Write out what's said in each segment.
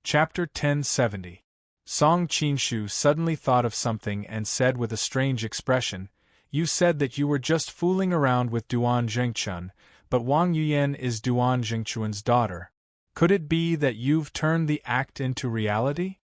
Chapter 1070. Song Qinshu suddenly thought of something and said with a strange expression, "You said that you were just fooling around with Duan Zhengchun, but Wang Yuyan is Duan Zhengchuan's daughter. Could it be that you've turned the act into reality?"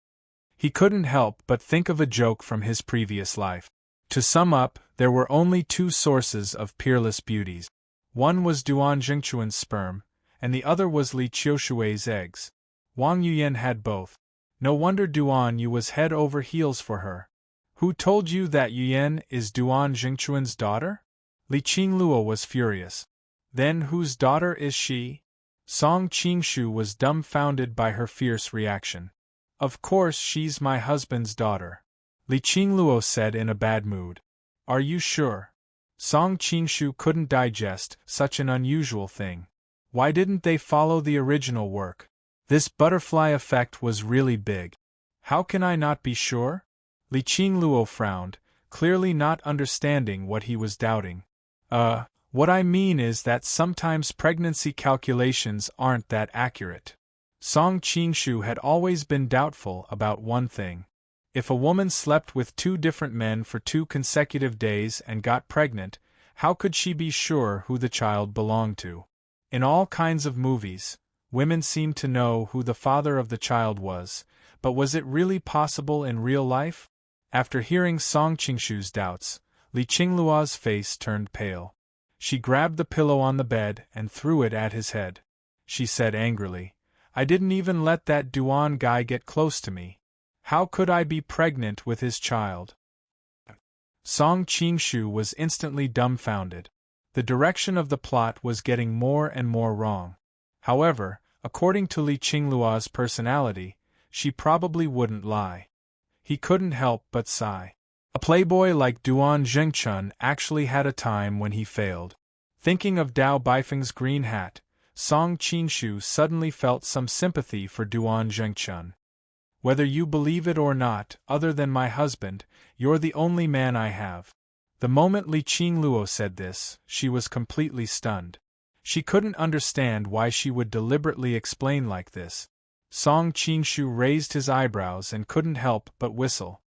He couldn't help but think of a joke from his previous life. To sum up, there were only two sources of peerless beauties. One was Duan Zhengchuan's sperm, and the other was Li Qiushui's eggs. Wang Yuyan had both. No wonder Duan Yu was head over heels for her. "Who told you that Yuyan is Duan Zhengchuan's daughter?" Li Qingluo was furious. "Then whose daughter is she?" Song Qinshu was dumbfounded by her fierce reaction. "Of course she's my husband's daughter," Li Qingluo said in a bad mood. "Are you sure?" Song Qinshu couldn't digest such an unusual thing. Why didn't they follow the original work? This butterfly effect was really big. "How can I not be sure?" Li Qingluo frowned, clearly not understanding what he was doubting. What I mean is that sometimes pregnancy calculations aren't that accurate." Song Qinshu had always been doubtful about one thing. If a woman slept with two different men for 2 consecutive days and got pregnant, how could she be sure who the child belonged to? In all kinds of movies, women seemed to know who the father of the child was, but was it really possible in real life? After hearing Song Qinshu's doubts, Li Qingluo's face turned pale. She grabbed the pillow on the bed and threw it at his head. She said angrily, "I didn't even let that Duan guy get close to me. How could I be pregnant with his child?" Song Qinshu was instantly dumbfounded. The direction of the plot was getting more and more wrong. However, according to Li Qingluo's personality, she probably wouldn't lie. He couldn't help but sigh. A playboy like Duan Zhengchun actually had a time when he failed. Thinking of Dao Baifeng's green hat, Song Qinshu suddenly felt some sympathy for Duan Zhengchun. "Whether you believe it or not, other than my husband, you're the only man I have." The moment Li Qingluo said this, she was completely stunned. She couldn't understand why she would deliberately explain like this. Song Qinshu raised his eyebrows and couldn't help but whistle.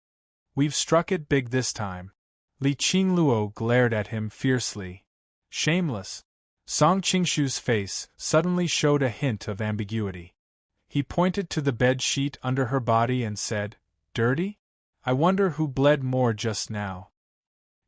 "We've struck it big this time." Li Qingluo glared at him fiercely. "Shameless." Song Qinshu's face suddenly showed a hint of ambiguity. He pointed to the bed sheet under her body and said, "Dirty? I wonder who bled more just now."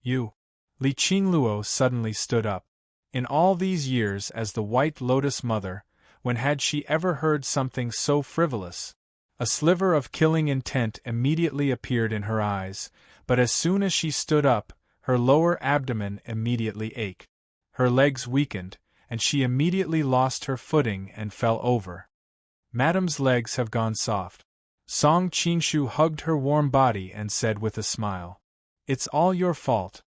"You." Li Qingluo suddenly stood up. In all these years as the White Lotus Mother, when had she ever heard something so frivolous? A sliver of killing intent immediately appeared in her eyes, but as soon as she stood up, her lower abdomen immediately ached. Her legs weakened, and she immediately lost her footing and fell over. "Madam's legs have gone soft." Song Qinshu hugged her warm body and said with a smile, "It's all your fault."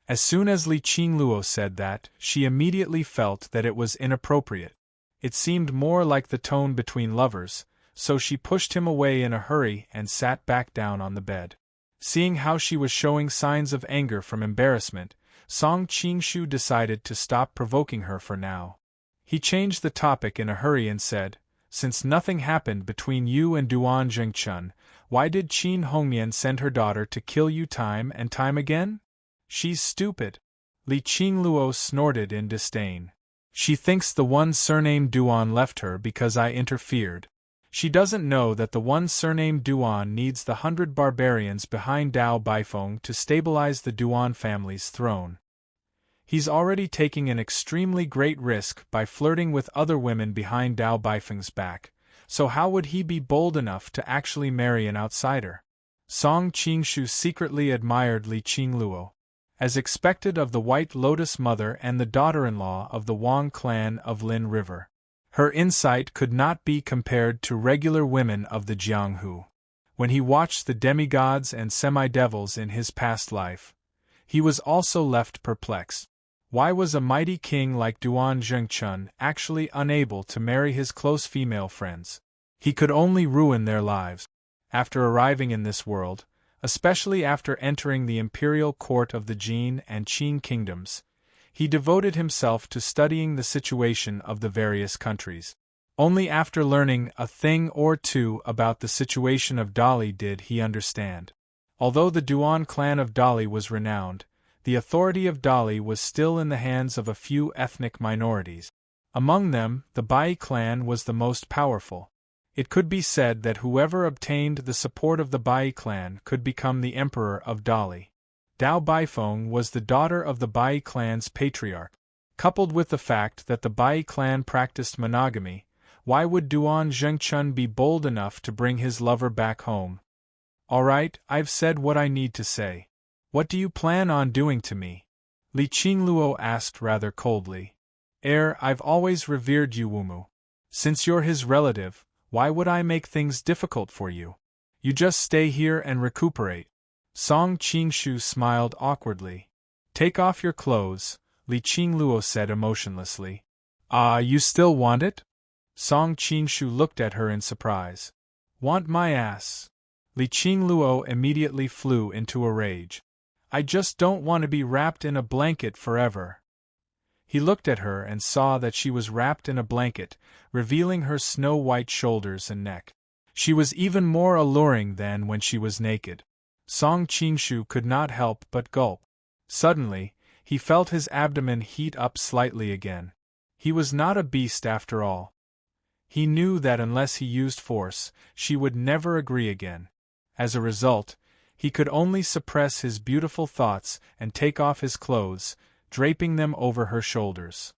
As soon as Li Qingluo said that, she immediately felt that it was inappropriate. It seemed more like the tone between lovers, so she pushed him away in a hurry and sat back down on the bed. Seeing how she was showing signs of anger from embarrassment, Song Qinshu decided to stop provoking her for now. He changed the topic in a hurry and said, "Since nothing happened between you and Duan Zhengchun, why did Qin Hongnian send her daughter to kill you time and time again?" "She's stupid." Li Qingluo snorted in disdain. "She thinks the one surnamed Duan left her because I interfered. She doesn't know that the one surnamed Duan needs the 100 barbarians behind Dao Baifeng to stabilize the Duan family's throne. He's already taking an extremely great risk by flirting with other women behind Dao Baifeng's back, so how would he be bold enough to actually marry an outsider?" Song Qinshu secretly admired Li Qingluo. As expected of the White Lotus Mother and the daughter-in-law of the Wang clan of Lin River, her insight could not be compared to regular women of the Jianghu. When he watched the demigods and semi-devils in his past life, he was also left perplexed. Why was a mighty king like Duan Zhengchun actually unable to marry his close female friends? He could only ruin their lives. After arriving in this world, especially after entering the imperial court of the Jin and Qin kingdoms, he devoted himself to studying the situation of the various countries. Only after learning a thing or two about the situation of Dali did he understand. Although the Duan clan of Dali was renowned, the authority of Dali was still in the hands of a few ethnic minorities. Among them, the Bai clan was the most powerful. It could be said that whoever obtained the support of the Bai clan could become the emperor of Dali. Dao Baifeng was the daughter of the Bai clan's patriarch. Coupled with the fact that the Bai clan practiced monogamy, why would Duan Zhengchun be bold enough to bring his lover back home? All right, I've said what I need to say. What do you plan on doing to me? Li Qingluo asked rather coldly. I've always revered you, Wumu. Since you're his relative, why would I make things difficult for you? You just stay here and recuperate. Song Qingshu smiled awkwardly. Take off your clothes, Li Qingluo said emotionlessly. Ah, you still want it? Song Qingshu looked at her in surprise. Want my ass? Li Qingluo immediately flew into a rage. I just don't want to be wrapped in a blanket forever. He looked at her and saw that she was wrapped in a blanket, revealing her snow-white shoulders and neck. She was even more alluring than when she was naked. Song Qingshu could not help but gulp. Suddenly, he felt his abdomen heat up slightly again. He was not a beast after all. He knew that unless he used force, she would never agree again. As a result, he could only suppress his beautiful thoughts and take off his clothes, draping them over her shoulders.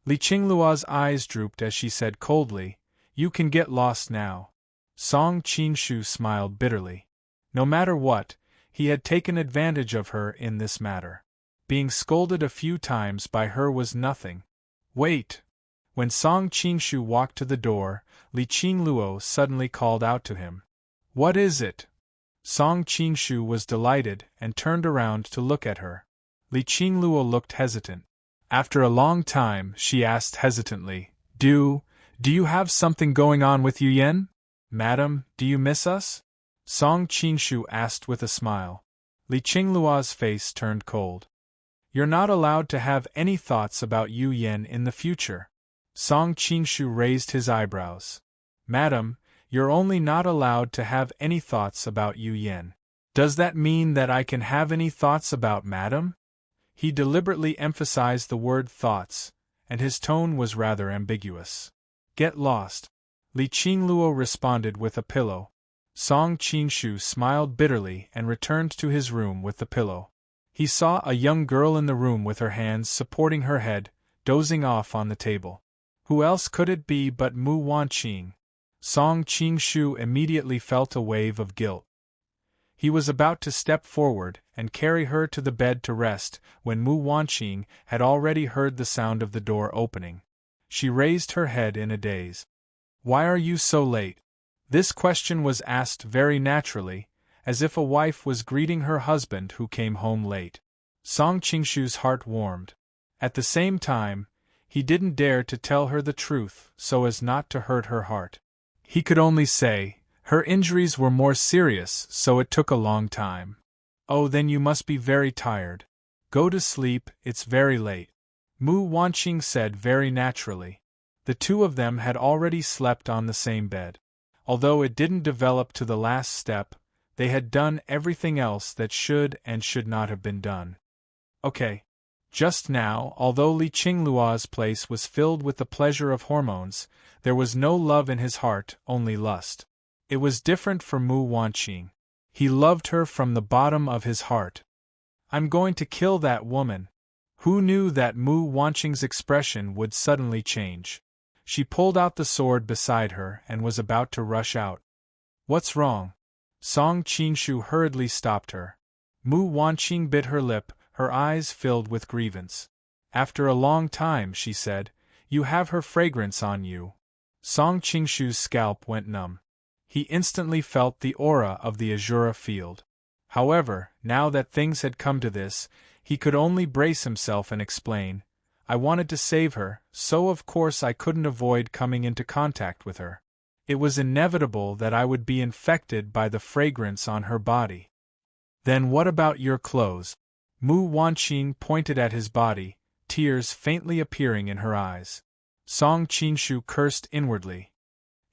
Li Qingluo's eyes drooped as she said coldly, "You can get lost now." Song Qingshu smiled bitterly. No matter what, he had taken advantage of her in this matter. Being scolded a few times by her was nothing. Wait! When Song Qingshu walked to the door, Li Qingluo suddenly called out to him. What is it? Song Qingshu was delighted and turned around to look at her. Li Qingluo looked hesitant. After a long time, she asked hesitantly, Do you have something going on with Yu Yen? Madam, do you miss us? Song Qingshu asked with a smile. Li Qingluo's face turned cold. You're not allowed to have any thoughts about Yu Yen in the future. Song Qingshu raised his eyebrows. Madam, you're only not allowed to have any thoughts about Yu Yen. Does that mean that I can have any thoughts about Madam? He deliberately emphasized the word thoughts, and his tone was rather ambiguous. Get lost. Li Qingluo responded with a pillow. Song Qingshu smiled bitterly and returned to his room with the pillow. He saw a young girl in the room with her hands supporting her head, dozing off on the table. Who else could it be but Mu Wanqing? Song Qingshu immediately felt a wave of guilt. He was about to step forward and carry her to the bed to rest when Mu Wanqing had already heard the sound of the door opening. She raised her head in a daze. Why are you so late? This question was asked very naturally, as if a wife was greeting her husband who came home late. Song Qingshu's heart warmed. At the same time, he didn't dare to tell her the truth so as not to hurt her heart. He could only say, her injuries were more serious, so it took a long time. Oh, then you must be very tired. Go to sleep, it's very late. Mu Wanqing said very naturally. The two of them had already slept on the same bed. Although it didn't develop to the last step, they had done everything else that should and should not have been done. Okay. Just now, although Li Qingluo's place was filled with the pleasure of hormones, there was no love in his heart, only lust. It was different for Mu Wanqing. He loved her from the bottom of his heart. I'm going to kill that woman. Who knew that Mu Wanqing's expression would suddenly change? She pulled out the sword beside her and was about to rush out. What's wrong? Song Qingshu hurriedly stopped her. Mu Wanqing bit her lip, her eyes filled with grievance. After a long time, she said, You have her fragrance on you. Song Qingshu's scalp went numb. He instantly felt the aura of the Azura field. However, now that things had come to this, he could only brace himself and explain, I wanted to save her, so of course I couldn't avoid coming into contact with her. It was inevitable that I would be infected by the fragrance on her body. Then what about your clothes? Mu Wanqing pointed at his body, tears faintly appearing in her eyes. Song Qinshu cursed inwardly.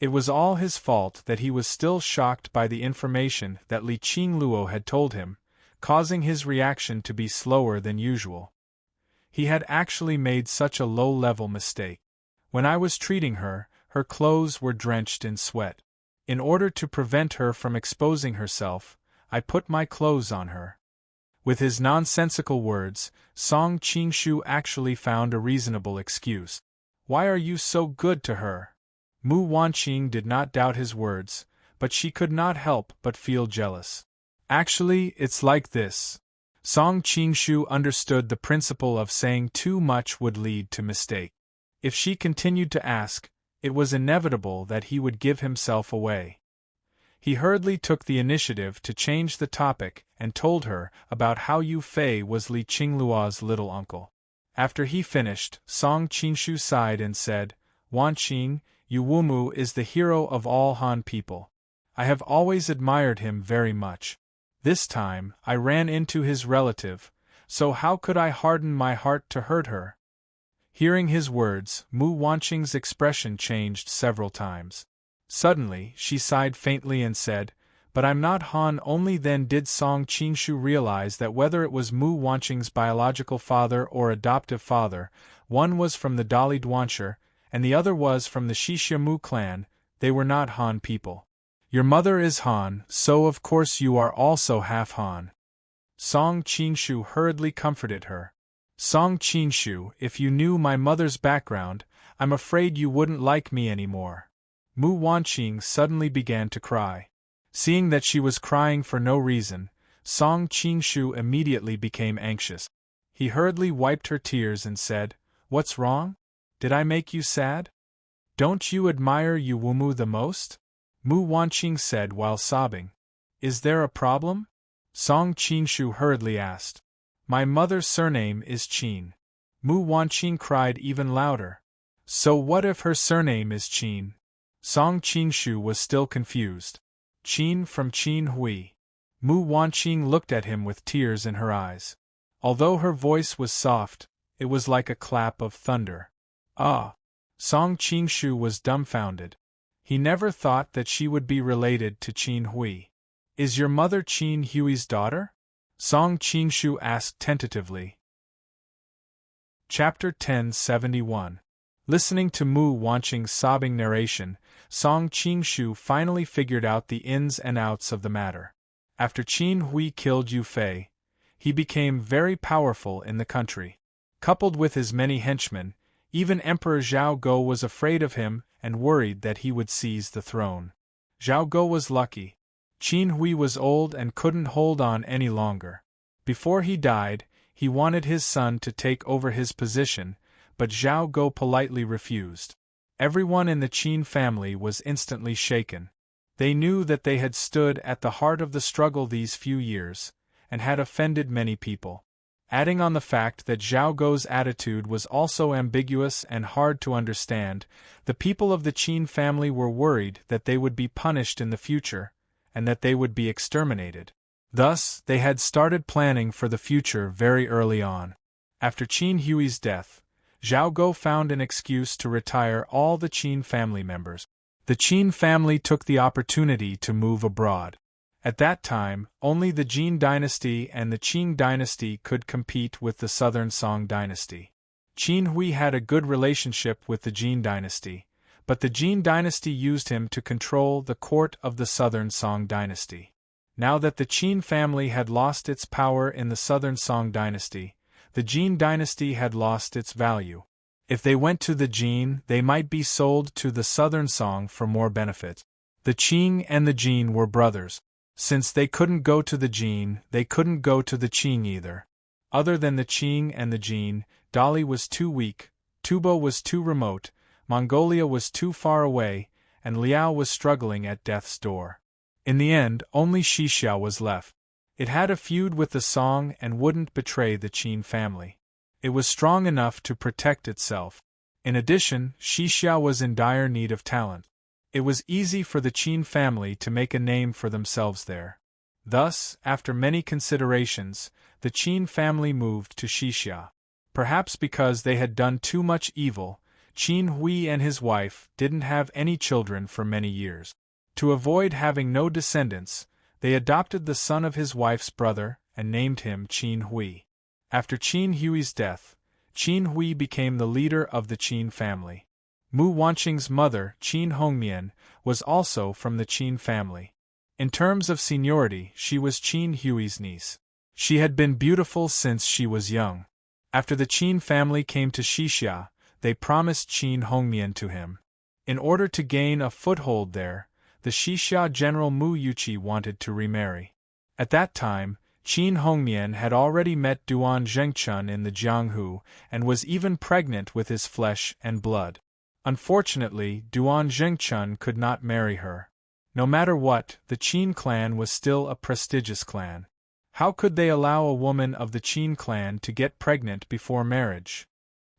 It was all his fault that he was still shocked by the information that Li Qingluo had told him, causing his reaction to be slower than usual. He had actually made such a low-level mistake. When I was treating her, her clothes were drenched in sweat. In order to prevent her from exposing herself, I put my clothes on her. With his nonsensical words, Song Qinshu actually found a reasonable excuse. Why are you so good to her? Mu Wanqing did not doubt his words, but she could not help but feel jealous. Actually, it's like this. Song Qinshu understood the principle of saying too much would lead to mistake. If she continued to ask, it was inevitable that he would give himself away. He hurriedly took the initiative to change the topic and told her about how Yu Fei was Li Qingluo's little uncle. After he finished, Song Qinshu sighed and said, Wanqing, Yu Wumu is the hero of all Han people. I have always admired him very much. This time, I ran into his relative, so how could I harden my heart to hurt her? Hearing his words, Mu Wanqing's expression changed several times. Suddenly, she sighed faintly and said, But I'm not Han. Only then did Song Qinshu realize that whether it was Mu Wanqing's biological father or adoptive father, one was from the Dali Duanshi, and the other was from the Shixia Mu clan, they were not Han people. Your mother is Han, so of course you are also half Han. Song Qinshu hurriedly comforted her. Song Qinshu, if you knew my mother's background, I'm afraid you wouldn't like me anymore. Mu Wanqing suddenly began to cry. Seeing that she was crying for no reason, Song Qinshu immediately became anxious. He hurriedly wiped her tears and said, What's wrong? Did I make you sad? Don't you admire Yu Wumu the most? Mu Wanqing said while sobbing. Is there a problem? Song Qinshu hurriedly asked. My mother's surname is Qin. Mu Wanqing cried even louder. So what if her surname is Qin? Song Qinshu was still confused. Qin from Qin Hui. Mu Wanqing looked at him with tears in her eyes. Although her voice was soft, it was like a clap of thunder. Ah! Song Qinshu was dumbfounded. He never thought that she would be related to Qin Hui. Is your mother Qin Hui's daughter? Song Qinshu asked tentatively. Chapter 1071. Listening to Mu Wanqing's sobbing narration, Song Qinshu finally figured out the ins and outs of the matter. After Qin Hui killed Yu Fei, he became very powerful in the country. Coupled with his many henchmen, even Emperor Zhao Go was afraid of him and worried that he would seize the throne. Zhao Go was lucky. Qin Hui was old and couldn't hold on any longer. Before he died, he wanted his son to take over his position, but Zhao Go politely refused. Everyone in the Qin family was instantly shaken. They knew that they had stood at the heart of the struggle these few years, and had offended many people. Adding on the fact that Zhao Go's attitude was also ambiguous and hard to understand, the people of the Qin family were worried that they would be punished in the future, and that they would be exterminated. Thus, they had started planning for the future very early on. After Qin Hui's death, Zhao Go found an excuse to retire all the Qin family members. The Qin family took the opportunity to move abroad. At that time, only the Jin dynasty and the Qing dynasty could compete with the southern Song dynasty. Qin Hui had a good relationship with the Jin dynasty, but the Jin dynasty used him to control the court of the southern Song dynasty. Now that the Qin family had lost its power in the southern Song dynasty, the Jin dynasty had lost its value. If they went to the Jin, they might be sold to the southern Song for more benefit. The Qing and the Jin were brothers. Since they couldn't go to the Jin, they couldn't go to the Qing either. Other than the Qing and the Jin, Dali was too weak, Tubo was too remote, Mongolia was too far away, and Liao was struggling at death's door. In the end, only Shixia was left. It had a feud with the Song and wouldn't betray the Qin family. It was strong enough to protect itself. In addition, Shixia was in dire need of talent. It was easy for the Qin family to make a name for themselves there. Thus, after many considerations, the Qin family moved to Shixia. Perhaps because they had done too much evil, Qin Hui and his wife didn't have any children for many years. To avoid having no descendants, they adopted the son of his wife's brother and named him Qin Hui. After Qin Hui's death, Qin Hui became the leader of the Qin family. Mu Wanqing's mother, Qin Hongmian, was also from the Qin family. In terms of seniority, she was Qin Hui's niece. She had been beautiful since she was young. After the Qin family came to Xixia, they promised Qin Hongmian to him. In order to gain a foothold there, the Xixia general Mu Yuqi wanted to remarry. At that time, Qin Hongmian had already met Duan Zhengchun in the Jianghu and was even pregnant with his flesh and blood. Unfortunately, Duan Zhengchun could not marry her. No matter what, the Qin clan was still a prestigious clan. How could they allow a woman of the Qin clan to get pregnant before marriage?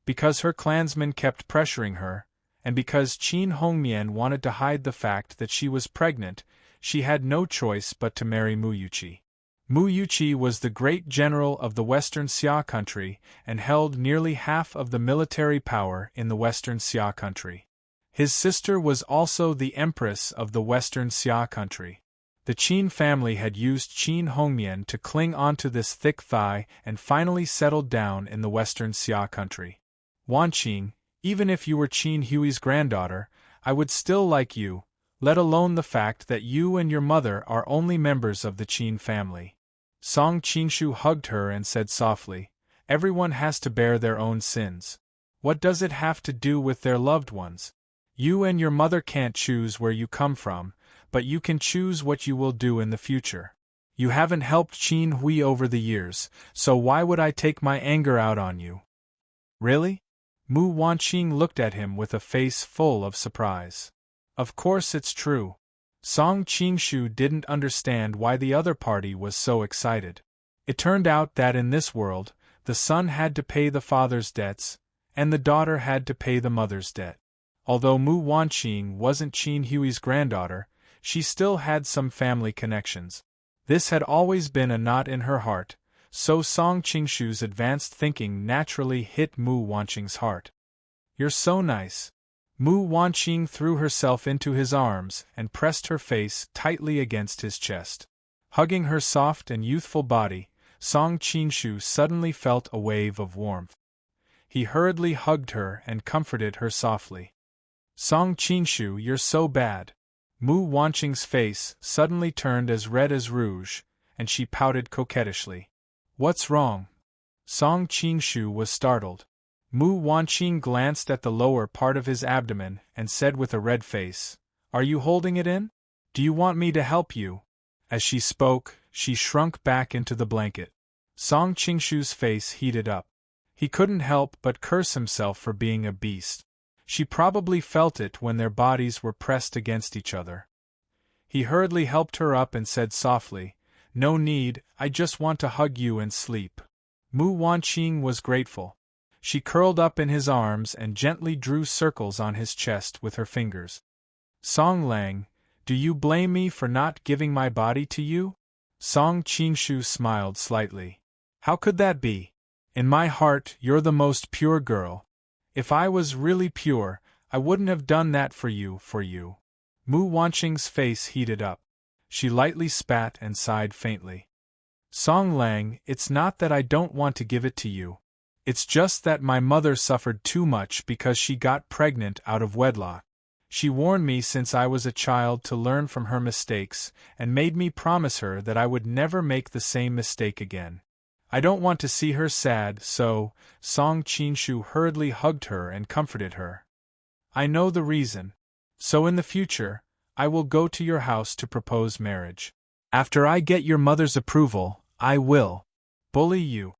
Because her clansmen kept pressuring her, and because Qin Hongmian wanted to hide the fact that she was pregnant, she had no choice but to marry Mu Yuqi. Mu Yuqi was the great general of the Western Xia country and held nearly half of the military power in the Western Xia country. His sister was also the empress of the Western Xia country. The Qin family had used Qin Hongmian to cling onto this thick thigh and finally settled down in the Western Xia country. Wanqing, even if you were Qin Hui's granddaughter, I would still like you, let alone the fact that you and your mother are only members of the Qin family. Song Qinshu hugged her and said softly, "Everyone has to bear their own sins. What does it have to do with their loved ones? You and your mother can't choose where you come from, but you can choose what you will do in the future. You haven't helped Qin Hui over the years, so why would I take my anger out on you?" "Really?" Mu Wanqing looked at him with a face full of surprise. "Of course it's true." Song Qinshu didn't understand why the other party was so excited. It turned out that in this world, the son had to pay the father's debts, and the daughter had to pay the mother's debt. Although Mu Wanqing wasn't Qin Hui's granddaughter, she still had some family connections. This had always been a knot in her heart, so Song Qinshu's advanced thinking naturally hit Mu Wanqing's heart. "You're so nice." Mu Wanqing threw herself into his arms and pressed her face tightly against his chest. Hugging her soft and youthful body, Song Qinshu suddenly felt a wave of warmth. He hurriedly hugged her and comforted her softly. "Song Qinshu, you're so bad." Mu Wanqing's face suddenly turned as red as rouge, and she pouted coquettishly. "What's wrong?" Song Qinshu was startled. Mu Wanqing glanced at the lower part of his abdomen and said with a red face, "Are you holding it in? Do you want me to help you?" As she spoke, she shrunk back into the blanket. Song Qinshu's face heated up. He couldn't help but curse himself for being a beast. She probably felt it when their bodies were pressed against each other. He hurriedly helped her up and said softly, "No need, I just want to hug you and sleep." Mu Wanqing was grateful. She curled up in his arms and gently drew circles on his chest with her fingers. "Song Lang, do you blame me for not giving my body to you?" Song Qinshu smiled slightly. "How could that be? In my heart, you're the most pure girl. If I was really pure, I wouldn't have done that for you. Mu Wanqing's face heated up. She lightly spat and sighed faintly. "Song Lang, it's not that I don't want to give it to you. It's just that my mother suffered too much because she got pregnant out of wedlock. She warned me since I was a child to learn from her mistakes and made me promise her that I would never make the same mistake again. I don't want to see her sad, so..." Song Qinshu hurriedly hugged her and comforted her. "I know the reason. So in the future, I will go to your house to propose marriage. After I get your mother's approval, I will bully you."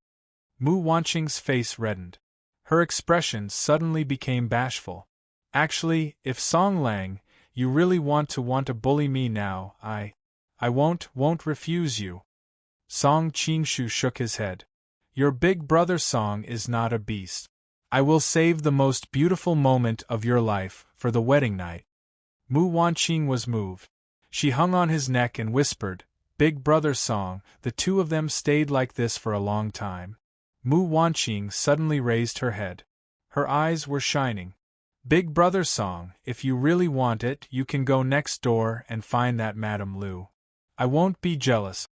Mu Wanqing's face reddened. Her expression suddenly became bashful. "Actually, if Song Lang, you really want to bully me now, I won't refuse you." Song Qinshu shook his head. "Your big brother Song is not a beast. I will save the most beautiful moment of your life for the wedding night." Mu Wanqing was moved. She hung on his neck and whispered, "Big brother Song." The two of them stayed like this for a long time. Mu Wanqing suddenly raised her head. Her eyes were shining. Big Brother song, if you really want it, you can go next door and find that Madame Lu. I won't be jealous.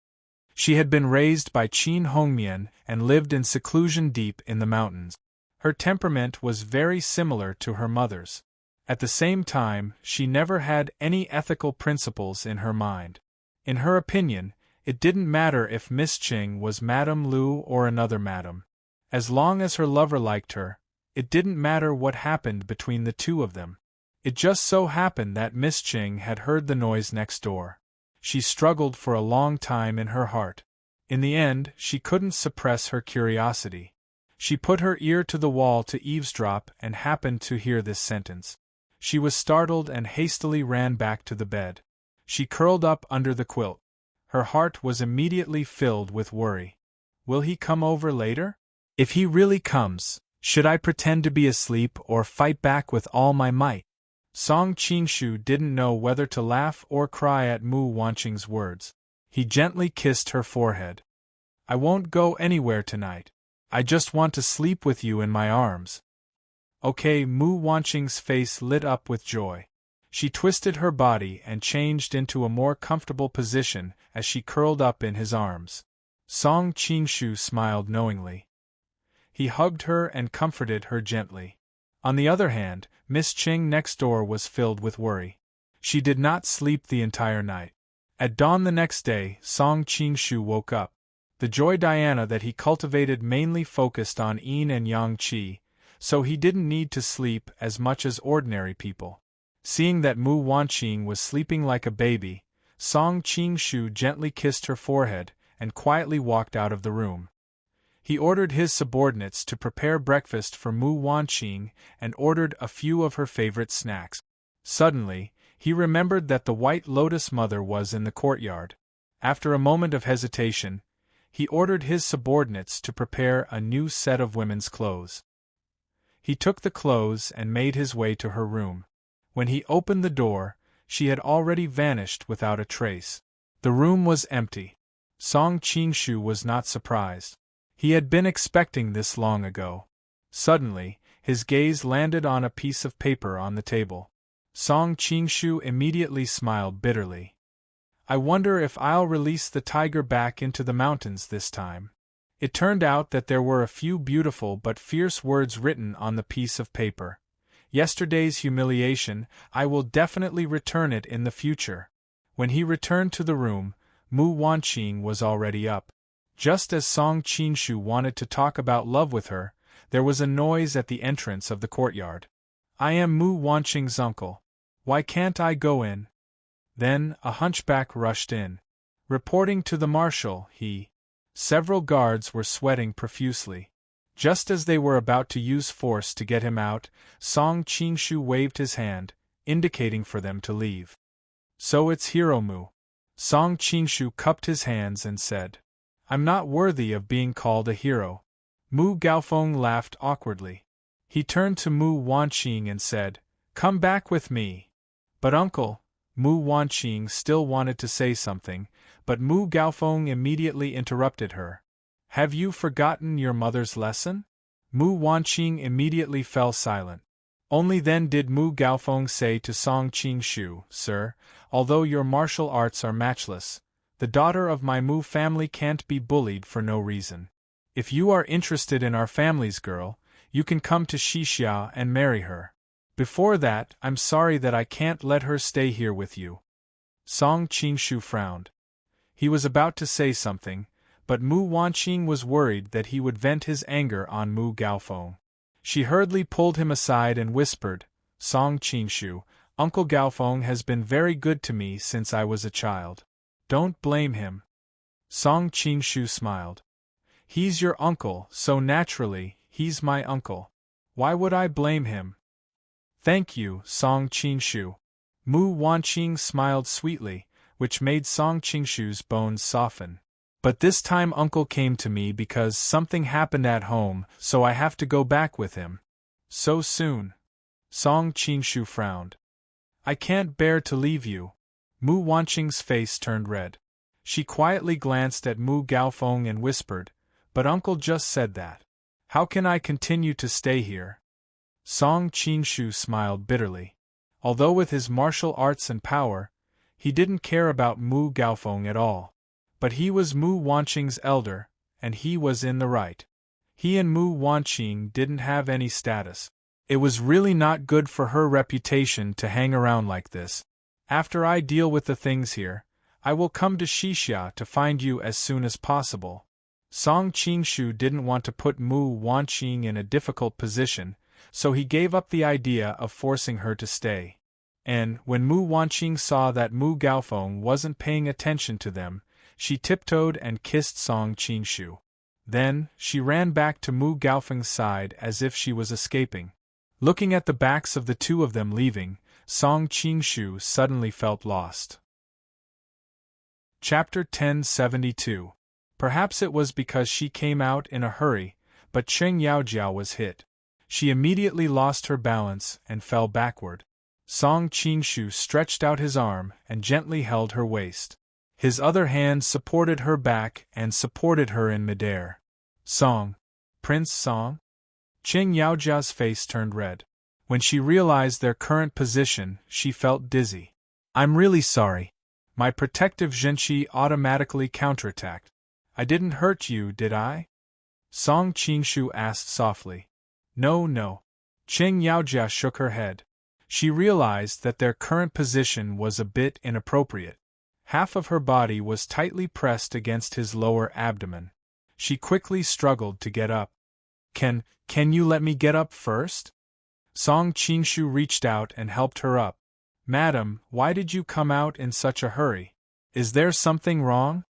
She had been raised by Qin Hongmian and lived in seclusion deep in the mountains. Her temperament was very similar to her mother's. At the same time, she never had any ethical principles in her mind. In her opinion, it didn't matter if Miss Qing was Madame Lu or another madam. As long as her lover liked her, it didn't matter what happened between the two of them. It just so happened that Miss Qing had heard the noise next door. She struggled for a long time in her heart. In the end, she couldn't suppress her curiosity. She put her ear to the wall to eavesdrop and happened to hear this sentence. She was startled and hastily ran back to the bed. She curled up under the quilt. Her heart was immediately filled with worry. Will he come over later? If he really comes, should I pretend to be asleep or fight back with all my might? Song Qinshu didn't know whether to laugh or cry at Mu Wanqing's words. He gently kissed her forehead. I won't go anywhere tonight. I just want to sleep with you in my arms. Okay, Mu Wanqing's face lit up with joy. She twisted her body and changed into a more comfortable position as she curled up in his arms. Song Qinshu smiled knowingly. He hugged her and comforted her gently. On the other hand, Miss Qing next door was filled with worry. She did not sleep the entire night. At dawn the next day, Song Qinshu woke up. The joy Diana that he cultivated mainly focused on yin and yang qi, so he didn't need to sleep as much as ordinary people. Seeing that Mu Wanqing was sleeping like a baby, Song Qinshu gently kissed her forehead and quietly walked out of the room. He ordered his subordinates to prepare breakfast for Mu Wanqing and ordered a few of her favorite snacks. Suddenly, he remembered that the White Lotus Mother was in the courtyard. After a moment of hesitation, he ordered his subordinates to prepare a new set of women's clothes. He took the clothes and made his way to her room. When he opened the door, she had already vanished without a trace. The room was empty. Song Qinshu was not surprised. He had been expecting this long ago. Suddenly, his gaze landed on a piece of paper on the table. Song Qinshu immediately smiled bitterly. I wonder if I'll release the tiger back into the mountains this time. It turned out that there were a few beautiful but fierce words written on the piece of paper. Yesterday's humiliation, I will definitely return it in the future. When he returned to the room, Mu Wanqing was already up. Just as Song Qinshu wanted to talk about love with her, there was a noise at the entrance of the courtyard. I am Mu Wanqing's uncle. Why can't I go in? Then, a hunchback rushed in. Reporting to the marshal, Several guards were sweating profusely. Just as they were about to use force to get him out, Song Qinshu waved his hand, indicating for them to leave. So it's Hero Mu. Song Qinshu cupped his hands and said, I'm not worthy of being called a hero. Mu Gaofeng laughed awkwardly. He turned to Mu Wanqing and said, Come back with me. But uncle, Mu Wanqing still wanted to say something, but Mu Gaofeng immediately interrupted her. Have you forgotten your mother's lesson? Mu Wanqing immediately fell silent. Only then did Mu Gaofeng say to Song Qinshu, Sir, although your martial arts are matchless, the daughter of my Mu family can't be bullied for no reason. If you are interested in our family's girl, you can come to Xixia and marry her. Before that, I'm sorry that I can't let her stay here with you. Song Qinshu frowned. He was about to say something, but Mu Wanqing was worried that he would vent his anger on Mu Gaofeng. She hurriedly pulled him aside and whispered, Song Qinshu, Uncle Gaofeng has been very good to me since I was a child. Don't blame him. Song Qinshu smiled. He's your uncle, so naturally, he's my uncle. Why would I blame him? Thank you, Song Qinshu. Mu Wanqing smiled sweetly, which made Song Qinshu's bones soften. But this time uncle came to me because something happened at home, so I have to go back with him. So soon? Song Qinshu frowned. I can't bear to leave you. Mu Wanqing's face turned red. She quietly glanced at Mu Gaofeng and whispered, But uncle just said that. How can I continue to stay here? Song Qingshu smiled bitterly. Although with his martial arts and power, he didn't care about Mu Gaofeng at all. But he was Mu Wanqing's elder, and he was in the right. He and Mu Wanqing didn't have any status. It was really not good for her reputation to hang around like this. After I deal with the things here, I will come to Xixia to find you as soon as possible. Song Qingshu didn't want to put Mu Wanqing in a difficult position, so he gave up the idea of forcing her to stay. And, when Mu Wanqing saw that Mu Gaofeng wasn't paying attention to them, she tiptoed and kissed Song Qingshu. Then, she ran back to Mu Gaofeng's side as if she was escaping. Looking at the backs of the two of them leaving, Song Qingshu suddenly felt lost. Chapter 1072. Perhaps it was because she came out in a hurry, but Cheng Yaojiao was hit. She immediately lost her balance and fell backward. Song Qingshu stretched out his arm and gently held her waist. His other hand supported her back and supported her in midair. Song. Prince Song? Cheng Yaojia's face turned red. When she realized their current position, she felt dizzy. I'm really sorry. My protective Zhenqi automatically counterattacked. I didn't hurt you, did I? Song Qingshu asked softly. No. Cheng Yaojia shook her head. She realized that their current position was a bit inappropriate. Half of her body was tightly pressed against his lower abdomen. She quickly struggled to get up. Can you let me get up first? Song Qingshu reached out and helped her up. Madam, why did you come out in such a hurry? Is there something wrong?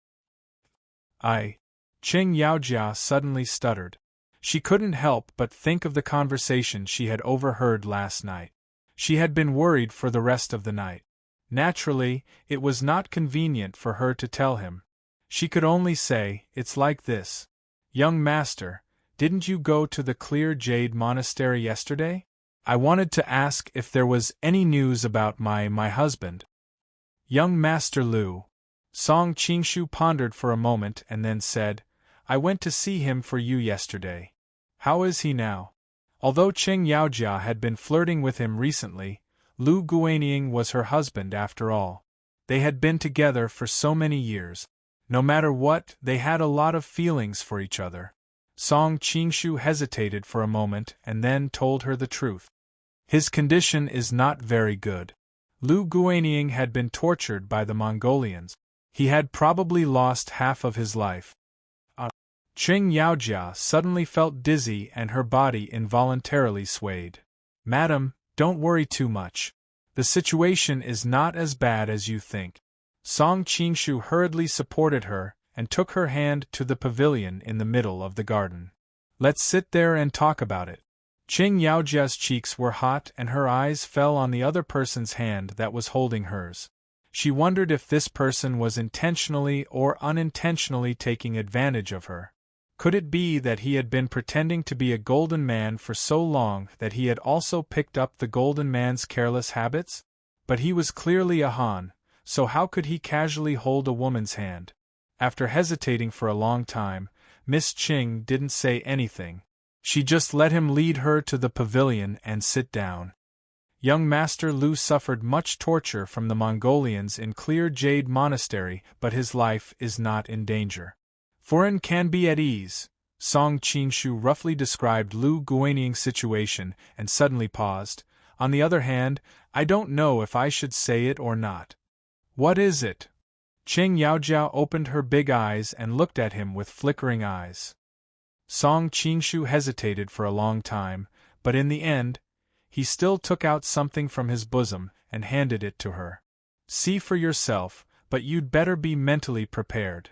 Cheng Yaojia suddenly stuttered. She couldn't help but think of the conversation she had overheard last night. She had been worried for the rest of the night. Naturally, it was not convenient for her to tell him. She could only say, it's like this. Young master, didn't you go to the Clear Jade Monastery yesterday? I wanted to ask if there was any news about my husband. Young Master Lu. Song Qingshu pondered for a moment and then said, I went to see him for you yesterday. How is he now? Although Cheng Yaojia had been flirting with him recently, Lu Guanying was her husband after all. They had been together for so many years. No matter what, they had a lot of feelings for each other. Song Qingshu hesitated for a moment and then told her the truth. His condition is not very good. Lu Guanying had been tortured by the Mongolians. He had probably lost half of his life. Cheng Yaojia suddenly felt dizzy and her body involuntarily swayed. Madam, don't worry too much. The situation is not as bad as you think. Song Qingshu hurriedly supported her and took her hand to the pavilion in the middle of the garden. Let's sit there and talk about it. Cheng Yaojia's cheeks were hot and her eyes fell on the other person's hand that was holding hers. She wondered if this person was intentionally or unintentionally taking advantage of her. Could it be that he had been pretending to be a golden man for so long that he had also picked up the golden man's careless habits? But he was clearly a Han, so how could he casually hold a woman's hand? After hesitating for a long time, Miss Ching didn't say anything. She just let him lead her to the pavilion and sit down. Young Master Lu suffered much torture from the Mongolians in Clear Jade Monastery, but his life is not in danger. Foreign can be at ease. Song Qingshu roughly described Lu Guanying's situation and suddenly paused. On the other hand, I don't know if I should say it or not. What is it? Cheng Yaojia opened her big eyes and looked at him with flickering eyes. Song Qingshu hesitated for a long time, but in the end, he still took out something from his bosom and handed it to her. See for yourself, but you'd better be mentally prepared.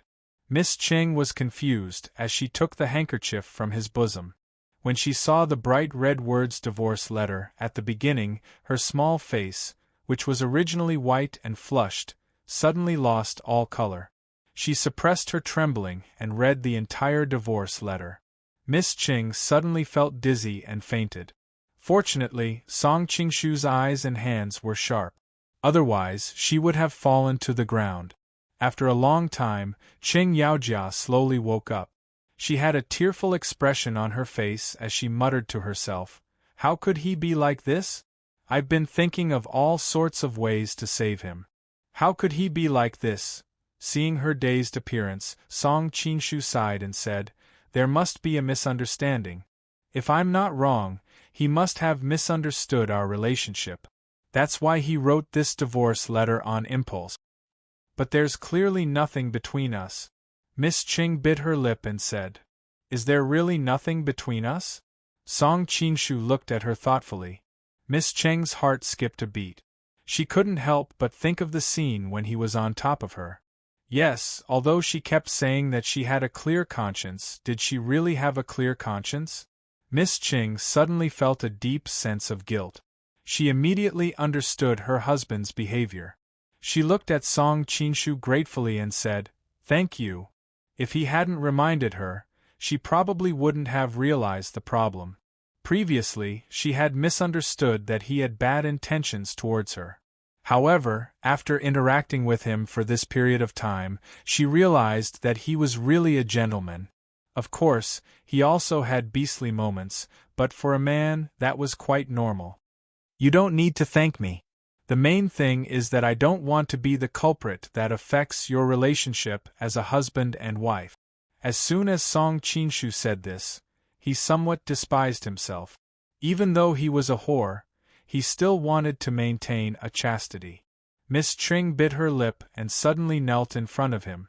Miss Cheng was confused as she took the handkerchief from his bosom. When she saw the bright red words divorce letter at the beginning, her small face, which was originally white and flushed, suddenly lost all color. She suppressed her trembling and read the entire divorce letter. Miss Cheng suddenly felt dizzy and fainted. Fortunately, Song Qingshu's eyes and hands were sharp. Otherwise, she would have fallen to the ground. After a long time, Cheng Yaojia slowly woke up. She had a tearful expression on her face as she muttered to herself, How could he be like this? I've been thinking of all sorts of ways to save him. How could he be like this? Seeing her dazed appearance, Song Qinshu sighed and said, There must be a misunderstanding. If I'm not wrong, he must have misunderstood our relationship. That's why he wrote this divorce letter on impulse. But there's clearly nothing between us. Miss Ching bit her lip and said, Is there really nothing between us? Song Qinshu looked at her thoughtfully. Miss Cheng's heart skipped a beat. She couldn't help but think of the scene when he was on top of her. Yes, although she kept saying that she had a clear conscience, did she really have a clear conscience? Miss Ching suddenly felt a deep sense of guilt. She immediately understood her husband's behavior. She looked at Song Qinshu gratefully and said, Thank you. If he hadn't reminded her, she probably wouldn't have realized the problem. Previously, she had misunderstood that he had bad intentions towards her. However, after interacting with him for this period of time, she realized that he was really a gentleman. Of course, he also had beastly moments, but for a man, that was quite normal. You don't need to thank me. The main thing is that I don't want to be the culprit that affects your relationship as a husband and wife. As soon as Song Qinshu said this, he somewhat despised himself. Even though he was a whore, he still wanted to maintain a chastity. Miss Ching bit her lip and suddenly knelt in front of him.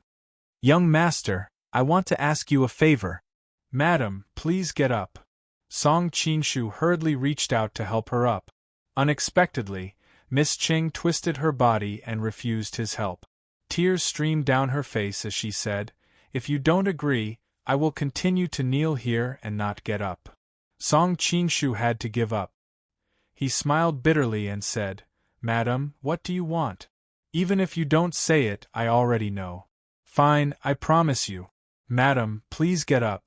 Young master, I want to ask you a favor. Madam, please get up. Song Qinshu hurriedly reached out to help her up. Unexpectedly, Miss Ching twisted her body and refused his help. Tears streamed down her face as she said, If you don't agree, I will continue to kneel here and not get up. Song Qinshu had to give up. He smiled bitterly and said, Madam, what do you want? Even if you don't say it, I already know. Fine, I promise you. Madam, please get up.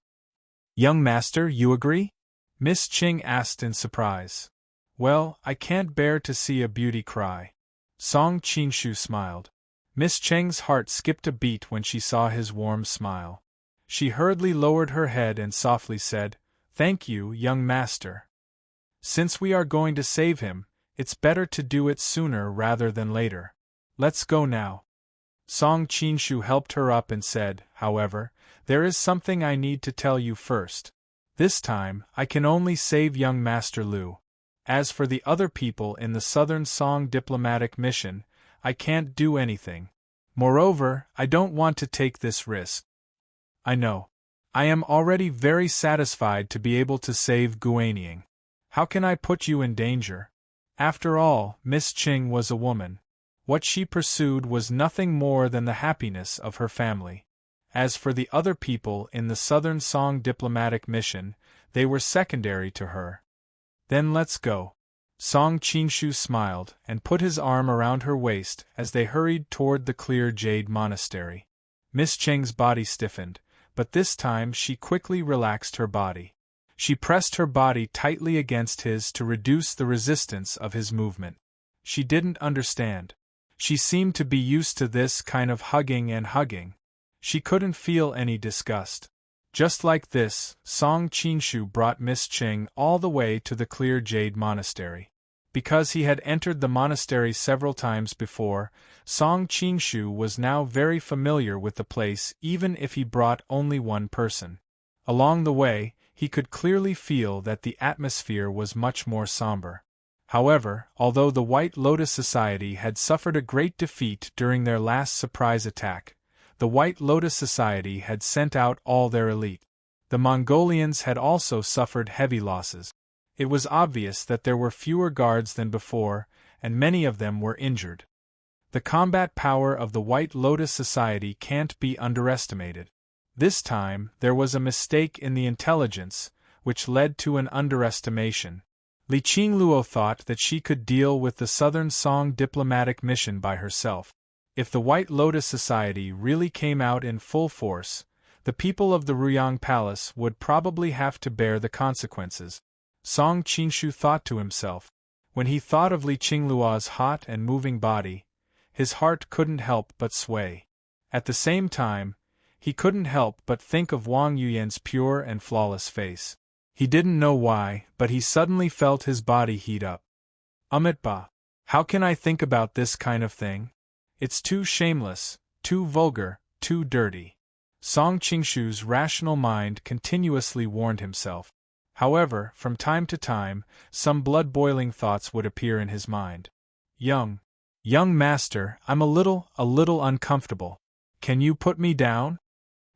Young master, you agree? Miss Ching asked in surprise. Well, I can't bear to see a beauty cry. Song Qinshu smiled. Miss Cheng's heart skipped a beat when she saw his warm smile. She hurriedly lowered her head and softly said, Thank you, young master. Since we are going to save him, it's better to do it sooner rather than later. Let's go now. Song Qinshu helped her up and said, However, there is something I need to tell you first. This time, I can only save young Master Lu. As for the other people in the Southern Song diplomatic mission, I can't do anything. Moreover, I don't want to take this risk. I know. I am already very satisfied to be able to save Guanying. How can I put you in danger? After all, Miss Ching was a woman. What she pursued was nothing more than the happiness of her family. As for the other people in the Southern Song diplomatic mission, they were secondary to her. Then let's go. Song Qinshu smiled and put his arm around her waist as they hurried toward the clear jade monastery. Miss Cheng's body stiffened, but this time she quickly relaxed her body. She pressed her body tightly against his to reduce the resistance of his movement. She didn't understand. She seemed to be used to this kind of hugging and hugging. She couldn't feel any disgust. Just like this, Song Qinshu brought Miss Ching all the way to the clear jade monastery. Because he had entered the monastery several times before, Song Qinshu was now very familiar with the place even if he brought only one person. Along the way, he could clearly feel that the atmosphere was much more somber. However, although the White Lotus Society had suffered a great defeat during their last surprise attack, the White Lotus Society had sent out all their elite. The Mongolians had also suffered heavy losses. It was obvious that there were fewer guards than before, and many of them were injured. The combat power of the White Lotus Society can't be underestimated. This time, there was a mistake in the intelligence, which led to an underestimation. Li Qingluo thought that she could deal with the Southern Song diplomatic mission by herself. If the White Lotus Society really came out in full force, the people of the Ruyang Palace would probably have to bear the consequences. Song Qinshu thought to himself. When he thought of Li Qingluo's hot and moving body, his heart couldn't help but sway. At the same time, he couldn't help but think of Wang Yuyan's pure and flawless face. He didn't know why, but he suddenly felt his body heat up. Bah! How can I think about this kind of thing? It's too shameless, too vulgar, too dirty. Song Qingshu's rational mind continuously warned himself. However, from time to time, some blood-boiling thoughts would appear in his mind. Young master, I'm a little uncomfortable. Can you put me down?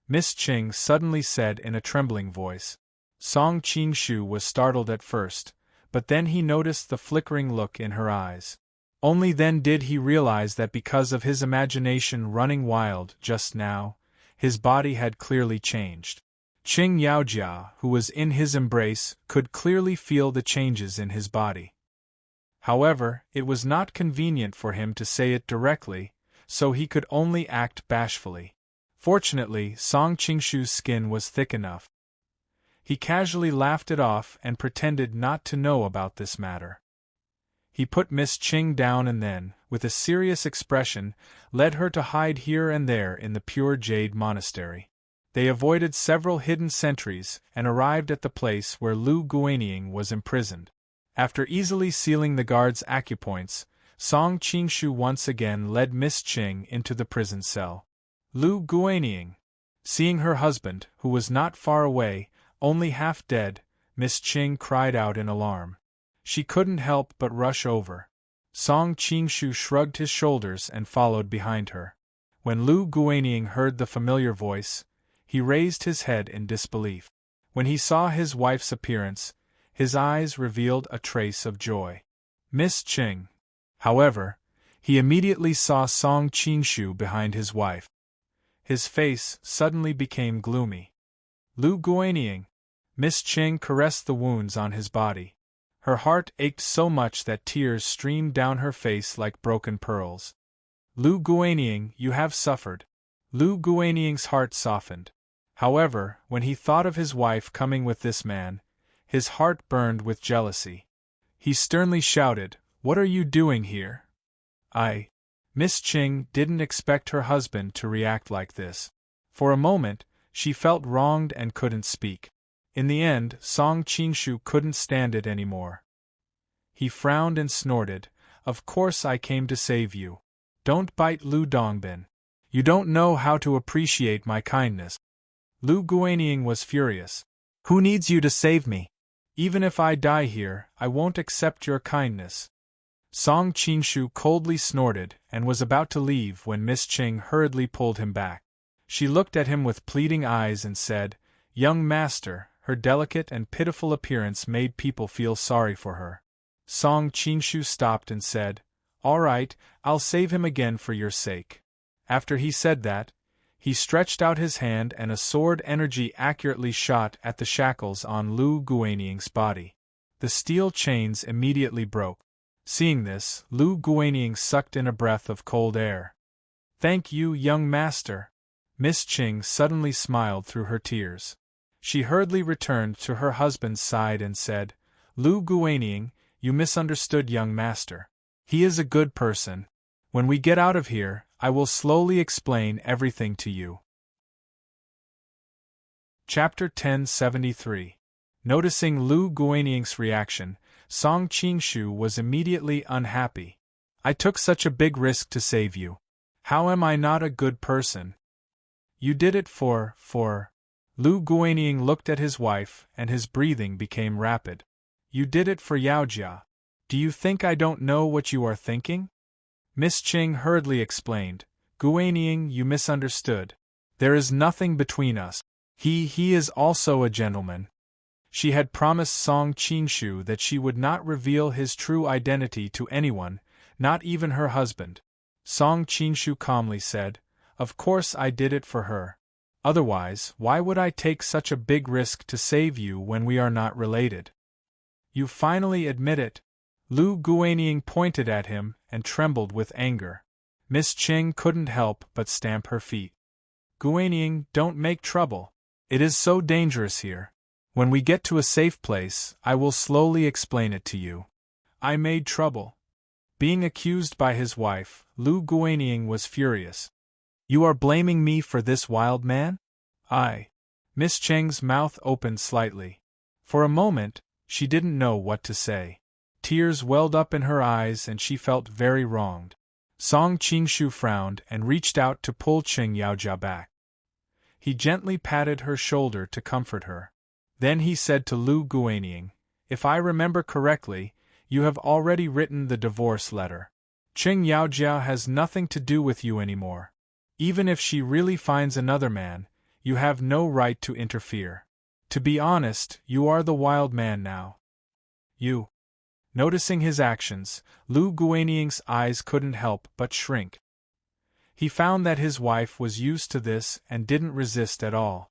Miss Qing suddenly said in a trembling voice. Song Qingshu was startled at first, but then he noticed the flickering look in her eyes. Only then did he realize that because of his imagination running wild just now, his body had clearly changed. Qing Yaojia, who was in his embrace, could clearly feel the changes in his body. However, it was not convenient for him to say it directly, so he could only act bashfully. Fortunately, Song Qingshu's skin was thick enough. He casually laughed it off and pretended not to know about this matter. He put Miss Qing down and then, with a serious expression, led her to hide here and there in the pure jade monastery. They avoided several hidden sentries and arrived at the place where Lu Guanying was imprisoned. After easily sealing the guards' acupoints, Song Qingshu once again led Miss Qing into the prison cell. Lu Guanying, seeing her husband, who was not far away, only half dead, Miss Qing cried out in alarm. She couldn't help but rush over. Song Qingshu shrugged his shoulders and followed behind her. When Lu Guanying heard the familiar voice, he raised his head in disbelief. When he saw his wife's appearance, his eyes revealed a trace of joy. Miss Qing. However, he immediately saw Song Qingshu behind his wife. His face suddenly became gloomy. Lu Guanying. Miss Qing caressed the wounds on his body. Her heart ached so much that tears streamed down her face like broken pearls. Lu Guanying, you have suffered. Lu Guanying's heart softened. However, when he thought of his wife coming with this man, his heart burned with jealousy. He sternly shouted, "What are you doing here?" Miss Qing didn't expect her husband to react like this. For a moment, she felt wronged and couldn't speak. In the end, Song Qingshu couldn't stand it anymore. He frowned and snorted, "Of course I came to save you. Don't bite Lu Dongbin. You don't know how to appreciate my kindness." Lu Guanying was furious. "Who needs you to save me? Even if I die here, I won't accept your kindness." Song Qingshu coldly snorted and was about to leave when Miss Qing hurriedly pulled him back. She looked at him with pleading eyes and said, "Young master," her delicate and pitiful appearance made people feel sorry for her. Song Qingshu stopped and said, "All right, I'll save him again for your sake." After he said that, he stretched out his hand and a sword energy accurately shot at the shackles on Lu Guanying's body. The steel chains immediately broke. Seeing this, Lu Guanying sucked in a breath of cold air. "Thank you, young master." Miss Qing suddenly smiled through her tears. She hurriedly returned to her husband's side and said, "Lu Guanying, you misunderstood young master. He is a good person. When we get out of here, I will slowly explain everything to you." Chapter 1073. Noticing Lu Guanying's reaction, Song Qingshu was immediately unhappy. "I took such a big risk to save you. How am I not a good person?" "You did it for... Lu Guanying looked at his wife and his breathing became rapid. "You did it for Yaojia. Do you think I don't know what you are thinking?" Miss Qing hurriedly explained, "Guanying, you misunderstood. There is nothing between us. He is also a gentleman." She had promised Song Qingshu that she would not reveal his true identity to anyone, not even her husband. Song Qingshu calmly said, "Of course I did it for her. Otherwise, why would I take such a big risk to save you when we are not related?" "You finally admit it?" Lu Guanying pointed at him and trembled with anger. Miss Qing couldn't help but stamp her feet. "Guanying, don't make trouble. It is so dangerous here. When we get to a safe place, I will slowly explain it to you." "I made trouble." Being accused by his wife, Lu Guanying was furious. "You are blaming me for this wild man?" Miss Cheng's mouth opened slightly. For a moment, she didn't know what to say. Tears welled up in her eyes and she felt very wronged. Song Qingshu frowned and reached out to pull Qing Yaojia back. He gently patted her shoulder to comfort her. Then he said to Lu Guanying, "If I remember correctly, you have already written the divorce letter. Qing Yaojia has nothing to do with you anymore. Even if she really finds another man, you have no right to interfere. To be honest, you are the wild man now." You. Noticing his actions, Lu Guanying's eyes couldn't help but shrink. He found that his wife was used to this and didn't resist at all.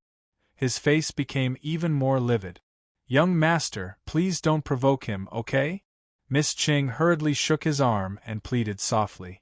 His face became even more livid. "Young master, please don't provoke him, okay?" Miss Qing hurriedly shook his arm and pleaded softly.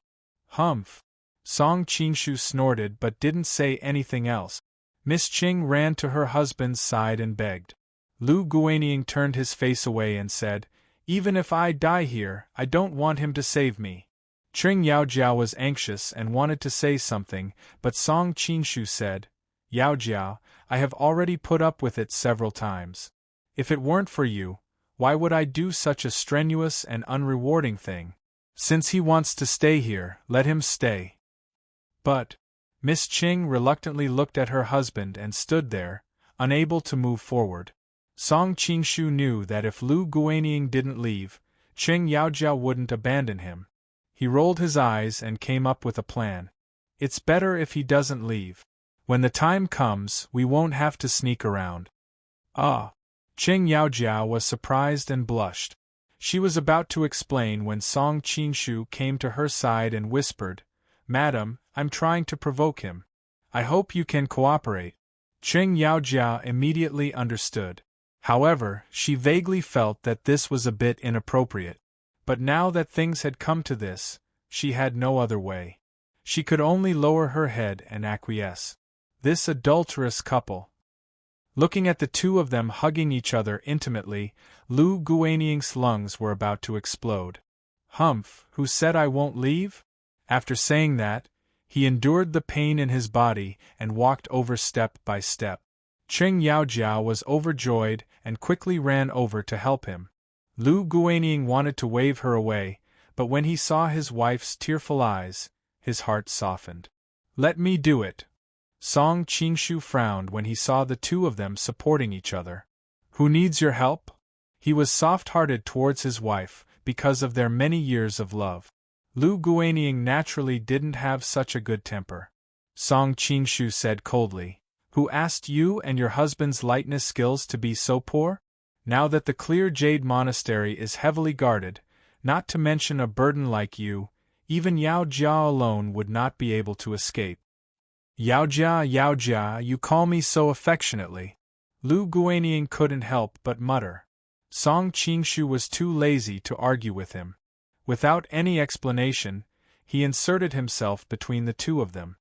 "Humph." Song Qingshu snorted but didn't say anything else. Miss Qing ran to her husband's side and begged. Lu Guanying turned his face away and said, "Even if I die here, I don't want him to save me." Qing Yaojia was anxious and wanted to say something, but Song Qingshu said, "Yaojia, I have already put up with it several times. If it weren't for you, why would I do such a strenuous and unrewarding thing? Since he wants to stay here, let him stay." But Miss Qing reluctantly looked at her husband and stood there, unable to move forward. Song Qingshu knew that if Lu Guanying didn't leave, Qing Yaojia wouldn't abandon him. He rolled his eyes and came up with a plan. "It's better if he doesn't leave. When the time comes, we won't have to sneak around." "Ah." Qing Yaojia was surprised and blushed. She was about to explain when Song Qingshu came to her side and whispered, "Madam, I'm trying to provoke him. I hope you can cooperate." Qing Yaojia immediately understood. However, she vaguely felt that this was a bit inappropriate. But now that things had come to this, she had no other way. She could only lower her head and acquiesce. This adulterous couple. Looking at the two of them hugging each other intimately, Lu Guanying's lungs were about to explode. "Humph, who said I won't leave?" After saying that, he endured the pain in his body and walked over step by step. Qing Yaojia was overjoyed and quickly ran over to help him. Lu Guanying wanted to wave her away, but when he saw his wife's tearful eyes, his heart softened. "Let me do it." Song Qingshu frowned when he saw the two of them supporting each other. "Who needs your help?" He was soft-hearted towards his wife because of their many years of love. Lu Guanying naturally didn't have such a good temper. Song Qingshu said coldly, "Who asked you and your husband's lightness skills to be so poor? Now that the Clear Jade Monastery is heavily guarded, not to mention a burden like you, even Yaojia alone would not be able to escape." "Yaojia, Yaojia, you call me so affectionately." Lu Guanying couldn't help but mutter. Song Qingshu was too lazy to argue with him. Without any explanation, he inserted himself between the two of them.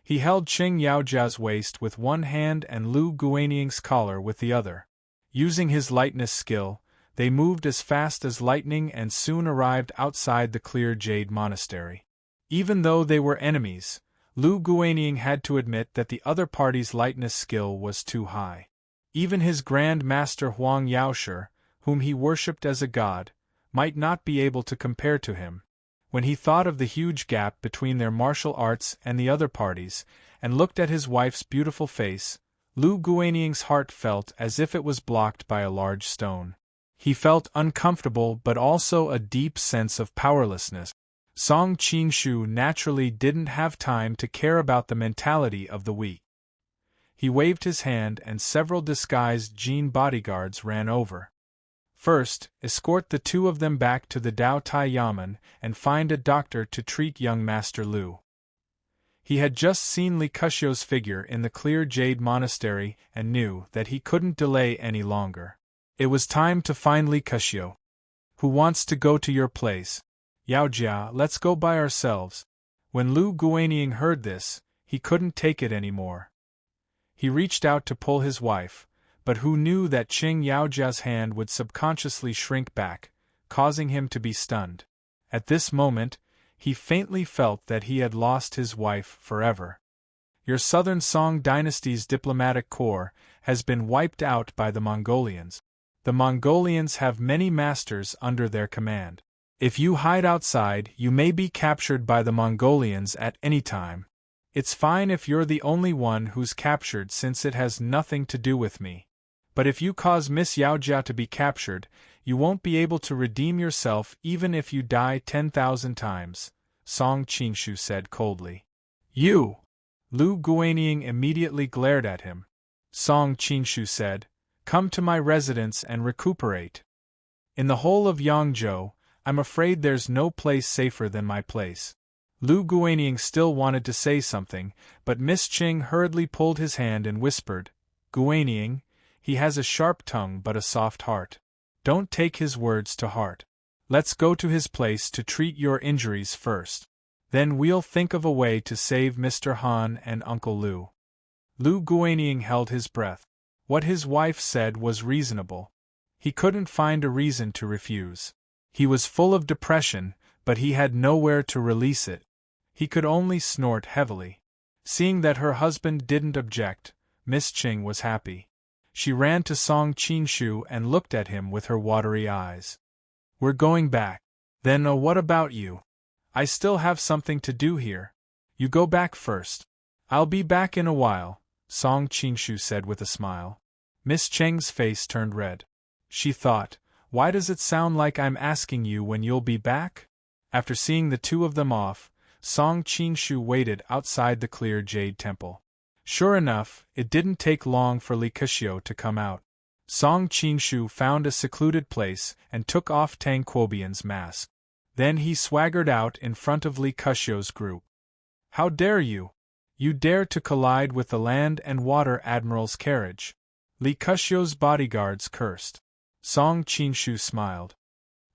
He held Qing Yaojia's waist with one hand and Lu Guanying's collar with the other. Using his lightness skill, they moved as fast as lightning and soon arrived outside the Clear Jade Monastery. Even though they were enemies, Lu Guanying had to admit that the other party's lightness skill was too high. Even his Grand Master Huang Yaoshi, whom he worshipped as a god, might not be able to compare to him. When he thought of the huge gap between their martial arts and the other parties, and looked at his wife's beautiful face, Lu Guanying's heart felt as if it was blocked by a large stone. He felt uncomfortable but also a deep sense of powerlessness. Song Qingshu naturally didn't have time to care about the mentality of the weak. He waved his hand and several disguised Jin bodyguards ran over. "First, escort the two of them back to the Dao Tai Yamen and find a doctor to treat young Master Lu." He had just seen Li Kushio's figure in the Clear Jade Monastery and knew that he couldn't delay any longer. It was time to find Li Kushio. "Who wants to go to your place?" "Yaojia, let's go by ourselves." When Lu Guanying heard this, he couldn't take it anymore. He reached out to pull his wife, but who knew that Qing Yaojia's hand would subconsciously shrink back, causing him to be stunned. At this moment, he faintly felt that he had lost his wife forever. "Your Southern Song Dynasty's diplomatic corps has been wiped out by the Mongolians." The Mongolians have many masters under their command. If you hide outside, you may be captured by the Mongolians at any time. It's fine if you're the only one who's captured since it has nothing to do with me. But if you cause Miss Yaojia to be captured, you won't be able to redeem yourself even if you die 10,000 times, Song Qingshu said coldly. You! Lu Guanying immediately glared at him. Song Qingshu said, "Come to my residence and recuperate. In the whole of Yangzhou, I'm afraid there's no place safer than my place." Lu Guanying still wanted to say something, but Miss Qing hurriedly pulled his hand and whispered, "Guanying, he has a sharp tongue but a soft heart. Don't take his words to heart. Let's go to his place to treat your injuries first. Then we'll think of a way to save Mr. Han and Uncle Lu." Lu Guanying held his breath. What his wife said was reasonable. He couldn't find a reason to refuse. He was full of depression, but he had nowhere to release it. He could only snort heavily. Seeing that her husband didn't object, Miss Qing was happy. She ran to Song Qingshu and looked at him with her watery eyes. "We're going back. Then what about you? I still have something to do here. You go back first. I'll be back in a while," Song Qingshu said with a smile. Miss Cheng's face turned red. She thought, "Why does it sound like I'm asking you when you'll be back?" After seeing the two of them off, Song Qingshu waited outside the clear jade temple. Sure enough, it didn't take long for Li Keshio to come out. Song Qingshu found a secluded place and took off Tang Quobian's mask. Then he swaggered out in front of Li Keshio's group. "How dare you? You dare to collide with the Land and Water Admiral's carriage." Li Keshio's bodyguards cursed. Song Qingshu smiled.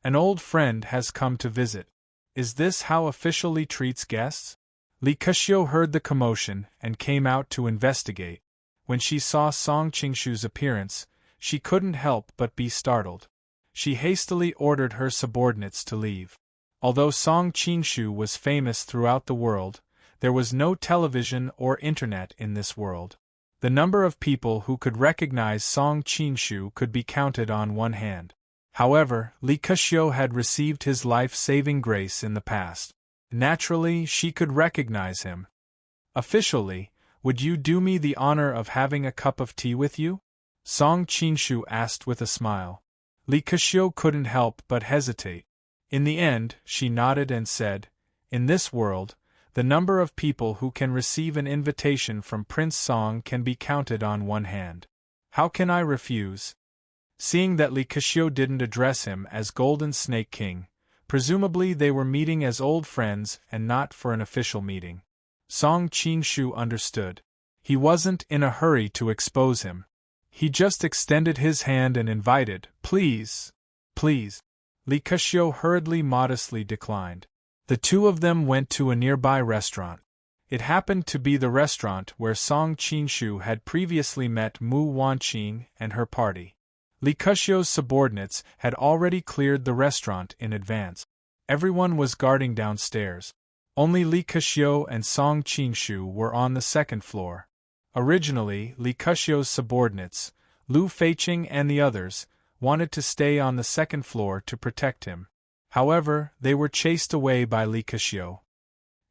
"An old friend has come to visit. Is this how official Li treats guests?" Li Keshio heard the commotion and came out to investigate. When she saw Song Qingshu's appearance, she couldn't help but be startled. She hastily ordered her subordinates to leave. Although Song Qingshu was famous throughout the world, there was no television or internet in this world. The number of people who could recognize Song Qingshu could be counted on one hand. However, Li Keshio had received his life-saving grace in the past. Naturally, she could recognize him. "Officially, would you do me the honor of having a cup of tea with you?" Song Qingshu asked with a smile. Li Keshio couldn't help but hesitate. In the end, she nodded and said, "In this world, the number of people who can receive an invitation from Prince Song can be counted on one hand. How can I refuse?" Seeing that Li Keshio didn't address him as Golden Snake King, presumably they were meeting as old friends and not for an official meeting. Song Qingshu understood. He wasn't in a hurry to expose him. He just extended his hand and invited, "Please, please." Li Keshio hurriedly modestly declined. The two of them went to a nearby restaurant. It happened to be the restaurant where Song Qingshu had previously met Mu Wanqing and her party. Li Keshio's subordinates had already cleared the restaurant in advance. Everyone was guarding downstairs. Only Li Keshio and Song Qingshu were on the second floor. Originally, Li Keshio's subordinates, Lu Feiqing and the others, wanted to stay on the second floor to protect him. However, they were chased away by Li Keshio.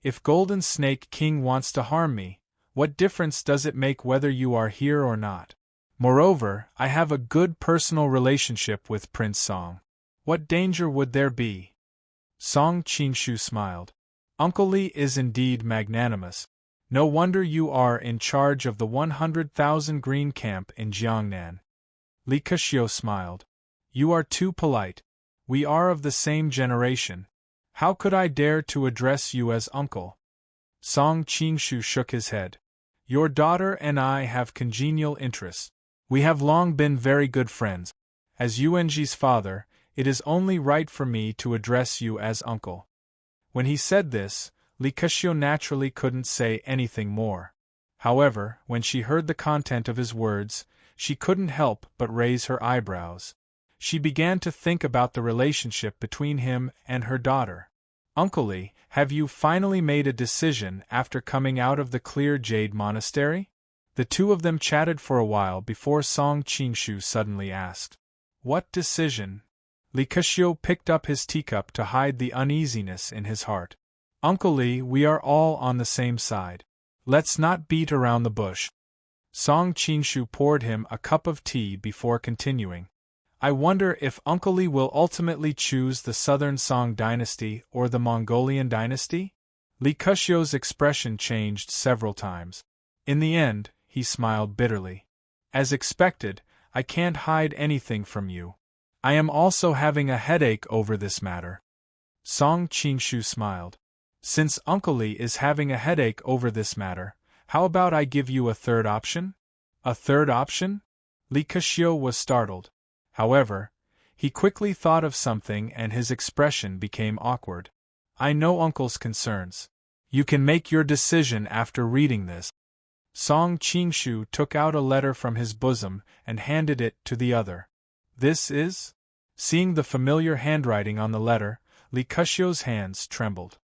"If Golden Snake King wants to harm me, what difference does it make whether you are here or not? Moreover, I have a good personal relationship with Prince Song. What danger would there be?" Song Qingshu smiled. "Uncle Li is indeed magnanimous. No wonder you are in charge of the 100,000 green camp in Jiangnan." Li Keshio smiled. "You are too polite. We are of the same generation. How could I dare to address you as uncle?" Song Qingshu shook his head. "Your daughter and I have congenial interests. We have long been very good friends. As Yuanji's father, it is only right for me to address you as uncle." When he said this, Li Keshio naturally couldn't say anything more. However, when she heard the content of his words, she couldn't help but raise her eyebrows. She began to think about the relationship between him and her daughter. "Uncle Li, have you finally made a decision after coming out of the Clear Jade Monastery?" The two of them chatted for a while before Song Qingshu suddenly asked, What decision? Li Keqiu picked up his teacup to hide the uneasiness in his heart. Uncle Li, we are all on the same side. Let's not beat around the bush. Song Qinshu poured him a cup of tea before continuing. I wonder if Uncle Li will ultimately choose the Southern Song dynasty or the Mongolian dynasty? Li Keqiu's expression changed several times. In the end, he smiled bitterly. As expected, I can't hide anything from you. I am also having a headache over this matter. Song Qinshu smiled. Since Uncle Li is having a headache over this matter, how about I give you a third option? A third option? Li Keqiu was startled. However, he quickly thought of something and his expression became awkward. I know Uncle's concerns. You can make your decision after reading this. Song Qinshu took out a letter from his bosom and handed it to the other. This is? Seeing the familiar handwriting on the letter, Li Keqiu's hands trembled.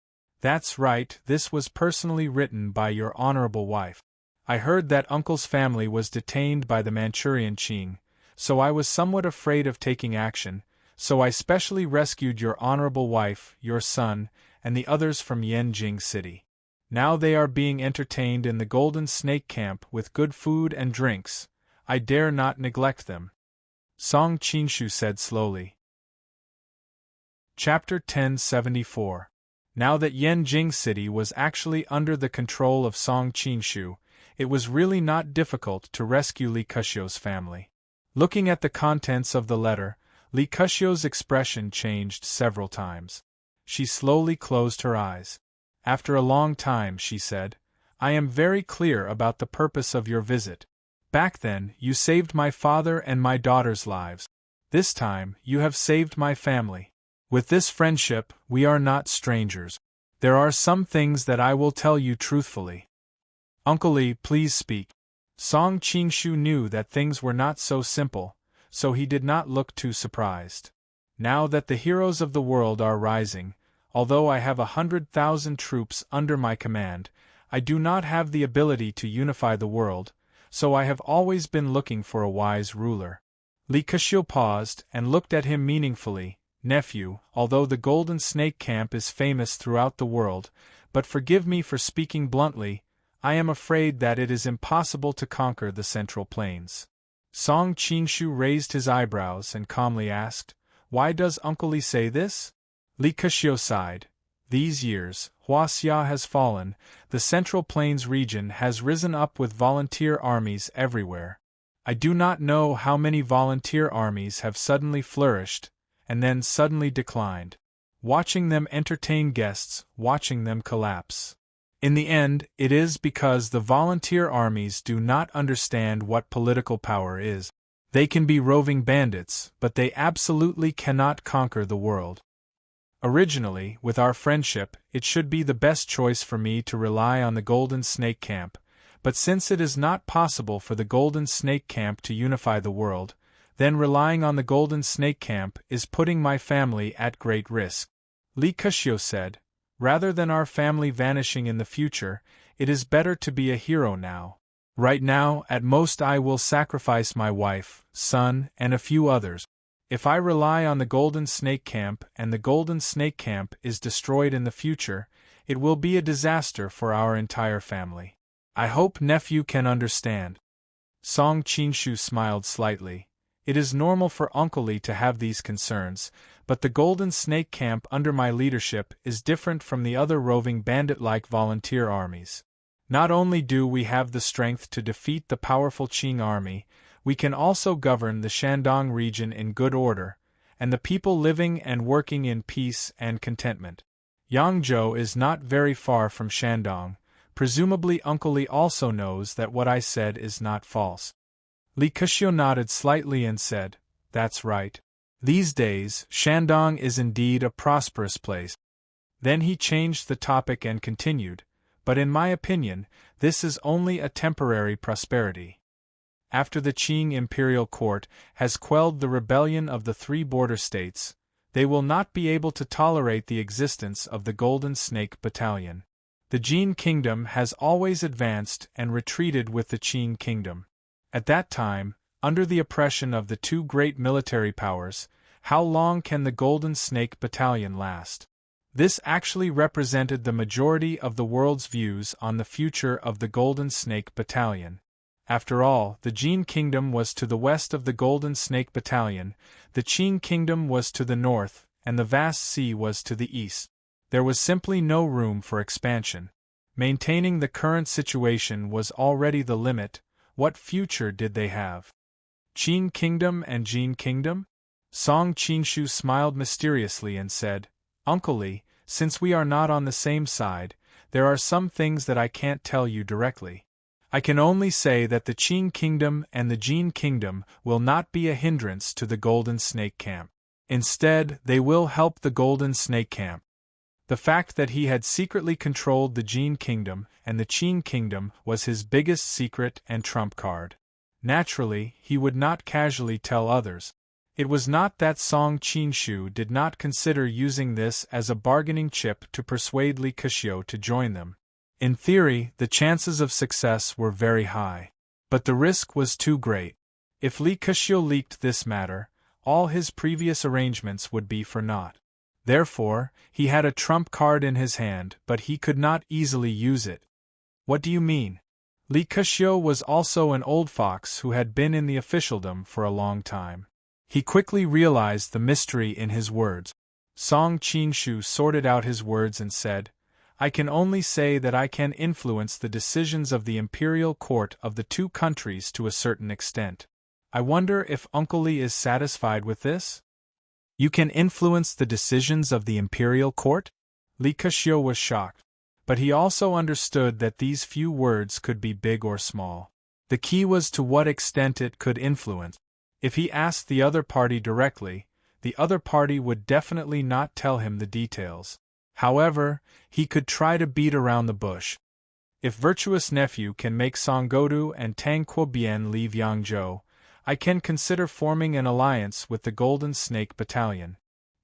That's right, this was personally written by your honorable wife. I heard that Uncle's family was detained by the Manchurian Qing, so I was somewhat afraid of taking action, so I specially rescued your honorable wife, your son, and the others from Yanjing City. Now they are being entertained in the Golden Snake Camp with good food and drinks. I dare not neglect them. Song Qinshu said slowly. Chapter 1074. Now that Yanjing City was actually under the control of Song Qinshu, it was really not difficult to rescue Li Keqiu's family. Looking at the contents of the letter, Li Keqiu's expression changed several times. She slowly closed her eyes. After a long time she said, I am very clear about the purpose of your visit. Back then, you saved my father and my daughter's lives. This time, you have saved my family. With this friendship, we are not strangers. There are some things that I will tell you truthfully. Uncle Li, please speak. Song Qinshu knew that things were not so simple, so he did not look too surprised. Now that the heroes of the world are rising, although I have 100,000 troops under my command, I do not have the ability to unify the world, so I have always been looking for a wise ruler. Li Keqiu paused and looked at him meaningfully. Nephew, although the Golden Snake Camp is famous throughout the world, but forgive me for speaking bluntly, I am afraid that it is impossible to conquer the Central Plains. Song Qinshu raised his eyebrows and calmly asked, Why does Uncle Li say this? Li Keqiu sighed. These years, Huaxia has fallen, the Central Plains region has risen up with volunteer armies everywhere. I do not know how many volunteer armies have suddenly flourished, and then suddenly declined. Watching them entertain guests, watching them collapse. In the end, it is because the volunteer armies do not understand what political power is. They can be roving bandits, but they absolutely cannot conquer the world. Originally, with our friendship, it should be the best choice for me to rely on the Golden Snake Camp, but since it is not possible for the Golden Snake Camp to unify the world, then relying on the Golden Snake Camp is putting my family at great risk. Li Keqiu said, Rather than our family vanishing in the future, it is better to be a hero now. Right now, at most I will sacrifice my wife, son, and a few others. If I rely on the Golden Snake Camp and the Golden Snake Camp is destroyed in the future, it will be a disaster for our entire family. I hope nephew can understand. Song Qinshu smiled slightly. It is normal for Uncle Li to have these concerns, but the Golden Snake Camp under my leadership is different from the other roving bandit-like volunteer armies. Not only do we have the strength to defeat the powerful Qing army, we can also govern the Shandong region in good order, and the people living and working in peace and contentment. Yangzhou is not very far from Shandong. Presumably Uncle Li also knows that what I said is not false. Li Keqiu nodded slightly and said, That's right. These days, Shandong is indeed a prosperous place. Then he changed the topic and continued, But in my opinion, this is only a temporary prosperity. After the Qing imperial court has quelled the rebellion of the 3 border states, they will not be able to tolerate the existence of the Golden Snake Battalion. The Jin kingdom has always advanced and retreated with the Qing kingdom. At that time, Under the oppression of the two great military powers, how long can the Golden Snake Battalion last? This actually represented the majority of the world's views on the future of the Golden Snake Battalion. After all, the Jin Kingdom was to the west of the Golden Snake Battalion, the Qing Kingdom was to the north, and the vast sea was to the east. There was simply no room for expansion. Maintaining the current situation was already the limit. What future did they have? Qin Kingdom and Jin Kingdom? Song Qinshu smiled mysteriously and said, Uncle Li, since we are not on the same side, there are some things that I can't tell you directly. I can only say that the Qin Kingdom and the Jin Kingdom will not be a hindrance to the Golden Snake Camp. Instead, they will help the Golden Snake Camp. The fact that he had secretly controlled the Jin Kingdom and the Qin Kingdom was his biggest secret and trump card. Naturally, he would not casually tell others. It was not that Song Qinshu did not consider using this as a bargaining chip to persuade Li Keqiu to join them. In theory, the chances of success were very high. But the risk was too great. If Li Keqiu leaked this matter, all his previous arrangements would be for naught. Therefore, he had a trump card in his hand, but he could not easily use it. What do you mean? Li Keqiu was also an old fox who had been in the officialdom for a long time. He quickly realized the mystery in his words. Song Qinshu sorted out his words and said, I can only say that I can influence the decisions of the imperial court of the two countries to a certain extent. I wonder if Uncle Li is satisfied with this? You can influence the decisions of the imperial court? Li Keqiu was shocked. But he also understood that these few words could be big or small. The key was to what extent it could influence. If he asked the other party directly, the other party would definitely not tell him the details. However, he could try to beat around the bush. If Virtuous Nephew can make Songgodu and Tang Quobian leave Yangzhou, I can consider forming an alliance with the Golden Snake Battalion.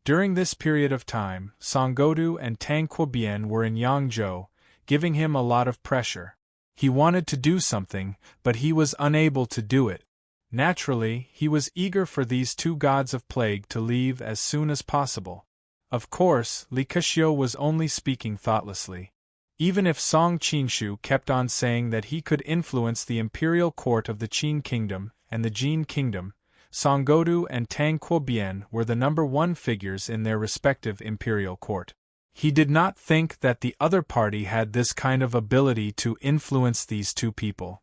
During this period of time, Songgodu and Tang Quobian were in Yangzhou, giving him a lot of pressure. He wanted to do something, but he was unable to do it. Naturally, he was eager for these two gods of plague to leave as soon as possible. Of course, Li Keqiu was only speaking thoughtlessly. Even if Song Qinshu kept on saying that he could influence the imperial court of the Qin Kingdom and the Jin Kingdom, Songgodu and Tang Quobian were the number one figures in their respective imperial court. He did not think that the other party had this kind of ability to influence these two people.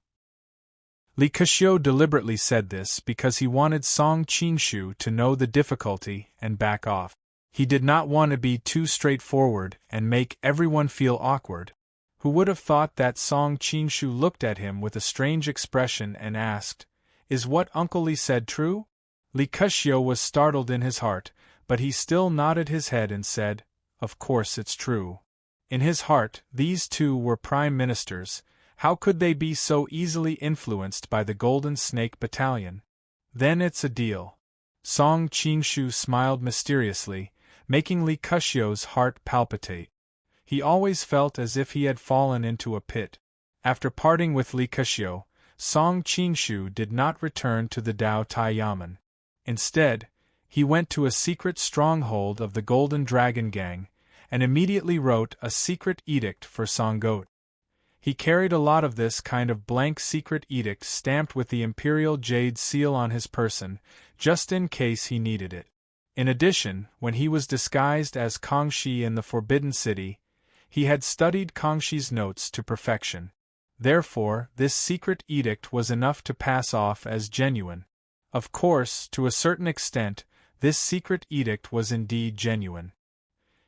Li Keqiu deliberately said this because he wanted Song Qinshu to know the difficulty and back off. He did not want to be too straightforward and make everyone feel awkward. Who would have thought that Song Qinshu looked at him with a strange expression and asked, Is what Uncle Li said true? Li Keqiu was startled in his heart, but he still nodded his head and said, Of course it's true. In his heart, these two were prime ministers. How could they be so easily influenced by the Golden Snake Battalion? Then it's a deal. Song Qinshu smiled mysteriously, making Li Keqiu's heart palpitate. He always felt as if he had fallen into a pit. After parting with Li Keqiu, Song Qinshu did not return to the Dao Tai Yamen. Instead, he went to a secret stronghold of the Golden Dragon Gang, and immediately wrote a secret edict for Songgodu. He carried a lot of this kind of blank secret edict stamped with the Imperial Jade seal on his person, just in case he needed it. In addition, when he was disguised as Kangxi in the Forbidden City, he had studied Kangxi's notes to perfection. Therefore, this secret edict was enough to pass off as genuine. Of course, to a certain extent, this secret edict was indeed genuine.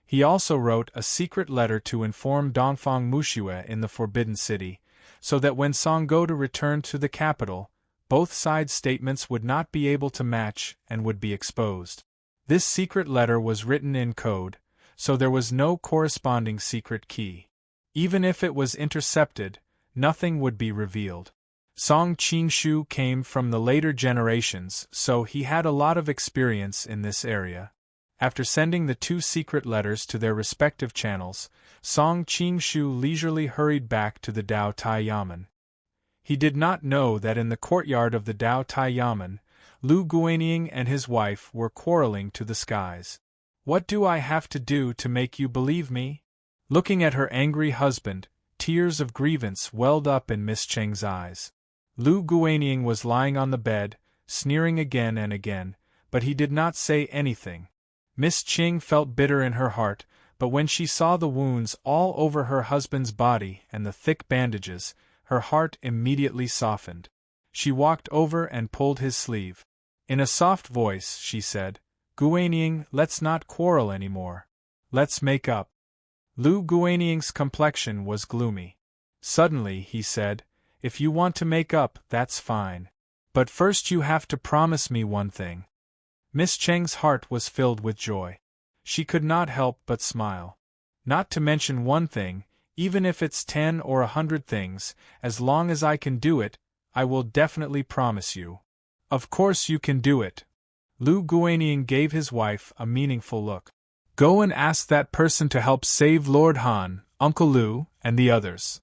He also wrote a secret letter to inform Dongfang Muxue in the Forbidden City, so that when Songgodu returned to the capital, both sides' statements would not be able to match and would be exposed. This secret letter was written in code, so there was no corresponding secret key. Even if it was intercepted, nothing would be revealed. Song Qinshu came from the later generations, so he had a lot of experience in this area. After sending the two secret letters to their respective channels, Song Qinshu leisurely hurried back to the Dao Tai Yamen. He did not know that in the courtyard of the Dao Tai Yamen, Lu Guanying and his wife were quarreling to the skies. "What do I have to do to make you believe me?" Looking at her angry husband, tears of grievance welled up in Miss Cheng's eyes. Lu Guanying was lying on the bed, sneering again and again, but he did not say anything. Miss Cheng felt bitter in her heart, but when she saw the wounds all over her husband's body and the thick bandages, her heart immediately softened. She walked over and pulled his sleeve. In a soft voice, she said, "Guanying, let's not quarrel anymore. Let's make up." Lu Guanying's complexion was gloomy. Suddenly, he said, "If you want to make up, that's fine. But first you have to promise me one thing." Miss Cheng's heart was filled with joy. She could not help but smile. "Not to mention one thing, even if it's 10 or 100 things, as long as I can do it, I will definitely promise you." "Of course you can do it." Lu Guanying gave his wife a meaningful look. "Go and ask that person to help save Lord Han, Uncle Lu, and the others."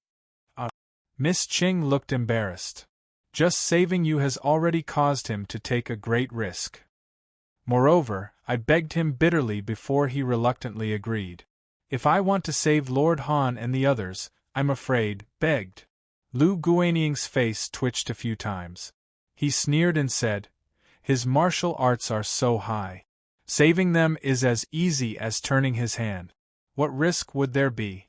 Miss Cheng looked embarrassed. "Just saving you has already caused him to take a great risk. Moreover, I begged him bitterly before he reluctantly agreed. If I want to save Lord Han and the others, I'm afraid, begged." Lu Guanying's face twitched a few times. He sneered and said, "His martial arts are so high. Saving them is as easy as turning his hand. What risk would there be?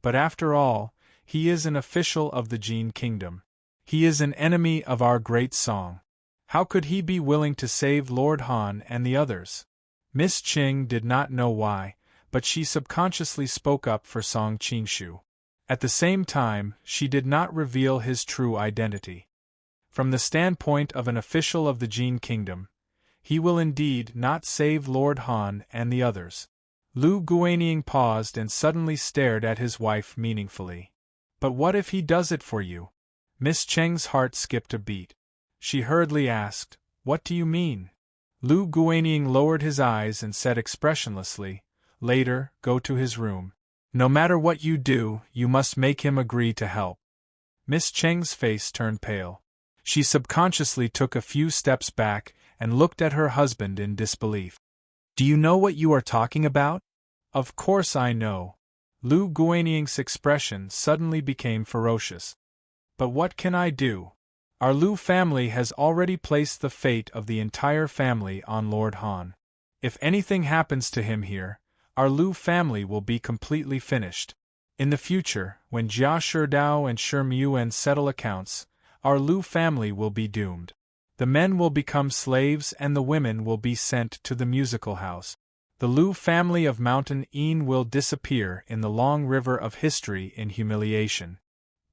But after all, he is an official of the Jin Kingdom. He is an enemy of our great song. How could he be willing to save Lord Han and the others?" Miss Cheng did not know why, but she subconsciously spoke up for Song Qingshu. At the same time, she did not reveal his true identity. From the standpoint of an official of the Jin Kingdom, he will indeed not save Lord Han and the others. Lu Guanying paused and suddenly stared at his wife meaningfully. "But what if he does it for you?" Miss Cheng's heart skipped a beat. She hurriedly asked, "What do you mean?" Lu Guanying lowered his eyes and said expressionlessly, "Later, go to his room. No matter what you do, you must make him agree to help." Miss Cheng's face turned pale. She subconsciously took a few steps back and looked at her husband in disbelief. "Do you know what you are talking about?" "Of course I know." Lu Guanying's expression suddenly became ferocious. "But what can I do? Our Lu family has already placed the fate of the entire family on Lord Han. If anything happens to him here, our Lu family will be completely finished. In the future, when Jia Sherdao and Shi Muyuan settle accounts, our Lu family will be doomed. The men will become slaves and the women will be sent to the musical house. The Lu family of Mountain Yin will disappear in the long river of history in humiliation.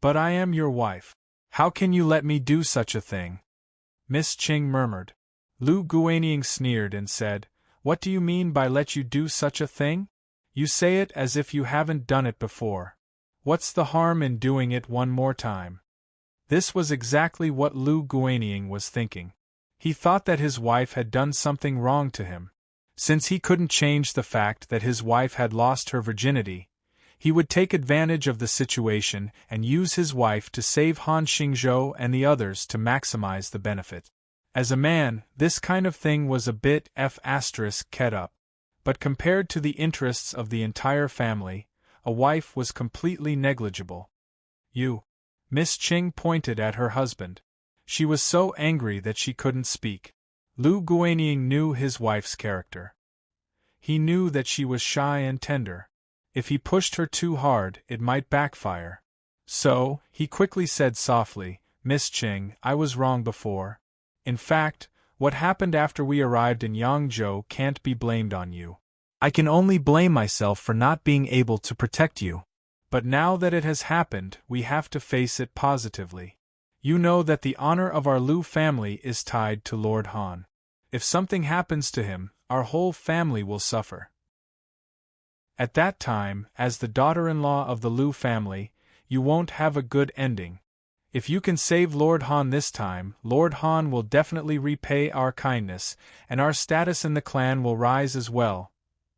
But I am your wife. How can you let me do such a thing?" Miss Cheng murmured. Lu Guanying sneered and said, "What do you mean by let you do such a thing? You say it as if you haven't done it before. What's the harm in doing it one more time?" This was exactly what Lu Guanying was thinking. He thought that his wife had done something wrong to him. Since he couldn't change the fact that his wife had lost her virginity, he would take advantage of the situation and use his wife to save Han Xingzhou and the others to maximize the benefit. As a man, this kind of thing was a bit f***ed up. But compared to the interests of the entire family, a wife was completely negligible. "You." Miss Cheng pointed at her husband. She was so angry that she couldn't speak. Lu Guanying knew his wife's character. He knew that she was shy and tender. If he pushed her too hard, it might backfire. So, he quickly said softly, "Miss Cheng, I was wrong before. In fact, what happened after we arrived in Yangzhou can't be blamed on you. I can only blame myself for not being able to protect you. But now that it has happened, we have to face it positively. You know that the honor of our Lu family is tied to Lord Han. If something happens to him, our whole family will suffer. At that time, as the daughter-in-law of the Lu family, you won't have a good ending. If you can save Lord Han this time, Lord Han will definitely repay our kindness, and our status in the clan will rise as well."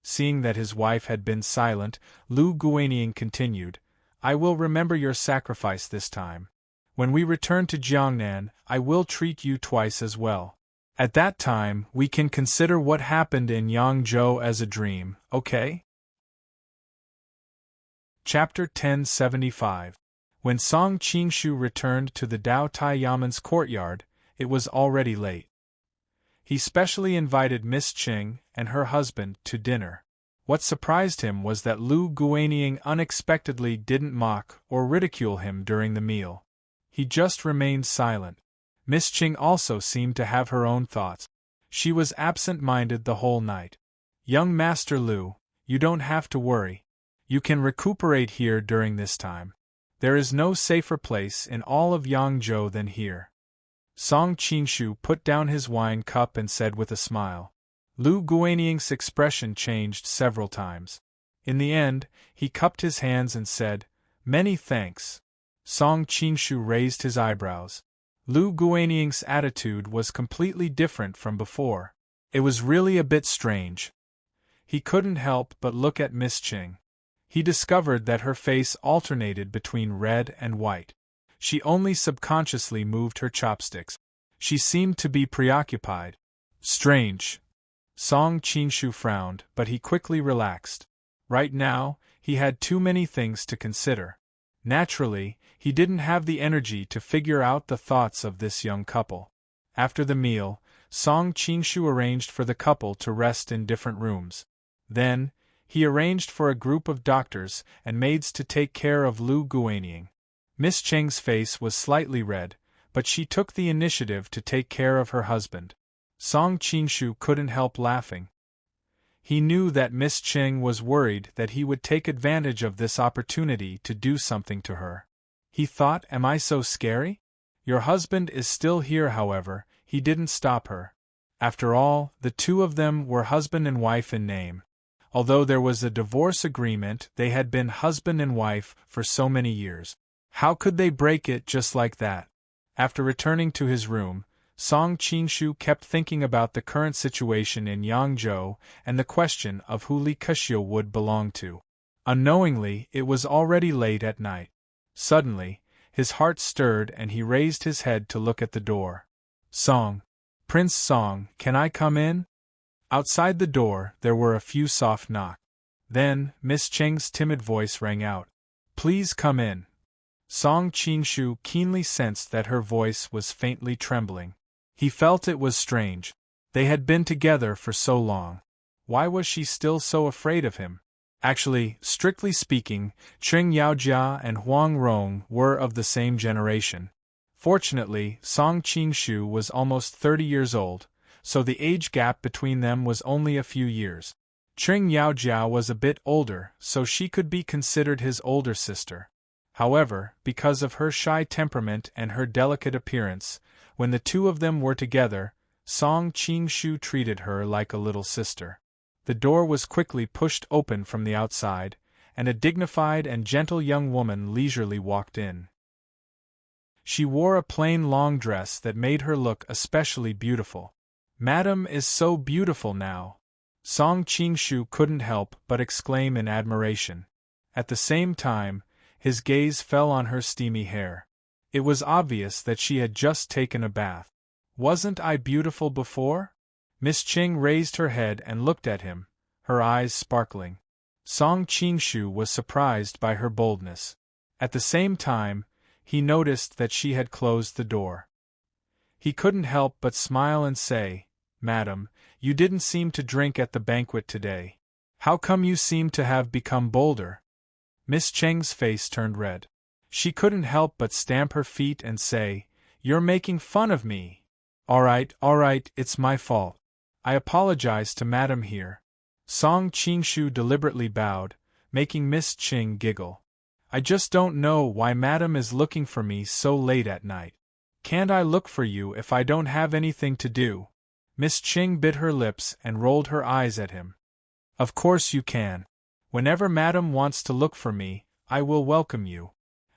Seeing that his wife had been silent, Lu Guanying continued, "I will remember your sacrifice this time. When we return to Jiangnan, I will treat you twice as well. At that time, we can consider what happened in Yangzhou as a dream, okay? Chapter 1075. When Song Qingshu returned to the Dao Tai Yaman's courtyard, it was already late. He specially invited Miss Qing and her husband to dinner. What surprised him was that Lu Guanying unexpectedly didn't mock or ridicule him during the meal. He just remained silent. Miss Qing also seemed to have her own thoughts. She was absent-minded the whole night. Young Master Lu, you don't have to worry. You can recuperate here during this time. There is no safer place in all of Yangzhou than here. Song Qingshu put down his wine cup and said with a smile. Lu Guanying's expression changed several times. In the end, he cupped his hands and said, "Many thanks." Song Qingshu raised his eyebrows. Lu Guanying's attitude was completely different from before. It was really a bit strange. He couldn't help but look at Miss Qing. He discovered that her face alternated between red and white. She only subconsciously moved her chopsticks. She seemed to be preoccupied. Strange. Song Qingshu frowned, but he quickly relaxed. Right now, he had too many things to consider. Naturally, he didn't have the energy to figure out the thoughts of this young couple. After the meal, Song Qingshu arranged for the couple to rest in different rooms. Then, he arranged for a group of doctors and maids to take care of Lu Guanying. Miss Cheng's face was slightly red, but she took the initiative to take care of her husband. Song Qingshu couldn't help laughing. He knew that Miss Cheng was worried that he would take advantage of this opportunity to do something to her. He thought, "Am I so scary?" Your husband is still here, however, he didn't stop her. After all, the two of them were husband and wife in name. Although there was a divorce agreement, they had been husband and wife for so many years. How could they break it just like that? After returning to his room, Song Qingshu kept thinking about the current situation in Yangzhou and the question of who Li Keqiu would belong to. Unknowingly, it was already late at night. Suddenly, his heart stirred and he raised his head to look at the door. Song. Prince Song, can I come in? Outside the door, there were a few soft knocks. Then, Miss Cheng's timid voice rang out. Please come in. Song Qingshu keenly sensed that her voice was faintly trembling. He felt it was strange. They had been together for so long. Why was she still so afraid of him? Actually, strictly speaking, Cheng Yaojia and Huang Rong were of the same generation. Fortunately, Song Qingshu was almost 30 years old, so the age gap between them was only a few years. Cheng Yaojia was a bit older, so she could be considered his older sister. However, because of her shy temperament and her delicate appearance, when the two of them were together, Song Qingshu treated her like a little sister. The door was quickly pushed open from the outside, and a dignified and gentle young woman leisurely walked in. She wore a plain long dress that made her look especially beautiful. "Madam is so beautiful now." Song Qingshu couldn't help but exclaim in admiration. At the same time, his gaze fell on her steamy hair. It was obvious that she had just taken a bath. "Wasn't I beautiful before?" Miss Qing raised her head and looked at him, her eyes sparkling. Song Qingshu was surprised by her boldness. At the same time, he noticed that she had closed the door. He couldn't help but smile and say, "Madam, you didn't seem to drink at the banquet today. How come you seem to have become bolder?" Miss Cheng's face turned red. She couldn't help but stamp her feet and say, "You're making fun of me." All right, it's my fault. I apologize to Madam here." Song Qingshu deliberately bowed, making Miss Qing giggle. "I just don't know why Madam is looking for me so late at night. Can't I look for you if I don't have anything to do?" Miss Qing bit her lips and rolled her eyes at him. "Of course you can. Whenever Madam wants to look for me, I will welcome you."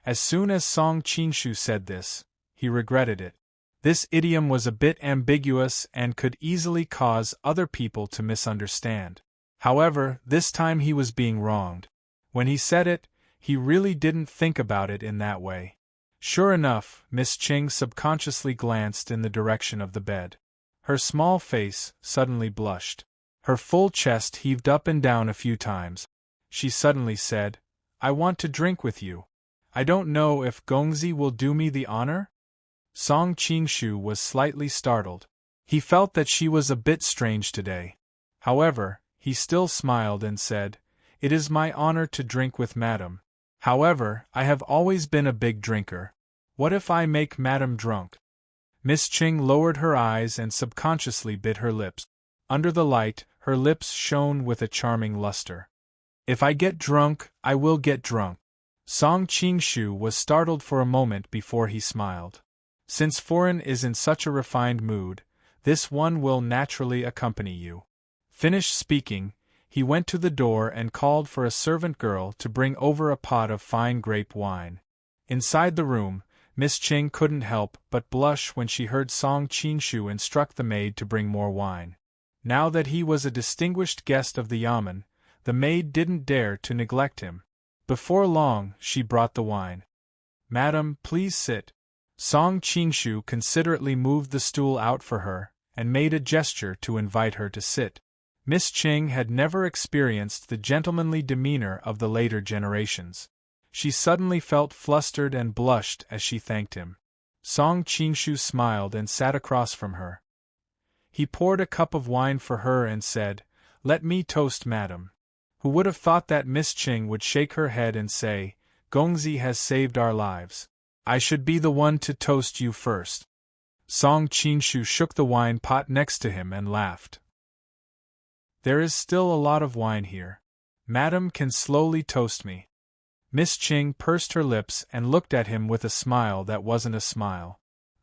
As soon as Song Qingshu said this, he regretted it. This idiom was a bit ambiguous and could easily cause other people to misunderstand. However, this time he was being wronged. When he said it, he really didn't think about it in that way. Sure enough, Miss Ching subconsciously glanced in the direction of the bed. Her small face suddenly blushed. Her full chest heaved up and down a few times. She suddenly said, I want to drink with you. I don't know if Gongzi will do me the honor? Song Qingshu was slightly startled. He felt that she was a bit strange today. However, he still smiled and said, It is my honor to drink with Madam. However, I have always been a big drinker. What if I make Madam drunk? Miss Ching lowered her eyes and subconsciously bit her lips. Under the light, her lips shone with a charming luster. If I get drunk, I will get drunk. Song Qingshu was startled for a moment before he smiled. Since Foreign is in such a refined mood, this one will naturally accompany you. Finished speaking, he went to the door and called for a servant girl to bring over a pot of fine grape wine. Inside the room, Miss Ching couldn't help but blush when she heard Song Qingshu instruct the maid to bring more wine. Now that he was a distinguished guest of the yamen, the maid didn't dare to neglect him. Before long, she brought the wine. Madam, please sit. Song Qingshu considerately moved the stool out for her, and made a gesture to invite her to sit. Miss Ching had never experienced the gentlemanly demeanor of the later generations. She suddenly felt flustered and blushed as she thanked him. Song Qingshu smiled and sat across from her. He poured a cup of wine for her and said, Let me toast Madam. Who would have thought that Miss Ching would shake her head and say, Gongzi has saved our lives. I should be the one to toast you first. Song Qingshu shook the wine pot next to him and laughed. There is still a lot of wine here. Madam can slowly toast me. Miss Ching pursed her lips and looked at him with a smile that wasn't a smile.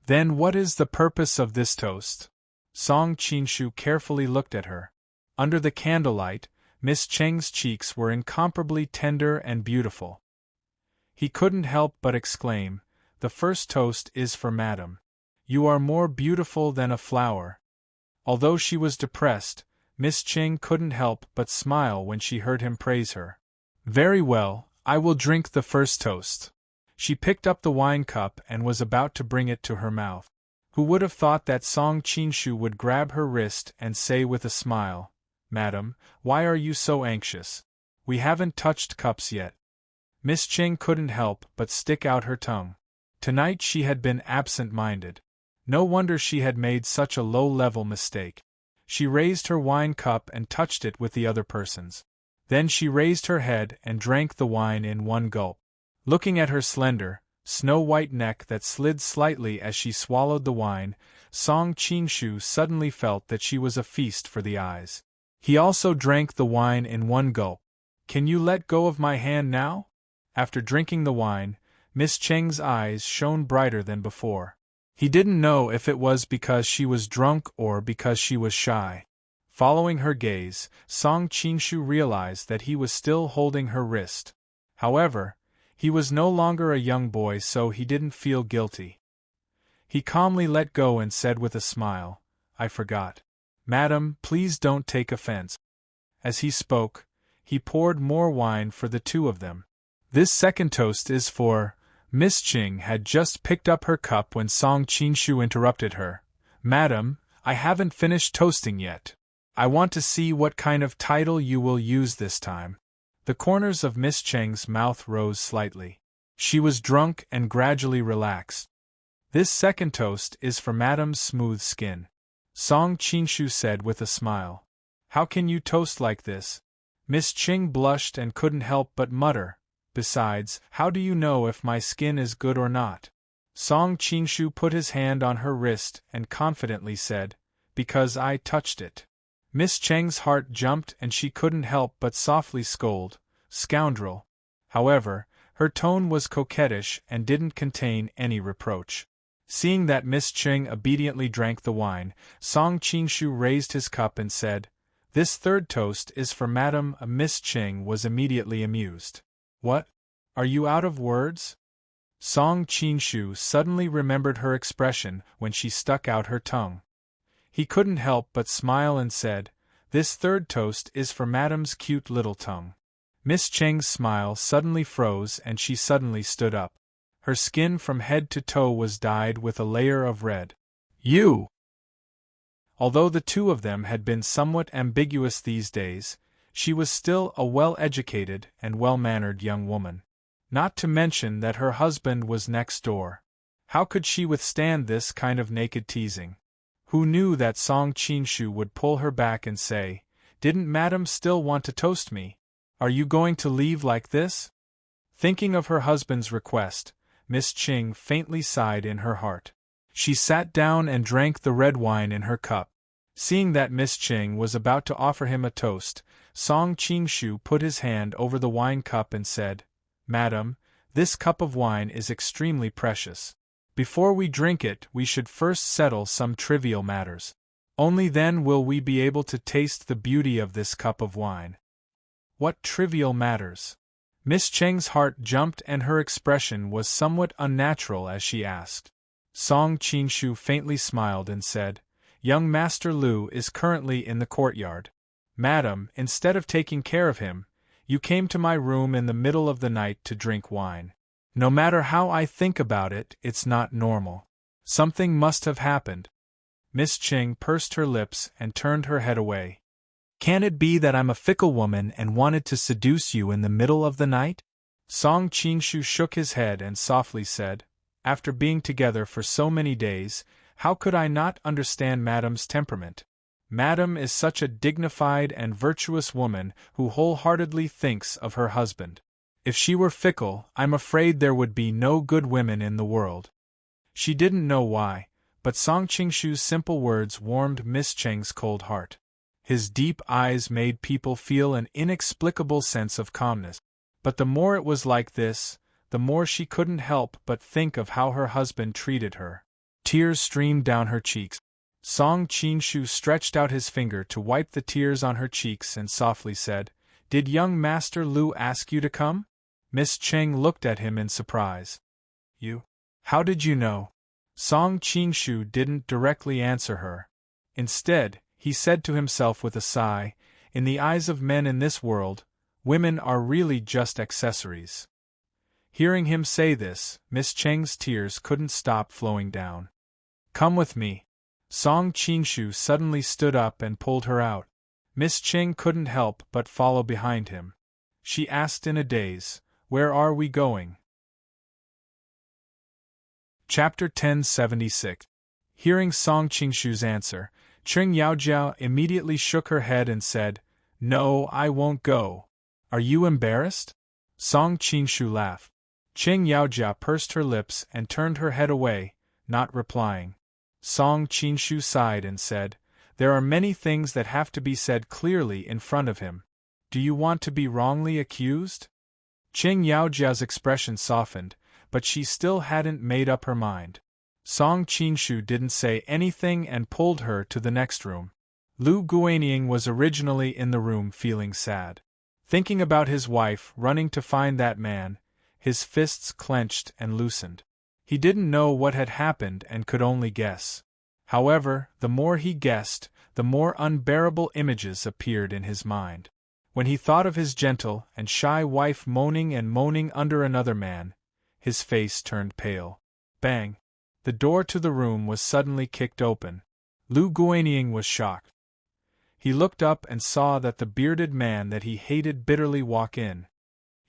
Then what is the purpose of this toast? Song Qingshu carefully looked at her. Under the candlelight, Miss Cheng's cheeks were incomparably tender and beautiful. He couldn't help but exclaim, The first toast is for Madam. You are more beautiful than a flower. Although she was depressed, Miss Ching couldn't help but smile when she heard him praise her. Very well, I will drink the first toast. She picked up the wine cup and was about to bring it to her mouth. Who would have thought that Song Qingshu would grab her wrist and say with a smile, Madam, why are you so anxious? We haven't touched cups yet. Miss Ching couldn't help but stick out her tongue. Tonight she had been absent-minded. No wonder she had made such a low-level mistake. She raised her wine cup and touched it with the other person's. Then she raised her head and drank the wine in one gulp. Looking at her slender, snow-white neck that slid slightly as she swallowed the wine, Song Qingshu suddenly felt that she was a feast for the eyes. He also drank the wine in one gulp. Can you let go of my hand now? After drinking the wine, Miss Cheng's eyes shone brighter than before. He didn't know if it was because she was drunk or because she was shy. Following her gaze, Song Qingshu realized that he was still holding her wrist. However, he was no longer a young boy, so he didn't feel guilty. He calmly let go and said with a smile, I forgot. Madam, please don't take offense. As he spoke, he poured more wine for the two of them. This second toast is for... Miss Ching had just picked up her cup when Song Qingshu interrupted her. Madam, I haven't finished toasting yet. I want to see what kind of title you will use this time. The corners of Miss Cheng's mouth rose slightly. She was drunk and gradually relaxed. This second toast is for Madam's smooth skin. Song Qingshu said with a smile. How can you toast like this? Miss Ching blushed and couldn't help but mutter. Besides, how do you know if my skin is good or not? Song Qingshu put his hand on her wrist and confidently said, Because I touched it. Miss Cheng's heart jumped and she couldn't help but softly scold, Scoundrel. However, her tone was coquettish and didn't contain any reproach. Seeing that Miss Ching obediently drank the wine, Song Qingshu raised his cup and said, This third toast is for Madam. Miss Ching was immediately amused. What? Are you out of words? Song Qingshu suddenly remembered her expression when she stuck out her tongue. He couldn't help but smile and said, This third toast is for Madam's cute little tongue. Miss Cheng's smile suddenly froze and she suddenly stood up. Her skin from head to toe was dyed with a layer of red. You! Although the two of them had been somewhat ambiguous these days, she was still a well-educated and well-mannered young woman. Not to mention that her husband was next door. How could she withstand this kind of naked teasing? Who knew that Song Qinshu would pull her back and say, "Didn't Madam still want to toast me? Are you going to leave like this?" Thinking of her husband's request, Miss Qing faintly sighed in her heart. She sat down and drank the red wine in her cup. Seeing that Miss Qing was about to offer him a toast, Song Qinshu put his hand over the wine cup and said, "Madam, this cup of wine is extremely precious. Before we drink it, we should first settle some trivial matters. Only then will we be able to taste the beauty of this cup of wine." What trivial matters? Miss Cheng's heart jumped and her expression was somewhat unnatural as she asked. Song Qinshu faintly smiled and said, "Young Master Lu is currently in the courtyard. Madam, instead of taking care of him, you came to my room in the middle of the night to drink wine. No matter how I think about it, it's not normal. Something must have happened." Miss Qing pursed her lips and turned her head away. "Can it be that I'm a fickle woman and wanted to seduce you in the middle of the night?" Song Qinshu shook his head and softly said, "After being together for so many days, how could I not understand Madam's temperament? Madam is such a dignified and virtuous woman who wholeheartedly thinks of her husband. If she were fickle, I'm afraid there would be no good women in the world." She didn't know why, but Song Qinshu's simple words warmed Miss Cheng's cold heart. His deep eyes made people feel an inexplicable sense of calmness. But the more it was like this, the more she couldn't help but think of how her husband treated her. Tears streamed down her cheeks. Song Qinshu stretched out his finger to wipe the tears on her cheeks and softly said, "Did young Master Lu ask you to come?" Miss Cheng looked at him in surprise. "You? How did you know?" Song Qinshu didn't directly answer her. Instead, he said to himself with a sigh, "In the eyes of men in this world, women are really just accessories." Hearing him say this, Miss Cheng's tears couldn't stop flowing down. "Come with me." Song Qinshu suddenly stood up and pulled her out. Miss Cheng couldn't help but follow behind him. She asked in a daze, "Where are we going?" Chapter 1076. Hearing Song Qinshu's answer, Cheng Yaojiao immediately shook her head and said, "No, I won't go." "Are you embarrassed?" Song Qinshu laughed. Cheng Yaojiao pursed her lips and turned her head away, not replying. Song Qinshu sighed and said, "There are many things that have to be said clearly in front of him. Do you want to be wrongly accused?" Cheng Yaojiao's expression softened, but she still hadn't made up her mind. Song Qinshu didn't say anything and pulled her to the next room. Lu Guanying was originally in the room feeling sad. Thinking about his wife running to find that man, his fists clenched and loosened. He didn't know what had happened and could only guess. However, the more he guessed, the more unbearable images appeared in his mind. When he thought of his gentle and shy wife moaning and moaning under another man, his face turned pale. Bang! The door to the room was suddenly kicked open. Lu Guanying was shocked. He looked up and saw that the bearded man that he hated bitterly walk in.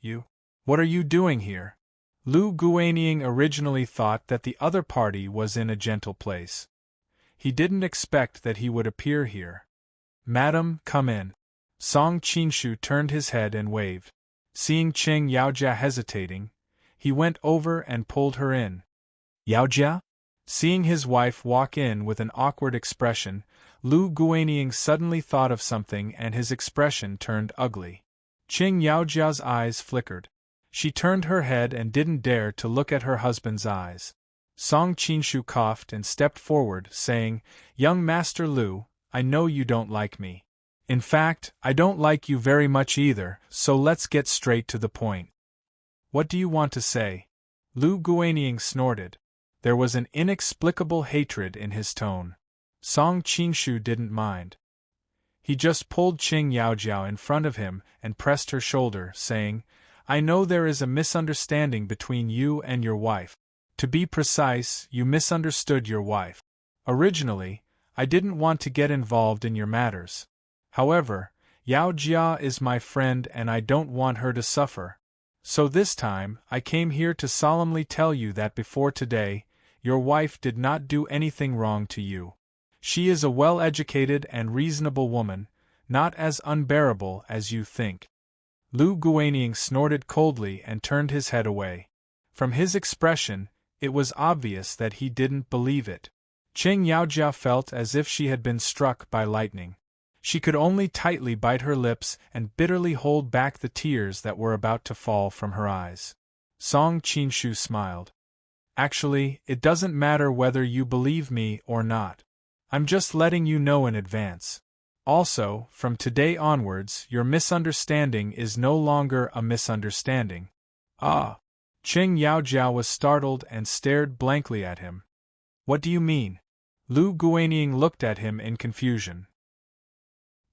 "You? What are you doing here?" Lu Guanying originally thought that the other party was in a gentle place. He didn't expect that he would appear here. "Madam, come in." Song Qinshu turned his head and waved. Seeing Cheng Yaojia hesitating, he went over and pulled her in. "Yaojia?" Seeing his wife walk in with an awkward expression, Lu Guanying suddenly thought of something and his expression turned ugly. Cheng Yaojia's eyes flickered. She turned her head and didn't dare to look at her husband's eyes. Song Qinshu coughed and stepped forward, saying, "Young Master Lu, I know you don't like me. In fact, I don't like you very much either, so let's get straight to the point." "What do you want to say?" Lu Guanying snorted. There was an inexplicable hatred in his tone. Song Qinshu didn't mind. He just pulled Cheng Yaojiao in front of him and pressed her shoulder, saying, I know there is a misunderstanding between you and your wife. To be precise, you misunderstood your wife. Originally, I didn't want to get involved in your matters. However, Yao Jia is my friend and I don't want her to suffer. So this time, I came here to solemnly tell you that before today, your wife did not do anything wrong to you. She is a well-educated and reasonable woman, not as unbearable as you think. Lu Guanying snorted coldly and turned his head away. From his expression, it was obvious that he didn't believe it. Qing Yaojia felt as if she had been struck by lightning. She could only tightly bite her lips and bitterly hold back the tears that were about to fall from her eyes. Song Qinshu smiled. Actually, it doesn't matter whether you believe me or not. I'm just letting you know in advance. Also, from today onwards, your misunderstanding is no longer a misunderstanding. Ah! Qing Yaojia was startled and stared blankly at him. What do you mean? Lu Guanying looked at him in confusion.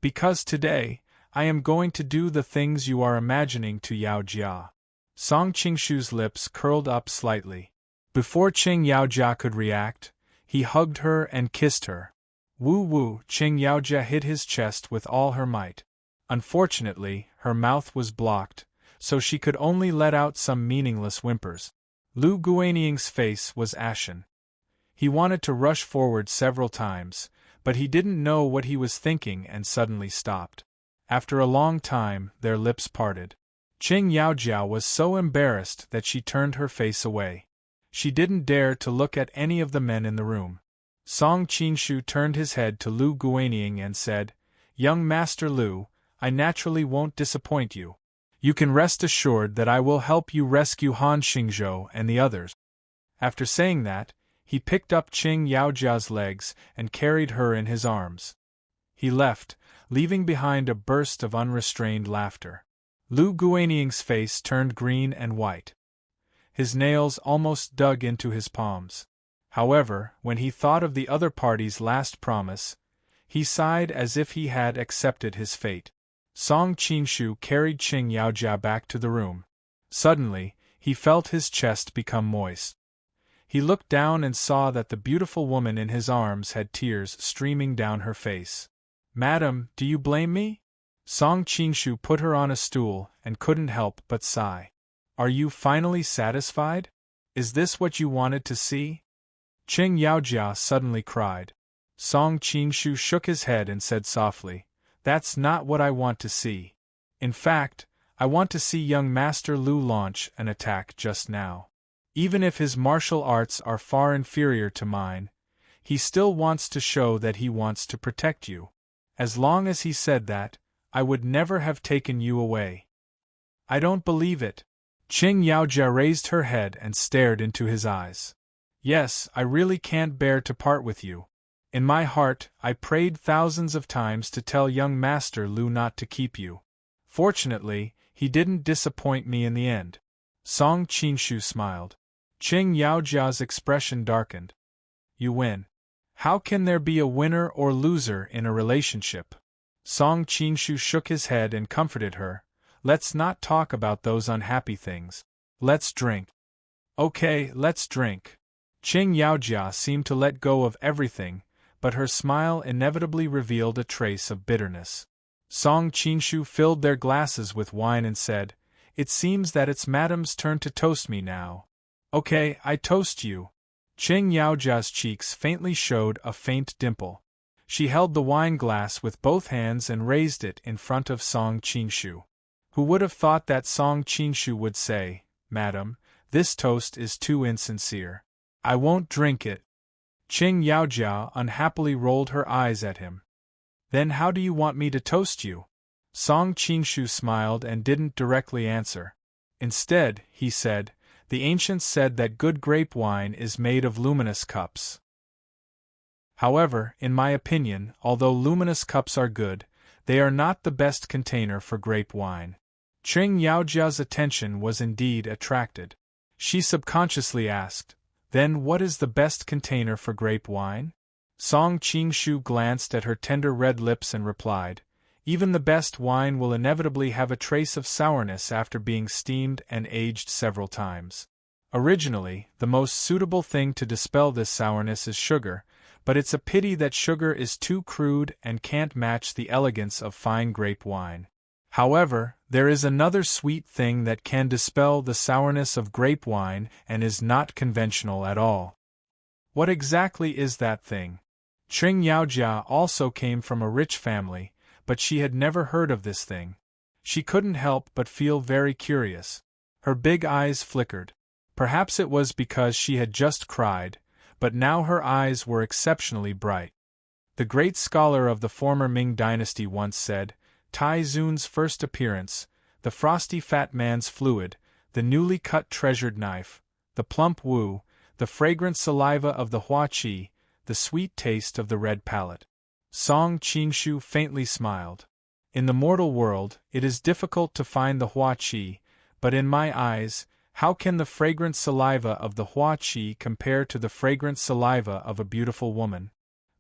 Because today, I am going to do the things you are imagining to Yaojia. Song Qingshu's lips curled up slightly. Before Qing Yaojia could react, he hugged her and kissed her. Woo-woo, Qing Yaojia hit his chest with all her might. Unfortunately, her mouth was blocked, so she could only let out some meaningless whimpers. Lu Guanying's face was ashen. He wanted to rush forward several times, but he didn't know what he was thinking and suddenly stopped. After a long time, their lips parted. Qing Yaojia was so embarrassed that she turned her face away. She didn't dare to look at any of the men in the room. Song Qinshu turned his head to Lu Guanying and said, "Young Master Lu, I naturally won't disappoint you. You can rest assured that I will help you rescue Han Xingzhou and the others." After saying that, he picked up Qing Yaojia's legs and carried her in his arms. He left, leaving behind a burst of unrestrained laughter. Lu Guanying's face turned green and white. His nails almost dug into his palms. However, when he thought of the other party's last promise, he sighed as if he had accepted his fate. Song Qinshu carried Qing Yaojia back to the room. Suddenly, he felt his chest become moist. He looked down and saw that the beautiful woman in his arms had tears streaming down her face. "Madam, do you blame me?" Song Qinshu put her on a stool and couldn't help but sigh. "Are you finally satisfied? Is this what you wanted to see?" Qing Yaojia suddenly cried. Song Qinshu shook his head and said softly, "That's not what I want to see. In fact, I want to see young Master Lu launch an attack just now. Even if his martial arts are far inferior to mine, he still wants to show that he wants to protect you. As long as he said that, I would never have taken you away." "I don't believe it." Qing Yaojia raised her head and stared into his eyes. "Yes, I really can't bear to part with you. In my heart, I prayed thousands of times to tell young Master Lu not to keep you. Fortunately, he didn't disappoint me in the end." Song Qinshu smiled. Qing Yaojia's expression darkened. "You win. How can there be a winner or loser in a relationship?" Song Qinshu shook his head and comforted her. "Let's not talk about those unhappy things. Let's drink." "Okay, let's drink." Qing Yaojia seemed to let go of everything, but her smile inevitably revealed a trace of bitterness. Song Qinshu filled their glasses with wine and said, "It seems that it's Madam's turn to toast me now." "Okay, I toast you." Qing Yaojia's cheeks faintly showed a faint dimple. She held the wine glass with both hands and raised it in front of Song Qinshu. Who would have thought that Song Qinshu would say, "Madam, this toast is too insincere. I won't drink it." Qing Yaojia unhappily rolled her eyes at him. "Then how do you want me to toast you?" Song Qinshu smiled and didn't directly answer. Instead, he said, "The ancients said that good grape wine is made of luminous cups. However, in my opinion, although luminous cups are good, they are not the best container for grape wine." Qing Yaojia's attention was indeed attracted. She subconsciously asked, "Then what is the best container for grape wine?" Song Qinshu glanced at her tender red lips and replied, Even the best wine will inevitably have a trace of sourness after being steamed and aged several times. Originally, the most suitable thing to dispel this sourness is sugar, but it's a pity that sugar is too crude and can't match the elegance of fine grape wine. However, there is another sweet thing that can dispel the sourness of grape wine and is not conventional at all. What exactly is that thing? Qing Yaojia also came from a rich family, but she had never heard of this thing. She couldn't help but feel very curious. Her big eyes flickered. Perhaps it was because she had just cried, but now her eyes were exceptionally bright. The great scholar of the former Ming dynasty once said, Tai Zun's first appearance, the frosty fat man's fluid, the newly cut treasured knife, the plump wu, the fragrant saliva of the hua qi, the sweet taste of the red palate. Song Qingshu faintly smiled. In the mortal world, it is difficult to find the hua qi, but in my eyes, how can the fragrant saliva of the hua qi compare to the fragrant saliva of a beautiful woman?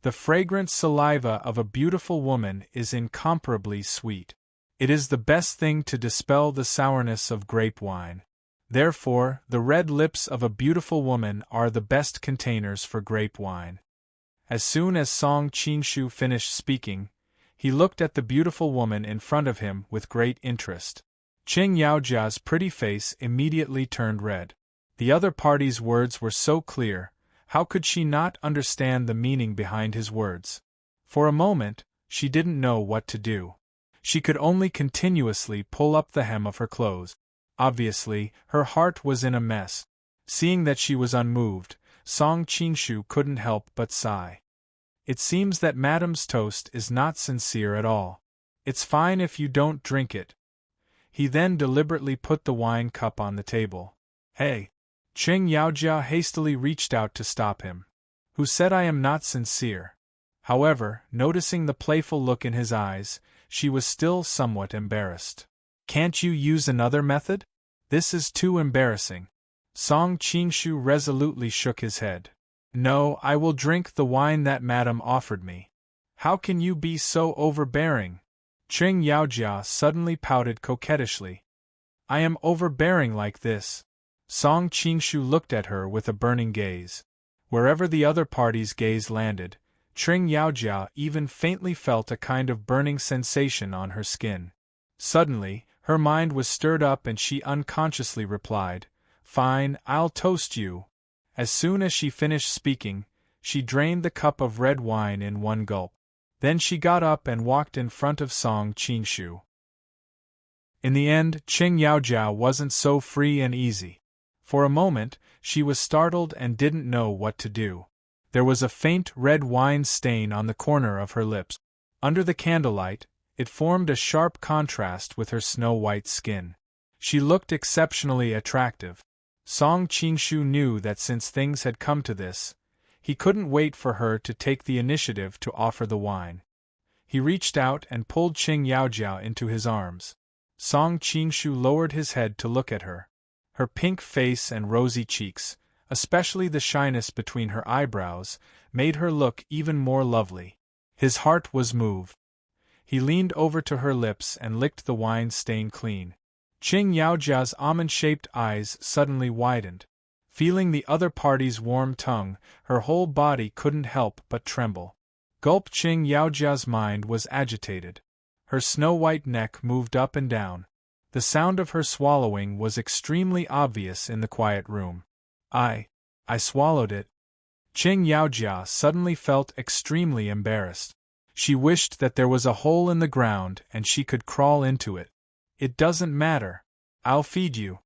The fragrant saliva of a beautiful woman is incomparably sweet. It is the best thing to dispel the sourness of grape wine. Therefore, the red lips of a beautiful woman are the best containers for grape wine. As soon as Song Qingshu finished speaking, he looked at the beautiful woman in front of him with great interest. Qing Yaojia's pretty face immediately turned red. The other party's words were so clear, how could she not understand the meaning behind his words? For a moment, she didn't know what to do. She could only continuously pull up the hem of her clothes. Obviously, her heart was in a mess. Seeing that she was unmoved, Song Qingshu couldn't help but sigh. It seems that Madame's toast is not sincere at all. It's fine if you don't drink it. He then deliberately put the wine cup on the table. Hey! Qing Yaojia hastily reached out to stop him. Who said I am not sincere? However, noticing the playful look in his eyes, she was still somewhat embarrassed. Can't you use another method? This is too embarrassing. Song Qingshu resolutely shook his head. No, I will drink the wine that Madame offered me. How can you be so overbearing? Qing Yaojia suddenly pouted coquettishly. I am overbearing like this. Song Qingshu looked at her with a burning gaze. Wherever the other party's gaze landed, Qing Yaojia even faintly felt a kind of burning sensation on her skin. Suddenly, her mind was stirred up and she unconsciously replied, Fine, I'll toast you. As soon as she finished speaking, she drained the cup of red wine in one gulp. Then she got up and walked in front of Song Qingshu. In the end, Qing Yaojia wasn't so free and easy. For a moment, she was startled and didn't know what to do. There was a faint red wine stain on the corner of her lips. Under the candlelight, it formed a sharp contrast with her snow-white skin. She looked exceptionally attractive. Song Qingshu knew that since things had come to this, he couldn't wait for her to take the initiative to offer the wine. He reached out and pulled Qing Yaojia into his arms. Song Qingshu lowered his head to look at her. Her pink face and rosy cheeks, especially the shyness between her eyebrows, made her look even more lovely. His heart was moved. He leaned over to her lips and licked the wine stain clean. Qing Yaojia's almond-shaped eyes suddenly widened. Feeling the other party's warm tongue, her whole body couldn't help but tremble. Gulp! Qing Yaojia's mind was agitated. Her snow-white neck moved up and down. The sound of her swallowing was extremely obvious in the quiet room. I swallowed it. Qing Yaojia suddenly felt extremely embarrassed. She wished that there was a hole in the ground and she could crawl into it. It doesn't matter. I'll feed you.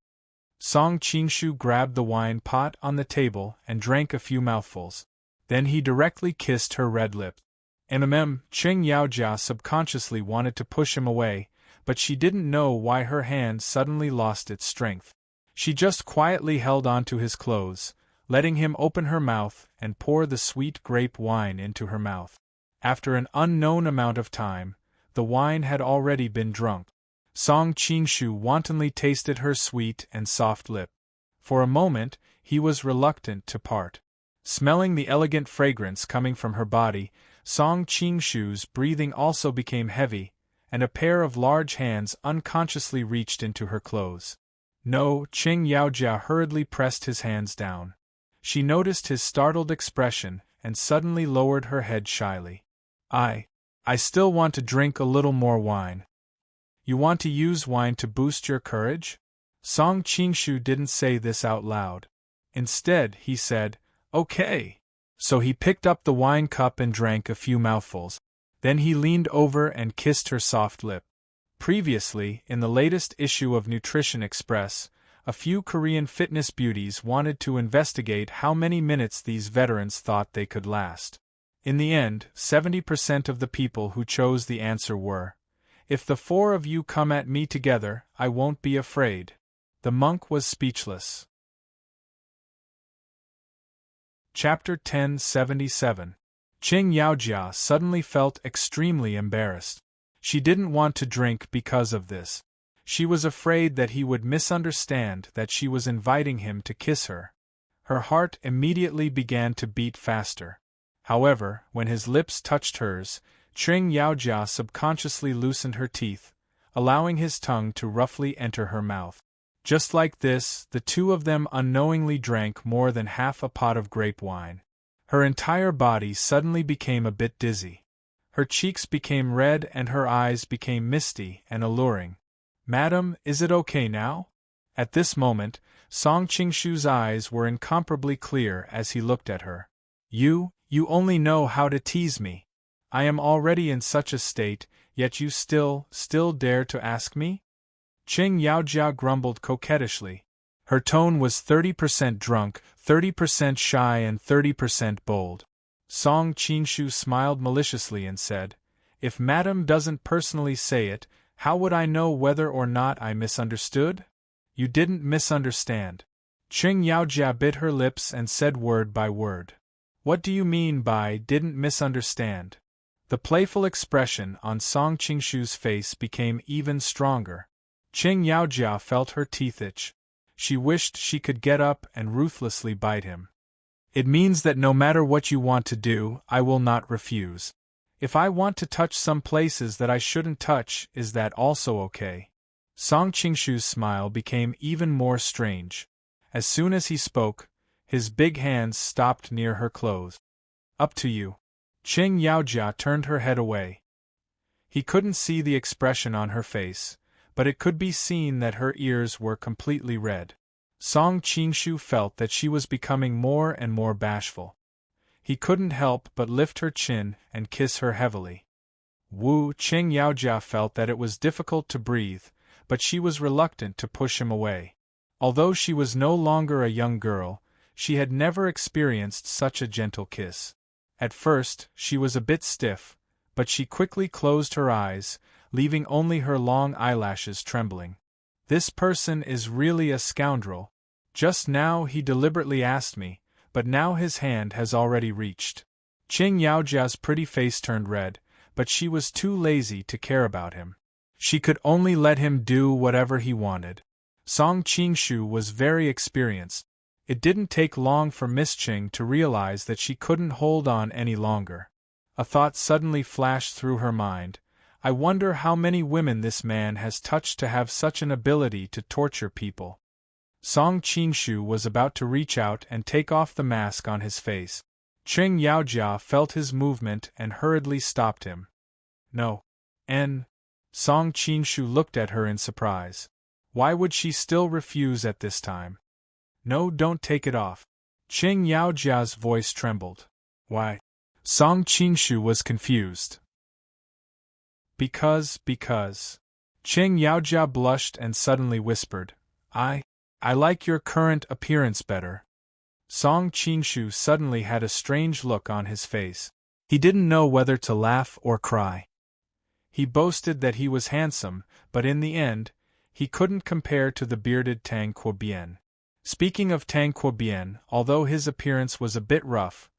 Song Qingshu grabbed the wine pot on the table and drank a few mouthfuls. Then he directly kissed her red lips. Qing Yaojia subconsciously wanted to push him away, but she didn't know why her hand suddenly lost its strength. She just quietly held onto his clothes, letting him open her mouth and pour the sweet grape wine into her mouth. After an unknown amount of time, the wine had already been drunk. Song Qingshu wantonly tasted her sweet and soft lip. For a moment, he was reluctant to part. Smelling the elegant fragrance coming from her body, Song Qingshu's breathing also became heavy, and a pair of large hands unconsciously reached into her clothes. No, Qing Yaojia hurriedly pressed his hands down. She noticed his startled expression and suddenly lowered her head shyly. I still want to drink a little more wine. You want to use wine to boost your courage? Song Qingshu didn't say this out loud. Instead, he said, "Okay." So he picked up the wine cup and drank a few mouthfuls. Then he leaned over and kissed her soft lip. Previously, in the latest issue of Nutrition Express, a few Korean fitness beauties wanted to investigate how many minutes these veterans thought they could last. In the end, 70% of the people who chose the answer were, "If the four of you come at me together, I won't be afraid." The monk was speechless. Chapter 1077. Qing Yaojia suddenly felt extremely embarrassed. She didn't want to drink because of this. She was afraid that he would misunderstand that she was inviting him to kiss her. Her heart immediately began to beat faster. However, when his lips touched hers, Qing Yaojia subconsciously loosened her teeth, allowing his tongue to roughly enter her mouth. Just like this, the two of them unknowingly drank more than half a pot of grape wine. Her entire body suddenly became a bit dizzy. Her cheeks became red and her eyes became misty and alluring. "Madam, is it okay now?" At this moment, Song Qingshu's eyes were incomparably clear as he looked at her. You only know how to tease me. I am already in such a state, yet you still dare to ask me?" Qing Yaojia grumbled coquettishly. Her tone was 30% drunk, 30% shy and 30% bold. Song Qingshu smiled maliciously and said, "If Madam doesn't personally say it, how would I know whether or not I misunderstood?" "You didn't misunderstand." Qing Yaojia bit her lips and said word by word. "What do you mean by didn't misunderstand?" The playful expression on Song Qingshu's face became even stronger. Qing Yaojia felt her teeth itch. She wished she could get up and ruthlessly bite him. "It means that no matter what you want to do, I will not refuse. If I want to touch some places that I shouldn't touch, is that also okay?" Song Qingshu's smile became even more strange. As soon as he spoke, his big hands stopped near her clothes. "Up to you." Qing Yaojia turned her head away. He couldn't see the expression on her face, but it could be seen that her ears were completely red. Song Qingshu felt that she was becoming more and more bashful. He couldn't help but lift her chin and kiss her heavily. Qing Yaojia felt that it was difficult to breathe, but she was reluctant to push him away. Although she was no longer a young girl, she had never experienced such a gentle kiss. At first, she was a bit stiff, but she quickly closed her eyes, leaving only her long eyelashes trembling. "This person is really a scoundrel. Just now he deliberately asked me, but now his hand has already reached." Qing Yaojia's pretty face turned red, but she was too lazy to care about him. She could only let him do whatever he wanted. Song Qingshu was very experienced. It didn't take long for Miss Qing to realize that she couldn't hold on any longer. A thought suddenly flashed through her mind. I wonder how many women this man has touched to have such an ability to torture people. Song Qingshu was about to reach out and take off the mask on his face. Qing Yaojia felt his movement and hurriedly stopped him. "No. Song Qingshu looked at her in surprise. Why would she still refuse at this time? "No, don't take it off." Qing Yaojia's voice trembled. "Why?" Song Qingshu was confused. Because. Qing Yaojia blushed and suddenly whispered, I like your current appearance better." Song Qingshu suddenly had a strange look on his face. He didn't know whether to laugh or cry. He boasted that he was handsome, but in the end, he couldn't compare to the bearded Tang Quobian. Speaking of Tang Quobian, although his appearance was a bit rough,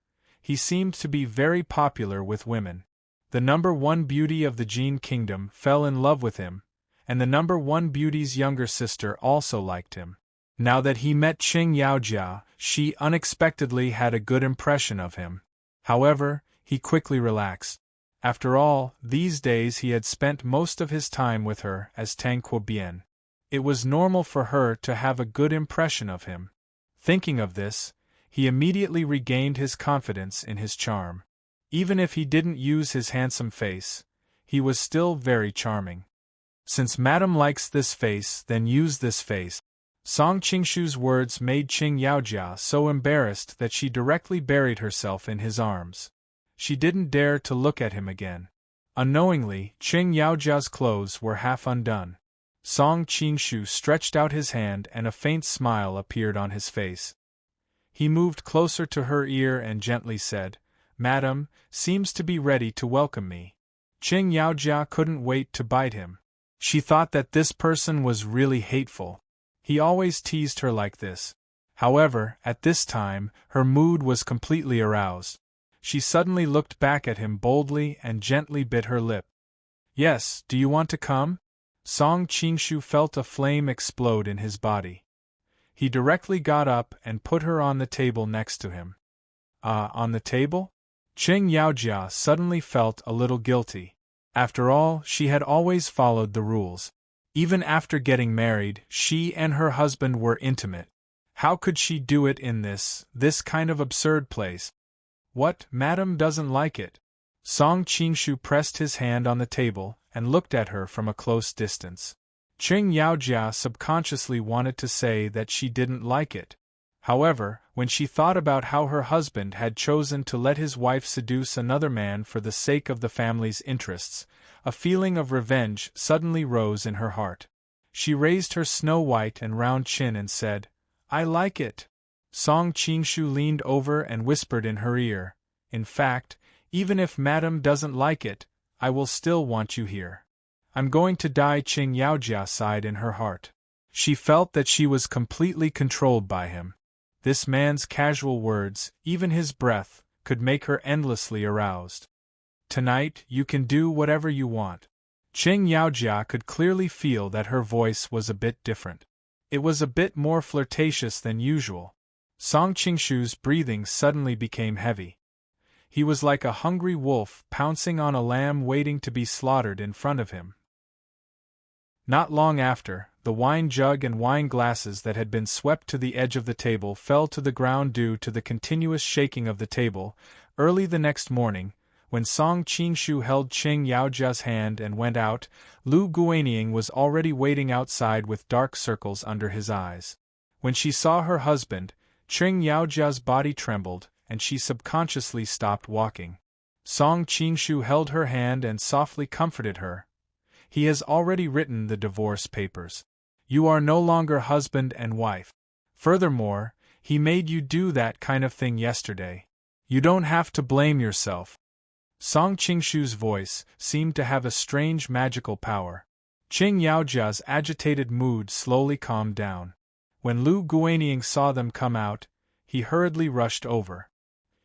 he seemed to be very popular with women. The #1 beauty of the Jin Kingdom fell in love with him, and the #1 beauty's younger sister also liked him. Now that he met Qing Yaojia, she unexpectedly had a good impression of him. However, he quickly relaxed. After all, these days he had spent most of his time with her as Tang Bien. It was normal for her to have a good impression of him. Thinking of this, he immediately regained his confidence in his charm. Even if he didn't use his handsome face, he was still very charming. Since Madame likes this face, then use this face. Song Qingshu's words made Qing Yaojia so embarrassed that she directly buried herself in his arms. She didn't dare to look at him again. Unknowingly, Qing Yaojia's clothes were half undone. Song Qingshu stretched out his hand and a faint smile appeared on his face. He moved closer to her ear and gently said, "Madam, seems to be ready to welcome me." Qing Yaojia couldn't wait to bite him. She thought that this person was really hateful. He always teased her like this. However, at this time, her mood was completely aroused. She suddenly looked back at him boldly and gently bit her lip. "Yes, do you want to come?" Song Qingshu felt a flame explode in his body. He directly got up and put her on the table next to him. On the table? Qing Yaojia suddenly felt a little guilty. After all, she had always followed the rules. Even after getting married, she and her husband were intimate. How could she do it in this kind of absurd place? What, Madam doesn't like it? Song Qingshu pressed his hand on the table and looked at her from a close distance. Qing Yaojia subconsciously wanted to say that she didn't like it. However, when she thought about how her husband had chosen to let his wife seduce another man for the sake of the family's interests, a feeling of revenge suddenly rose in her heart. She raised her snow-white and round chin and said, "I like it." Song Qingshu leaned over and whispered in her ear, "In fact, even if Madam doesn't like it, I will still want you here." "I'm going to die," Qing Yaojia sighed in her heart. She felt that she was completely controlled by him. This man's casual words, even his breath, could make her endlessly aroused. "Tonight, you can do whatever you want." Qing Yaojia could clearly feel that her voice was a bit different. It was a bit more flirtatious than usual. Song Qingshu's breathing suddenly became heavy. He was like a hungry wolf pouncing on a lamb waiting to be slaughtered in front of him. Not long after, the wine jug and wine glasses that had been swept to the edge of the table fell to the ground due to the continuous shaking of the table. Early the next morning, when Song Qingshu held Qing Yaojia's hand and went out, Lu Guanying was already waiting outside with dark circles under his eyes. When she saw her husband, Qing Yaojia's body trembled, and she subconsciously stopped walking. Song Qingshu held her hand and softly comforted her. "He has already written the divorce papers. You are no longer husband and wife. Furthermore, he made you do that kind of thing yesterday. You don't have to blame yourself." Song Qingshu's voice seemed to have a strange magical power. Qing Yaojia's agitated mood slowly calmed down. When Lu Guanying saw them come out, he hurriedly rushed over.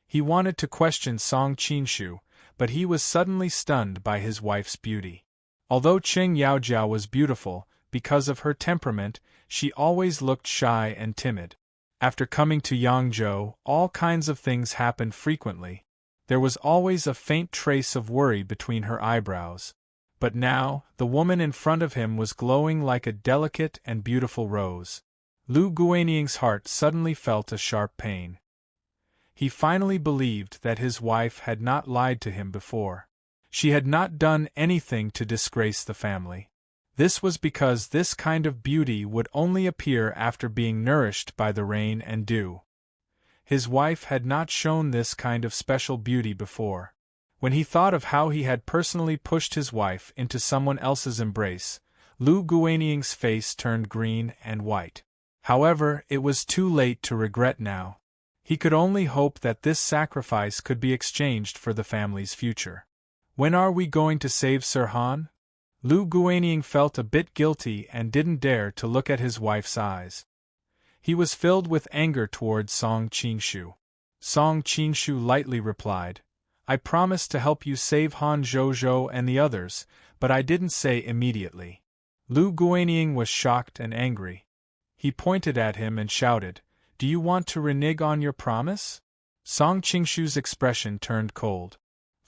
He wanted to question Song Qingshu, but he was suddenly stunned by his wife's beauty. Although Qing Yaojia was beautiful, because of her temperament, she always looked shy and timid. After coming to Yangzhou, all kinds of things happened frequently. There was always a faint trace of worry between her eyebrows. But now, the woman in front of him was glowing like a delicate and beautiful rose. Lu Guanying's heart suddenly felt a sharp pain. He finally believed that his wife had not lied to him before. She had not done anything to disgrace the family. This was because this kind of beauty would only appear after being nourished by the rain and dew. His wife had not shown this kind of special beauty before. When he thought of how he had personally pushed his wife into someone else's embrace, Lu Guanying's face turned green and white. However, it was too late to regret now. He could only hope that this sacrifice could be exchanged for the family's future. "When are we going to save Sir Han?" Lu Guanying felt a bit guilty and didn't dare to look at his wife's eyes. He was filled with anger towards Song Qingshu. Song Qingshu lightly replied, "I promised to help you save Han Zhozhou and the others, but I didn't say immediately." Lu Guanying was shocked and angry. He pointed at him and shouted, "Do you want to renege on your promise?" Song Qingshu's expression turned cold.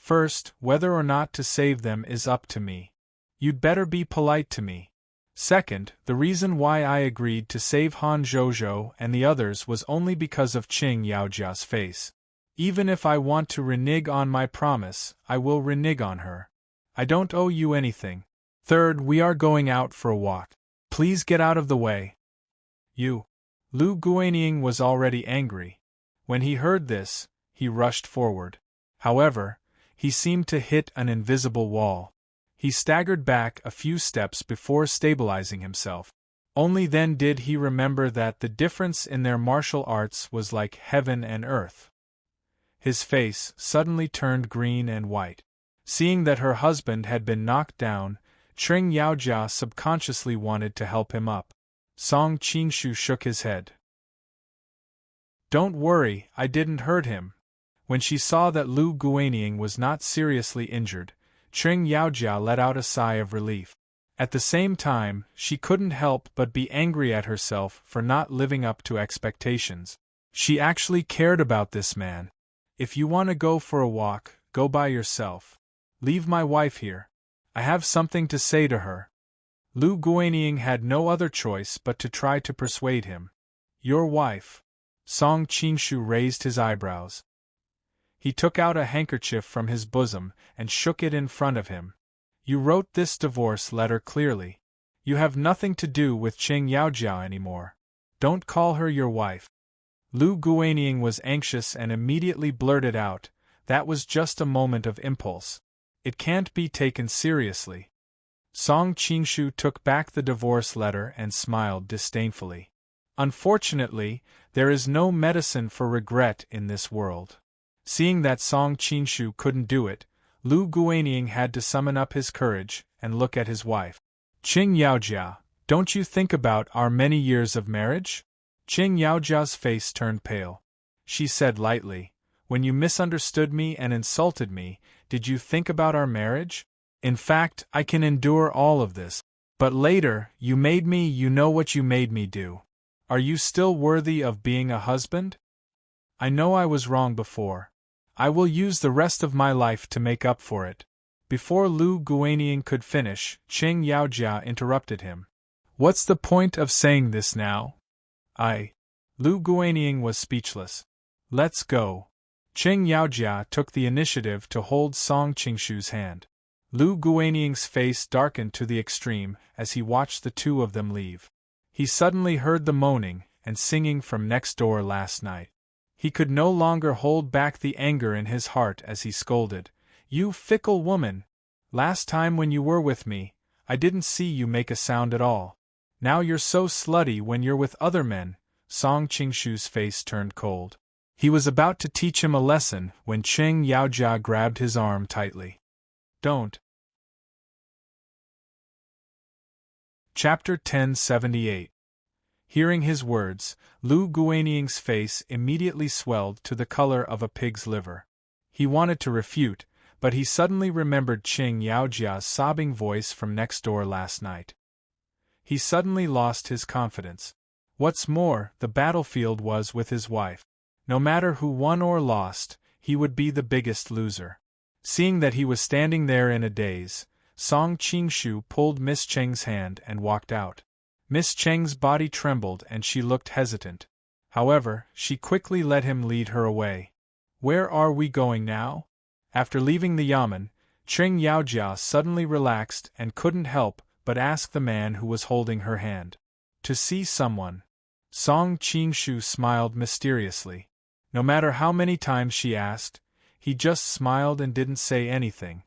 First, whether or not to save them is up to me. You'd better be polite to me. Second, the reason why I agreed to save Han Zhozhou and the others was only because of Qing Yaojia's face. Even if I want to renege on my promise, I will renege on her. I don't owe you anything. Third, we are going out for a walk. Please get out of the way. You. Lu Guanying was already angry. When he heard this, he rushed forward. However, he seemed to hit an invisible wall. He staggered back a few steps before stabilizing himself. Only then did he remember that the difference in their martial arts was like heaven and earth. His face suddenly turned green and white. Seeing that her husband had been knocked down, Qing Yaojia subconsciously wanted to help him up. Song Qinshu shook his head. Don't worry, I didn't hurt him. When she saw that Lu Guanying was not seriously injured, Qing Yaojia let out a sigh of relief. At the same time, she couldn't help but be angry at herself for not living up to expectations. She actually cared about this man. If you want to go for a walk, go by yourself. Leave my wife here. I have something to say to her. Lu Guanying had no other choice but to try to persuade him. Your wife? Song Qinshu raised his eyebrows. He took out a handkerchief from his bosom and shook it in front of him. You wrote this divorce letter clearly. You have nothing to do with Qing Yaojia anymore. Don't call her your wife. Lu Guanying was anxious and immediately blurted out, that was just a moment of impulse. It can't be taken seriously. Song Qinshu took back the divorce letter and smiled disdainfully. Unfortunately, there is no medicine for regret in this world. Seeing that Song Qinshu couldn't do it, Lu Guanying had to summon up his courage and look at his wife. Qing Yaojia, don't you think about our many years of marriage? Qing Yaojia's face turned pale. She said lightly, when you misunderstood me and insulted me, did you think about our marriage? In fact, I can endure all of this. But later, you know what you made me do. Are you still worthy of being a husband? I know I was wrong before. I will use the rest of my life to make up for it. Before Lu Guanying could finish, Qing Yaojia interrupted him. What's the point of saying this now? Lu Guanying was speechless. Let's go. Qing Yaojia took the initiative to hold Song Qinshu's hand. Lu Guanying's face darkened to the extreme as he watched the two of them leave. He suddenly heard the moaning and singing from next door last night. He could no longer hold back the anger in his heart as he scolded, You fickle woman! Last time when you were with me, I didn't see you make a sound at all. Now you're so slutty when you're with other men. Song Qinshu's face turned cold. He was about to teach him a lesson when Qing Yaojia grabbed his arm tightly. Don't. Chapter 1078. Hearing his words, Lu Guanying's face immediately swelled to the color of a pig's liver. He wanted to refute, but he suddenly remembered Qing Yaojia's sobbing voice from next door last night. He suddenly lost his confidence. What's more, the battlefield was with his wife. No matter who won or lost, he would be the biggest loser. Seeing that he was standing there in a daze, Song Qinshu pulled Miss Cheng's hand and walked out. Miss Cheng's body trembled and she looked hesitant. However, she quickly let him lead her away. Where are we going now? After leaving the yamen, Qing Yaojia suddenly relaxed and couldn't help but ask the man who was holding her hand. To see someone. Song Qinshu smiled mysteriously. No matter how many times she asked, he just smiled and didn't say anything.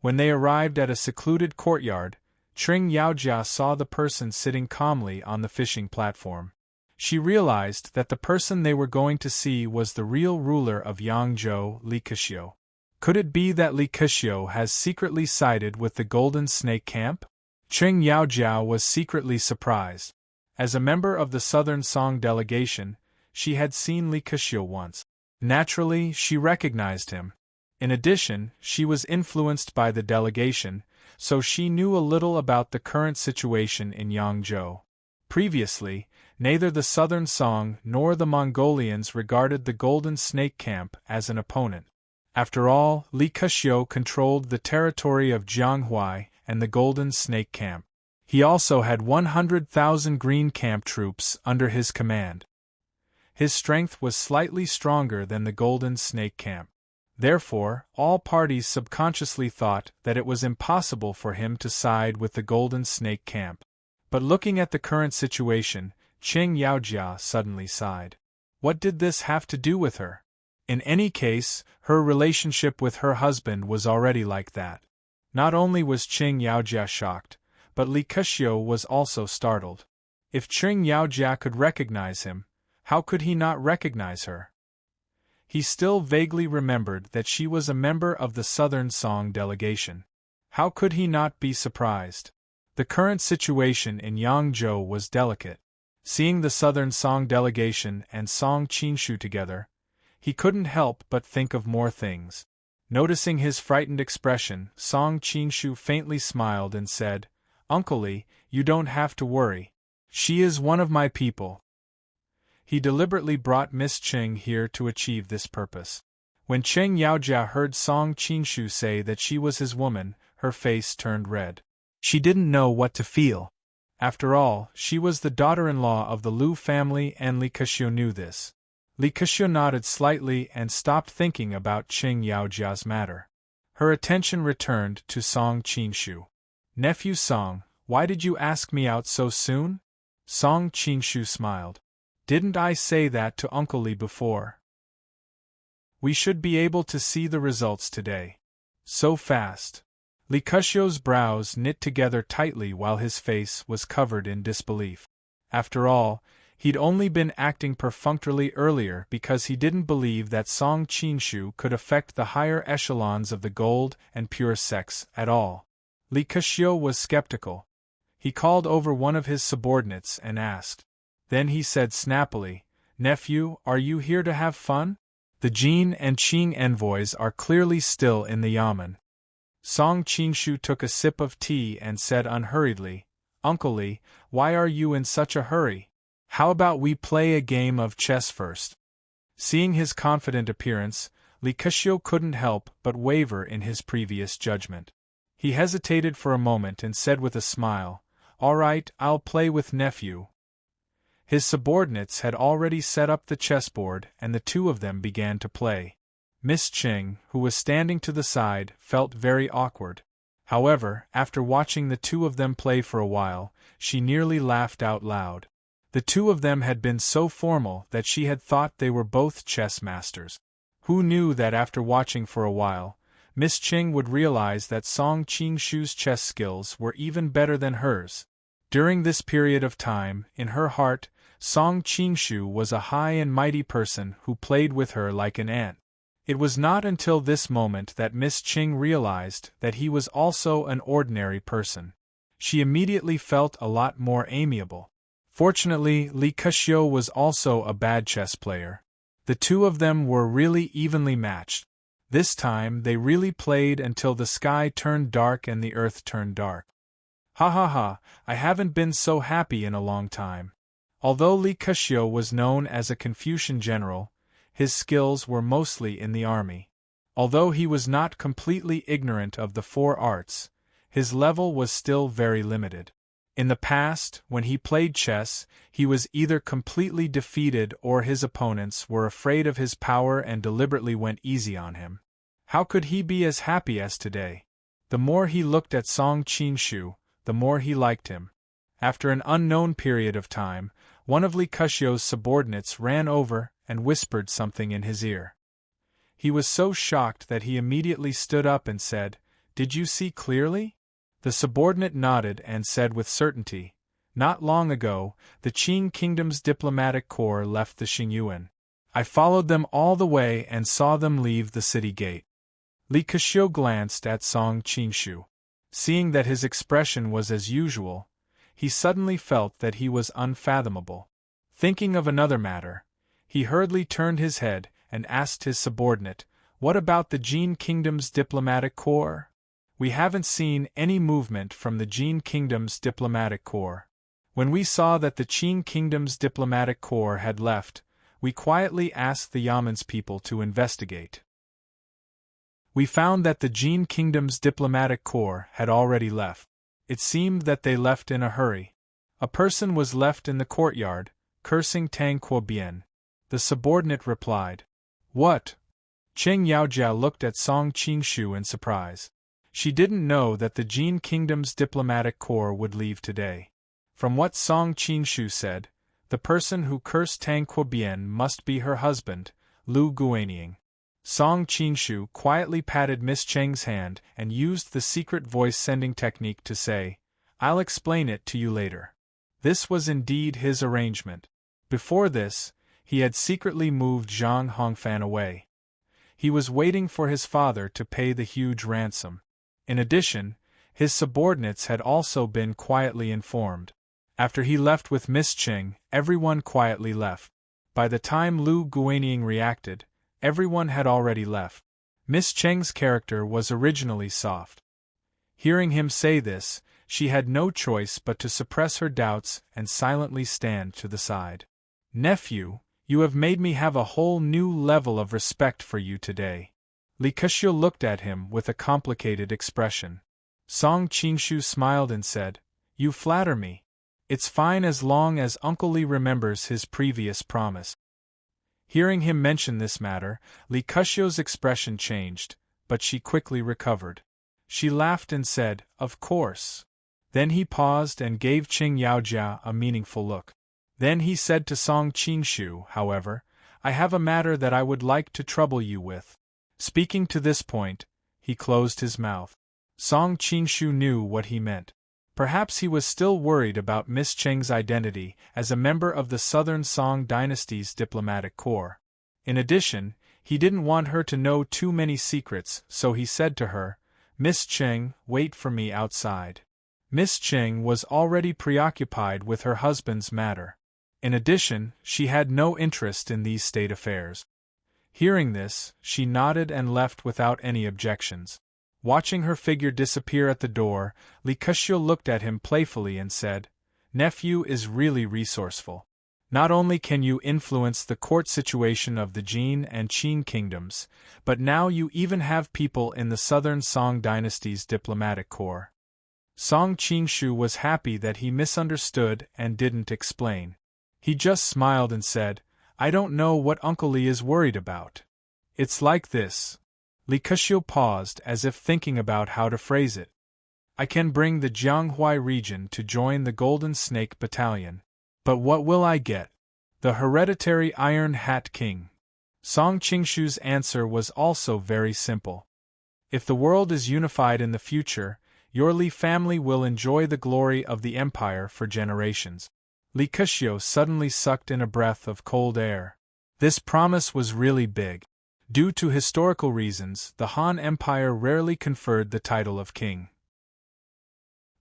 When they arrived at a secluded courtyard, Qing Yaojia saw the person sitting calmly on the fishing platform. She realized that the person they were going to see was the real ruler of Yangzhou, Li Kexiu. Could it be that Li Kexiu has secretly sided with the Golden Snake Camp? Qing Yaojia was secretly surprised. As a member of the Southern Song delegation, she had seen Li Kexiu once. Naturally, she recognized him. In addition, she was influenced by the delegation, so she knew a little about the current situation in Yangzhou. Previously, neither the Southern Song nor the Mongolians regarded the Golden Snake Camp as an opponent. After all, Li Keqiu controlled the territory of Jianghuai and the Golden Snake Camp. He also had 100,000 Green Camp troops under his command. His strength was slightly stronger than the Golden Snake Camp. Therefore, all parties subconsciously thought that it was impossible for him to side with the Golden Snake Camp. But looking at the current situation, Qing Yaojia suddenly sighed. What did this have to do with her? In any case, her relationship with her husband was already like that. Not only was Qing Yaojia shocked, but Li Keqiu was also startled. If Qing Yaojia could recognize him, how could he not recognize her? He still vaguely remembered that she was a member of the Southern Song delegation. How could he not be surprised? The current situation in Yangzhou was delicate. Seeing the Southern Song delegation and Song Qinshu together, he couldn't help but think of more things. Noticing his frightened expression, Song Qinshu faintly smiled and said, "Uncle Li, you don't have to worry. She is one of my people." He deliberately brought Miss Qing here to achieve this purpose. When Qing Yaojia heard Song Qinshu say that she was his woman, her face turned red. She didn't know what to feel. After all, she was the daughter-in-law of the Liu family and Li Keqiu knew this. Li Keqiu nodded slightly and stopped thinking about Qing Yaojia's matter. Her attention returned to Song Qinshu. "Nephew Song, why did you ask me out so soon?" Song Qinshu smiled. "Didn't I say that to Uncle Li before? We should be able to see the results today." "So fast?" Li Keqiu's brows knit together tightly while his face was covered in disbelief. After all, he'd only been acting perfunctorily earlier because he didn't believe that Song Qinshu could affect the higher echelons of the gold and pure sex at all. Li Keqiu was skeptical. He called over one of his subordinates and asked. Then he said snappily, "Nephew, are you here to have fun? The Jin and Qing envoys are clearly still in the yamen." Song Qinshu took a sip of tea and said unhurriedly, "Uncle Li, why are you in such a hurry? How about we play a game of chess first?" Seeing his confident appearance, Li Keqiu couldn't help but waver in his previous judgment. He hesitated for a moment and said with a smile, "All right, I'll play with nephew." His subordinates had already set up the chessboard and the two of them began to play. Miss Qing, who was standing to the side, felt very awkward. However, after watching the two of them play for a while, she nearly laughed out loud. The two of them had been so formal that she had thought they were both chess masters. Who knew that after watching for a while, Miss Qing would realize that Song Qinshu's chess skills were even better than hers. During this period of time, in her heart, Song Qinshu was a high and mighty person who played with her like an ant. It was not until this moment that Miss Qing realized that he was also an ordinary person. She immediately felt a lot more amiable. Fortunately, Li Keqiu was also a bad chess player. The two of them were really evenly matched. This time they really played until the sky turned dark and the earth turned dark. Ha ha ha, I haven't been so happy in a long time. Although Li Keqiu was known as a Confucian general, his skills were mostly in the army. Although he was not completely ignorant of the four arts, his level was still very limited. In the past, when he played chess, he was either completely defeated or his opponents were afraid of his power and deliberately went easy on him. How could he be as happy as today? The more he looked at Song Qinshu, the more he liked him. After an unknown period of time, one of Li Keqiu's subordinates ran over and whispered something in his ear. He was so shocked that he immediately stood up and said, "Did you see clearly?" The subordinate nodded and said with certainty, "Not long ago, the Qing kingdom's diplomatic corps left the Xingyuan. I followed them all the way and saw them leave the city gate." Li Keqiu glanced at Song Qinshu. Seeing that his expression was as usual, he suddenly felt that he was unfathomable. Thinking of another matter, he hurriedly turned his head and asked his subordinate, "What about the Jin kingdom's diplomatic corps? We haven't seen any movement from the Jin kingdom's diplomatic corps." When we saw that the Qing kingdom's diplomatic corps had left, we quietly asked the Yamen's people to investigate. We found that the Jin Kingdom's diplomatic corps had already left. It seemed that they left in a hurry. A person was left in the courtyard, cursing Tang Quobian. The subordinate replied. What? Cheng Yaojia looked at Song Qingshu in surprise. She didn't know that the Jin Kingdom's diplomatic corps would leave today. From what Song Qingshu said, the person who cursed Tang Quobian must be her husband, Lu Guanying. Song Qingshu quietly patted Miss Cheng's hand and used the secret voice sending technique to say, I'll explain it to you later. This was indeed his arrangement. Before this, he had secretly moved Zhang Hongfan away. He was waiting for his father to pay the huge ransom. In addition, his subordinates had also been quietly informed. After he left with Miss Cheng, everyone quietly left. By the time Lu Guanying reacted, everyone had already left. Miss Cheng's character was originally soft. Hearing him say this, she had no choice but to suppress her doubts and silently stand to the side. Nephew, you have made me have a whole new level of respect for you today. Li Keqiu looked at him with a complicated expression. Song Qingshu smiled and said, You flatter me. It's fine as long as Uncle Li remembers his previous promise. Hearing him mention this matter, Li Keqiu's expression changed, but she quickly recovered. She laughed and said, Of course. Then he paused and gave Cheng Yaojia a meaningful look. Then he said to Song Qingshu, however, I have a matter that I would like to trouble you with. Speaking to this point, he closed his mouth. Song Qingshu knew what he meant. Perhaps he was still worried about Miss Cheng's identity as a member of the Southern Song dynasty's diplomatic corps. In addition, he didn't want her to know too many secrets, so he said to her, Miss Cheng, wait for me outside. Miss Cheng was already preoccupied with her husband's matter. In addition, she had no interest in these state affairs. Hearing this, she nodded and left without any objections. Watching her figure disappear at the door, Li Keqiu looked at him playfully and said, Nephew is really resourceful. Not only can you influence the court situation of the Jin and Qin kingdoms, but now you even have people in the Southern Song dynasty's diplomatic corps. Song Qingshu was happy that he misunderstood and didn't explain. He just smiled and said, I don't know what Uncle Li is worried about. It's like this. Li Keqiu paused as if thinking about how to phrase it. I can bring the Jianghuai region to join the Golden Snake Battalion. But what will I get? The hereditary Iron Hat King. Song Qingshu's answer was also very simple. If the world is unified in the future, your Li family will enjoy the glory of the empire for generations. Li Keqiu suddenly sucked in a breath of cold air. This promise was really big. Due to historical reasons, the Han Empire rarely conferred the title of king.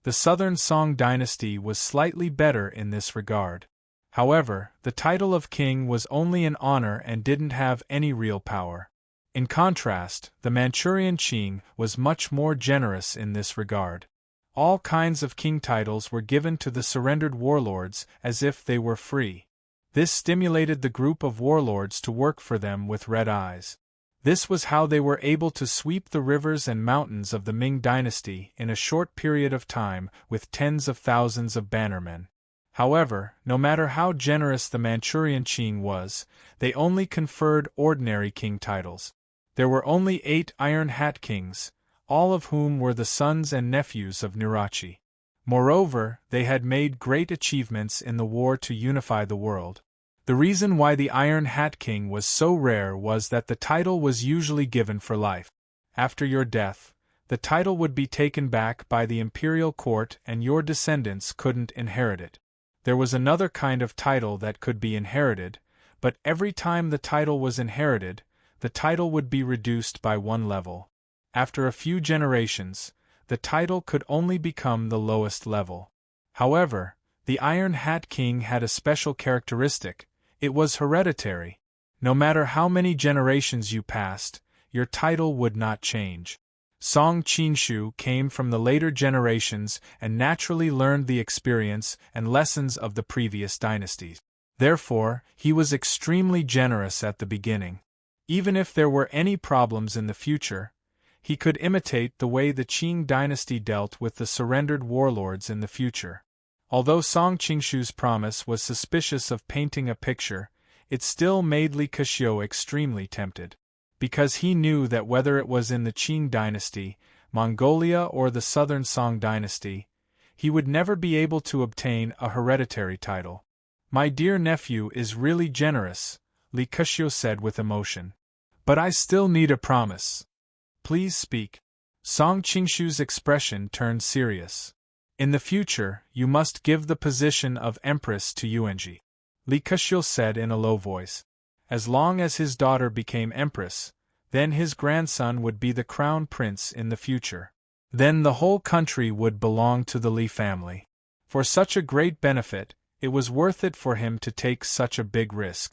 The Southern Song dynasty was slightly better in this regard. However, the title of king was only an honor and didn't have any real power. In contrast, the Manchurian Qing was much more generous in this regard. All kinds of king titles were given to the surrendered warlords as if they were free. This stimulated the group of warlords to work for them with red eyes. This was how they were able to sweep the rivers and mountains of the Ming dynasty in a short period of time with tens of thousands of bannermen. However, no matter how generous the Manchurian Qing was, they only conferred ordinary king titles. There were only 8 Iron Hat Kings, all of whom were the sons and nephews of Nirachi. Moreover, they had made great achievements in the war to unify the world. The reason why the Iron Hat King was so rare was that the title was usually given for life. After your death, the title would be taken back by the imperial court and your descendants couldn't inherit it. There was another kind of title that could be inherited, but every time the title was inherited, the title would be reduced by 1 level. After a few generations, the title could only become the lowest level. However, the Iron Hat King had a special characteristic. It was hereditary. No matter how many generations you passed, your title would not change. Song Qingshu came from the later generations and naturally learned the experience and lessons of the previous dynasties. Therefore, he was extremely generous at the beginning. Even if there were any problems in the future, He could imitate the way the Qing dynasty dealt with the surrendered warlords in the future. Although Song Qingshu's promise was suspicious of painting a picture, it still made Li Keqiu extremely tempted. Because he knew that whether it was in the Qing dynasty, Mongolia or the southern Song dynasty, he would never be able to obtain a hereditary title. "My dear nephew is really generous," Li Keqiu said with emotion. "But I still need a promise. Please speak." Song Qingshu's expression turned serious. "In the future, you must give the position of Empress to Yuanji," Li Keqiu said in a low voice. "As long as his daughter became Empress, then his grandson would be the crown prince in the future. Then the whole country would belong to the Li family. For such a great benefit, it was worth it for him to take such a big risk."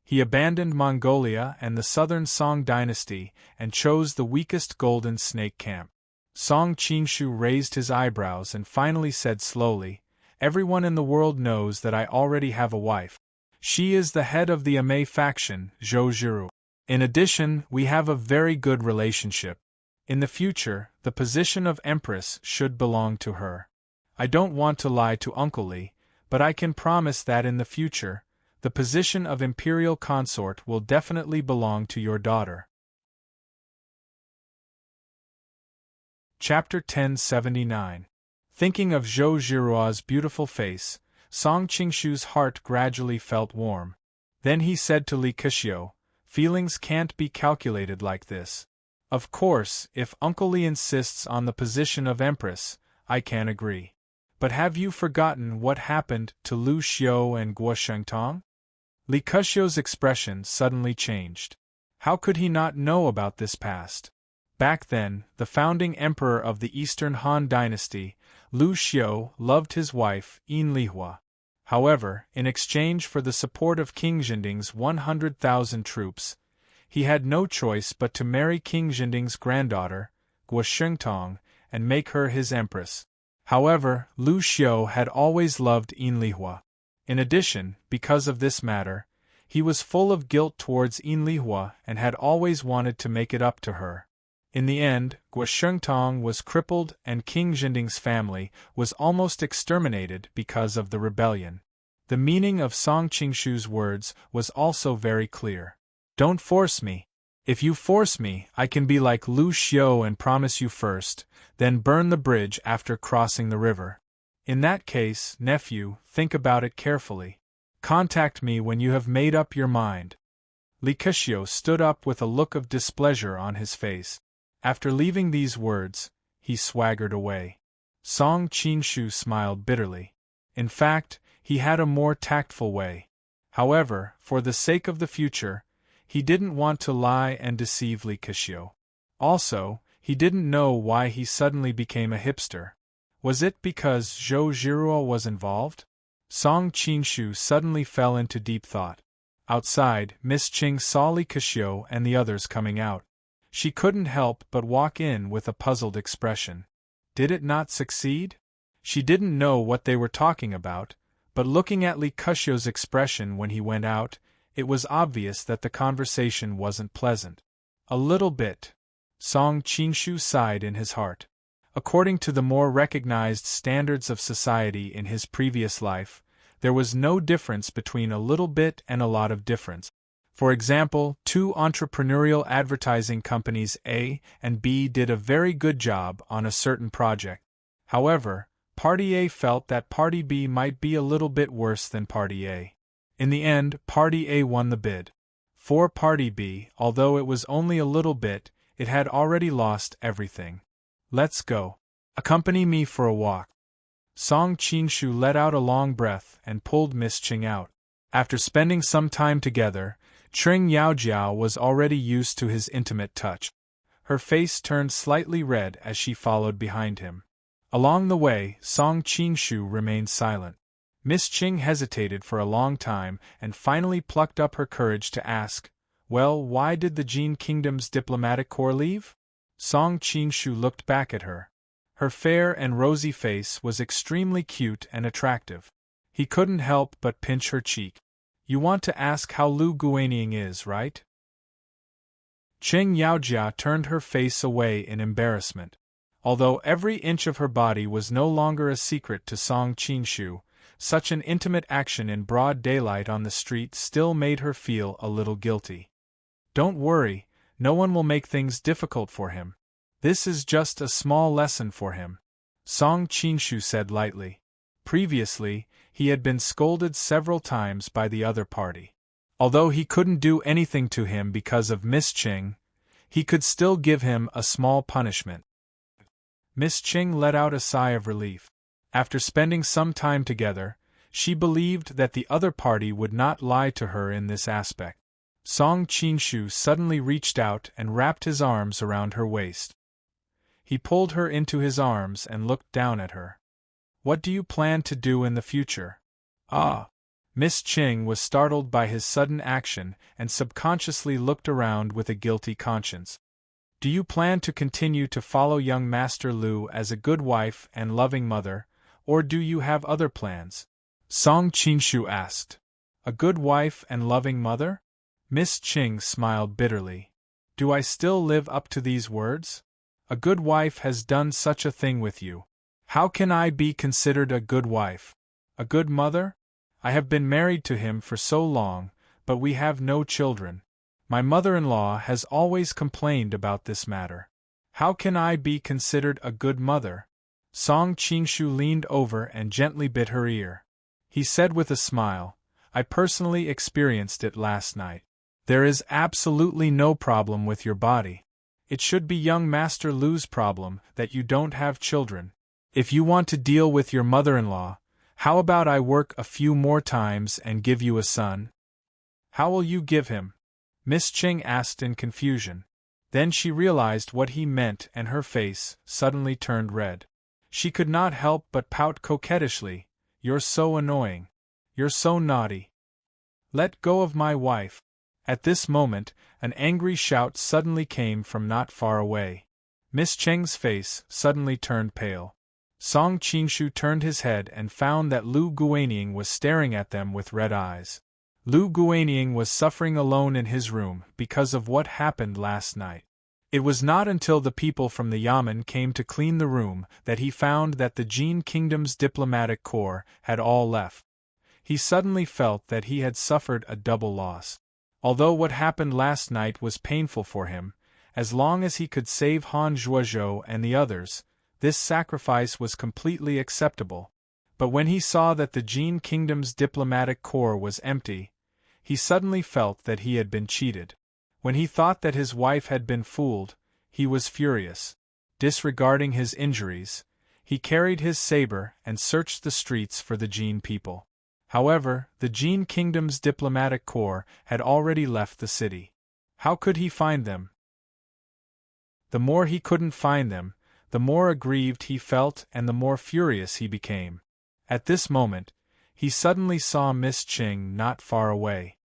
He abandoned Mongolia and the southern Song dynasty and chose the weakest Golden Snake camp. Song Qingshu raised his eyebrows and finally said slowly, "Everyone in the world knows that I already have a wife. She is the head of the Amei faction, Zhou Zhiru. In addition, we have a very good relationship. In the future, the position of Empress should belong to her. I don't want to lie to Uncle Li, but I can promise that in the future, the position of Imperial Consort will definitely belong to your daughter." Chapter 1079. Thinking of Zhou Zhiruo's beautiful face, Song Qingshu's heart gradually felt warm. Then he said to Li Keqiu, "Feelings can't be calculated like this. Of course, if Uncle Li insists on the position of Empress, I can agree. But have you forgotten what happened to Lu Xiu and Guo Shengtong?" Li Keqiu's expression suddenly changed. How could he not know about this past? Back then, the founding emperor of the Eastern Han dynasty, Lu Xiu, loved his wife, Yin Lihua. However, in exchange for the support of King Zhinding's 100,000 troops, he had no choice but to marry King Zhinding's granddaughter, Guo Shengtong, and make her his empress. However, Lu Xiu had always loved Yin Lihua. In addition, because of this matter, he was full of guilt towards Yin Lihua and had always wanted to make it up to her. In the end, Guo Shengtong was crippled and King Zhinding's family was almost exterminated because of the rebellion. The meaning of Song Qingshu's words was also very clear. "Don't force me. If you force me, I can be like Lu Xiu and promise you first, then burn the bridge after crossing the river. In that case, nephew, think about it carefully. Contact me when you have made up your mind." Li Keqiu stood up with a look of displeasure on his face. After leaving these words, he swaggered away. Song Qingshu smiled bitterly. In fact, he had a more tactful way. However, for the sake of the future, he didn't want to lie and deceive Li Keqiu. Also, he didn't know why he suddenly became a hipster. Was it because Zhou Zhiruo was involved? Song Qingshu suddenly fell into deep thought. Outside, Miss Qing saw Li Keqiu and the others coming out. She couldn't help but walk in with a puzzled expression. Did it not succeed? She didn't know what they were talking about, but looking at Li Keqiu's expression when he went out, it was obvious that the conversation wasn't pleasant. A little bit. Song Qingshu sighed in his heart. According to the more recognized standards of society in his previous life, there was no difference between a little bit and a lot of difference. For example, two entrepreneurial advertising companies A and B did a very good job on a certain project. However, Party A felt that Party B might be a little bit worse than Party A. In the end, Party A won the bid. For Party B, although it was only a little bit, it had already lost everything. "Let's go. Accompany me for a walk." Song Qingshu let out a long breath and pulled Miss Qing out. After spending some time together, Tring Yaojiao was already used to his intimate touch. Her face turned slightly red as she followed behind him. Along the way, Song Qingshu remained silent. Miss Qing hesitated for a long time and finally plucked up her courage to ask, "Well, why did the Jin Kingdom's diplomatic corps leave?" Song Qingshu looked back at her. Her fair and rosy face was extremely cute and attractive. He couldn't help but pinch her cheek. "You want to ask how Lu Guanying is, right?" Qing Yaojia turned her face away in embarrassment. Although every inch of her body was no longer a secret to Song Qinshu, such an intimate action in broad daylight on the street still made her feel a little guilty. Don't worry, no one will make things difficult for him. This is just a small lesson for him, Song Qinshu said lightly. Previously, he had been scolded several times by the other party. Although he couldn't do anything to him because of Miss Qing, he could still give him a small punishment. Miss Qing let out a sigh of relief. After spending some time together, she believed that the other party would not lie to her in this aspect. Song Qinshu suddenly reached out and wrapped his arms around her waist. He pulled her into his arms and looked down at her. What do you plan to do in the future? Ah! Miss Qing was startled by his sudden action and subconsciously looked around with a guilty conscience. Do you plan to continue to follow young Master Lu as a good wife and loving mother, or do you have other plans? Song Qinshu asked. A good wife and loving mother? Miss Qing smiled bitterly. Do I still live up to these words? A good wife has done such a thing with you. How can I be considered a good wife? A good mother? I have been married to him for so long, but we have no children. My mother-in-law has always complained about this matter. How can I be considered a good mother? Song Qinshu leaned over and gently bit her ear. He said with a smile, I personally experienced it last night. There is absolutely no problem with your body. It should be young Master Lu's problem that you don't have children. If you want to deal with your mother-in-law, how about I work a few more times and give you a son? How will you give him? Miss Qing asked in confusion. Then she realized what he meant and her face suddenly turned red. She could not help but pout coquettishly. You're so annoying. You're so naughty. Let go of my wife. At this moment, an angry shout suddenly came from not far away. Miss Qing's face suddenly turned pale. Song Qinshu turned his head and found that Lu Guanying was staring at them with red eyes. Lu Guanying was suffering alone in his room because of what happened last night. It was not until the people from the Yamen came to clean the room that he found that the Jin Kingdom's diplomatic corps had all left. He suddenly felt that he had suffered a double loss. Although what happened last night was painful for him, as long as he could save Han Zhuozhou and the others, this sacrifice was completely acceptable. But when he saw that the Jin Kingdom's diplomatic corps was empty, he suddenly felt that he had been cheated. When he thought that his wife had been fooled, he was furious. Disregarding his injuries, he carried his saber and searched the streets for the Jin people. However, the Jin Kingdom's diplomatic corps had already left the city. How could he find them? The more he couldn't find them, the more aggrieved he felt and the more furious he became. At this moment, he suddenly saw Miss Qing not far away.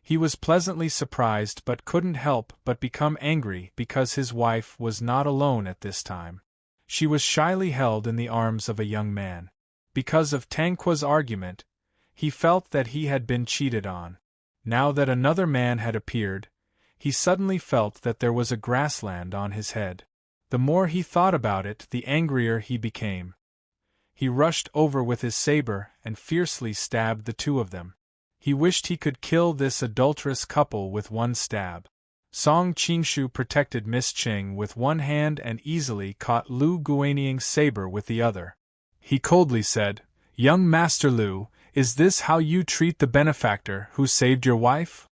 He was pleasantly surprised but couldn't help but become angry because his wife was not alone at this time. She was shyly held in the arms of a young man. Because of Tanqua's argument, he felt that he had been cheated on. Now that another man had appeared, he suddenly felt that there was a grassland on his head. The more he thought about it, the angrier he became. He rushed over with his saber and fiercely stabbed the two of them. He wished he could kill this adulterous couple with one stab. Song Qinshu protected Miss Qing with one hand and easily caught Lu Guanying's saber with the other. He coldly said, "Young Master Lu, is this how you treat the benefactor who saved your wife?"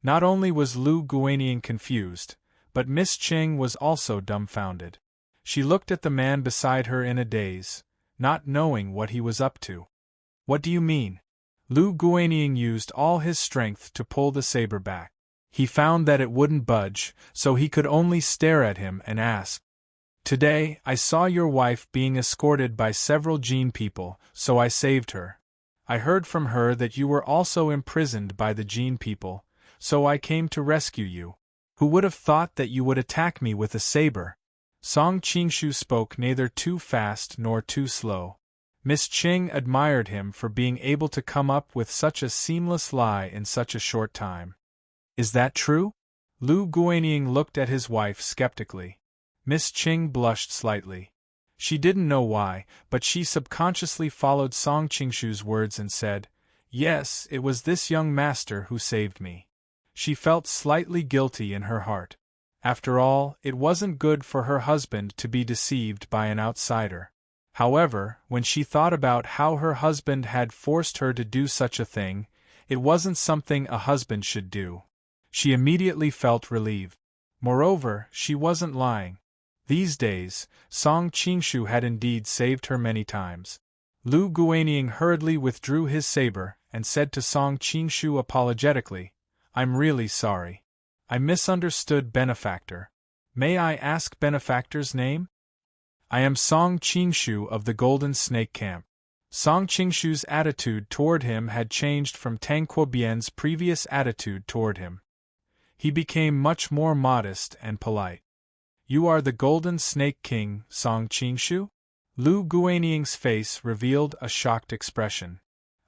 Not only was Lu Guanying confused, but Miss Qing was also dumbfounded. She looked at the man beside her in a daze, not knowing what he was up to. "What do you mean?" Lu Guanying used all his strength to pull the saber back. He found that it wouldn't budge, so he could only stare at him and ask, "Today, I saw your wife being escorted by several Jin people, so I saved her. I heard from her that you were also imprisoned by the Jin people, so I came to rescue you. Who would have thought that you would attack me with a saber?" Song Qinshu spoke neither too fast nor too slow. Miss Qing admired him for being able to come up with such a seamless lie in such a short time. "Is that true?" Lu Guanying looked at his wife skeptically. Miss Qing blushed slightly. She didn't know why, but she subconsciously followed Song Qingshu's words and said, "Yes, it was this young master who saved me." She felt slightly guilty in her heart. After all, it wasn't good for her husband to be deceived by an outsider. However, when she thought about how her husband had forced her to do such a thing, it wasn't something a husband should do. She immediately felt relieved. Moreover, she wasn't lying. These days, Song Qingshu had indeed saved her many times. Lu Guanying hurriedly withdrew his saber and said to Song Qingshu apologetically, "I'm really sorry. I misunderstood benefactor. May I ask benefactor's name?" "I am Song Qingshu of the Golden Snake Camp." Song Qingshu's attitude toward him had changed from Tang Quobian's previous attitude toward him. He became much more modest and polite. "You are the Golden Snake King, Song Qingshu?" Lu Guanying's face revealed a shocked expression.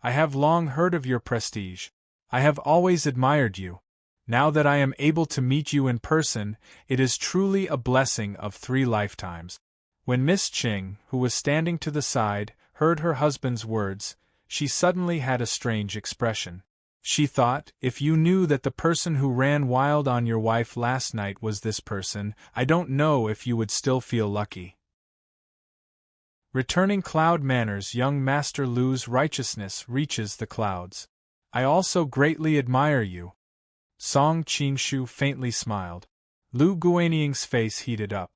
"I have long heard of your prestige. I have always admired you. Now that I am able to meet you in person, it is truly a blessing of 3 lifetimes." When Miss Qing, who was standing to the side, heard her husband's words, she suddenly had a strange expression. She thought, if you knew that the person who ran wild on your wife last night was this person, I don't know if you would still feel lucky. Returning cloud manners, young Master Lu's righteousness reaches the clouds. I also greatly admire you. Song Qingshu faintly smiled. Lu Guanying's face heated up.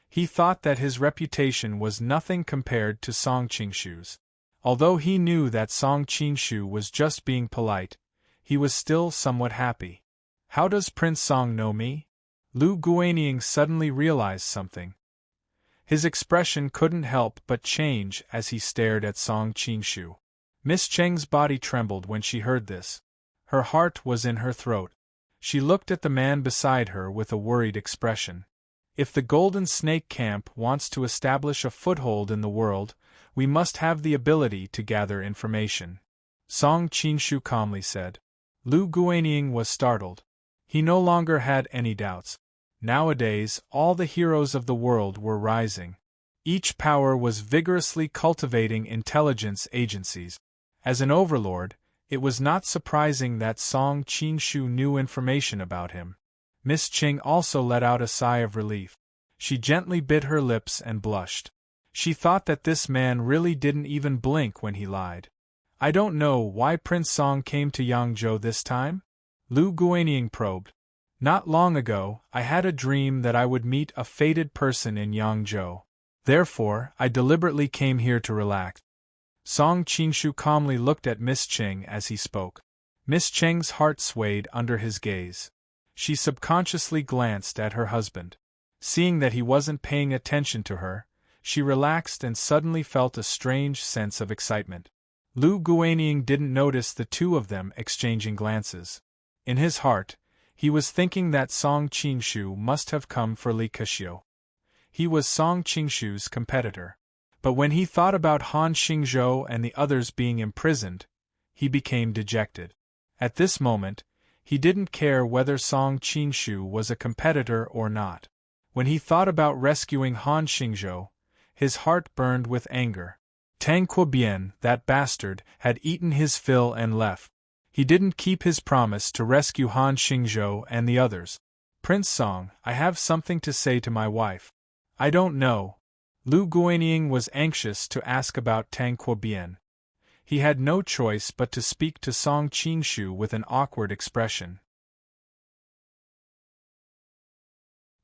He thought that his reputation was nothing compared to Song Qingshu's. Although he knew that Song Qingshu was just being polite, he was still somewhat happy. How does Prince Song know me? Lu Guanying suddenly realized something. His expression couldn't help but change as he stared at Song Qingshu. Miss Cheng's body trembled when she heard this. Her heart was in her throat. She looked at the man beside her with a worried expression. If the Golden Snake Camp wants to establish a foothold in the world, we must have the ability to gather information. Song Qingshu calmly said. Lu Guanying was startled. He no longer had any doubts. Nowadays, all the heroes of the world were rising. Each power was vigorously cultivating intelligence agencies. As an overlord, it was not surprising that Song Qingshu knew information about him. Miss Qing also let out a sigh of relief. She gently bit her lips and blushed. She thought that this man really didn't even blink when he lied. I don't know why Prince Song came to Yangzhou this time? Lu Guanying probed. Not long ago, I had a dream that I would meet a fated person in Yangzhou. Therefore, I deliberately came here to relax. Song Qingshu calmly looked at Miss Qing as he spoke. Miss Cheng's heart swayed under his gaze. She subconsciously glanced at her husband. Seeing that he wasn't paying attention to her, she relaxed and suddenly felt a strange sense of excitement. Lu Guanying didn't notice the two of them exchanging glances. In his heart, he was thinking that Song Qingshu must have come for Li Kexiu. He was Song Qingshu's competitor. But when he thought about Han Xingzhou and the others being imprisoned, he became dejected. At this moment, he didn't care whether Song Qingshu was a competitor or not. When he thought about rescuing Han Xingzhou, his heart burned with anger. Tang Quobian, that bastard, had eaten his fill and left. He didn't keep his promise to rescue Han Xingzhou and the others. Prince Song, I have something to say to my wife. I don't know. Lu Guanying was anxious to ask about Tang Quobian. He had no choice but to speak to Song Qingshu with an awkward expression.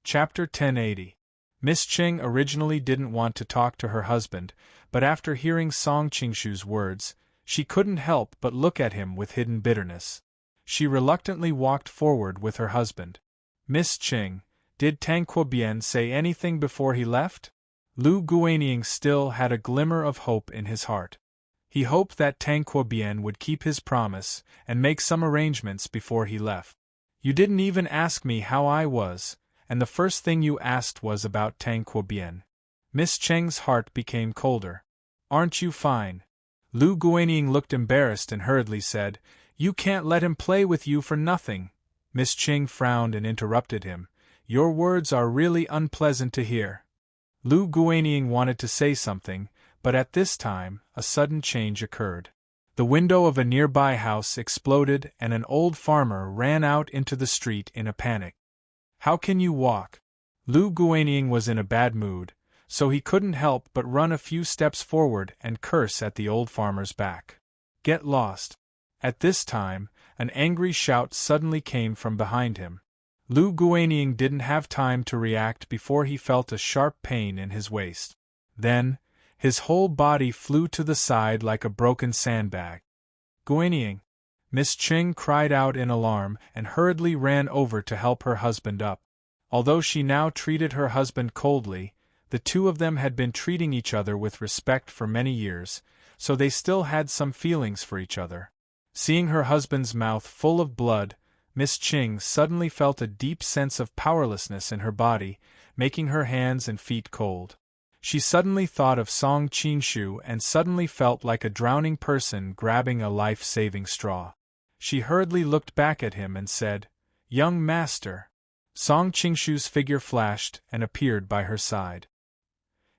Chapter 1080. Miss Qing originally didn't want to talk to her husband, but after hearing Song Qingshu's words, she couldn't help but look at him with hidden bitterness. She reluctantly walked forward with her husband. Miss Qing, did Tang Quobian say anything before he left? Lu Guanying still had a glimmer of hope in his heart. He hoped that Tang Quobian would keep his promise and make some arrangements before he left. You didn't even ask me how I was, and the first thing you asked was about Tang Quobian. Miss Cheng's heart became colder. Aren't you fine? Lu Guanying looked embarrassed and hurriedly said, You can't let him play with you for nothing. Miss Ching frowned and interrupted him. Your words are really unpleasant to hear. Lu Guanying wanted to say something, but at this time, a sudden change occurred. The window of a nearby house exploded and an old farmer ran out into the street in a panic. How can you walk? Lu Guanying was in a bad mood, so he couldn't help but run a few steps forward and curse at the old farmer's back. Get lost. At this time, an angry shout suddenly came from behind him. Lu Guanying didn't have time to react before he felt a sharp pain in his waist. Then, his whole body flew to the side like a broken sandbag. Guanying! Miss Ching cried out in alarm and hurriedly ran over to help her husband up. Although she now treated her husband coldly, the two of them had been treating each other with respect for many years, so they still had some feelings for each other. Seeing her husband's mouth full of blood, Miss Ching suddenly felt a deep sense of powerlessness in her body, making her hands and feet cold. She suddenly thought of Song Qingshu and suddenly felt like a drowning person grabbing a life-saving straw. She hurriedly looked back at him and said, "Young master." Song Qingshu's figure flashed and appeared by her side.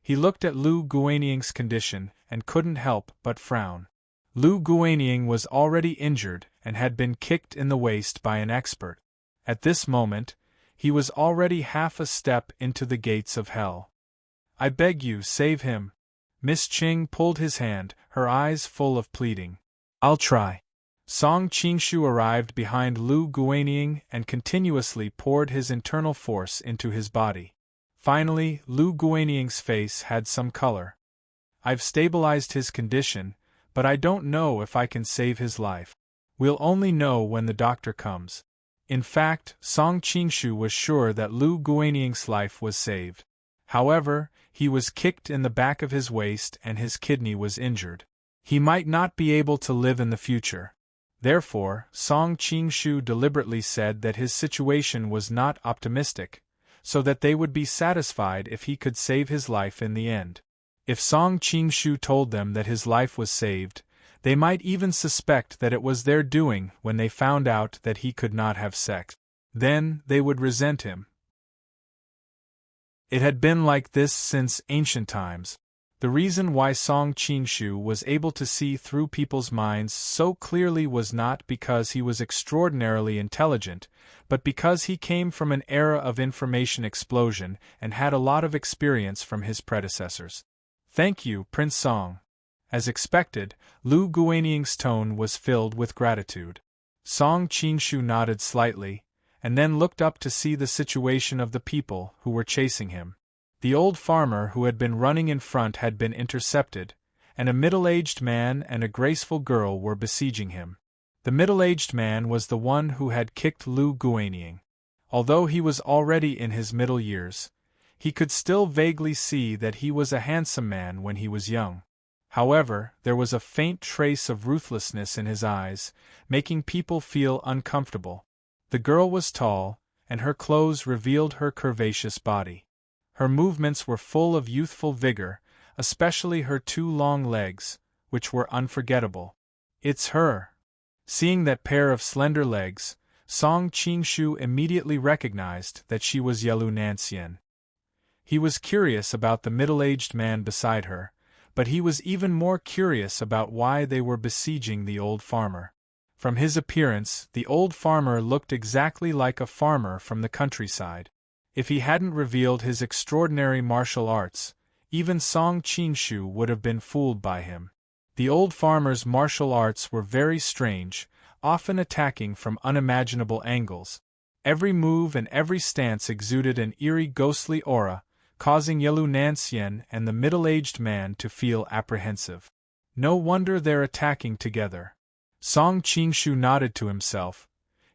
He looked at Lu Guanying's condition and couldn't help but frown. Lu Guanying was already injured and had been kicked in the waist by an expert. At this moment, he was already half a step into the gates of hell. "I beg you, save him." Miss Ching pulled his hand, her eyes full of pleading. "I'll try." Song Qingshu arrived behind Lu Guanying and continuously poured his internal force into his body. Finally, Lu Guanying's face had some color. "I've stabilized his condition, but I don't know if I can save his life. We'll only know when the doctor comes." In fact, Song Qingshu was sure that Lu Guanying's life was saved. However, he was kicked in the back of his waist and his kidney was injured. He might not be able to live in the future. Therefore, Song Qingshu deliberately said that his situation was not optimistic, so that they would be satisfied if he could save his life in the end. If Song Qingshu told them that his life was saved, they might even suspect that it was their doing when they found out that he could not have sex. Then, they would resent him. It had been like this since ancient times. The reason why Song Qingshu was able to see through people's minds so clearly was not because he was extraordinarily intelligent, but because he came from an era of information explosion and had a lot of experience from his predecessors. "Thank you, Prince Song." As expected, Lu Guanying's tone was filled with gratitude. Song Qingshu nodded slightly, and then looked up to see the situation of the people who were chasing him. The old farmer who had been running in front had been intercepted, and a middle-aged man and a graceful girl were besieging him. The middle-aged man was the one who had kicked Lu Guanying. Although he was already in his middle years, he could still vaguely see that he was a handsome man when he was young. However, there was a faint trace of ruthlessness in his eyes, making people feel uncomfortable. The girl was tall, and her clothes revealed her curvaceous body. Her movements were full of youthful vigor, especially her two long legs, which were unforgettable. "It's her." Seeing that pair of slender legs, Song Qingshu immediately recognized that she was Yelu Nanxian. He was curious about the middle-aged man beside her, but he was even more curious about why they were besieging the old farmer. From his appearance, the old farmer looked exactly like a farmer from the countryside. If he hadn't revealed his extraordinary martial arts, even Song Qingshu would have been fooled by him. The old farmer's martial arts were very strange, often attacking from unimaginable angles. Every move and every stance exuded an eerie ghostly aura, causing Yelu Nanxian and the middle-aged man to feel apprehensive. No wonder they're attacking together. Song Qingshu nodded to himself.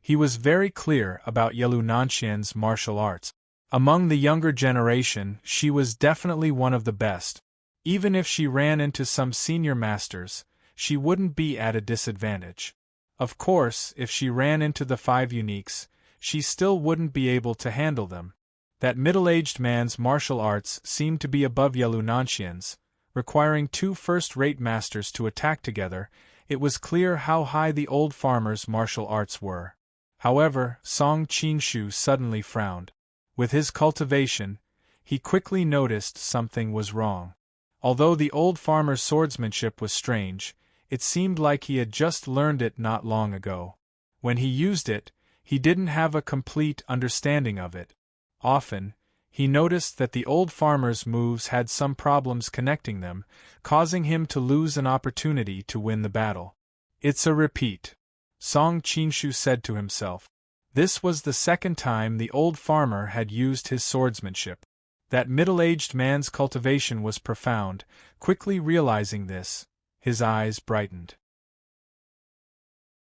He was very clear about Yelu Nanxian's martial arts. Among the younger generation, she was definitely one of the best. Even if she ran into some senior masters, she wouldn't be at a disadvantage. Of course, if she ran into the 5 uniques, she still wouldn't be able to handle them. That middle-aged man's martial arts seemed to be above Yelu Nanxian's, requiring 2 first-rate masters to attack together. It was clear how high the old farmer's martial arts were. However, Song Qinshu suddenly frowned. With his cultivation, he quickly noticed something was wrong. Although the old farmer's swordsmanship was strange, it seemed like he had just learned it not long ago. When he used it, he didn't have a complete understanding of it. Often, he noticed that the old farmer's moves had some problems connecting them, causing him to lose an opportunity to win the battle. It's a repeat, Song Qinshu said to himself. This was the second time the old farmer had used his swordsmanship. That middle-aged man's cultivation was profound. Quickly realizing this, his eyes brightened.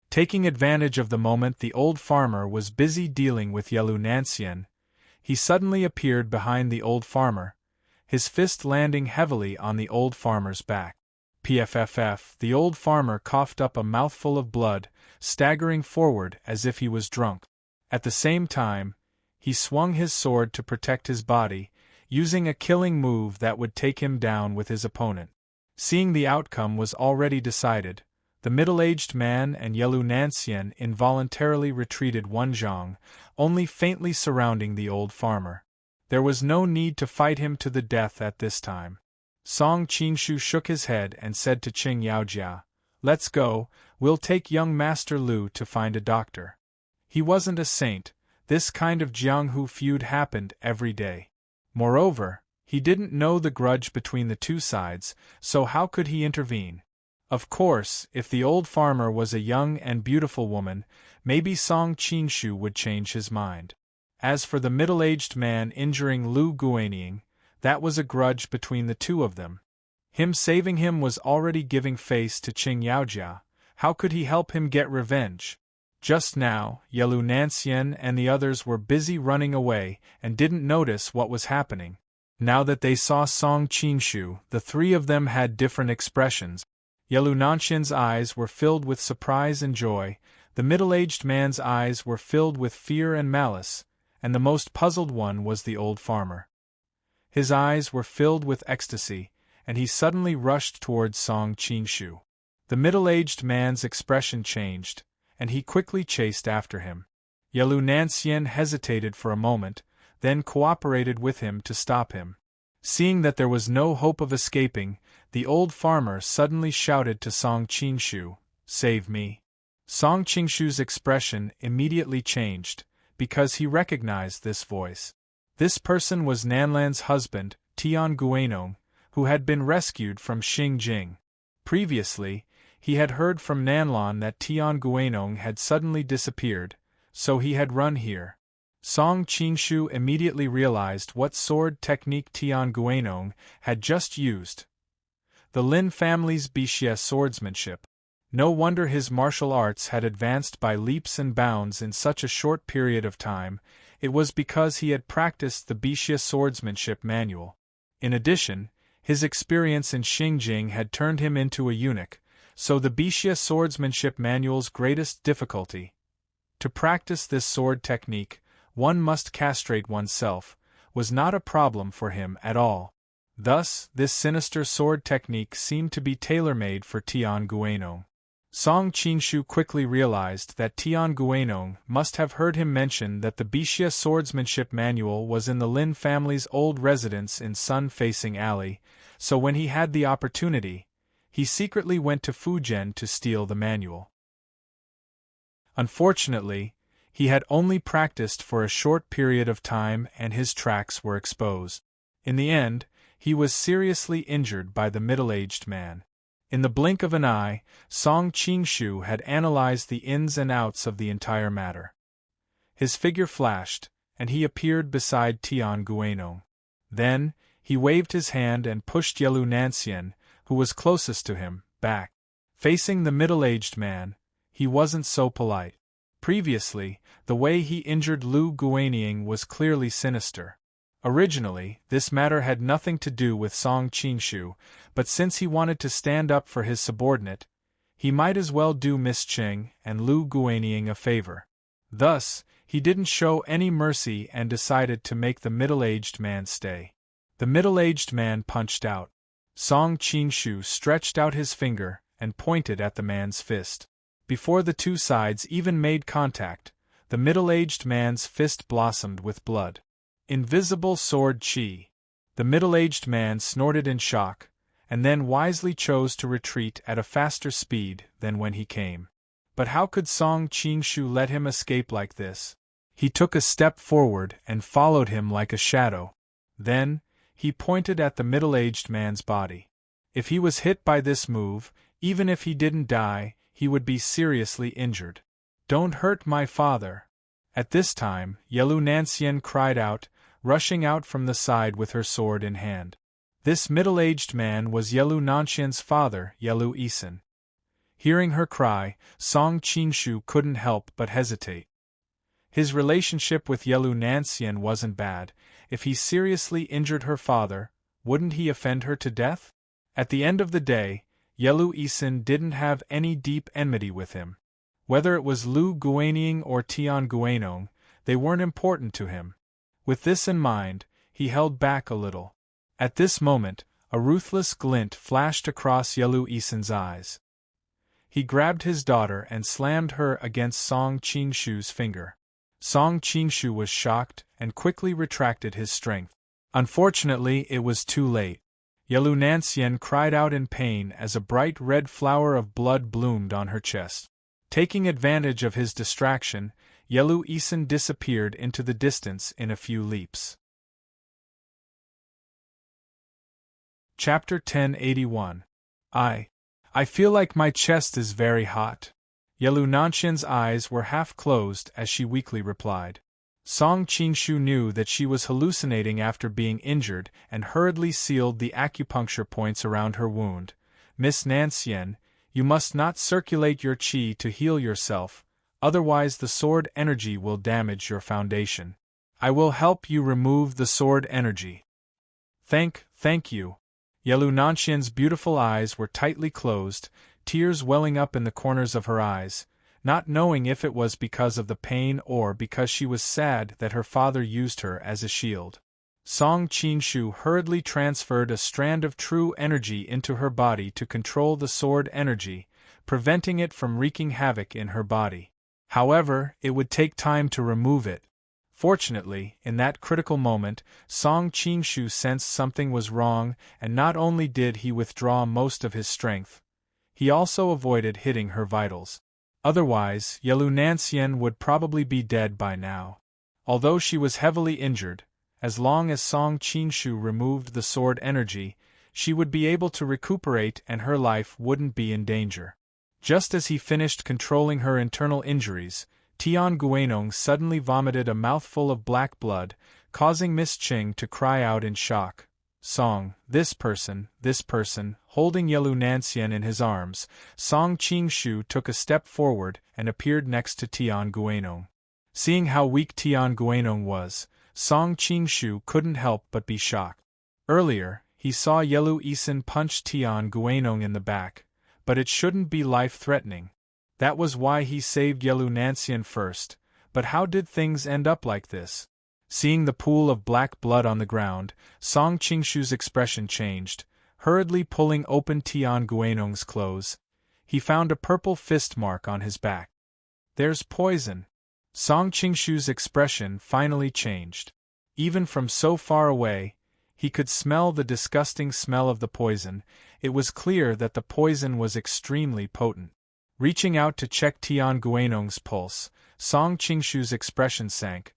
Taking advantage of the moment the old farmer was busy dealing with Yelu Nansien, he suddenly appeared behind the old farmer, his fist landing heavily on the old farmer's back. Pfff, the old farmer coughed up a mouthful of blood, staggering forward as if he was drunk. At the same time, he swung his sword to protect his body, using a killing move that would take him down with his opponent. Seeing the outcome was already decided, the middle-aged man and Yelu Nansien involuntarily retreated one zhang, only faintly surrounding the old farmer. There was no need to fight him to the death at this time. Song Qinshu shook his head and said to Qing Yaojia, "Let's go, we'll take young Master Lu to find a doctor." He wasn't a saint, this kind of Jianghu feud happened every day. Moreover, he didn't know the grudge between the two sides, so how could he intervene? Of course, if the old farmer was a young and beautiful woman, maybe Song Qinshu would change his mind. As for the middle-aged man injuring Lu Guanying, that was a grudge between the two of them. Him saving him was already giving face to Qing Yaojia. How could he help him get revenge? Just now, Yelu Nansien and the others were busy running away and didn't notice what was happening. Now that they saw Song Qinshu, the three of them had different expressions. Yelu Nanxian's eyes were filled with surprise and joy, the middle-aged man's eyes were filled with fear and malice, and the most puzzled one was the old farmer. His eyes were filled with ecstasy, and he suddenly rushed towards Song Qinshu. The middle-aged man's expression changed, and he quickly chased after him. Yelu Nansien hesitated for a moment, then cooperated with him to stop him. Seeing that there was no hope of escaping, the old farmer suddenly shouted to Song Qinshu, "Save me." Song Qinshu's expression immediately changed, because he recognized this voice. This person was Nanlan's husband, Tian Guanong, who had been rescued from Xingjing. Previously, he had heard from Nanlan that Tian Guanong had suddenly disappeared, so he had run here. Song Qinshu immediately realized what sword technique Tian Guanong had just used. The Lin family's Bixia swordsmanship. No wonder his martial arts had advanced by leaps and bounds in such a short period of time. It was because he had practiced the Bixia swordsmanship manual. In addition, his experience in Xingjing had turned him into a eunuch, so the Bixia swordsmanship manual's greatest difficulty. To practice this sword technique, one must castrate oneself, was not a problem for him at all. Thus, this sinister sword technique seemed to be tailor-made for Tian Guanong. Song Qinshu quickly realized that Tian Guanong must have heard him mention that the Bixia swordsmanship manual was in the Lin family's old residence in Sun-facing Alley, so when he had the opportunity, he secretly went to Fujian to steal the manual. Unfortunately, he had only practiced for a short period of time and his tracks were exposed. In the end, he was seriously injured by the middle-aged man. In the blink of an eye, Song Qinshu had analyzed the ins and outs of the entire matter. His figure flashed, and he appeared beside Tian Guanong. Then, he waved his hand and pushed Yelu Nansien, who was closest to him, back. Facing the middle-aged man, he wasn't so polite. Previously, the way he injured Lu Guanying was clearly sinister. Originally, this matter had nothing to do with Song Qinshu, but since he wanted to stand up for his subordinate, he might as well do Miss Qing and Lu Guanying a favor. Thus, he didn't show any mercy and decided to make the middle-aged man stay. The middle-aged man punched out. Song Qinshu stretched out his finger and pointed at the man's fist. Before the two sides even made contact, The middle-aged man's fist blossomed with blood. Invisible sword qi. The middle-aged man snorted in shock, and then wisely chose to retreat at a faster speed than when he came. But how could Song Qingshu let him escape like this? He took a step forward and followed him like a shadow. Then, he pointed at the middle-aged man's body. If he was hit by this move, even if he didn't die, he would be seriously injured. "Don't hurt my father." At this time, Yelu Nansien cried out, rushing out from the side with her sword in hand. This middle-aged man was Yelu Nanxian's father, Yelu Isin. Hearing her cry, Song Qingshu couldn't help but hesitate. His relationship with Yelu Nansien wasn't bad. If he seriously injured her father, wouldn't he offend her to death? At the end of the day, Yelu Isin didn't have any deep enmity with him. Whether it was Lu Guanying or Tian Guanong, they weren't important to him. With this in mind, he held back a little. At this moment, a ruthless glint flashed across Yelu Isin's eyes. He grabbed his daughter and slammed her against Song Qingshu's finger. Song Qingshu was shocked and quickly retracted his strength. Unfortunately, it was too late. Yelu Nansien cried out in pain as a bright red flower of blood bloomed on her chest. Taking advantage of his distraction, Yelu Isin disappeared into the distance in a few leaps. Chapter 1081. I feel like my chest is very hot. Yelu Nanshian's eyes were half closed as she weakly replied. Song Qingshu knew that she was hallucinating after being injured and hurriedly sealed the acupuncture points around her wound. "Miss Nansien, you must not circulate your qi to heal yourself, otherwise the sword energy will damage your foundation. I will help you remove the sword energy." Thank you." Yelu Nanshian's beautiful eyes were tightly closed, tears welling up in the corners of her eyes, not knowing if it was because of the pain or because she was sad that her father used her as a shield. Song Qingshu hurriedly transferred a strand of true energy into her body to control the sword energy, preventing it from wreaking havoc in her body. However, it would take time to remove it. Fortunately, in that critical moment, Song Qingshu sensed something was wrong, and not only did he withdraw most of his strength, he also avoided hitting her vitals. Otherwise, Yelu Nansien would probably be dead by now. Although she was heavily injured, as long as Song Qingshu removed the sword energy, she would be able to recuperate and her life wouldn't be in danger. Just as he finished controlling her internal injuries, Tian Guanong suddenly vomited a mouthful of black blood, causing Miss Qing to cry out in shock. "Song, this person," holding Yelu Nansien in his arms, Song Qingshu took a step forward and appeared next to Tian Guanong. Seeing how weak Tian Guanong was, Song Qingshu couldn't help but be shocked. Earlier, he saw Yelu Isin punch Tian Guanong in the back, but it shouldn't be life-threatening. That was why he saved Yelu Nansien first, but how did things end up like this? Seeing the pool of black blood on the ground, Song Qingshu's expression changed. Hurriedly pulling open Tian Guanong's clothes, he found a purple fist mark on his back. "There's poison." Song Qingshu's expression finally changed. Even from so far away, he could smell the disgusting smell of the poison. It was clear that the poison was extremely potent. Reaching out to check Tian Guanong's pulse, Song Qingshu's expression sank.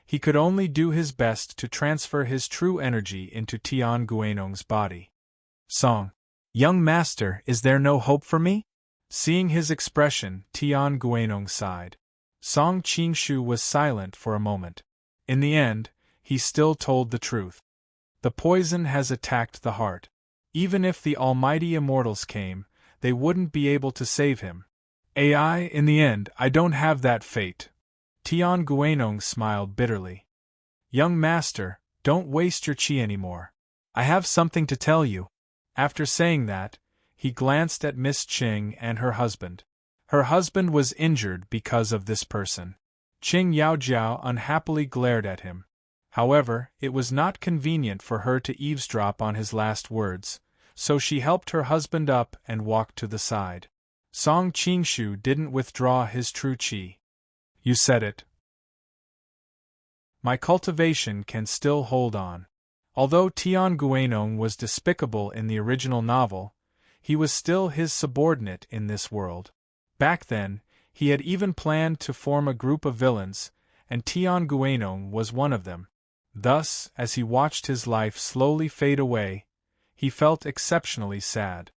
He could only do his best to transfer his true energy into Tian Guanong's body. "Song, young master, is there no hope for me?" Seeing his expression, Tian Guanong sighed. Song Qingshu was silent for a moment. In the end, he still told the truth. "The poison has attacked the heart. Even if the almighty immortals came, they wouldn't be able to save him. In the end, I don't have that fate." Tian Guanong smiled bitterly. "Young master, don't waste your qi anymore. I have something to tell you." After saying that, he glanced at Miss Qing and her husband. Her husband was injured because of this person. Qing Yaojiao unhappily glared at him. However, it was not convenient for her to eavesdrop on his last words, so she helped her husband up and walked to the side. Song Qingshu didn't withdraw his true qi. "You said it. My cultivation can still hold on. Although Tian Guanong was despicable in the original novel, he was still his subordinate in this world. Back then, he had even planned to form a group of villains, and Tian Guanong was one of them. Thus, as he watched his life slowly fade away, he felt exceptionally sad.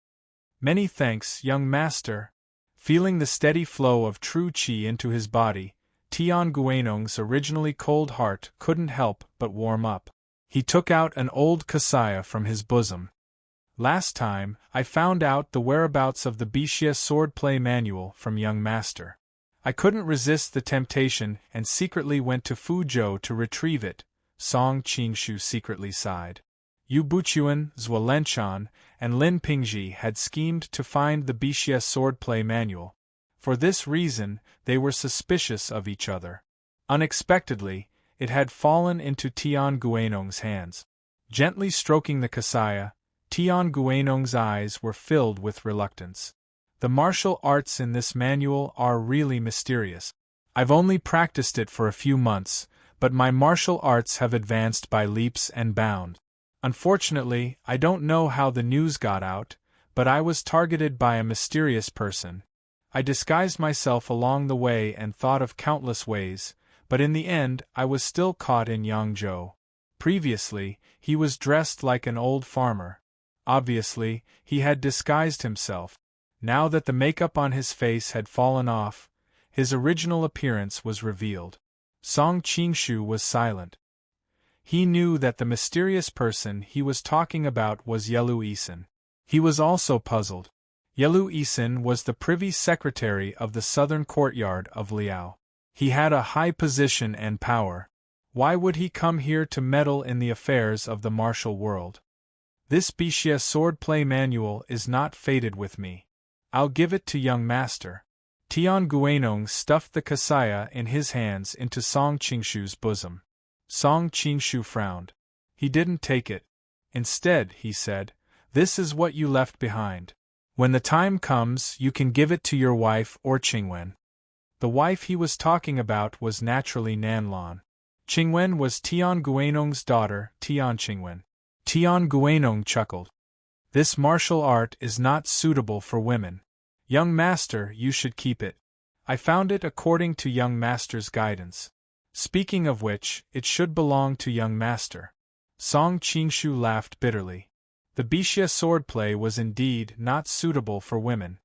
Many thanks, young master. Feeling the steady flow of true qi into his body, Tian Guanong's originally cold heart couldn't help but warm up. He took out an old kasaya from his bosom. Last time, I found out the whereabouts of the Bixia swordplay manual from young master. I couldn't resist the temptation and secretly went to Fuzhou to retrieve it, Song Qingshu secretly sighed. Yu Buchuan, Zhuo Lenchan, and Lin Pingji had schemed to find the Bixia swordplay manual. For this reason, they were suspicious of each other. Unexpectedly, it had fallen into Tian Guanong's hands. Gently stroking the kasaya, Tian Guanong's eyes were filled with reluctance. The martial arts in this manual are really mysterious. I've only practiced it for a few months, but my martial arts have advanced by leaps and bounds. Unfortunately, I don't know how the news got out, but I was targeted by a mysterious person. I disguised myself along the way and thought of countless ways, but in the end I was still caught in Yangzhou. Previously, he was dressed like an old farmer. Obviously, he had disguised himself. Now that the makeup on his face had fallen off, his original appearance was revealed. Song Qingshu was silent. He knew that the mysterious person he was talking about was Yelu Isin. He was also puzzled. Yelu Isin was the privy secretary of the southern courtyard of Liao. He had a high position and power. Why would he come here to meddle in the affairs of the martial world? This Bixia swordplay manual is not fated with me. I'll give it to young master. Tian Guanong stuffed the kasaya in his hands into Song Qingshu's bosom. Song Qingshu frowned. He didn't take it. Instead, he said, "This is what you left behind. When the time comes, you can give it to your wife or Qingwen." The wife he was talking about was naturally Nanlan. Qingwen was Tian Guanong's daughter, Tian Qingwen. Tian Guanong chuckled. "This martial art is not suitable for women. Young master, you should keep it. I found it according to young master's guidance. Speaking of which, it should belong to young master." Song Qingshu laughed bitterly. The Bixia swordplay was indeed not suitable for women.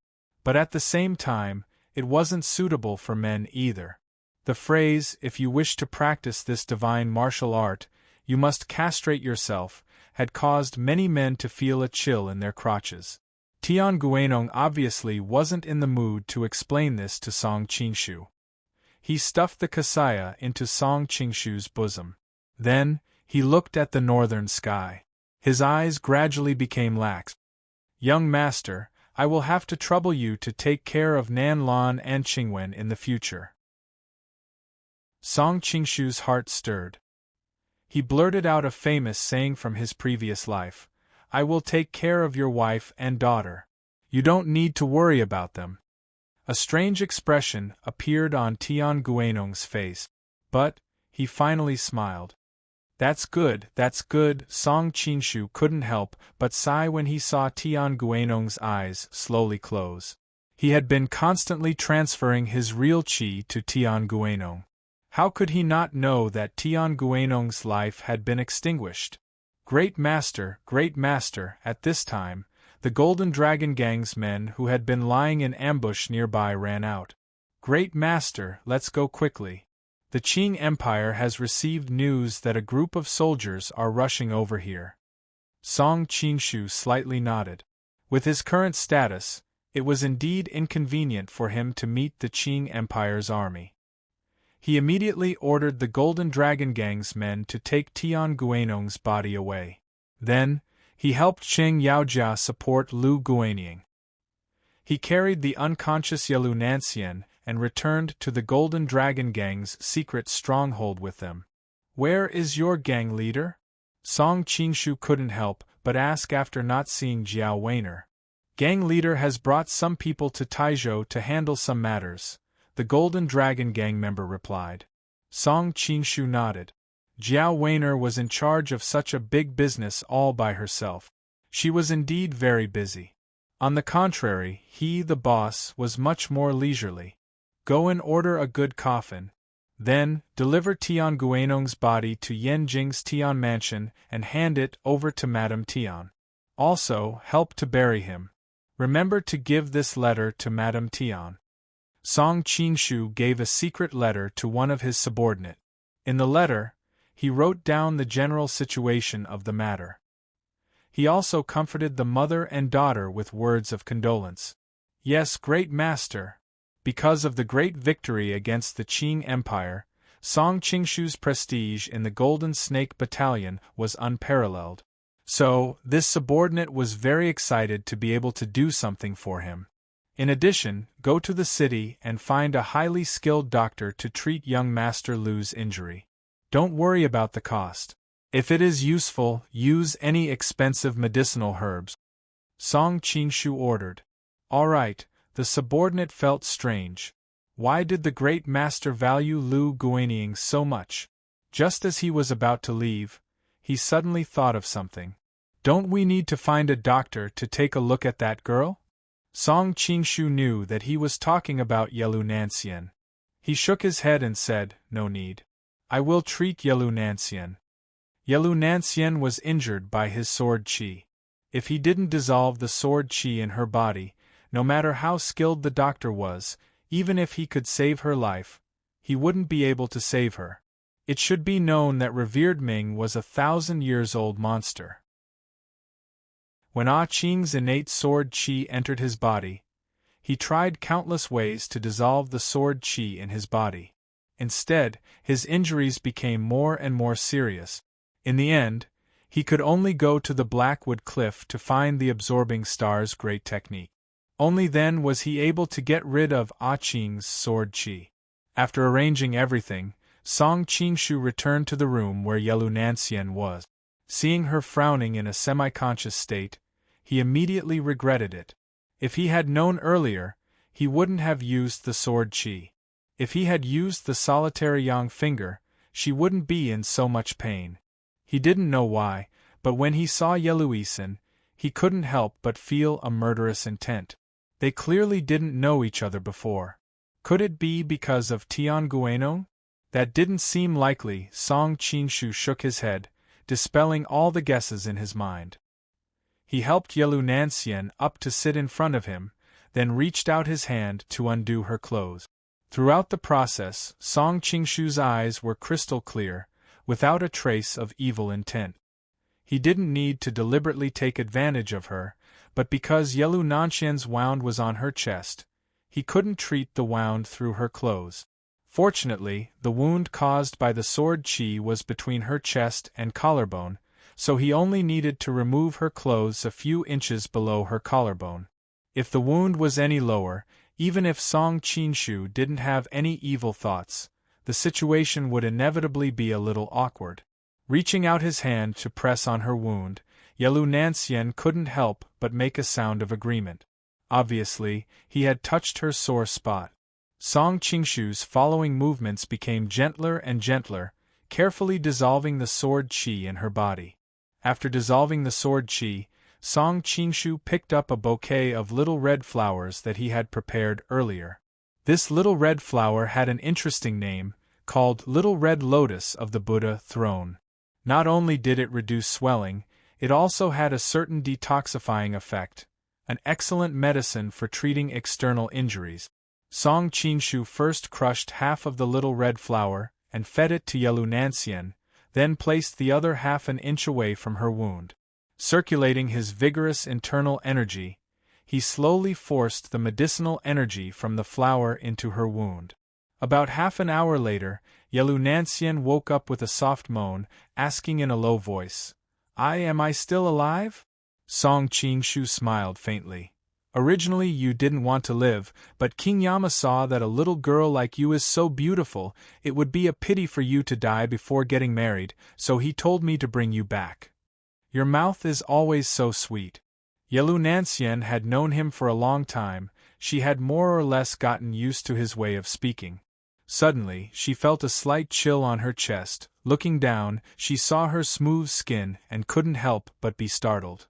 But at the same time, it wasn't suitable for men either. The phrase, "if you wish to practice this divine martial art, you must castrate yourself," had caused many men to feel a chill in their crotches. Tian Guanong obviously wasn't in the mood to explain this to Song Qingshu. He stuffed the kasaya into Song Qingshu's bosom. Then, he looked at the northern sky. His eyes gradually became lax. "Young master, I will have to trouble you to take care of Nanlan and Qingwen in the future." Song Qingshu's heart stirred. He blurted out a famous saying from his previous life, "I will take care of your wife and daughter. You don't need to worry about them." A strange expression appeared on Tian Guanong's face. But, he finally smiled. That's good, Song Qingshu couldn't help but sigh when he saw Tian Guanong's eyes slowly close. He had been constantly transferring his real qi to Tian Guanong. How could he not know that Tian Guanong's life had been extinguished? Great master, at this time, the Golden Dragon Gang's men who had been lying in ambush nearby ran out. "Great master, let's go quickly. The Qing Empire has received news that a group of soldiers are rushing over here." Song Qingshu slightly nodded. With his current status, it was indeed inconvenient for him to meet the Qing Empire's army. He immediately ordered the Golden Dragon Gang's men to take Tian Guanong's body away. Then, he helped Cheng Yaojia support Lu Guanying. He carried the unconscious Yelu Nancian and returned to the Golden Dragon Gang's secret stronghold with them. "Where is your gang leader?" Song Qingshu couldn't help but ask after not seeing Jiao Weiner. "Gang leader has brought some people to Taizhou to handle some matters," the Golden Dragon Gang member replied. Song Qingshu nodded. Jiao Weiner was in charge of such a big business all by herself. She was indeed very busy. On the contrary, he, the boss, was much more leisurely. Go and order a good coffin. Then, deliver Tian Guanong's body to Yen Jing's Tian mansion and hand it over to Madame Tian. Also, help to bury him. Remember to give this letter to Madame Tian. Song Qingshu gave a secret letter to one of his subordinates. In the letter, he wrote down the general situation of the matter. He also comforted the mother and daughter with words of condolence. Yes, great master. Because of the great victory against the Qing Empire, Song Qingshu's prestige in the Golden Snake Battalion was unparalleled. So, this subordinate was very excited to be able to do something for him. In addition, go to the city and find a highly skilled doctor to treat young Master Lu's injury. Don't worry about the cost. If it is useful, use any expensive medicinal herbs. Song Qingshu ordered. All right, the subordinate felt strange. Why did the great master value Lu Guanying so much? Just as he was about to leave, he suddenly thought of something. Don't we need to find a doctor to take a look at that girl? Song Qingshu knew that he was talking about Yelu Nanxian. He shook his head and said, no need. I will treat Yelu Nanxian. Yelu Nanxian was injured by his sword qi. If he didn't dissolve the sword qi in her body, no matter how skilled the doctor was, even if he could save her life, he wouldn't be able to save her. It should be known that revered Ming was a 1,000-years-old monster. When Ah Qing's innate sword qi entered his body, he tried countless ways to dissolve the sword qi in his body. Instead, his injuries became more and more serious. In the end, he could only go to the Blackwood Cliff to find the absorbing star's great technique. Only then was he able to get rid of Ah Qing's sword qi. After arranging everything, Song Qingshu returned to the room where Yelu Nanxian was. Seeing her frowning in a semi-conscious state, he immediately regretted it. If he had known earlier, he wouldn't have used the sword qi. If he had used the solitary yang finger, she wouldn't be in so much pain. He didn't know why, but when he saw Yeluisan, he couldn't help but feel a murderous intent. They clearly didn't know each other before. Could it be because of Tian Guanong? That didn't seem likely. Song Qingshu shook his head, dispelling all the guesses in his mind. He helped Yelu Nanxian up to sit in front of him, then reached out his hand to undo her clothes. Throughout the process, Song Qingshu's eyes were crystal clear, without a trace of evil intent. He didn't need to deliberately take advantage of her, but because Yelu Nanxian's wound was on her chest, he couldn't treat the wound through her clothes. Fortunately, the wound caused by the sword qi was between her chest and collarbone, so he only needed to remove her clothes a few inches below her collarbone. If the wound was any lower, even if Song Qingshu didn't have any evil thoughts, the situation would inevitably be a little awkward. Reaching out his hand to press on her wound, Yelu Nanxian couldn't help but make a sound of agreement. Obviously, he had touched her sore spot. Song Qingshu's following movements became gentler and gentler, carefully dissolving the sword qi in her body. After dissolving the sword qi, Song Qingshu picked up a bouquet of little red flowers that he had prepared earlier. This little red flower had an interesting name, called Little Red Lotus of the Buddha Throne. Not only did it reduce swelling, it also had a certain detoxifying effect, an excellent medicine for treating external injuries. Song Qingshu first crushed half of the little red flower and fed it to Yelu Nanxian, then placed the other half an inch away from her wound. Circulating his vigorous internal energy, he slowly forced the medicinal energy from the flower into her wound. About half an hour later, Yelu Nanxian woke up with a soft moan, asking in a low voice, Am I still alive?" Song Qingshu smiled faintly. "Originally you didn't want to live, but King Yama saw that a little girl like you is so beautiful, it would be a pity for you to die before getting married, so he told me to bring you back. Your mouth is always so sweet." Yelu Nanxian had known him for a long time. She had more or less gotten used to his way of speaking. Suddenly, she felt a slight chill on her chest. Looking down, she saw her smooth skin and couldn't help but be startled.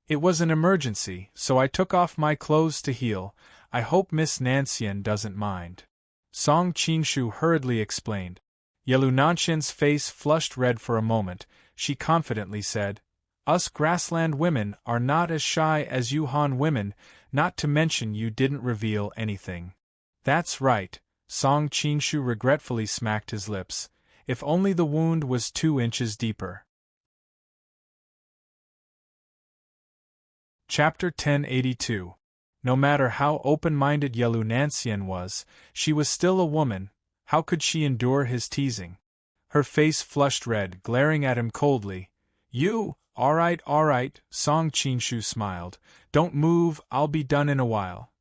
It was an emergency, so I took off my clothes to heal. I hope Miss Nansien doesn't mind. Song Qinshu hurriedly explained. Yelu Nanshian's face flushed red for a moment. She confidently said, "Us grassland women are not as shy as you Han women, not to mention you didn't reveal anything." "That's right," Song Qinshu regretfully smacked his lips. "If only the wound was 2 inches deeper." Chapter 1082. No matter how open-minded Yelu Nansien was, she was still a woman. How could she endure his teasing? Her face flushed red, glaring at him coldly. "You, all right, Song Qinshu smiled. "Don't move, I'll be done in a while."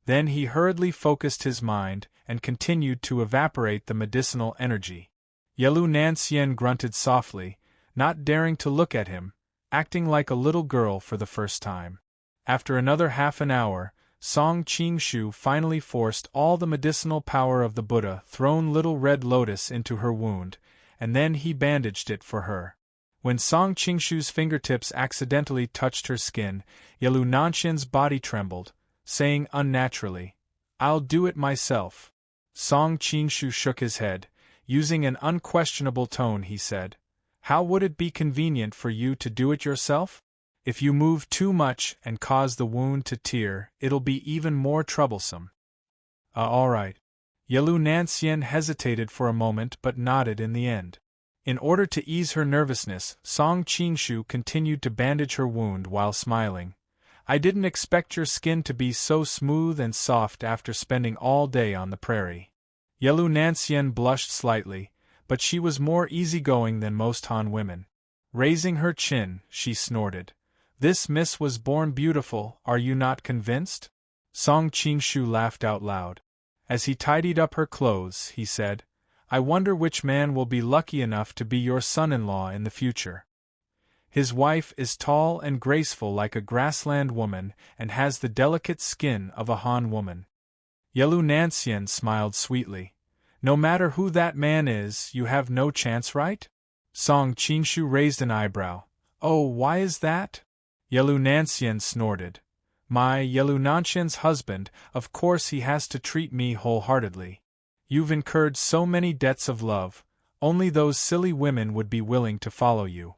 Then he hurriedly focused his mind, and continued to evaporate the medicinal energy. Yelu Nansien grunted softly, not daring to look at him, acting like a little girl for the first time. After another half an hour, Song Qinshu finally forced all the medicinal power of the Buddha thrown little red lotus into her wound, and then he bandaged it for her. When Song Qinshu's fingertips accidentally touched her skin, Yelu Nanshian's body trembled, saying unnaturally, "I'll do it myself." Song Qinshu shook his head. Using an unquestionable tone he said, "How would it be convenient for you to do it yourself? If you move too much and cause the wound to tear, it'll be even more troublesome." All right." Yelu Nansien hesitated for a moment but nodded in the end. In order to ease her nervousness, Song Qinshu continued to bandage her wound while smiling. "I didn't expect your skin to be so smooth and soft after spending all day on the prairie." Yelu Nansien blushed slightly, but she was more easygoing than most Han women. Raising her chin, she snorted. "This miss was born beautiful, are you not convinced?" Song Qinshu laughed out loud. As he tidied up her clothes, he said, "I wonder which man will be lucky enough to be your son-in-law in the future. His wife is tall and graceful like a grassland woman and has the delicate skin of a Han woman." Yelu Nansien smiled sweetly. "No matter who that man is, you have no chance, right?" Song Qinshu raised an eyebrow. "Oh, why is that?" Yelu Nansien snorted. "My Yelu Nanshian's husband, of course he has to treat me wholeheartedly. You've incurred so many debts of love, only those silly women would be willing to follow you."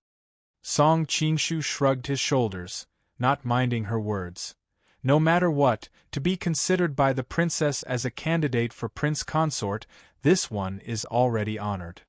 Song Qinshu shrugged his shoulders, not minding her words. "No matter what, to be considered by the princess as a candidate for prince consort, this one is already honored."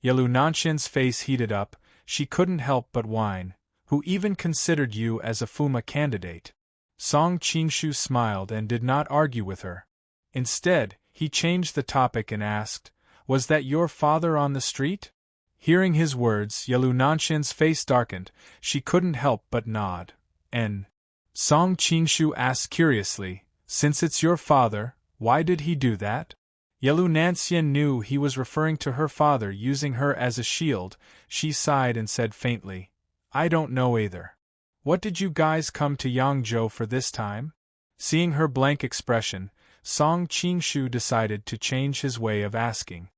Yelu Nanshian's face heated up. She couldn't help but whine. "Who even considered you as a Fuma candidate?" Song Qinshu smiled and did not argue with her. Instead, he changed the topic and asked, "Was that your father on the street?" Hearing his words, Yelu Nanshian's face darkened. She couldn't help but nod. "And?" Song Qinshu asked curiously, "Since it's your father, why did he do that?" Yelu Nansien knew he was referring to her father using her as a shield. She sighed and said faintly, "I don't know either. What did you guys come to Yangzhou for this time?" Seeing her blank expression, Song Qinshu decided to change his way of asking.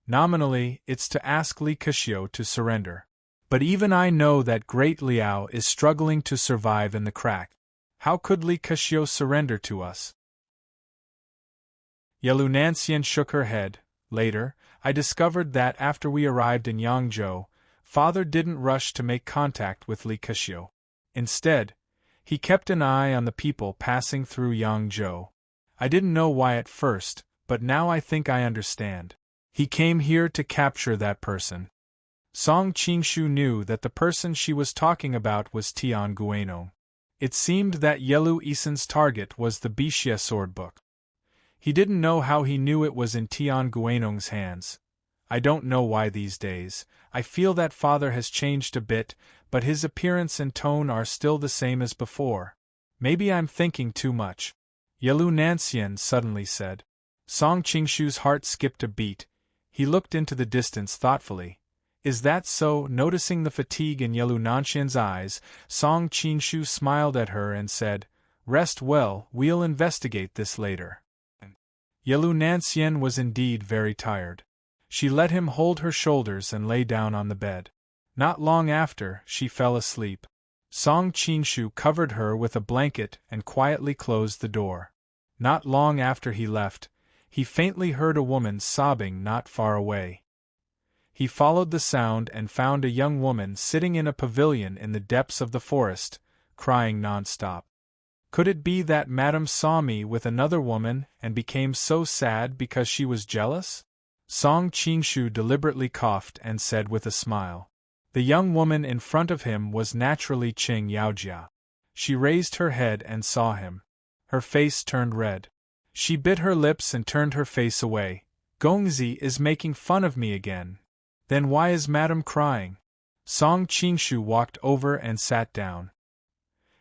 "Nominally, it's to ask Li Keqiu to surrender. But even I know that Great Liao is struggling to survive in the crack. How could Li Keqiu surrender to us?" Yelu Nansien shook her head. "Later, I discovered that after we arrived in Yangzhou, Father didn't rush to make contact with Li Keqiu. Instead, he kept an eye on the people passing through Yangzhou. I didn't know why at first, but now I think I understand. He came here to capture that person." Song Qinshu knew that the person she was talking about was Tian Guanong. It seemed that Yelu Isen's target was the Bixia sword book. He didn't know how he knew it was in Tian Guanong's hands. "I don't know why these days, I feel that father has changed a bit, but his appearance and tone are still the same as before. Maybe I'm thinking too much," Yelu Nansien suddenly said. Song Qinshu's heart skipped a beat. He looked into the distance thoughtfully. "Is that so?" Noticing the fatigue in Yelu Nanshian's eyes, Song Qinshu smiled at her and said, "Rest well, we'll investigate this later." Yelu Nansien was indeed very tired. She let him hold her shoulders and lay down on the bed. Not long after, she fell asleep. Song Qinshu covered her with a blanket and quietly closed the door. Not long after he left, he faintly heard a woman sobbing not far away. He followed the sound and found a young woman sitting in a pavilion in the depths of the forest, crying non-stop. Could it be that Madame saw me with another woman and became so sad because she was jealous? Song Qinshu deliberately coughed and said with a smile. The young woman in front of him was naturally Qing Yaojia. She raised her head and saw him. Her face turned red. She bit her lips and turned her face away. Gongzi is making fun of me again. Then why is Madame crying? Song Qinshu walked over and sat down.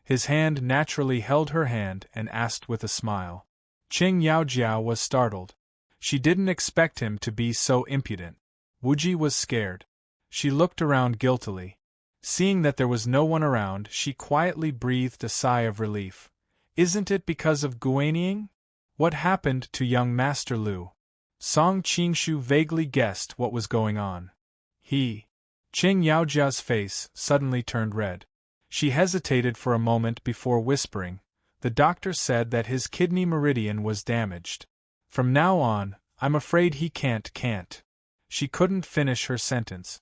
His hand naturally held her hand and asked with a smile. Qing Yaojia was startled. She didn't expect him to be so impudent. Wuji was scared. She looked around guiltily. Seeing that there was no one around, she quietly breathed a sigh of relief. Isn't it because of Guanying? What happened to young Master Lu? Song Qinshu vaguely guessed what was going on. Qing Yaojia's face suddenly turned red. She hesitated for a moment before whispering. The doctor said that his kidney meridian was damaged. From now on, I'm afraid he can't. She couldn't finish her sentence.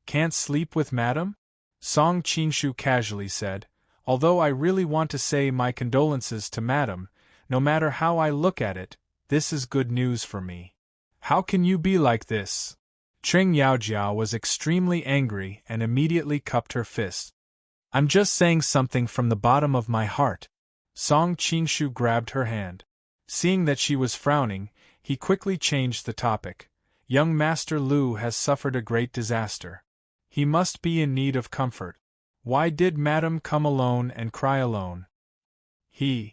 Can't sleep with Madame? Song Qinshu casually said, although I really want to say my condolences to Madame, no matter how I look at it, this is good news for me. How can you be like this? Qing Yaojia was extremely angry and immediately cupped her fists. I'm just saying something from the bottom of my heart. Song Qinshu grabbed her hand. Seeing that she was frowning, he quickly changed the topic. Young Master Lu has suffered a great disaster. He must be in need of comfort. Why did Madame come alone and cry alone? Qing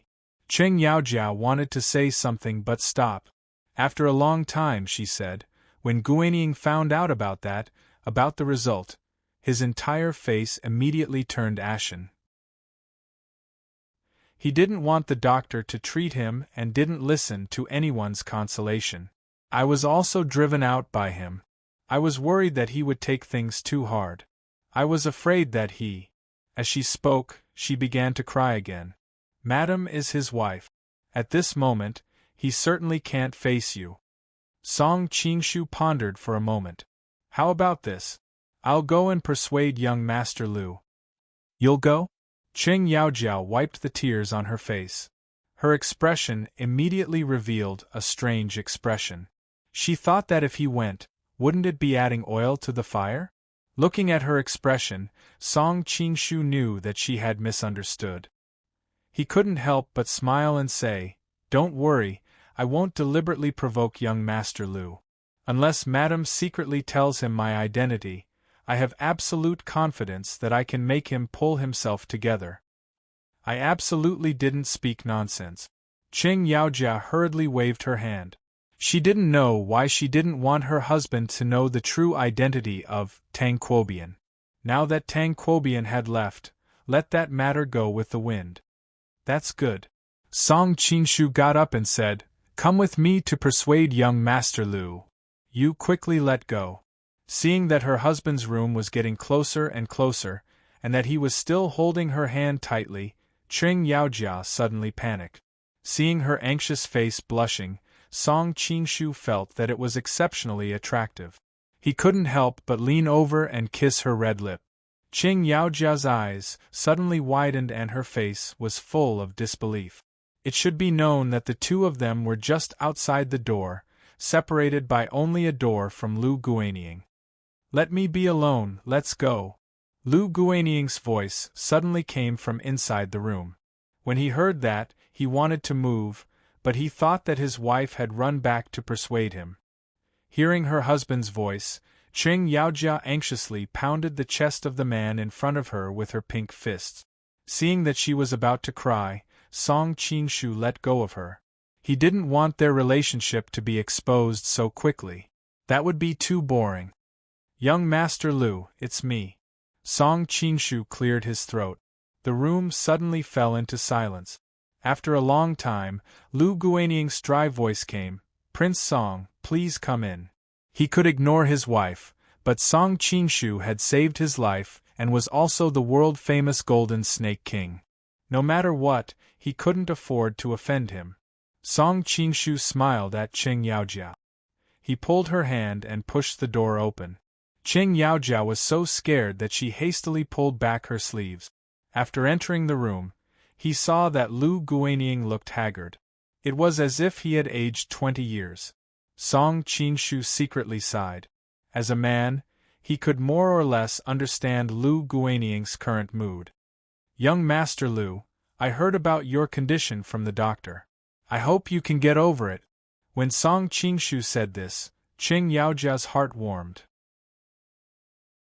Yaojia wanted to say something but stopped. After a long time, she said, when Guanying found out about the result, his entire face immediately turned ashen. He didn't want the doctor to treat him and didn't listen to anyone's consolation. I was also driven out by him. I was worried that he would take things too hard. I was afraid that he. As she spoke, she began to cry again. Madame is his wife. At this moment, he certainly can't face you. Song Qinshu pondered for a moment. How about this? I'll go and persuade young Master Lu. You'll go? Qing Yaojia wiped the tears on her face. Her expression immediately revealed a strange expression. She thought that if he went, wouldn't it be adding oil to the fire? Looking at her expression, Song Qinshu knew that she had misunderstood. He couldn't help but smile and say, Don't worry, I won't deliberately provoke young Master Lu. Unless Madame secretly tells him my identity, I have absolute confidence that I can make him pull himself together. I absolutely didn't speak nonsense. Qing Yaojia hurriedly waved her hand. She didn't know why she didn't want her husband to know the true identity of Tang Quobian. Now that Tang Quobian had left, let that matter go with the wind. That's good. Song Qinshu got up and said, Come with me to persuade young Master Lu. You quickly let go. Seeing that her husband's room was getting closer and closer, and that he was still holding her hand tightly, Qing Yaojia suddenly panicked. Seeing her anxious face blushing, Song Qinshu felt that it was exceptionally attractive. He couldn't help but lean over and kiss her red lip. Qing Yaojia's eyes suddenly widened and her face was full of disbelief. It should be known that the two of them were just outside the door, separated by only a door from Lu Guanying. Let me be alone, let's go. Lu Guanying's voice suddenly came from inside the room. When he heard that, he wanted to move, but he thought that his wife had run back to persuade him. Hearing her husband's voice, Qing Yaojia anxiously pounded the chest of the man in front of her with her pink fists. Seeing that she was about to cry, Song Qinshu let go of her. He didn't want their relationship to be exposed so quickly. That would be too boring. Young Master Lu, it's me. Song Qinshu cleared his throat. The room suddenly fell into silence. After a long time, Lu Guanying's dry voice came, Prince Song, please come in. He could ignore his wife, but Song Qingshu had saved his life and was also the world-famous Golden Snake King. No matter what, he couldn't afford to offend him. Song Qingshu smiled at Qing Yaojia. He pulled her hand and pushed the door open. Qing Yaojia was so scared that she hastily pulled back her sleeves. After entering the room, he saw that Lu Guanying looked haggard. It was as if he had aged 20 years. Song Qingshu secretly sighed. As a man, he could more or less understand Lu Guanying's current mood. Young Master Lu, I heard about your condition from the doctor. I hope you can get over it. When Song Qingshu said this, Qing Yaojia's heart warmed.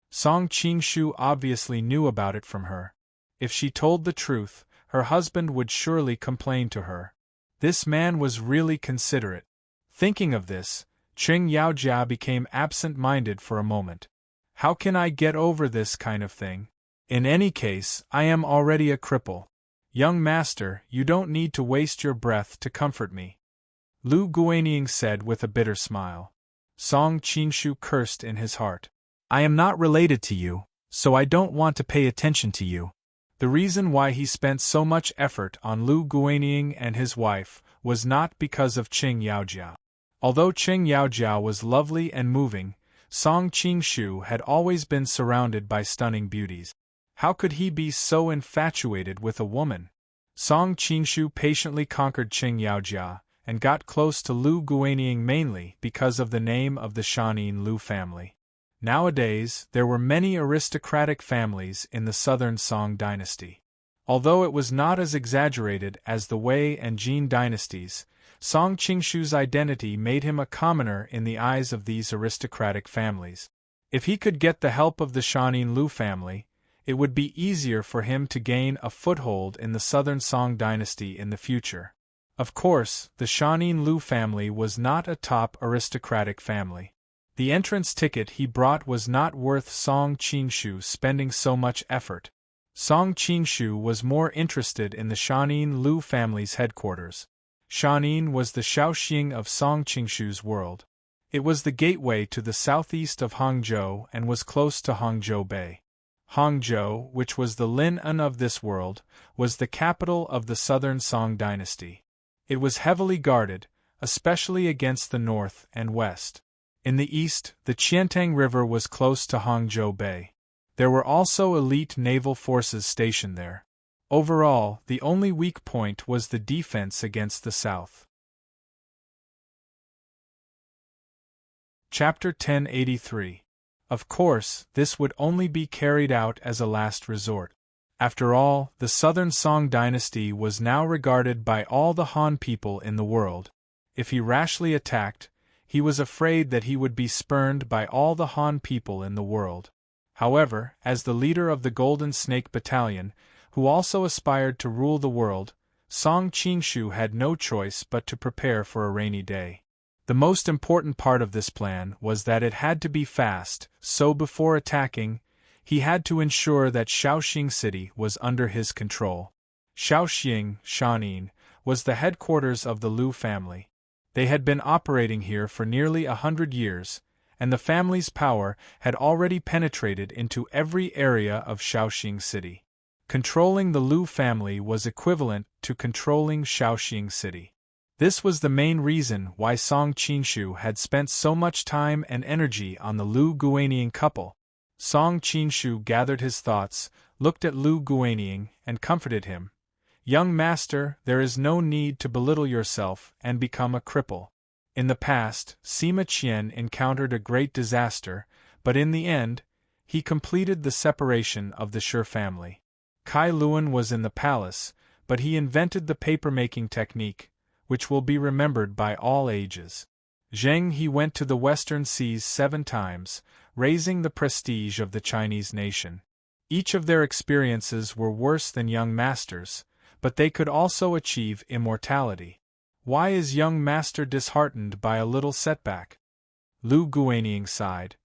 Song Qingshu obviously knew about it from her. If she told the truth, her husband would surely complain to her. This man was really considerate. Thinking of this, Qing Yaojia became absent-minded for a moment. How can I get over this kind of thing? In any case, I am already a cripple. Young master, you don't need to waste your breath to comfort me. Lu Guanying said with a bitter smile. Song Qingshu cursed in his heart. I am not related to you, so I don't want to pay attention to you. The reason why he spent so much effort on Lu Guanying and his wife was not because of Qing Yaojia. Although Qing Yaojia was lovely and moving, Song Qingshu had always been surrounded by stunning beauties. How could he be so infatuated with a woman? Song Qingshu patiently conquered Qing Yaojia and got close to Lu Guanying mainly because of the name of the Shanin Lu family. Nowadays, there were many aristocratic families in the southern Song dynasty. Although it was not as exaggerated as the Wei and Jin dynasties, Song Qingshu's identity made him a commoner in the eyes of these aristocratic families. If he could get the help of the Shanin Lu family, it would be easier for him to gain a foothold in the southern Song dynasty in the future. Of course, the Shanin Lu family was not a top aristocratic family. The entrance ticket he brought was not worth Song Qingshu spending so much effort. Song Qingshu was more interested in the Shanin Lu family's headquarters. Shanin was the Shaoxing of Song Qingshu's world. It was the gateway to the southeast of Hangzhou and was close to Hangzhou Bay. Hangzhou, which was the Lin'an of this world, was the capital of the southern Song dynasty. It was heavily guarded, especially against the north and west. In the east, the Qiantang River was close to Hangzhou Bay. There were also elite naval forces stationed there. Overall, the only weak point was the defense against the south. Chapter 1083. Of course, this would only be carried out as a last resort. After all, the southern Song dynasty was now regarded by all the Han people in the world. If he rashly attacked, he was afraid that he would be spurned by all the Han people in the world. However, as the leader of the Golden Snake Battalion, who also aspired to rule the world, Song Qingshu had no choice but to prepare for a rainy day. The most important part of this plan was that it had to be fast, so before attacking, he had to ensure that Shaoxing City was under his control. Shaoxing, Shanin, was the headquarters of the Lu family. They had been operating here for nearly 100 years, and the family's power had already penetrated into every area of Shaoxing City. Controlling the Lu family was equivalent to controlling Shaoxing City. This was the main reason why Song Qingshu had spent so much time and energy on the Lu Guanying couple. Song Qingshu gathered his thoughts, looked at Lu Guanying, and comforted him. Young master, there is no need to belittle yourself and become a cripple. In the past, Sima Qian encountered a great disaster, but in the end, he completed the separation of the Shi family. Kai Luan was in the palace, but he invented the paper-making technique, which will be remembered by all ages. Zheng He went to the Western Seas 7 times, raising the prestige of the Chinese nation. Each of their experiences were worse than young masters, but they could also achieve immortality. Why is young master disheartened by a little setback? Lu Guanying sighed.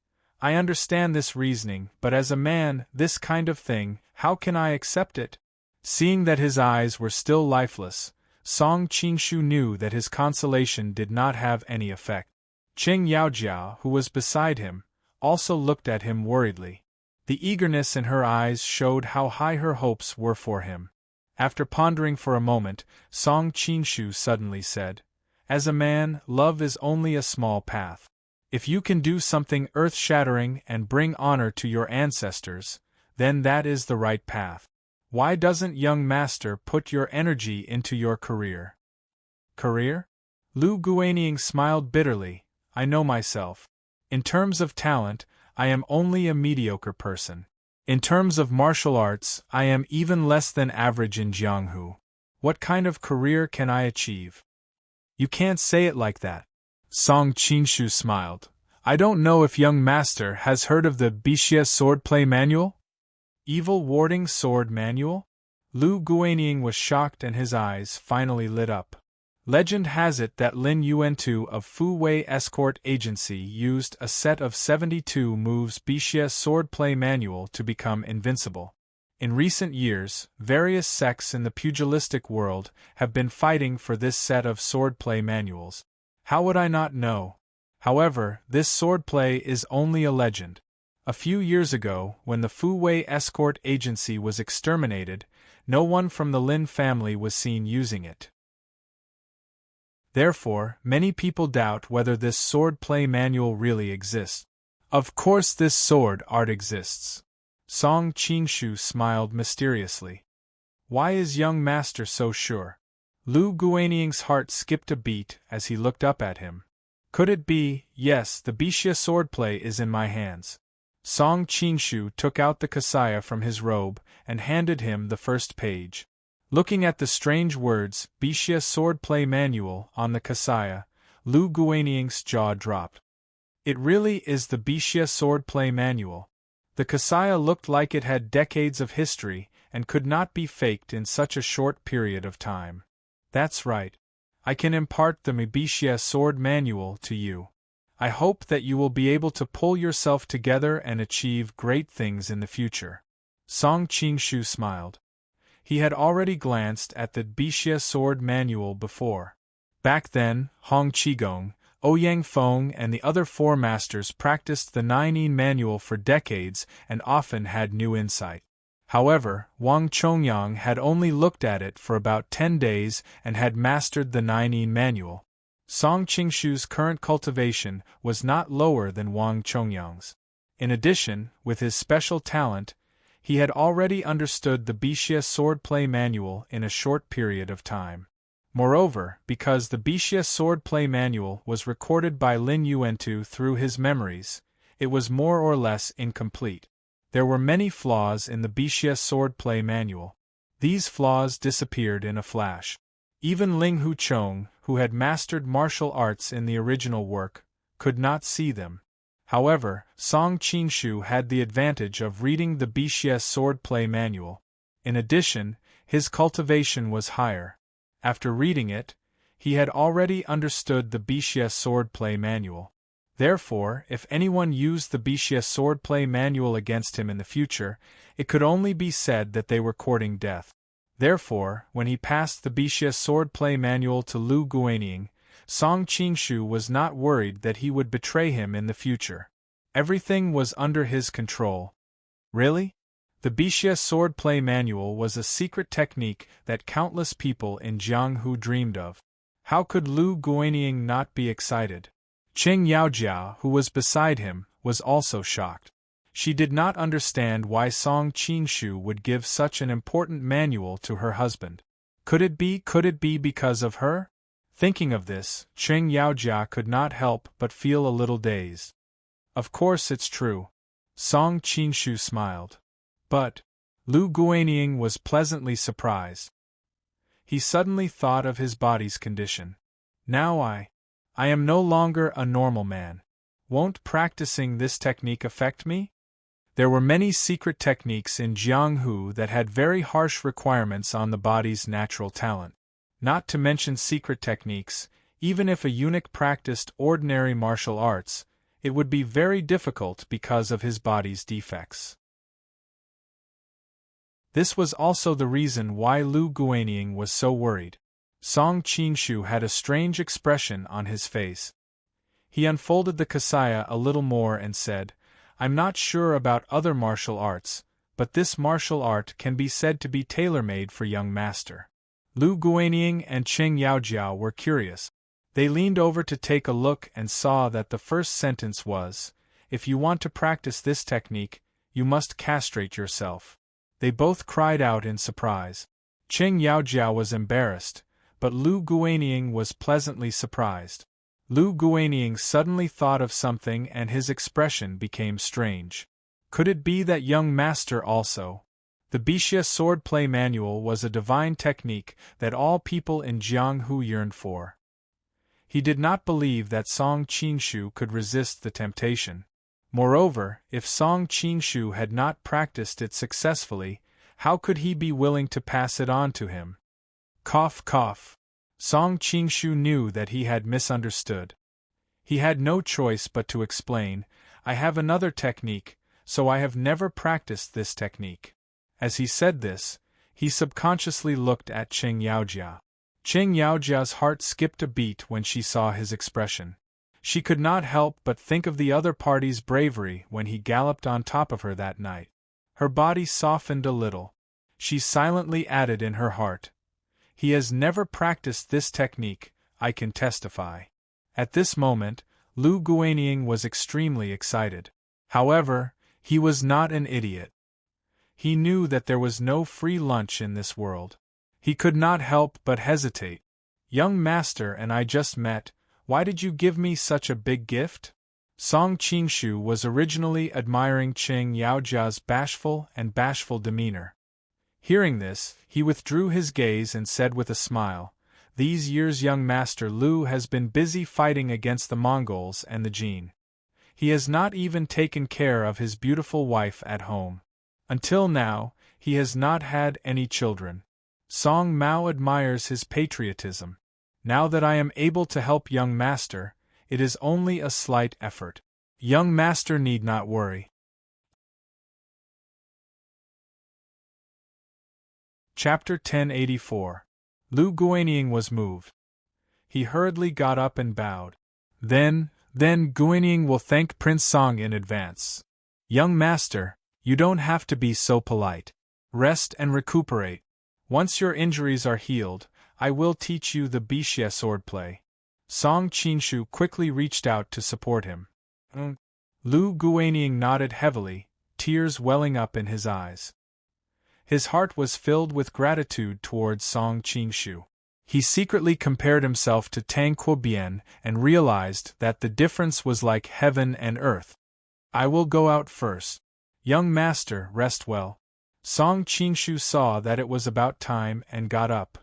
I understand this reasoning, but as a man, this kind of thing, how can I accept it? Seeing that his eyes were still lifeless, Song Qingshu knew that his consolation did not have any effect. Qing Yaojiao, who was beside him, also looked at him worriedly. The eagerness in her eyes showed how high her hopes were for him. After pondering for a moment, Song Qingshu suddenly said, "As a man, love is only a small path. If you can do something earth-shattering and bring honor to your ancestors, then that is the right path. Why doesn't young master put your energy into your career?" Career? Lu Guanying smiled bitterly. "I know myself. In terms of talent, I am only a mediocre person. In terms of martial arts, I am even less than average in Jianghu. What kind of career can I achieve?" "You can't say it like that." Song Qingshu smiled. "I don't know if young master has heard of the Bixia swordplay manual?" "Evil warding sword manual?" Lu Guanying was shocked and his eyes finally lit up. Legend has it that Lin Yuantu of Fu Wei Escort Agency used a set of 72 moves Bixia swordplay manual to become invincible. In recent years, various sects in the pugilistic world have been fighting for this set of swordplay manuals. How would I not know? However, this swordplay is only a legend. A few years ago, when the Fu Wei Escort Agency was exterminated, no one from the Lin family was seen using it. Therefore, many people doubt whether this sword play manual really exists. Of course this sword art exists. Song Qingshu smiled mysteriously. Why is young master so sure? Lu Guanying's heart skipped a beat as he looked up at him. Could it be, yes, the Bixia swordplay is in my hands. Song Qingshu took out the kasaya from his robe and handed him the first page. Looking at the strange words, Bixia swordplay manual, on the kasaya, Lu Guanying's jaw dropped. It really is the Bixia swordplay manual. The kasaya looked like it had decades of history and could not be faked in such a short period of time. That's right. I can impart the Bixia sword manual to you. I hope that you will be able to pull yourself together and achieve great things in the future. Song Qingshu smiled. He had already glanced at the Bixia sword manual before. Back then, Hong Qigong, Ouyang Feng and the other four masters practiced the Nine manual for decades and often had new insight. However, Wang Chongyang had only looked at it for about 10 days and had mastered the Nine manual. Song Qingshu's current cultivation was not lower than Wang Chongyang's. In addition, with his special talent, he had already understood the Bixia swordplay manual in a short period of time. Moreover, because the Bixia swordplay manual was recorded by Lin Yuantu through his memories, it was more or less incomplete. There were many flaws in the Bixia swordplay manual. These flaws disappeared in a flash. Even Ling Huchong, who had mastered martial arts in the original work, could not see them. However, Song Qingshu had the advantage of reading the Bixia swordplay manual. In addition, his cultivation was higher. After reading it, he had already understood the Bixia swordplay manual. Therefore, if anyone used the Bixia swordplay manual against him in the future, it could only be said that they were courting death. Therefore, when he passed the Bixia swordplay manual to Lu Guanying, Song Qingshu was not worried that he would betray him in the future. Everything was under his control. Really? The Bixia swordplay manual was a secret technique that countless people in Jianghu dreamed of. How could Lu Guanying not be excited? Qing Yaojiao, who was beside him, was also shocked. She did not understand why Song Qingshu would give such an important manual to her husband. Could it be because of her? Thinking of this, Qing Yaojia could not help but feel a little dazed. Of course it's true. Song Qingshu smiled. But Lu Guanying was pleasantly surprised. He suddenly thought of his body's condition. Now I am no longer a normal man. Won't practicing this technique affect me? There were many secret techniques in Jianghu that had very harsh requirements on the body's natural talent. Not to mention secret techniques, even if a eunuch practiced ordinary martial arts, it would be very difficult because of his body's defects. This was also the reason why Lu Guanying was so worried. Song Qinshu had a strange expression on his face. He unfolded the kasaya a little more and said, I'm not sure about other martial arts, but this martial art can be said to be tailor-made for young master. Lu Guanying and Qing Yaojiao were curious. They leaned over to take a look and saw that the first sentence was, if you want to practice this technique, you must castrate yourself. They both cried out in surprise. Qing Yaojiao was embarrassed, but Lu Guanying was pleasantly surprised. Lu Guanying suddenly thought of something and his expression became strange. Could it be that young master also? The Bixia swordplay manual was a divine technique that all people in Jianghu yearned for. He did not believe that Song Qinshu could resist the temptation. Moreover, if Song Qinshu had not practiced it successfully, how could he be willing to pass it on to him? Cough, cough. Song Qinshu knew that he had misunderstood. He had no choice but to explain, I have another technique, so I have never practiced this technique. As he said this, he subconsciously looked at Qing Yaojia. Qing Yaojia's heart skipped a beat when she saw his expression. She could not help but think of the other party's bravery when he galloped on top of her that night. Her body softened a little. She silently added in her heart, he has never practiced this technique, I can testify. At this moment, Lu Guanying was extremely excited. However, he was not an idiot. He knew that there was no free lunch in this world. He could not help but hesitate. Young master and I just met, why did you give me such a big gift? Song Qinshu was originally admiring Qing Yaojia's bashful demeanor. Hearing this, he withdrew his gaze and said with a smile, these years young master Lu has been busy fighting against the Mongols and the Jin. He has not even taken care of his beautiful wife at home. Until now, he has not had any children. Song Mao admires his patriotism. Now that I am able to help young master, it is only a slight effort. Young master need not worry. Chapter 1084. Lu Guanying was moved. He hurriedly got up and bowed. Then Guanying will thank Prince Song in advance. Young master, you don't have to be so polite. Rest and recuperate. Once your injuries are healed, I will teach you the Bixia swordplay. Song Qinshu quickly reached out to support him. Lu Guanying nodded heavily, tears welling up in his eyes. His heart was filled with gratitude towards Song Qinshu. He secretly compared himself to Tang Quobian and realized that the difference was like heaven and earth. I will go out first. Young master, rest well. Song Qinshu saw that it was about time and got up.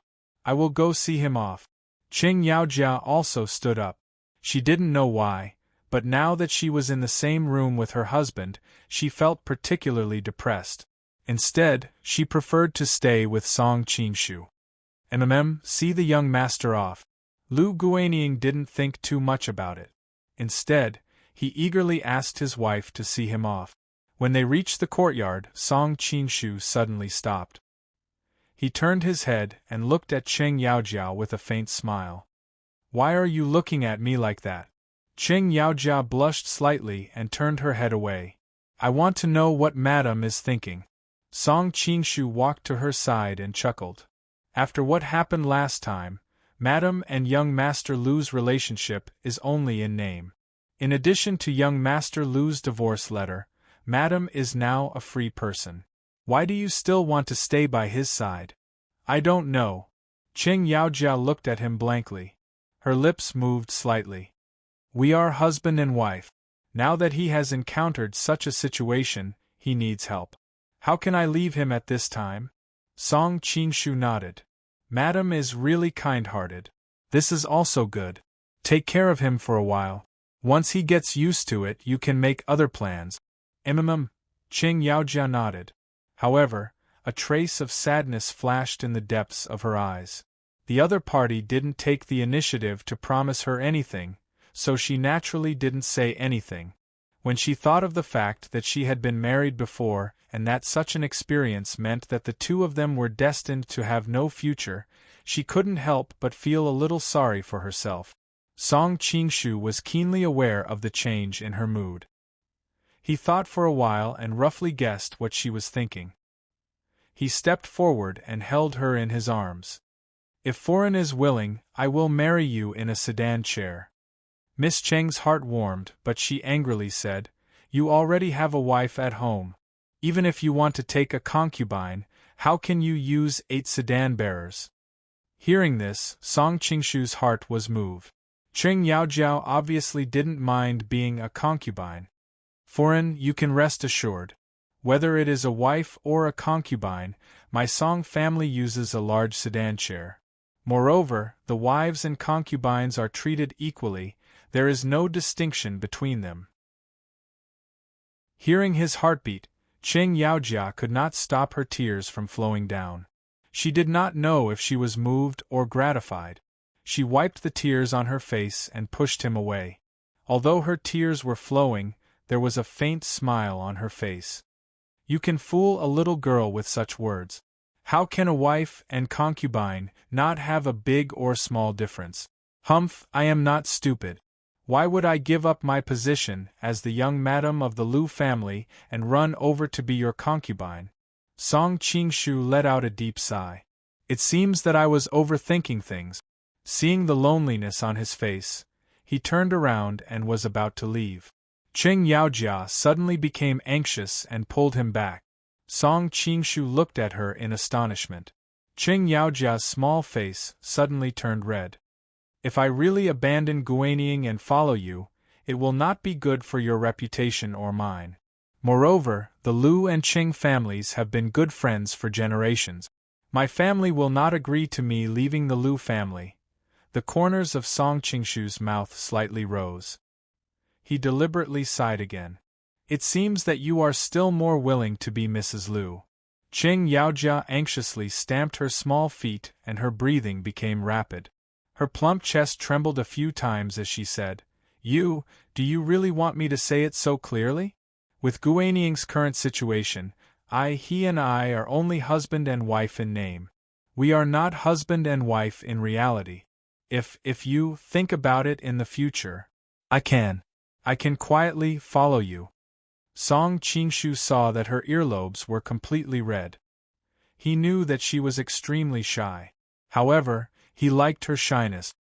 I will go see him off. Qing Yaojia also stood up. She didn't know why, but now that she was in the same room with her husband, she felt particularly depressed. Instead, she preferred to stay with Song Qinshu. See the young master off. Lu Guanying didn't think too much about it. Instead, he eagerly asked his wife to see him off. When they reached the courtyard, Song Qinshu suddenly stopped. He turned his head and looked at Qing Yaojia with a faint smile. Why are you looking at me like that? Qing Yaojia blushed slightly and turned her head away. I want to know what madam is thinking. Song Qinshu walked to her side and chuckled. After what happened last time, madam and young master Lu's relationship is only in name. In addition to young master Lu's divorce letter, madam is now a free person. Why do you still want to stay by his side? I don't know. Qing Yaojia looked at him blankly. Her lips moved slightly. We are husband and wife. Now that he has encountered such a situation, he needs help. How can I leave him at this time? Song Qinshu nodded. Madam is really kind-hearted. This is also good. Take care of him for a while. Once he gets used to it, you can make other plans. Qing Yaojia nodded. However, a trace of sadness flashed in the depths of her eyes. The other party didn't take the initiative to promise her anything, so she naturally didn't say anything. When she thought of the fact that she had been married before and that such an experience meant that the two of them were destined to have no future, she couldn't help but feel a little sorry for herself. Song Qingshu was keenly aware of the change in her mood. He thought for a while and roughly guessed what she was thinking. He stepped forward and held her in his arms. If Foreign is willing, I will marry you in a sedan chair. Miss Cheng's heart warmed, but she angrily said, You already have a wife at home. Even if you want to take a concubine, how can you use 8 sedan bearers? Hearing this, Song Qingshu's heart was moved. Cheng Yaojiao obviously didn't mind being a concubine. Foreign, you can rest assured. Whether it is a wife or a concubine, my Song family uses a large sedan chair. Moreover, the wives and concubines are treated equally, there is no distinction between them. Hearing his heartbeat, Cheng Yaojia could not stop her tears from flowing down. She did not know if she was moved or gratified. She wiped the tears on her face and pushed him away. Although her tears were flowing, there was a faint smile on her face. You can fool a little girl with such words. How can a wife and concubine not have a big or small difference? Humph, I am not stupid. Why would I give up my position as the young madam of the Lu family and run over to be your concubine? Song Qingshu let out a deep sigh. It seems that I was overthinking things. Seeing the loneliness on his face, he turned around and was about to leave. Cheng Yaojia suddenly became anxious and pulled him back. Song Qingshu looked at her in astonishment. Cheng Yaojia's small face suddenly turned red. If I really abandon Guanyin and follow you, it will not be good for your reputation or mine. Moreover, the Lu and Qing families have been good friends for generations. My family will not agree to me leaving the Lu family. The corners of Song Qingshu's mouth slightly rose. He deliberately sighed again. It seems that you are still more willing to be Mrs. Lu. Cheng Yaojia anxiously stamped her small feet and her breathing became rapid. Her plump chest trembled a few times as she said, do you really want me to say it so clearly? With Guanying's current situation, he and I are only husband and wife in name. We are not husband and wife in reality. If you think about it in the future, I can quietly follow you. Song Qingshu saw that her earlobes were completely red. He knew that she was extremely shy. However, he liked her shyness.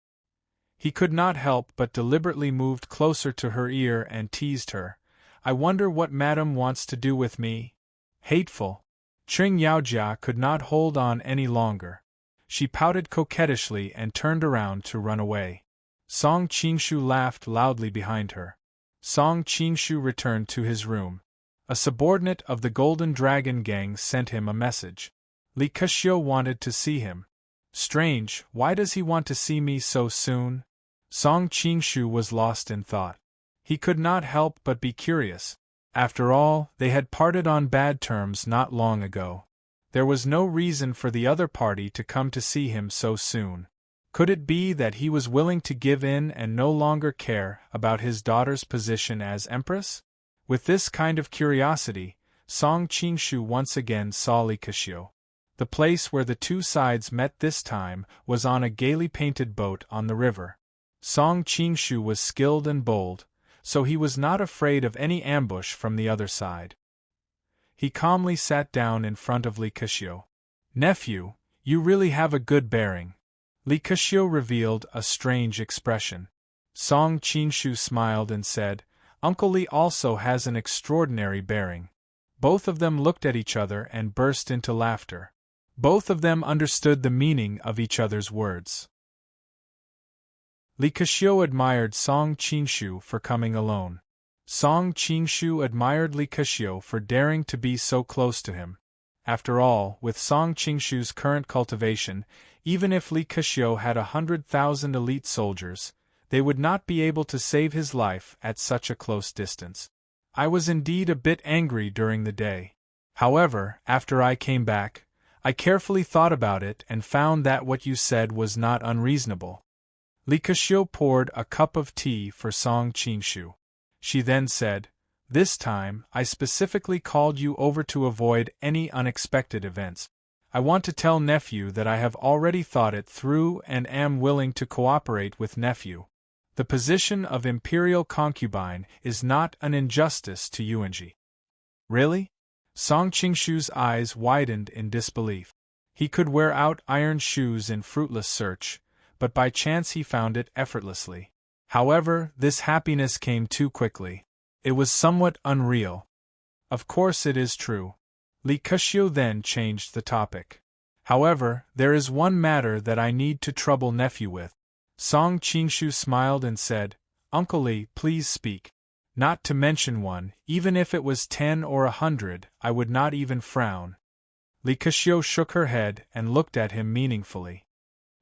He could not help but deliberately moved closer to her ear and teased her. I wonder what Madam wants to do with me? Hateful. Cheng Yaojia could not hold on any longer. She pouted coquettishly and turned around to run away. Song Qingshu laughed loudly behind her. Song Qingshu returned to his room. A subordinate of the Golden Dragon gang sent him a message. Li Keqiu wanted to see him. Strange, why does he want to see me so soon? Song Qingshu was lost in thought. He could not help but be curious. After all, they had parted on bad terms not long ago. There was no reason for the other party to come to see him so soon. Could it be that he was willing to give in and no longer care about his daughter's position as empress? With this kind of curiosity, Song Qingshu once again saw Li Keqiu. The place where the two sides met this time was on a gaily painted boat on the river. Song Qingshu was skilled and bold, so he was not afraid of any ambush from the other side. He calmly sat down in front of Li Keqiu. Nephew, you really have a good bearing. Li Keqiu revealed a strange expression. Song Qingshu smiled and said, Uncle Li also has an extraordinary bearing. Both of them looked at each other and burst into laughter. Both of them understood the meaning of each other's words. Li Keqiu admired Song Qingshu for coming alone. Song Qingshu admired Li Keqiu for daring to be so close to him. After all, with Song Qingshu's current cultivation, even if Li Keqiu had 100,000 elite soldiers, they would not be able to save his life at such a close distance. I was indeed a bit angry during the day. However, after I came back, I carefully thought about it and found that what you said was not unreasonable. Li Keqiu poured a cup of tea for Song Qingshu. She then said, This time, I specifically called you over to avoid any unexpected events. I want to tell nephew that I have already thought it through and am willing to cooperate with nephew. The position of imperial concubine is not an injustice to Yuanji. Really? Song Qingshu's eyes widened in disbelief. He could wear out iron shoes in fruitless search, but by chance he found it effortlessly. However, this happiness came too quickly. It was somewhat unreal. Of course it is true. Li Keqiu then changed the topic. However, there is one matter that I need to trouble nephew with. Song Qingshu smiled and said, Uncle Li, please speak. Not to mention one, even if it was 10 or 100, I would not even frown. Li Keqiu shook her head and looked at him meaningfully.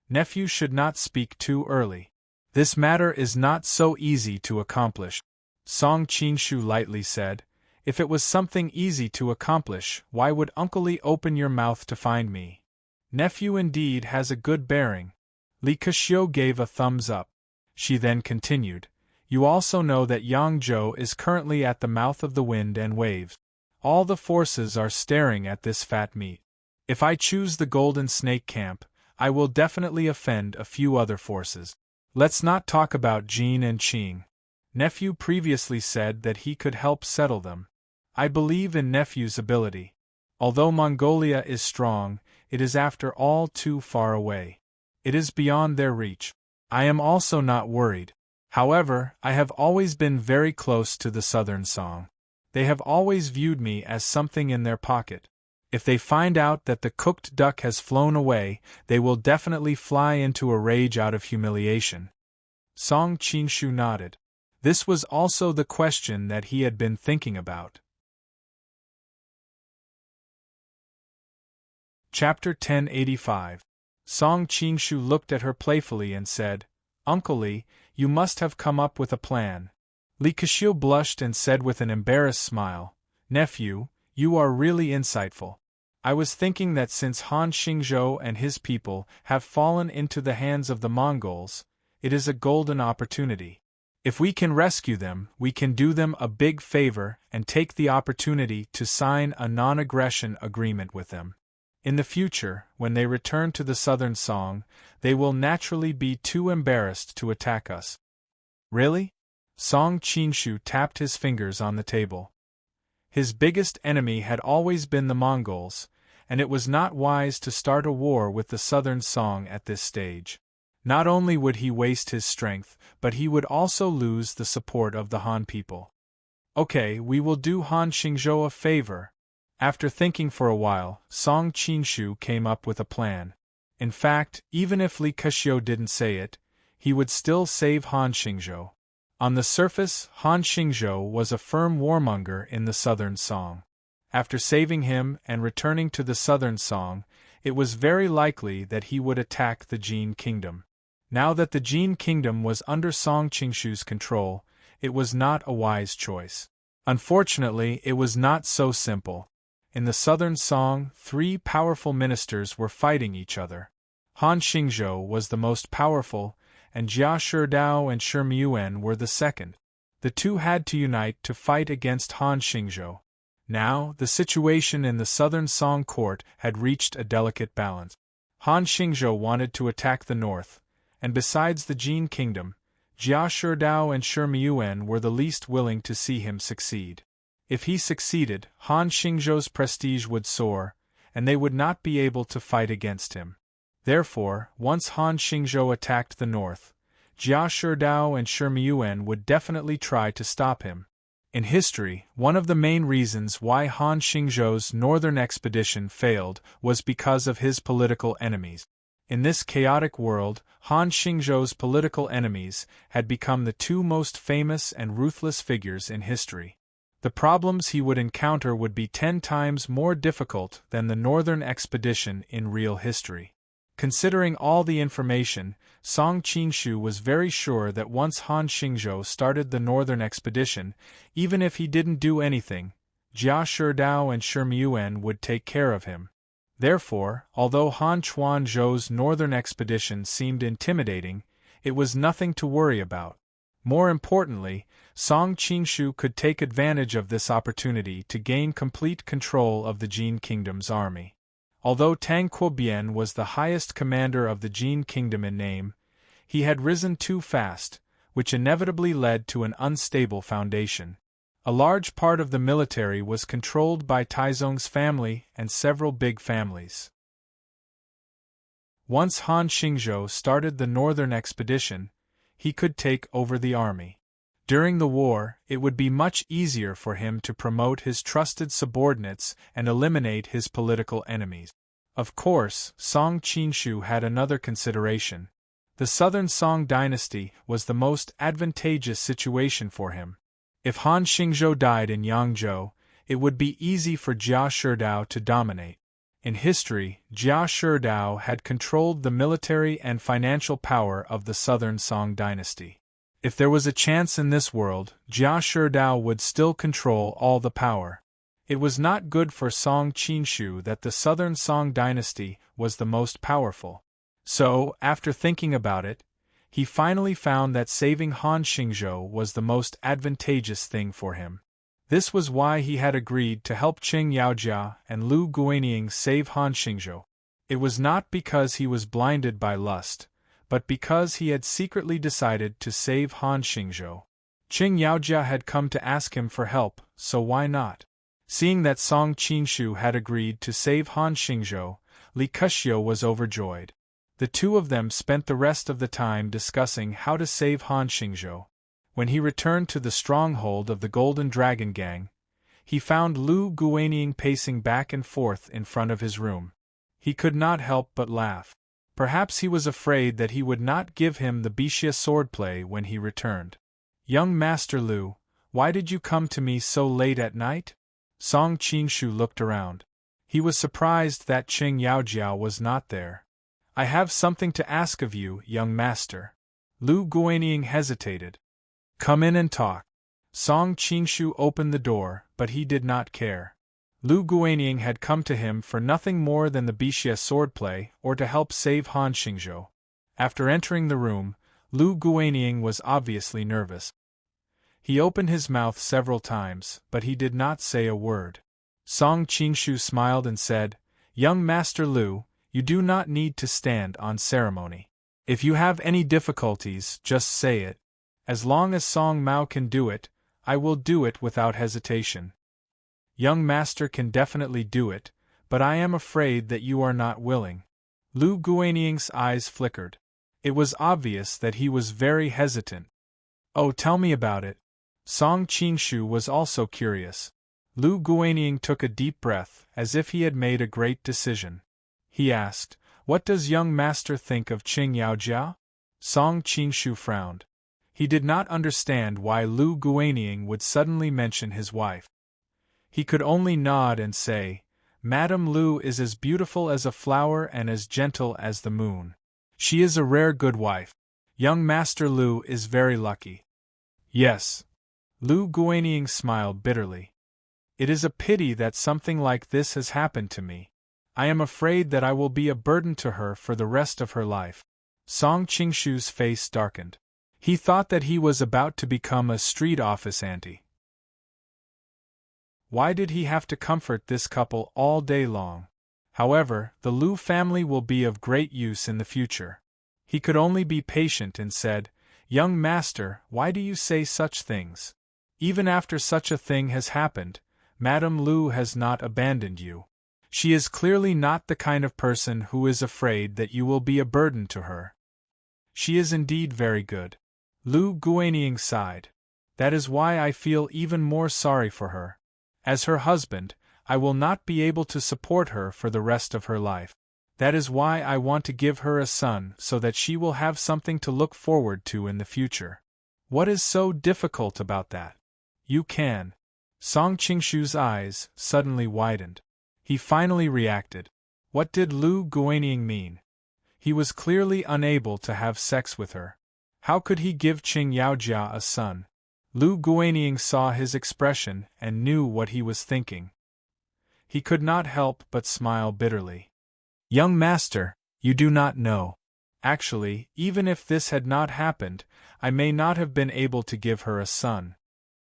Nephew should not speak too early. This matter is not so easy to accomplish. Song Qingshu lightly said, If it was something easy to accomplish, why would Uncle Li open your mouth to find me? Nephew indeed has a good bearing. Li Keqiu gave a thumbs up. She then continued, You also know that Yangzhou is currently at the mouth of the wind and waves. All the forces are staring at this fat meat. If I choose the Golden Snake Camp, I will definitely offend a few other forces. Let's not talk about Jin and Qing. Nephew previously said that he could help settle them. I believe in nephew's ability. Although Mongolia is strong, it is after all too far away. It is beyond their reach. I am also not worried. However, I have always been very close to the Southern Song. They have always viewed me as something in their pocket. If they find out that the cooked duck has flown away, they will definitely fly into a rage out of humiliation. Song Qingshu nodded. This was also the question that he had been thinking about. Chapter 1085. Song Qingshu looked at her playfully and said, Uncle Li, you must have come up with a plan. Li Keqiu blushed and said with an embarrassed smile, Nephew, you are really insightful. I was thinking that since Han Xingzhou and his people have fallen into the hands of the Mongols, it is a golden opportunity. If we can rescue them, we can do them a big favor and take the opportunity to sign a non-aggression agreement with them. In the future, when they return to the Southern Song, they will naturally be too embarrassed to attack us. Really? Song Qingshu tapped his fingers on the table. His biggest enemy had always been the Mongols, and it was not wise to start a war with the Southern Song at this stage. Not only would he waste his strength, but he would also lose the support of the Han people. Okay, we will do Han Xingzhou a favor. After thinking for a while, Song Qingshu came up with a plan. In fact, even if Li Keqiu didn't say it, he would still save Han Xingzhou. On the surface, Han Xingzhou was a firm warmonger in the Southern Song. After saving him and returning to the Southern Song, it was very likely that he would attack the Jin Kingdom. Now that the Jin Kingdom was under Song Qingshu's control, it was not a wise choice. Unfortunately, it was not so simple. In the Southern Song, 3 powerful ministers were fighting each other. Han Xingzhou was the most powerful, and Jia Shidao and Shi Miyuan were the second. The two had to unite to fight against Han Xingzhou. Now, the situation in the Southern Song court had reached a delicate balance. Han Xingzhou wanted to attack the north, and besides the Jin Kingdom, Jia Shidao and Shi Miyuan were the least willing to see him succeed. If he succeeded, Han Xingzhou's prestige would soar, and they would not be able to fight against him. Therefore, once Han Xingzhou attacked the north, Jia Shidao and Shi Miyuan would definitely try to stop him. In history, one of the main reasons why Han Xingzhou's northern expedition failed was because of his political enemies. In this chaotic world, Han Xingzhou's political enemies had become the 2 most famous and ruthless figures in history. The problems he would encounter would be 10 times more difficult than the northern expedition in real history. Considering all the information, Song Qingshu was very sure that once Han Xingzhou started the northern expedition, even if he didn't do anything, Jia Shidao and Shi Miyuan would take care of him. Therefore, although Han Chuanzhou's northern expedition seemed intimidating, it was nothing to worry about. More importantly, Song Qingshu could take advantage of this opportunity to gain complete control of the Jin Kingdom's army. Although Tang Quobian was the highest commander of the Jin kingdom in name, he had risen too fast, which inevitably led to an unstable foundation. A large part of the military was controlled by Taizong's family and several big families. Once Han Xingzhou started the northern expedition, he could take over the army. During the war, it would be much easier for him to promote his trusted subordinates and eliminate his political enemies. Of course, Song Qinshu had another consideration. The southern Song dynasty was the most advantageous situation for him. If Han Xingzhou died in Yangzhou, it would be easy for Jia Sherdao to dominate. In history, Jia Sherdao had controlled the military and financial power of the southern Song dynasty. If there was a chance in this world, Jia Sherdao would still control all the power. It was not good for Song Qinshu that the southern Song dynasty was the most powerful. So, after thinking about it, he finally found that saving Han Xingzhou was the most advantageous thing for him. This was why he had agreed to help Qing Yaojia and Lu Guinying save Han Xingzhou. It was not because he was blinded by lust, but because he had secretly decided to save Han Xingzhou. Qing Yaojia had come to ask him for help, so why not? Seeing that Song Qinshu had agreed to save Han Xingzhou, Li Keqiu was overjoyed. The two of them spent the rest of the time discussing how to save Han Xingzhou. When he returned to the stronghold of the Golden Dragon Gang, he found Lu Guinying pacing back and forth in front of his room. He could not help but laugh. Perhaps he was afraid that he would not give him the Bixia swordplay when he returned. "Young Master Lu, why did you come to me so late at night?" Song Qinshu looked around. He was surprised that Qing Yaojia was not there. "I have something to ask of you, young master." Lu Guinying hesitated. "Come in and talk." Song Qinshu opened the door, but he did not care. Lu Guinying had come to him for nothing more than the Bixia swordplay or to help save Han Xingzhou. After entering the room, Lu Guinying was obviously nervous. He opened his mouth several times, but he did not say a word. Song Qinshu smiled and said, "Young Master Lu, you do not need to stand on ceremony. If you have any difficulties, just say it. As long as Song Mao can do it, I will do it without hesitation. Young Master can definitely do it, but I am afraid that you are not willing." Lu Guinying's eyes flickered. It was obvious that he was very hesitant. "Oh, tell me about it." Song Qinshu was also curious. Lu Guinying took a deep breath, as if he had made a great decision. He asked, "What does young master think of Qing Yaojia?" Song Qinshu frowned. He did not understand why Lu Guinying would suddenly mention his wife. He could only nod and say, "Madame Lu is as beautiful as a flower and as gentle as the moon. She is a rare good wife. Young Master Lu is very lucky." "Yes." Lu Guinying smiled bitterly. "It is a pity that something like this has happened to me. I am afraid that I will be a burden to her for the rest of her life." Song Qinshu's face darkened. He thought that he was about to become a street office auntie. Why did he have to comfort this couple all day long? However, the Lu family will be of great use in the future. He could only be patient and said, "Young master, why do you say such things? Even after such a thing has happened, Madame Lu has not abandoned you. She is clearly not the kind of person who is afraid that you will be a burden to her. She is indeed very good." Lu Guinying sighed. "That is why I feel even more sorry for her. As her husband, I will not be able to support her for the rest of her life. That is why I want to give her a son so that she will have something to look forward to in the future." "What is so difficult about that? You can." Song Qinshu's eyes suddenly widened. He finally reacted. What did Lu Guinying mean? He was clearly unable to have sex with her. How could he give Qing Yaojia a son? Lu Guinying saw his expression and knew what he was thinking. He could not help but smile bitterly. "Young master, you do not know. Actually, even if this had not happened, I may not have been able to give her a son."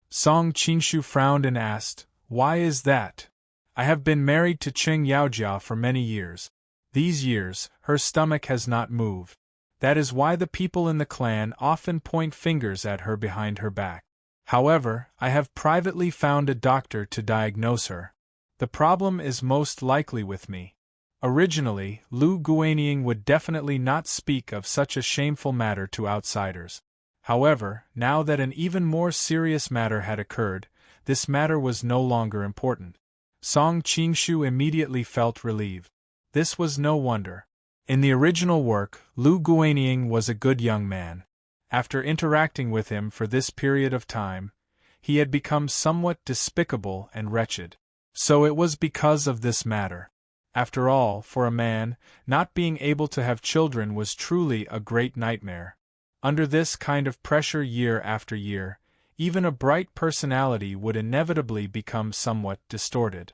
Song Qinshu frowned and asked, "Why is that?" I have been married to Qing Yaojia for many years. These years, her stomach has not moved. That is why the people in the clan often point fingers at her behind her back. However, I have privately found a doctor to diagnose her. The problem is most likely with me. Originally, Lu Guanying would definitely not speak of such a shameful matter to outsiders. However, now that an even more serious matter had occurred, this matter was no longer important. Song Qingshu immediately felt relieved. This was no wonder. In the original work, Lu Guanying was a good young man. After interacting with him for this period of time, he had become somewhat despicable and wretched. So it was because of this matter. After all, for a man, not being able to have children was truly a great nightmare. Under this kind of pressure year after year, even a bright personality would inevitably become somewhat distorted.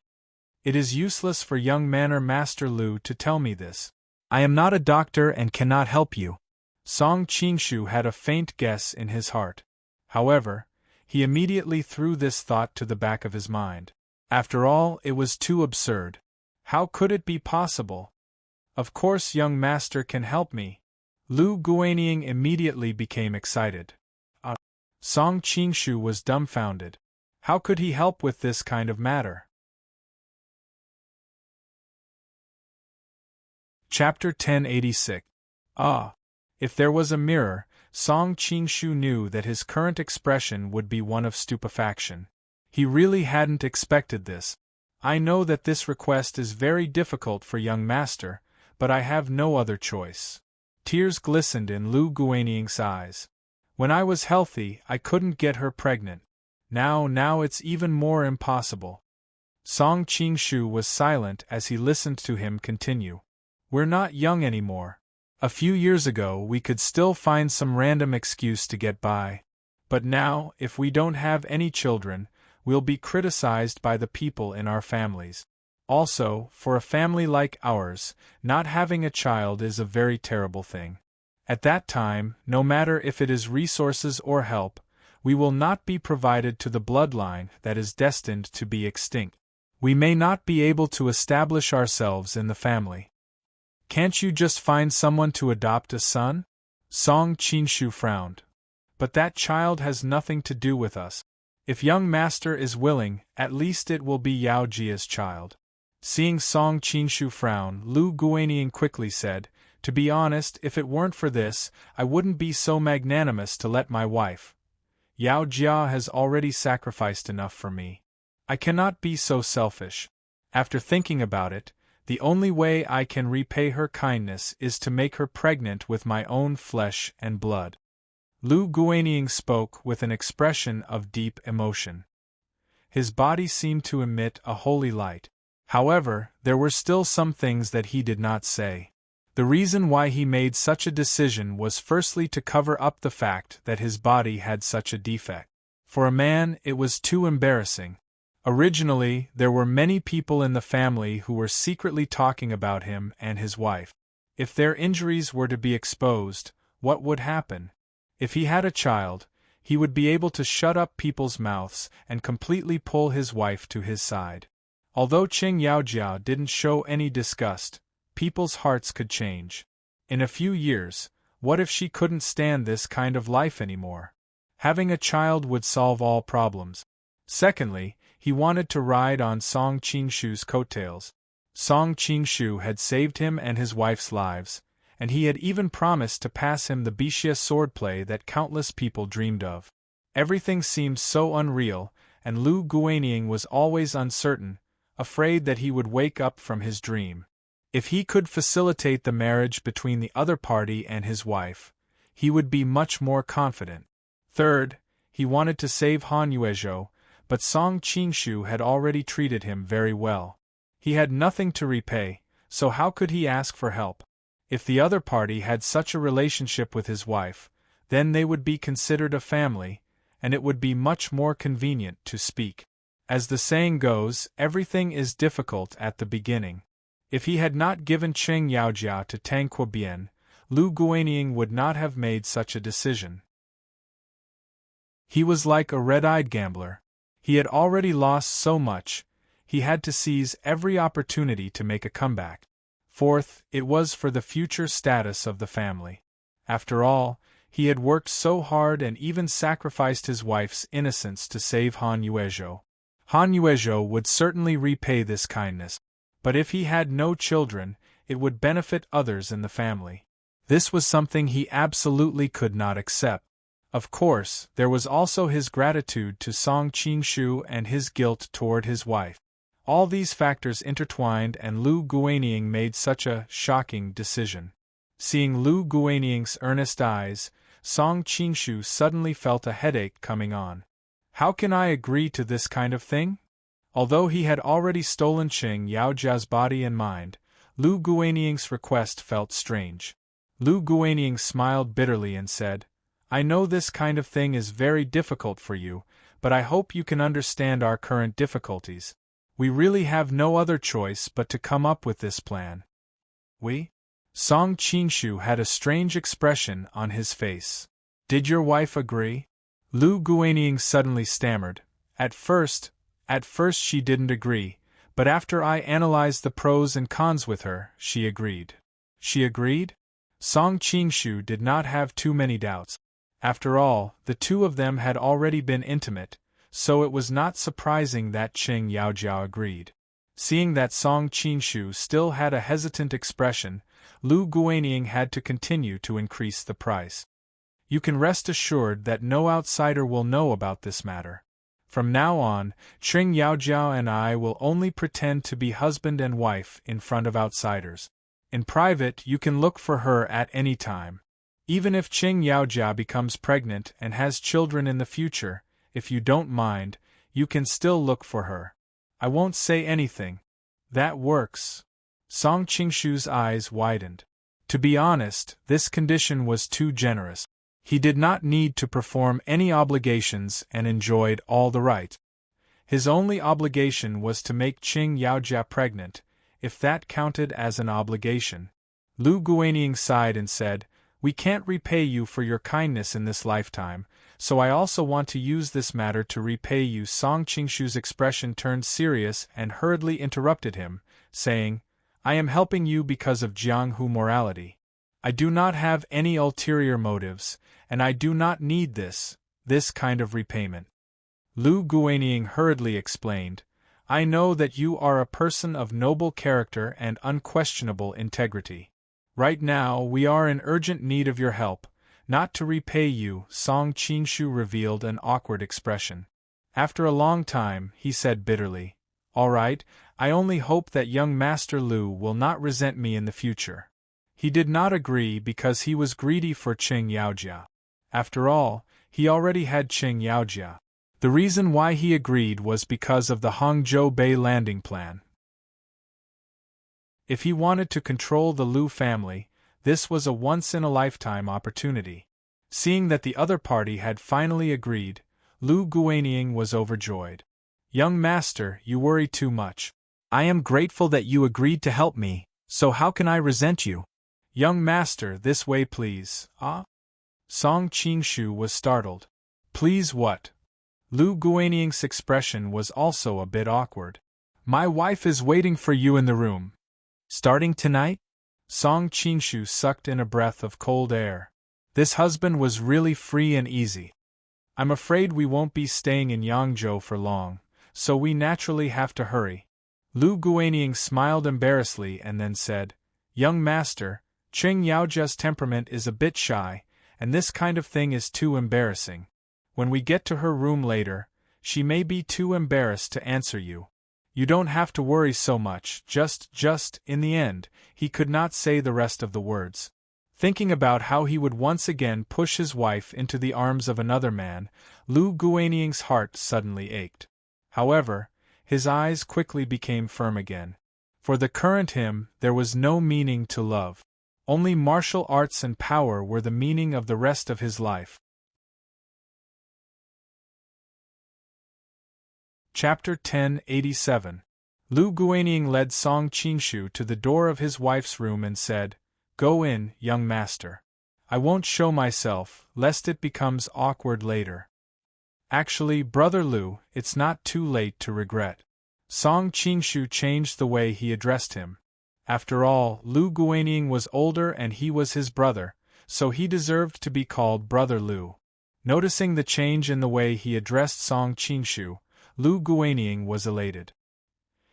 It is useless for young Manor Master Lu to tell me this. I am not a doctor and cannot help you. Song Qingshu had a faint guess in his heart. However, he immediately threw this thought to the back of his mind. After all, it was too absurd. How could it be possible? Of course young master can help me. Lu Guanying immediately became excited. Song Qingshu was dumbfounded. How could he help with this kind of matter? Chapter 1086. If there was a mirror, Song Qingshu knew that his current expression would be one of stupefaction. He really hadn't expected this. I know that this request is very difficult for young master, but I have no other choice. Tears glistened in Lu Guanying's eyes. When I was healthy, I couldn't get her pregnant. Now it's even more impossible. Song Qingshu was silent as he listened to him continue. We're not young anymore. A few years ago we could still find some random excuse to get by. But now, if we don't have any children, we'll be criticized by the people in our families. Also, for a family like ours, not having a child is a very terrible thing. At that time, no matter if it is resources or help, we will not be provided to the bloodline that is destined to be extinct. We may not be able to establish ourselves in the family. Can't you just find someone to adopt a son? Song Qingshu frowned. But that child has nothing to do with us. If young master is willing, at least it will be Yao Jia's child. Seeing Song Qingshu frown, Lu Guanying quickly said, to be honest, if it weren't for this, I wouldn't be so magnanimous to let my wife. Yao Jia has already sacrificed enough for me. I cannot be so selfish. After thinking about it, the only way I can repay her kindness is to make her pregnant with my own flesh and blood. Lu Guanying spoke with an expression of deep emotion. His body seemed to emit a holy light. However, there were still some things that he did not say. The reason why he made such a decision was firstly to cover up the fact that his body had such a defect. For a man, it was too embarrassing. Originally, there were many people in the family who were secretly talking about him and his wife. If their injuries were to be exposed, what would happen? If he had a child, he would be able to shut up people's mouths and completely pull his wife to his side. Although Qing Yaojiao didn't show any disgust, people's hearts could change. In a few years, what if she couldn't stand this kind of life anymore? Having a child would solve all problems. Secondly, he wanted to ride on Song Qingshu's coattails. Song Qingshu had saved him and his wife's lives, and he had even promised to pass him the Bixia swordplay that countless people dreamed of. Everything seemed so unreal, and Lu Guanying was always uncertain, afraid that he would wake up from his dream. If he could facilitate the marriage between the other party and his wife, he would be much more confident. Third, he wanted to save Han Yuezhou, but Song Qingshu had already treated him very well. He had nothing to repay, so how could he ask for help? If the other party had such a relationship with his wife, then they would be considered a family, and it would be much more convenient to speak. As the saying goes, everything is difficult at the beginning. If he had not given Qing Yaojia to Tang Quobian, Lu Guanying would not have made such a decision. He was like a red-eyed gambler. He had already lost so much, he had to seize every opportunity to make a comeback. Fourth, it was for the future status of the family. After all, he had worked so hard and even sacrificed his wife's innocence to save Han Yuezhou. Han Yuezhou would certainly repay this kindness. But if he had no children, it would benefit others in the family. This was something he absolutely could not accept. Of course, there was also his gratitude to Song Qingshu and his guilt toward his wife. All these factors intertwined, and Lu Guanying made such a shocking decision. Seeing Lu Guanying's earnest eyes, Song Qingshu suddenly felt a headache coming on. How can I agree to this kind of thing? Although he had already stolen Qing Yaojia's body and mind, Lu Guanying's request felt strange. Lu Guanying smiled bitterly and said, I know this kind of thing is very difficult for you, but I hope you can understand our current difficulties. We really have no other choice but to come up with this plan. We? Song Qingshu had a strange expression on his face. Did your wife agree? Lu Guanying suddenly stammered. At first she didn't agree, but after I analyzed the pros and cons with her, she agreed. She agreed? Song Qingshu did not have too many doubts. After all, the two of them had already been intimate, so it was not surprising that Qing Yaojia agreed. Seeing that Song Qingshu still had a hesitant expression, Lu Guanying had to continue to increase the price. You can rest assured that no outsider will know about this matter. From now on, Qing Yaojia and I will only pretend to be husband and wife in front of outsiders. In private, you can look for her at any time. Even if Qing Yaojia becomes pregnant and has children in the future, if you don't mind, you can still look for her. I won't say anything. That works. Song Qingshu's eyes widened. To be honest, this condition was too generous. He did not need to perform any obligations and enjoyed all the rights. His only obligation was to make Qing Yaojia pregnant, if that counted as an obligation. Lu Guanying sighed and said, We can't repay you for your kindness in this lifetime, so I also want to use this matter to repay you. Song Qingshu's expression turned serious and hurriedly interrupted him, saying, I am helping you because of Jianghu morality. I do not have any ulterior motives, and I do not need this kind of repayment. Lu Guanying hurriedly explained, I know that you are a person of noble character and unquestionable integrity. Right now we are in urgent need of your help, not to repay you. Song Qingshu revealed an awkward expression. After a long time, he said bitterly, All right, I only hope that young Master Lu will not resent me in the future. He did not agree because he was greedy for Qing Yaojia. After all, he already had Qing Yaojia. The reason why he agreed was because of the Hangzhou Bay landing plan. If he wanted to control the Lu family, this was a once-in-a-lifetime opportunity. Seeing that the other party had finally agreed, Lu Guanying was overjoyed. Young master, you worry too much. I am grateful that you agreed to help me, so how can I resent you? Young master, this way please. Ah? Song Qingshu was startled. Please what? Lu Guanying's expression was also a bit awkward. My wife is waiting for you in the room. Starting tonight? Song Qingshu sucked in a breath of cold air. This husband was really free and easy. I'm afraid we won't be staying in Yangzhou for long, so we naturally have to hurry. Lu Guanying smiled embarrassedly and then said, Young master, Qing Yaojia's temperament is a bit shy, and this kind of thing is too embarrassing. When we get to her room later, she may be too embarrassed to answer you. You don't have to worry so much, just, in the end, he could not say the rest of the words. Thinking about how he would once again push his wife into the arms of another man, Lu Guanying's heart suddenly ached. However, his eyes quickly became firm again. For the current him, there was no meaning to love. Only martial arts and power were the meaning of the rest of his life. Chapter 1087. Lu Guanying led Song Qingshu to the door of his wife's room and said, Go in, young master. I won't show myself, lest it becomes awkward later. Actually, brother Lu, it's not too late to regret. Song Qingshu changed the way he addressed him. After all, Lu Guanying was older and he was his brother, so he deserved to be called Brother Lu. Noticing the change in the way he addressed Song Qingshu, Lu Guanying was elated.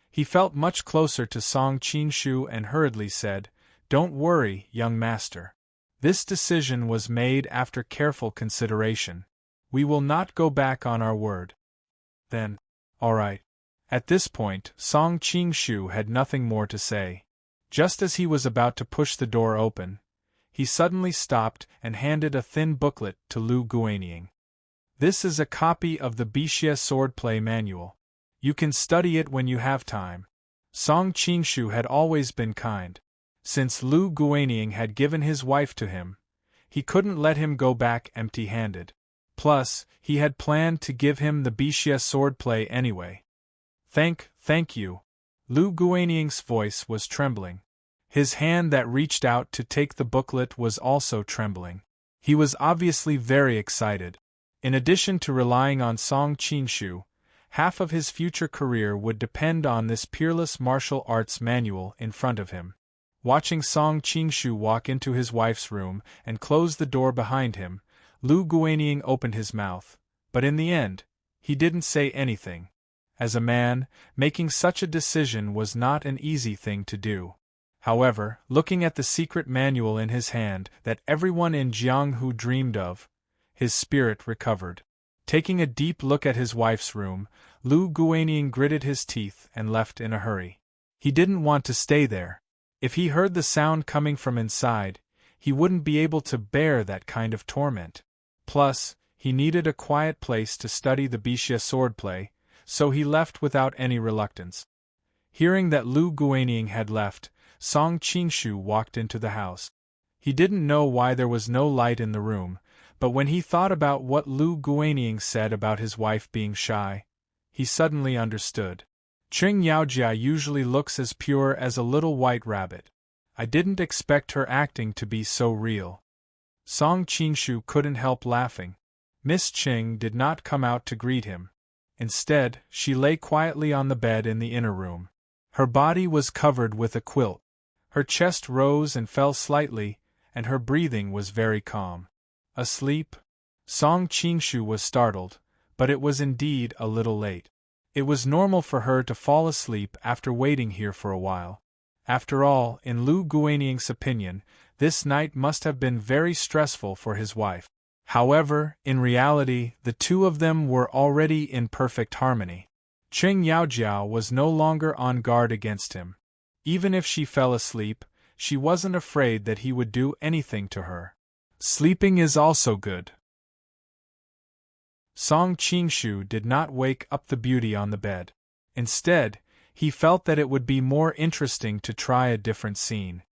He felt much closer to Song Qingshu and hurriedly said, "Don't worry, young master. This decision was made after careful consideration. We will not go back on our word." Then, "All right." At this point, Song Qingshu had nothing more to say. Just as he was about to push the door open, he suddenly stopped and handed a thin booklet to Lu Guanying. "This is a copy of the Bixia swordplay manual. You can study it when you have time." Song Qingshu had always been kind. Since Lu Guanying had given his wife to him, he couldn't let him go back empty-handed. Plus, he had planned to give him the Bixia swordplay anyway. Thank you." Lu Guanying's voice was trembling. His hand that reached out to take the booklet was also trembling. He was obviously very excited. In addition to relying on Song Qingshu, half of his future career would depend on this peerless martial arts manual in front of him. Watching Song Qingshu walk into his wife's room and close the door behind him, Lu Guanying opened his mouth, but in the end, he didn't say anything. As a man, making such a decision was not an easy thing to do. However, looking at the secret manual in his hand that everyone in Jianghu dreamed of, his spirit recovered. Taking a deep look at his wife's room, Lu Guanying gritted his teeth and left in a hurry. He didn't want to stay there. If he heard the sound coming from inside, he wouldn't be able to bear that kind of torment. Plus, he needed a quiet place to study the Bixia swordplay, so he left without any reluctance. Hearing that Lu Guanying had left, Song Qingshu walked into the house. He didn't know why there was no light in the room, but when he thought about what Lu Guanying said about his wife being shy, he suddenly understood. "Qing Yaojia usually looks as pure as a little white rabbit. I didn't expect her acting to be so real." Song Qingshu couldn't help laughing. Miss Qing did not come out to greet him. Instead, she lay quietly on the bed in the inner room. Her body was covered with a quilt. Her chest rose and fell slightly, and her breathing was very calm. Asleep? Song Qingshu was startled, but it was indeed a little late. It was normal for her to fall asleep after waiting here for a while. After all, in Lu Guanying's opinion, this night must have been very stressful for his wife. However, in reality, the two of them were already in perfect harmony. Qing Yaojiao was no longer on guard against him. Even if she fell asleep, she wasn't afraid that he would do anything to her. Sleeping is also good. Song Qingshu did not wake up the beauty on the bed. Instead, he felt that it would be more interesting to try a different scene.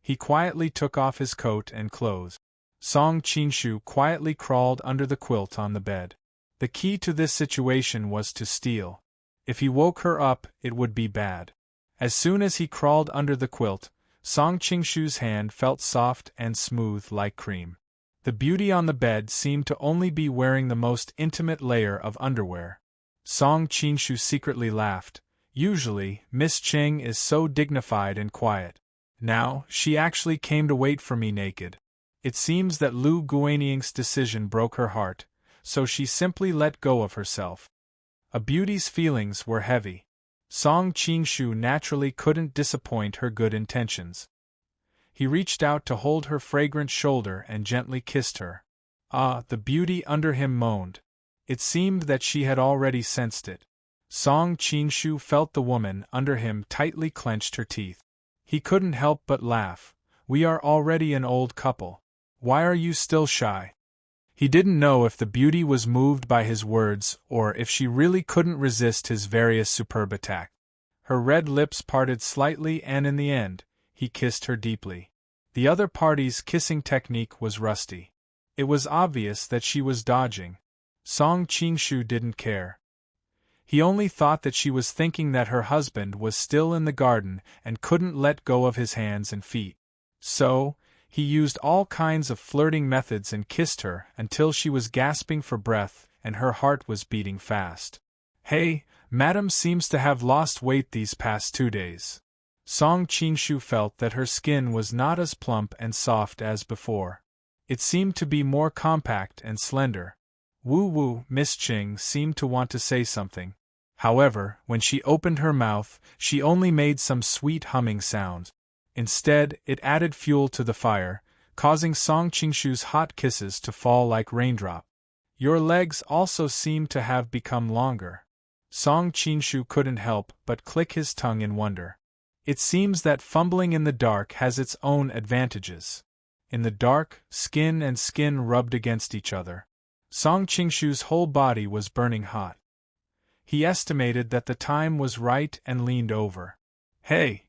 He quietly took off his coat and clothes. Song Qingshu quietly crawled under the quilt on the bed. The key to this situation was to steal. If he woke her up, it would be bad. As soon as he crawled under the quilt, Song Qingshu's hand felt soft and smooth like cream. The beauty on the bed seemed to only be wearing the most intimate layer of underwear. Song Qingshu secretly laughed. Usually, Miss Qing is so dignified and quiet. Now, she actually came to wait for me naked. It seems that Lu Guanying's decision broke her heart, so she simply let go of herself. A beauty's feelings were heavy. Song Qingshu naturally couldn't disappoint her good intentions. He reached out to hold her fragrant shoulder and gently kissed her. Ah, the beauty under him moaned. It seemed that she had already sensed it. Song Qingshu felt the woman under him tightly clenched her teeth. He couldn't help but laugh. "We are already an old couple. Why are you still shy?" He didn't know if the beauty was moved by his words or if she really couldn't resist his various superb attacks. Her red lips parted slightly and in the end, he kissed her deeply. The other party's kissing technique was rusty. It was obvious that she was dodging. Song Qingshu didn't care. He only thought that she was thinking that her husband was still in the garden and couldn't let go of his hands and feet. So, he used all kinds of flirting methods and kissed her until she was gasping for breath and her heart was beating fast. "Hey, Madam seems to have lost weight these past 2 days. Song Qinshu felt that her skin was not as plump and soft as before. It seemed to be more compact and slender. Woo, Miss Qing seemed to want to say something. However, when she opened her mouth, she only made some sweet humming sound. Instead, it added fuel to the fire, causing Song Qingshu's hot kisses to fall like raindrops. Your legs also seem to have become longer. Song Qingshu couldn't help but click his tongue in wonder. It seems that fumbling in the dark has its own advantages. In the dark, skin and skin rubbed against each other. Song Qingshu's whole body was burning hot. He estimated that the time was right and leaned over. Hey!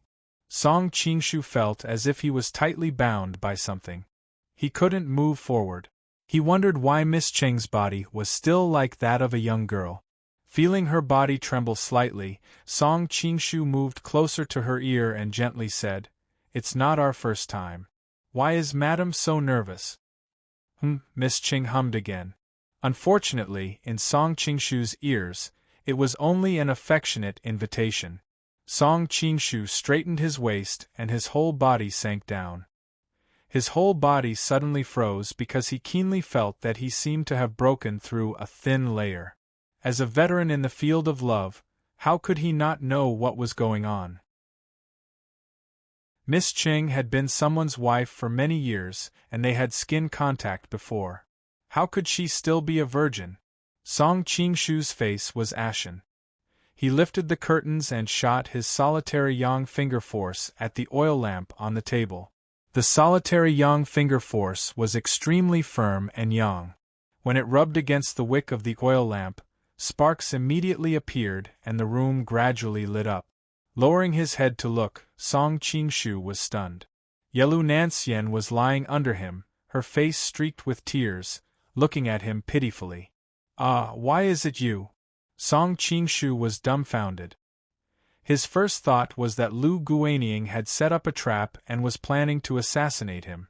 Song Qingshu felt as if he was tightly bound by something. He couldn't move forward. He wondered why Miss Qing's body was still like that of a young girl. Feeling her body tremble slightly, Song Qingshu moved closer to her ear and gently said, "It's not our first time. Why is Madam so nervous?" Miss Qing hummed again. Unfortunately, in Song Qingshu's ears, it was only an affectionate invitation. Song Qingshu straightened his waist and his whole body sank down. His whole body suddenly froze because he keenly felt that he seemed to have broken through a thin layer. As a veteran in the field of love, how could he not know what was going on? Miss Qing had been someone's wife for many years, and they had skin contact before. How could she still be a virgin? Song Qingshu's face was ashen. He lifted the curtains and shot his solitary yang finger force at the oil lamp on the table. The solitary yang finger force was extremely firm and yang. When it rubbed against the wick of the oil lamp, sparks immediately appeared and the room gradually lit up. Lowering his head to look, Song Qingshu was stunned. Yelu Nanxian was lying under him, her face streaked with tears, looking at him pitifully. "Ah, why is it you?" Song Qingshu was dumbfounded. His first thought was that Lu Guanying had set up a trap and was planning to assassinate him.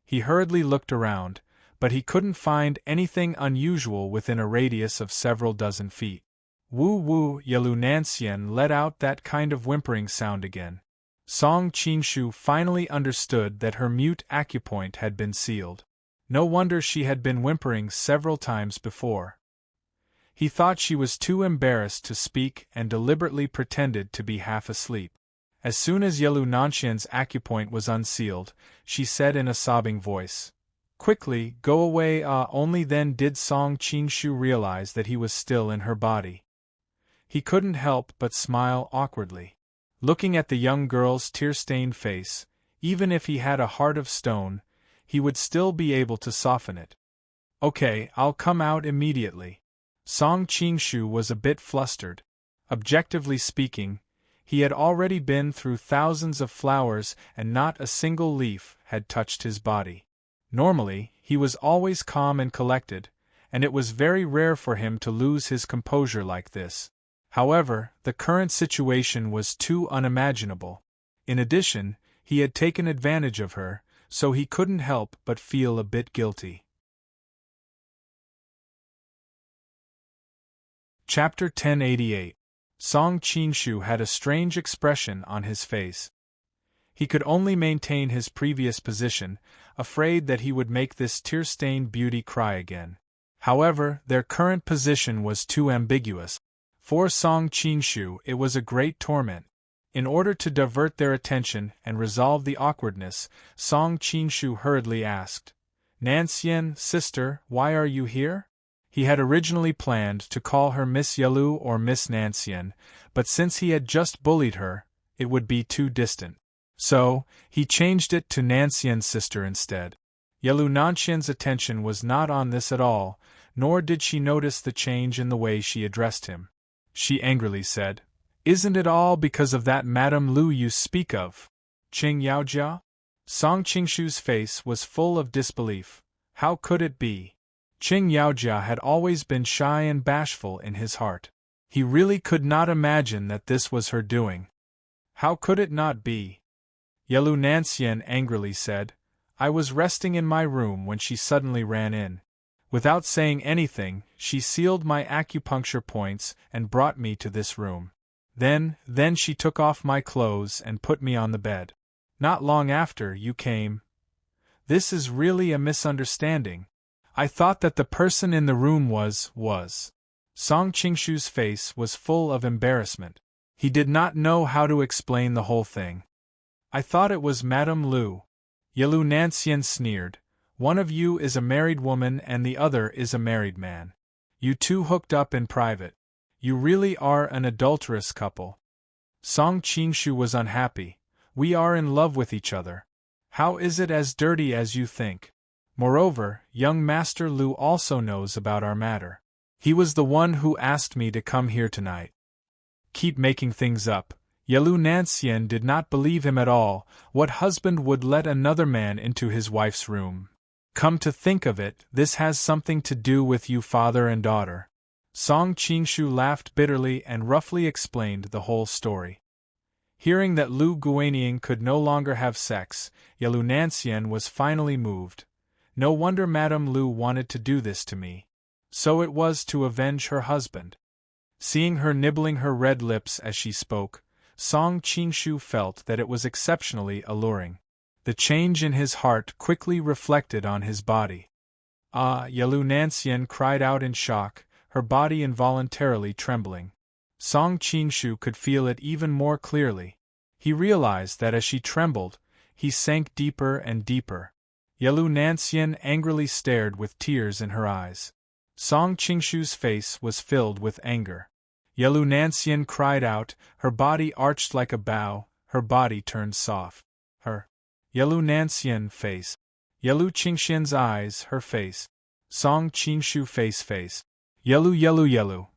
He hurriedly looked around, but he couldn't find anything unusual within a radius of several dozen feet. Woo, Yelu Nanxian let out that kind of whimpering sound again. Song Qingshu finally understood that her mute acupoint had been sealed. No wonder she had been whimpering several times before. He thought she was too embarrassed to speak and deliberately pretended to be half asleep. As soon as Yelu Nanxian's acupoint was unsealed, she said in a sobbing voice, "Quickly, go away." Only then did Song Qingshu realize that he was still in her body. He couldn't help but smile awkwardly. Looking at the young girl's tear-stained face, even if he had a heart of stone, he would still be able to soften it. "Okay, I'll come out immediately." Song Qingshu was a bit flustered. Objectively speaking, he had already been through thousands of flowers and not a single leaf had touched his body. Normally, he was always calm and collected, and it was very rare for him to lose his composure like this. However, the current situation was too unimaginable. In addition, he had taken advantage of her, so he couldn't help but feel a bit guilty. Chapter 1088. Song Qingshu had a strange expression on his face. He could only maintain his previous position, afraid that he would make this tear-stained beauty cry again. However, their current position was too ambiguous. For Song Qingshu, it was a great torment. In order to divert their attention and resolve the awkwardness, Song Qingshu hurriedly asked, "Nanxian, sister, why are you here?" He had originally planned to call her Miss Yelu or Miss Nanxian, but since he had just bullied her, it would be too distant. So, he changed it to Nanxian's sister instead. Yelu Nanxian's attention was not on this at all, nor did she notice the change in the way she addressed him. She angrily said, "Isn't it all because of that Madame Lu you speak of? Qing Yaojia?" Song Qingshu's face was full of disbelief. How could it be? Qing Yaojia had always been shy and bashful in his heart. He really could not imagine that this was her doing. How could it not be? Yelu Nanxian angrily said, "I was resting in my room when she suddenly ran in. Without saying anything, she sealed my acupuncture points and brought me to this room. Then she took off my clothes and put me on the bed. Not long after, you came. This is really a misunderstanding. I thought that the person in the room was. Song Qingshu's face was full of embarrassment. He did not know how to explain the whole thing. I thought it was Madame Lu. Yilu Nanxian sneered. One of you is a married woman and the other is a married man. You two hooked up in private. You really are an adulterous couple. Song Qingshu was unhappy. We are in love with each other. How is it as dirty as you think? Moreover, young Master Lu also knows about our matter. He was the one who asked me to come here tonight. Keep making things up. Yilu Nanxian did not believe him at all. What husband would let another man into his wife's room? Come to think of it, this has something to do with you father and daughter. Song Qingshu laughed bitterly and roughly explained the whole story. Hearing that Lu Guaniang could no longer have sex, Yilu Nanxian was finally moved. No wonder Madame Lu wanted to do this to me. So it was to avenge her husband. Seeing her nibbling her red lips as she spoke, Song Qingshu felt that it was exceptionally alluring. The change in his heart quickly reflected on his body. Ah! Yilu Nanxian cried out in shock, her body involuntarily trembling. Song Qingshu could feel it even more clearly. He realized that as she trembled, he sank deeper and deeper. Yilu Nanxian angrily stared with tears in her eyes. Song Qingshu's face was filled with anger. Yilu Nanxian cried out, her body arched like a bow, her body turned soft. Her Yilu Nanxian face. Yilu Qingshian's eyes, her face. Song Qingshu face. Yilu.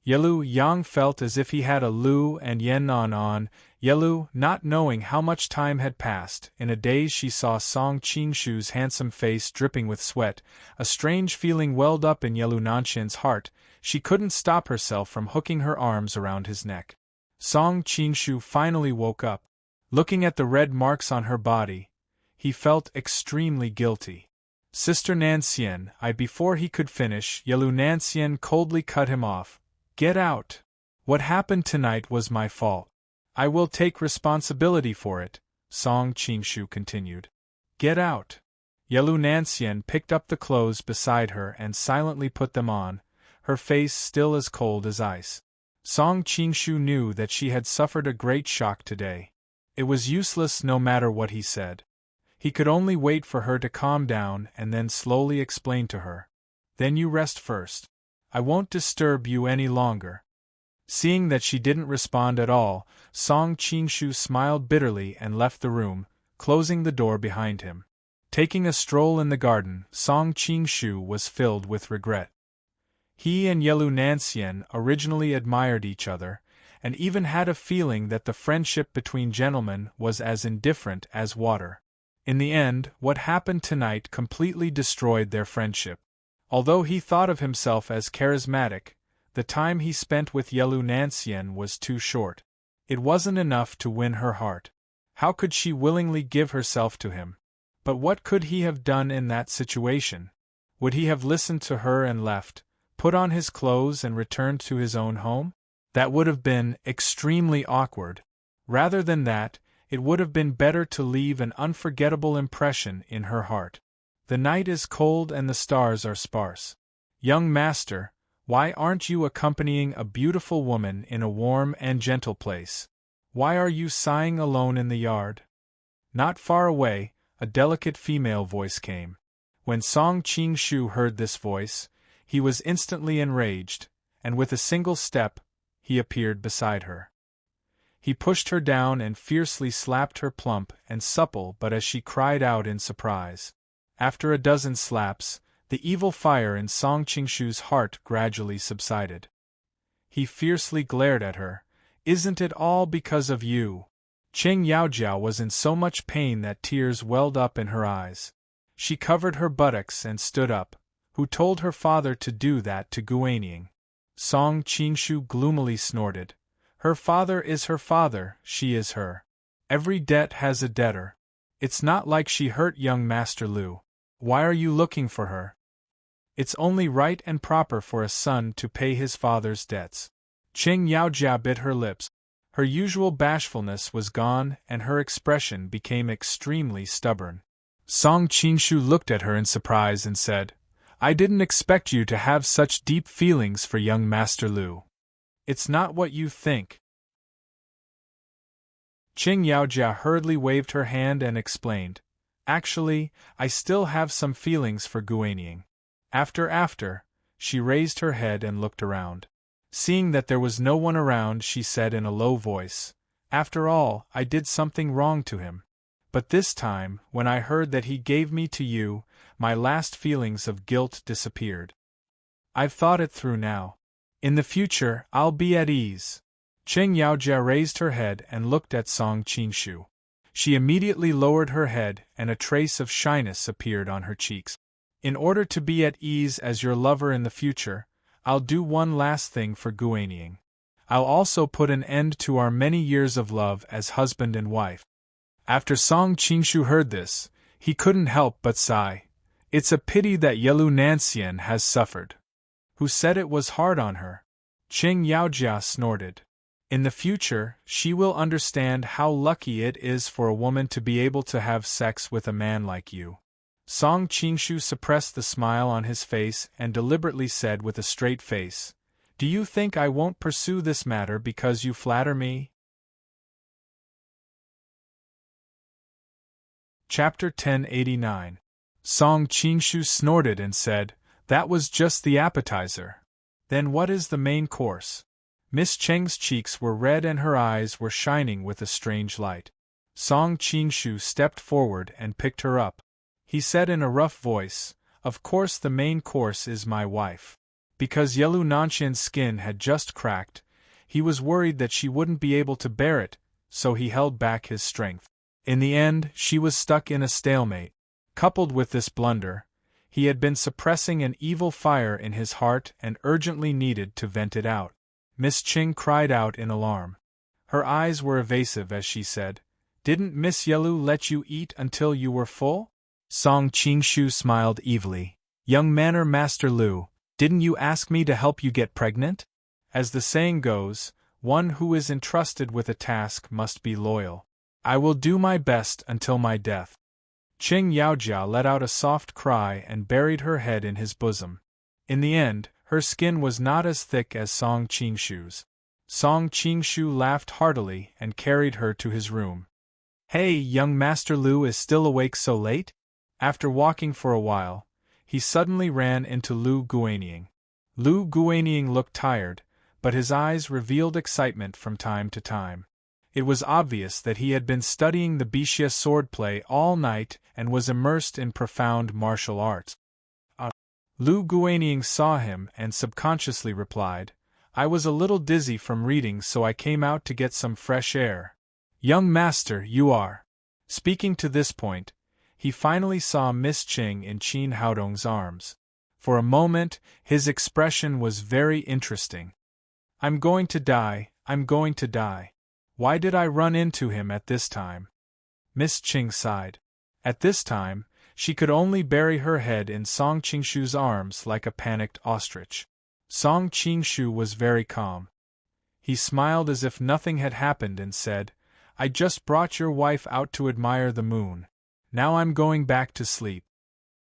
Yilu Yang felt as if he had a Lu and Yen on. Yilu, not knowing how much time had passed, in a daze she saw Song Qingshu's handsome face dripping with sweat. A strange feeling welled up in Yilu Nanxian's heart. She couldn't stop herself from hooking her arms around his neck. Song Qingshu finally woke up. Looking at the red marks on her body, he felt extremely guilty. Sister Nanxian, before he could finish, Yilu Nanxian coldly cut him off. Get out! What happened tonight was my fault. I will take responsibility for it, Song Qingshu continued. Get out! Yilu Nanxian picked up the clothes beside her and silently put them on, her face still as cold as ice. Song Qingshu knew that she had suffered a great shock today. It was useless no matter what he said. He could only wait for her to calm down and then slowly explain to her. Then you rest first. I won't disturb you any longer. Seeing that she didn't respond at all, Song Qingshu smiled bitterly and left the room, closing the door behind him. Taking a stroll in the garden, Song Qingshu was filled with regret. He and Yilu Nanxian originally admired each other, and even had a feeling that the friendship between gentlemen was as indifferent as water. In the end, what happened tonight completely destroyed their friendship. Although he thought of himself as charismatic, the time he spent with Yilu Nanxian was too short. It wasn't enough to win her heart. How could she willingly give herself to him? But what could he have done in that situation? Would he have listened to her and left, put on his clothes and returned to his own home? That would have been extremely awkward. Rather than that, it would have been better to leave an unforgettable impression in her heart. The night is cold and the stars are sparse. Young master, why aren't you accompanying a beautiful woman in a warm and gentle place? Why are you sighing alone in the yard? Not far away, a delicate female voice came. When Song Qingshu heard this voice, he was instantly enraged, and with a single step, he appeared beside her. He pushed her down and fiercely slapped her plump and supple butt as she cried out in surprise. After a dozen slaps, the evil fire in Song Qingshu's heart gradually subsided. He fiercely glared at her. Isn't it all because of you? Qing Yaojiao was in so much pain that tears welled up in her eyes. She covered her buttocks and stood up. Who told her father to do that to Guaniang? Song Qingshu gloomily snorted. Her father is her father, she is her. Every debt has a debtor. It's not like she hurt young Master Lu. Why are you looking for her? It's only right and proper for a son to pay his father's debts. Qing Yaojia bit her lips. Her usual bashfulness was gone and her expression became extremely stubborn. Song Qinshu looked at her in surprise and said, I didn't expect you to have such deep feelings for young Master Lu. It's not what you think. Qing Yaojia hurriedly waved her hand and explained, Actually, I still have some feelings for Guanying. After, she raised her head and looked around. Seeing that there was no one around, she said in a low voice, After all, I did something wrong to him. But this time, when I heard that he gave me to you, my last feelings of guilt disappeared. I've thought it through now. In the future, I'll be at ease. Qing Yaojia raised her head and looked at Song Qinshu. She immediately lowered her head and a trace of shyness appeared on her cheeks. In order to be at ease as your lover in the future, I'll do one last thing for Guanying. I'll also put an end to our many years of love as husband and wife. After Song Qinshu heard this, he couldn't help but sigh. It's a pity that Yelu Nanxian has suffered. Who said it was hard on her? Qing Yaojia snorted. In the future, she will understand how lucky it is for a woman to be able to have sex with a man like you. Song Qinshu suppressed the smile on his face and deliberately said with a straight face, Do you think I won't pursue this matter because you flatter me? Chapter 1089. Song Qinshu snorted and said, That was just the appetizer. Then what is the main course? Miss Cheng's cheeks were red and her eyes were shining with a strange light. Song Qinshu stepped forward and picked her up. He said in a rough voice, Of course the main course is my wife. Because Yelu Nanxian's skin had just cracked, he was worried that she wouldn't be able to bear it, so he held back his strength. In the end, she was stuck in a stalemate. Coupled with this blunder, he had been suppressing an evil fire in his heart and urgently needed to vent it out. Miss Qing cried out in alarm. Her eyes were evasive as she said, Didn't Miss Yelu let you eat until you were full? Song Qinshu smiled evilly. Young Manor Master Lu, didn't you ask me to help you get pregnant? As the saying goes, one who is entrusted with a task must be loyal. I will do my best until my death. Qing Yaojia let out a soft cry and buried her head in his bosom. In the end, her skin was not as thick as Song Qinshu's. Song Qinshu laughed heartily and carried her to his room. Hey, young Master Lu is still awake so late? After walking for a while, he suddenly ran into Lu Guanying. Lu Guanying looked tired, but his eyes revealed excitement from time to time. It was obvious that he had been studying the Bixia swordplay all night and was immersed in profound martial arts. Lu Guanying saw him and subconsciously replied, I was a little dizzy from reading so I came out to get some fresh air. Young master, you are. Speaking to this point, he finally saw Miss Qing in Qin Haodong's arms. For a moment, his expression was very interesting. I'm going to die, I'm going to die. Why did I run into him at this time? Miss Qing sighed. At this time, she could only bury her head in Song Qinshu's arms like a panicked ostrich. Song Qinshu was very calm. He smiled as if nothing had happened and said, I just brought your wife out to admire the moon. Now I'm going back to sleep.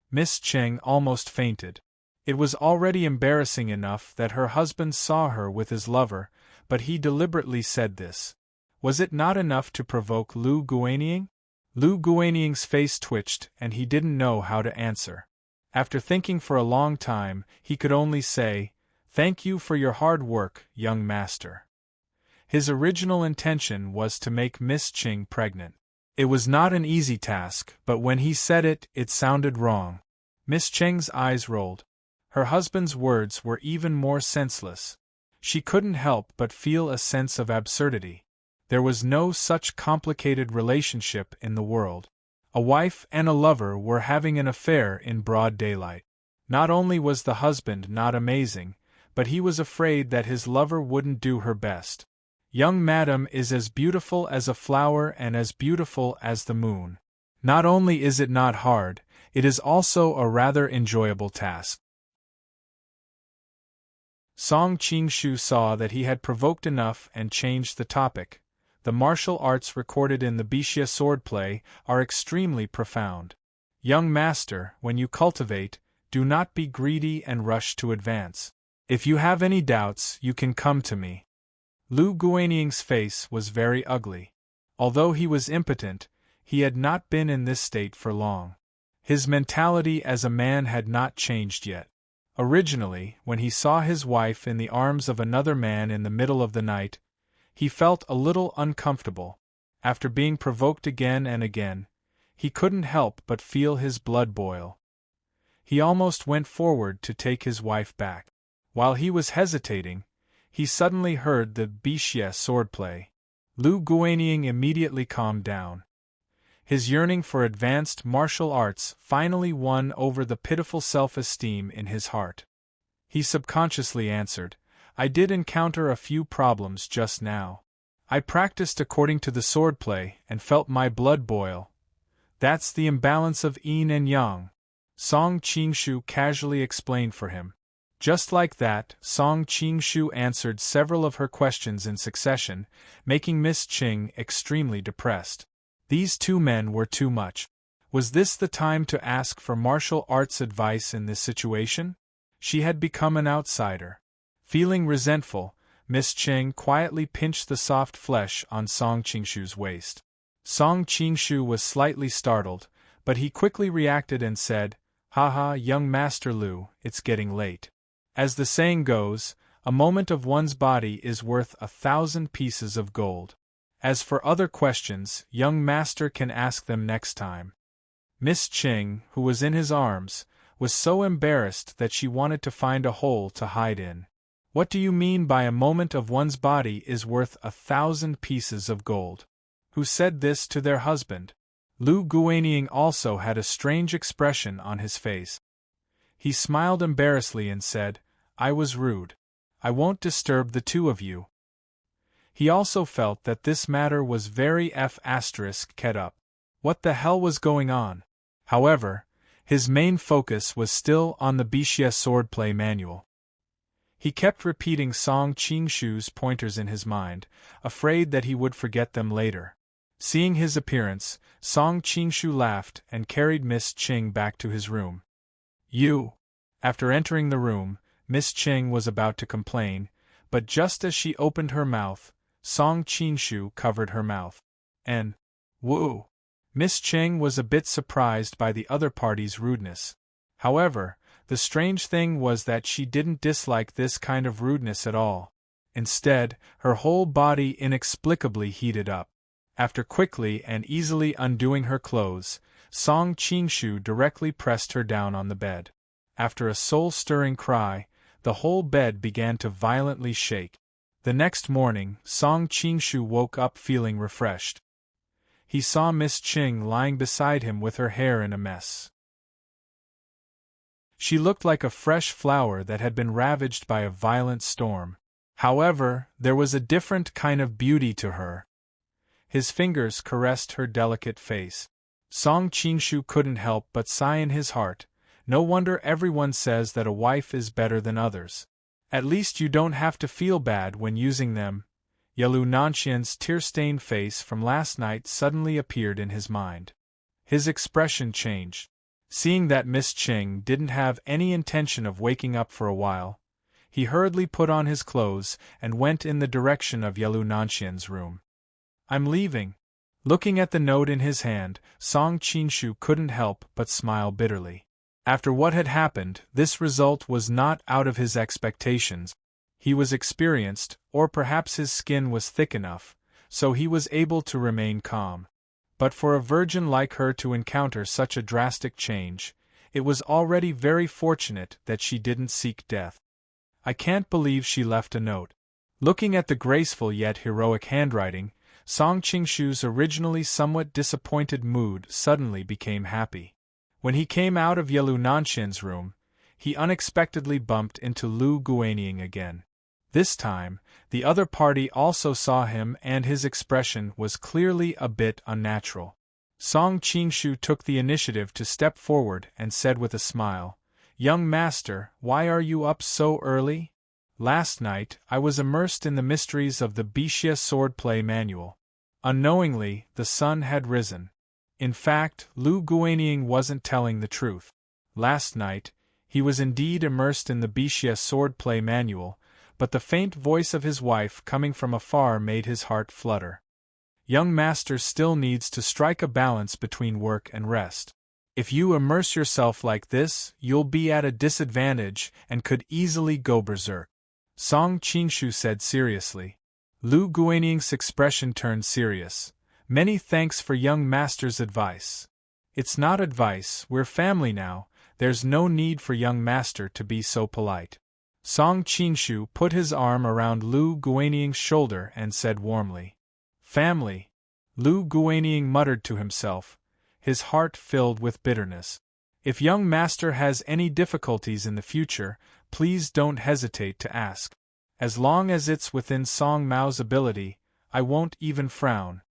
Miss Qing almost fainted. It was already embarrassing enough that her husband saw her with his lover, but he deliberately said this. Was it not enough to provoke Lu Guanying? Lu Guanying's face twitched and he didn't know how to answer. After thinking for a long time, he could only say, Thank you for your hard work, young master. His original intention was to make Miss Qing pregnant. It was not an easy task, but when he said it, it sounded wrong. Miss Qing's eyes rolled. Her husband's words were even more senseless. She couldn't help but feel a sense of absurdity. There was no such complicated relationship in the world. A wife and a lover were having an affair in broad daylight. Not only was the husband not amazing, but he was afraid that his lover wouldn't do her best. Young madam is as beautiful as a flower and as beautiful as the moon. Not only is it not hard, it is also a rather enjoyable task. Song Qingshu saw that he had provoked enough and changed the topic. The martial arts recorded in the Bixia swordplay are extremely profound. Young master, when you cultivate, do not be greedy and rush to advance. If you have any doubts, you can come to me. Lu Guaniying's face was very ugly. Although he was impotent, he had not been in this state for long. His mentality as a man had not changed yet. Originally, when he saw his wife in the arms of another man in the middle of the night, he felt a little uncomfortable. After being provoked again and again, he couldn't help but feel his blood boil. He almost went forward to take his wife back. While he was hesitating, he suddenly heard the Bixia swordplay. Lu Guaniying immediately calmed down. His yearning for advanced martial arts finally won over the pitiful self-esteem in his heart. He subconsciously answered, I did encounter a few problems just now. I practiced according to the swordplay and felt my blood boil. That's the imbalance of yin and yang. Song Qingshu casually explained for him. Just like that, Song Qingshu answered several of her questions in succession, making Miss Qing extremely depressed. These two men were too much. Was this the time to ask for martial arts advice in this situation? She had become an outsider. Feeling resentful, Miss Qing quietly pinched the soft flesh on Song Qingshu's waist. Song Qingshu was slightly startled, but he quickly reacted and said, Haha, young Master Lu, it's getting late. As the saying goes, a moment of one's body is worth 1,000 pieces of gold. As for other questions, young master can ask them next time. Miss Qing, who was in his arms, was so embarrassed that she wanted to find a hole to hide in. What do you mean by a moment of one's body is worth 1,000 pieces of gold? Who said this to their husband? Lu Guaniying also had a strange expression on his face. He smiled embarrassedly and said, I was rude. I won't disturb the two of you. He also felt that this matter was very f***ed up. What the hell was going on? However, his main focus was still on the Bixia swordplay manual. He kept repeating Song Qingshu's pointers in his mind, afraid that he would forget them later. Seeing his appearance, Song Qingshu laughed and carried Miss Qing back to his room. You! After entering the room, Miss Qing was about to complain, but just as she opened her mouth, Song Qingshu covered her mouth. And, woo! Miss Qing was a bit surprised by the other party's rudeness. However, the strange thing was that she didn't dislike this kind of rudeness at all. Instead, her whole body inexplicably heated up. After quickly and easily undoing her clothes, Song Qingshu directly pressed her down on the bed. After a soul-stirring cry, the whole bed began to violently shake. The next morning, Song Qingshu woke up feeling refreshed. He saw Miss Qing lying beside him with her hair in a mess. She looked like a fresh flower that had been ravaged by a violent storm. However, there was a different kind of beauty to her. His fingers caressed her delicate face. Song Qingshu couldn't help but sigh in his heart. No wonder everyone says that a wife is better than others. At least you don't have to feel bad when using them. Yalu Nanxian's tear-stained face from last night suddenly appeared in his mind. His expression changed. Seeing that Miss Qing didn't have any intention of waking up for a while, he hurriedly put on his clothes and went in the direction of Yalu Nanxian's room. I'm leaving. Looking at the note in his hand, Song Qingshu couldn't help but smile bitterly. After what had happened, this result was not out of his expectations. He was experienced, or perhaps his skin was thick enough, so he was able to remain calm. But for a virgin like her to encounter such a drastic change, it was already very fortunate that she didn't seek death. I can't believe she left a note. Looking at the graceful yet heroic handwriting, Song Qingshu's originally somewhat disappointed mood suddenly became happy. When he came out of Yalu Nanxian's room, he unexpectedly bumped into Lu Guaniying again. This time, the other party also saw him and his expression was clearly a bit unnatural. Song Qingshu took the initiative to step forward and said with a smile, "Young master, why are you up so early? Last night, I was immersed in the mysteries of the Bixia swordplay manual. Unknowingly, the sun had risen. In fact, Lu Guanying wasn't telling the truth. Last night, he was indeed immersed in the Bixia swordplay manual, but the faint voice of his wife coming from afar made his heart flutter. Young master still needs to strike a balance between work and rest. If you immerse yourself like this, you'll be at a disadvantage and could easily go berserk," Song Qingshu said seriously. Lu Guaniying's expression turned serious. "Many thanks for young master's advice." "It's not advice, we're family now, there's no need for young master to be so polite." Song Qingshu put his arm around Lu Guaniying's shoulder and said warmly. "Family," Lu Guanying muttered to himself, his heart filled with bitterness. "If young master has any difficulties in the future, please don't hesitate to ask. As long as it's within Song Mao's ability, I won't even frown,"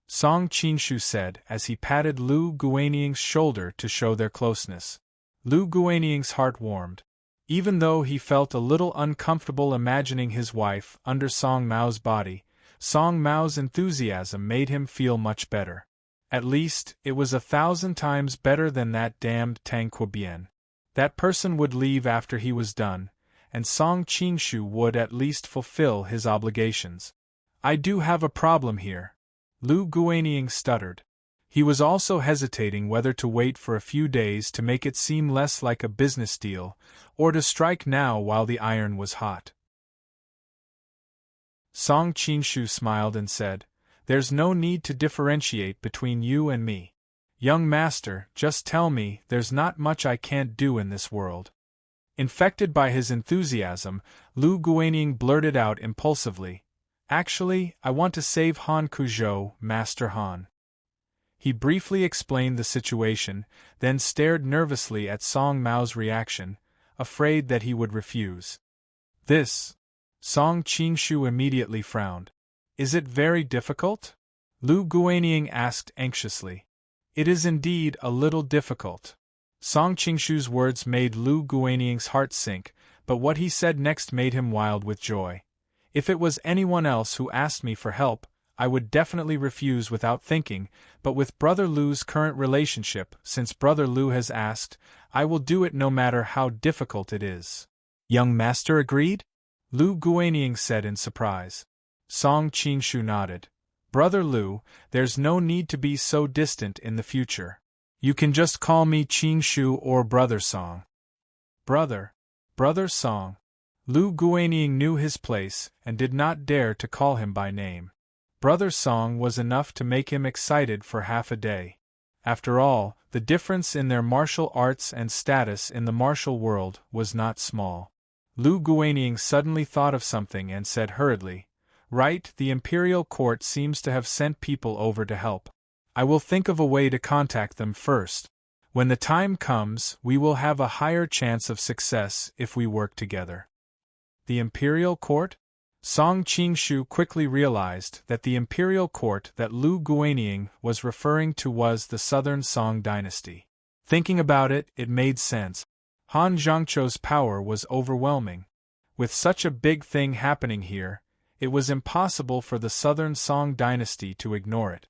Song Qingshu said as he patted Lu Guanying's shoulder to show their closeness. Lu Guanying's heart warmed. Even though he felt a little uncomfortable imagining his wife under Song Mao's body, Song Mao's enthusiasm made him feel much better. At least, it was 1,000 times better than that damned Tang Quobian. That person would leave after he was done, and Song Qingshu would at least fulfill his obligations. "I do have a problem here," Lu Guanying stuttered. He was also hesitating whether to wait for a few days to make it seem less like a business deal, or to strike now while the iron was hot. Song Qingshu smiled and said, "There's no need to differentiate between you and me. Young master, just tell me, there's not much I can't do in this world." Infected by his enthusiasm, Lu Guanying blurted out impulsively, "Actually, I want to save Han Kuzhou, Master Han." He briefly explained the situation, then stared nervously at Song Mao's reaction, afraid that he would refuse. "This," Song Qingshu immediately frowned. "Is it very difficult?" Lu Guanying asked anxiously. "It is indeed a little difficult." Song Qingshu's words made Lu Guanying's heart sink, but what he said next made him wild with joy. "If it was anyone else who asked me for help, I would definitely refuse without thinking, but with Brother Lu's current relationship, since Brother Lu has asked, I will do it no matter how difficult it is." "Young master agreed?" Lu Guanying said in surprise. Song Qingshu nodded. "Brother Lu, there's no need to be so distant in the future. You can just call me Qingshu or Brother Song." Brother Song. Lu Guanying knew his place and did not dare to call him by name. Brother Song was enough to make him excited for half a day. After all, the difference in their martial arts and status in the martial world was not small. Lu Guanying suddenly thought of something and said hurriedly, "Right, the imperial court seems to have sent people over to help. I will think of a way to contact them first. When the time comes, we will have a higher chance of success if we work together." The imperial court? Song Qingshu quickly realized that the imperial court that Lu Guanying was referring to was the southern Song dynasty. Thinking about it, it made sense. Han Zhangqiu's power was overwhelming. With such a big thing happening here, it was impossible for the southern Song dynasty to ignore it.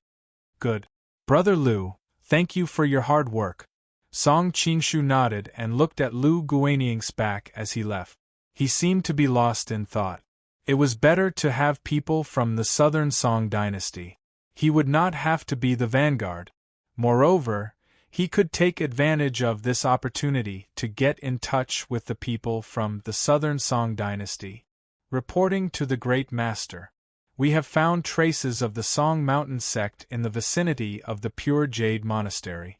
"Good. Brother Lu, thank you for your hard work." Song Qingshu nodded and looked at Lu Guanying's back as he left. He seemed to be lost in thought. It was better to have people from the southern Song dynasty. He would not have to be the vanguard. Moreover, he could take advantage of this opportunity to get in touch with the people from the southern Song dynasty. Reporting to the Great Master, "We have found traces of the Song Mountain sect in the vicinity of the Pure Jade Monastery."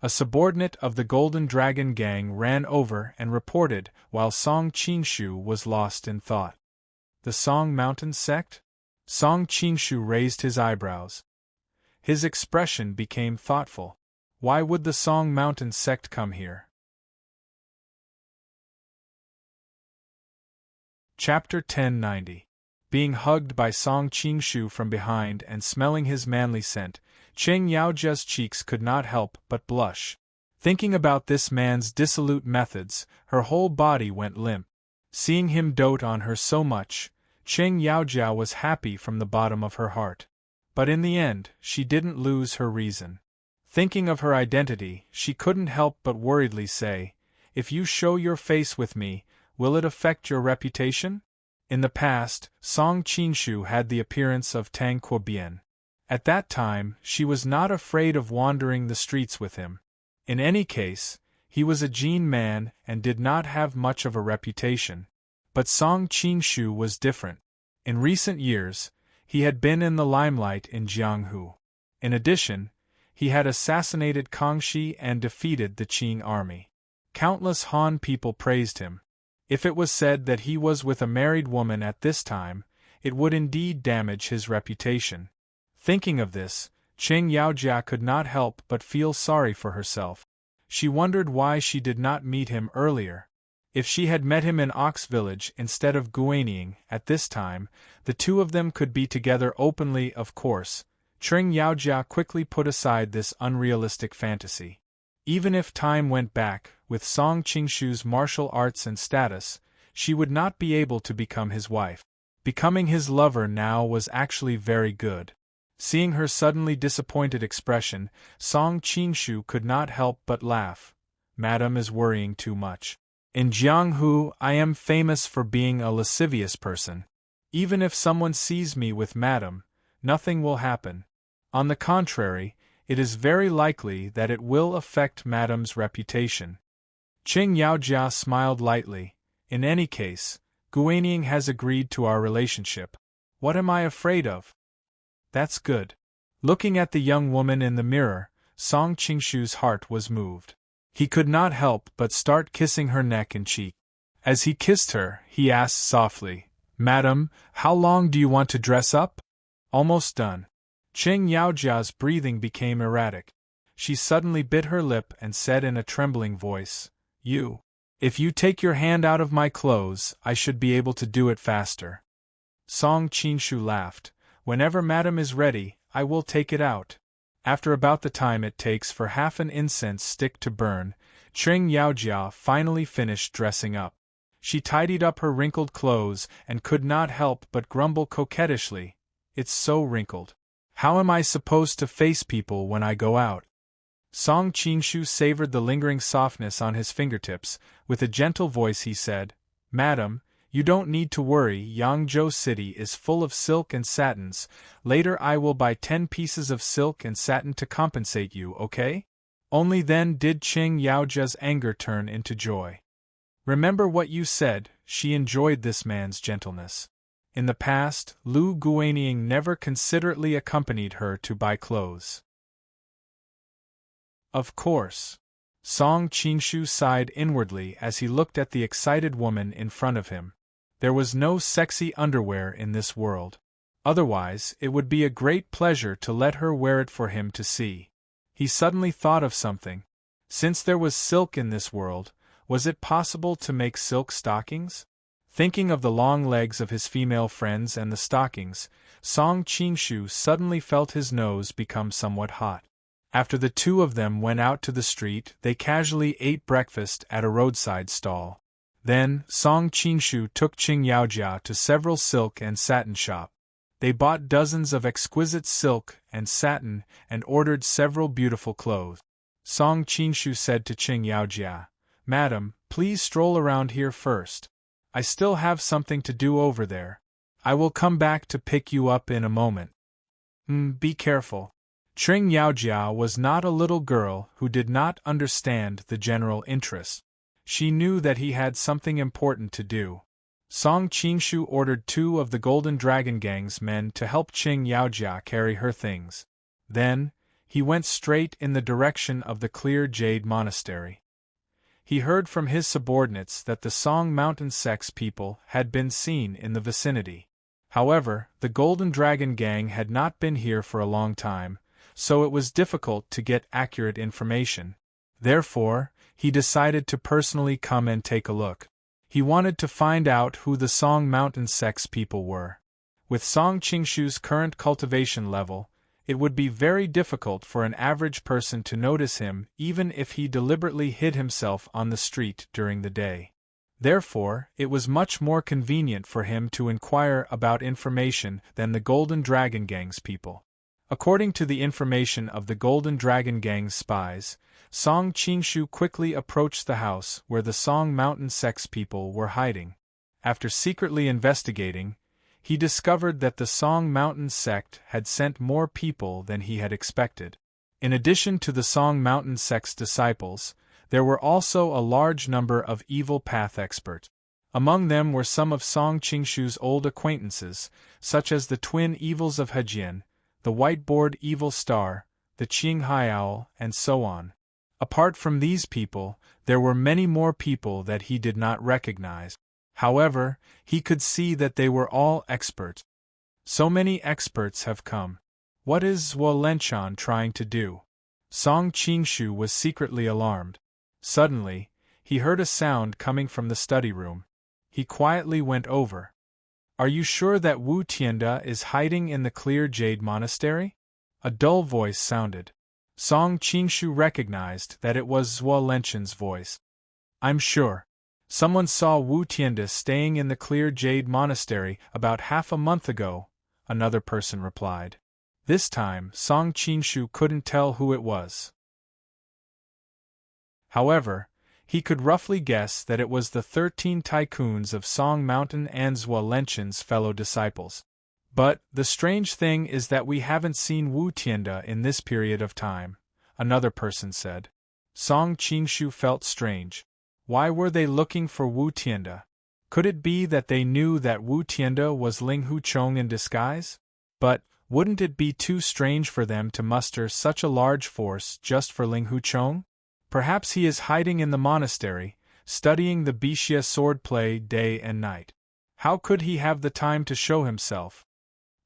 A subordinate of the Golden Dragon gang ran over and reported while Song Qingshu was lost in thought. The Song Mountain sect? Song Qingshu raised his eyebrows. His expression became thoughtful. Why would the Song Mountain sect come here? Chapter 1090. Being hugged by Song Qingshu from behind and smelling his manly scent, Cheng Yaojia's cheeks could not help but blush. Thinking about this man's dissolute methods, her whole body went limp. Seeing him dote on her so much, Cheng Yaojia was happy from the bottom of her heart. But in the end, she didn't lose her reason. Thinking of her identity, she couldn't help but worriedly say, "If you show your face with me, will it affect your reputation?" In the past, Song Qinshu had the appearance of Tang Quobian. At that time, she was not afraid of wandering the streets with him. In any case, he was a Jin man and did not have much of a reputation. But Song Qinshu was different. In recent years, he had been in the limelight in Jianghu. In addition, he had assassinated Kangxi and defeated the Qing army. Countless Han people praised him. If it was said that he was with a married woman at this time, it would indeed damage his reputation. Thinking of this, Cheng Yaojia could not help but feel sorry for herself. She wondered why she did not meet him earlier. If she had met him in Ox Village instead of Guanying at this time, the two of them could be together openly, of course. Cheng Yaojia quickly put aside this unrealistic fantasy. Even if time went back, with Song Qinshu's martial arts and status, she would not be able to become his wife. Becoming his lover now was actually very good. Seeing her suddenly disappointed expression, Song Qinshu could not help but laugh. "Madam is worrying too much. In Jianghu, I am famous for being a lascivious person. Even if someone sees me with Madam, nothing will happen. On the contrary, it is very likely that it will affect Madam's reputation." Cheng Yaojia smiled lightly. "In any case, Guanying has agreed to our relationship. What am I afraid of?" "That's good." Looking at the young woman in the mirror, Song Qinshu's heart was moved. He could not help but start kissing her neck and cheek. As he kissed her, he asked softly, "Madam, how long do you want to dress up?" "Almost done." Cheng Yaojia's breathing became erratic. She suddenly bit her lip and said in a trembling voice, If you take your hand out of my clothes, I should be able to do it faster." Song Qinshu laughed. "Whenever Madam is ready, I will take it out." After about the time it takes for half an incense stick to burn, Cheng Yaojia finally finished dressing up. She tidied up her wrinkled clothes and could not help but grumble coquettishly, "It's so wrinkled. How am I supposed to face people when I go out?" Song Qinshu savored the lingering softness on his fingertips. With a gentle voice he said, "Madam, you don't need to worry. Yangzhou City is full of silk and satins. Later I will buy 10 pieces of silk and satin to compensate you, okay?" Only then did Cheng Yaojia's anger turn into joy. Remember what you said. She enjoyed this man's gentleness. In the past, Lu Guanying never considerately accompanied her to buy clothes. Of course. Song Qinshu sighed inwardly as he looked at the excited woman in front of him. There was no sexy underwear in this world. Otherwise, it would be a great pleasure to let her wear it for him to see. He suddenly thought of something. Since there was silk in this world, was it possible to make silk stockings? Thinking of the long legs of his female friends and the stockings, Song Qinshu suddenly felt his nose become somewhat hot. After the two of them went out to the street, they casually ate breakfast at a roadside stall. Then, Song Qinshu took Cheng Yaojia to several silk and satin shops. They bought dozens of exquisite silk and satin and ordered several beautiful clothes. Song Qinshu said to Cheng Yaojia, "Madam, please stroll around here first. I still have something to do over there. I will come back to pick you up in a moment." Be careful." Cheng Yaojia was not a little girl who did not understand the general interest. She knew that he had something important to do. Song Qinshu ordered 2 of the Golden Dragon Gang's men to help Cheng Yaojia carry her things. Then, he went straight in the direction of the Clear Jade Monastery. He heard from his subordinates that the Song Mountain Sex people had been seen in the vicinity. However, the Golden Dragon Gang had not been here for a long time, so it was difficult to get accurate information. Therefore, he decided to personally come and take a look. He wanted to find out who the Song Mountain Sex people were. With Song Qinshu's current cultivation level, It would be very difficult for an average person to notice him even if he deliberately hid himself on the street during the day. Therefore, it was much more convenient for him to inquire about information than the Golden Dragon Gang's people. According to the information of the Golden Dragon Gang's spies, Song Qingshu quickly approached the house where the Song Mountain Sect's people were hiding. After secretly investigating, he discovered that the Song Mountain Sect had sent more people than he had expected. In addition to the Song Mountain Sect's disciples, there were also a large number of evil path experts. Among them were some of Song Qingshu's old acquaintances, such as the twin evils of Hejian, the whiteboard evil star, the Qinghai owl, and so on. Apart from these people, there were many more people that he did not recognize. However, he could see that they were all experts. So many experts have come. What is Zhuo Lenchan trying to do? Song Qingshu was secretly alarmed. Suddenly, he heard a sound coming from the study room. He quietly went over. Are you sure that Wu Tianda is hiding in the clear jade monastery? A dull voice sounded. Song Qingshu recognized that it was Zhuo Lenchan's voice. I'm sure. Someone saw Wu Tianda staying in the clear jade monastery about half a month ago, another person replied. This time, Song Qingshu couldn't tell who it was. However, he could roughly guess that it was the 13 tycoons of Song Mountain and Zhuo Lenchan's fellow disciples. But, the strange thing is that we haven't seen Wu Tianda in this period of time, another person said. Song Qingshu felt strange. Why were they looking for Wu Tianda? Could it be that they knew that Wu Tianda was Ling Huchong in disguise? But, wouldn't it be too strange for them to muster such a large force just for Ling Huchong? Perhaps he is hiding in the monastery, studying the Bixia swordplay day and night. How could he have the time to show himself?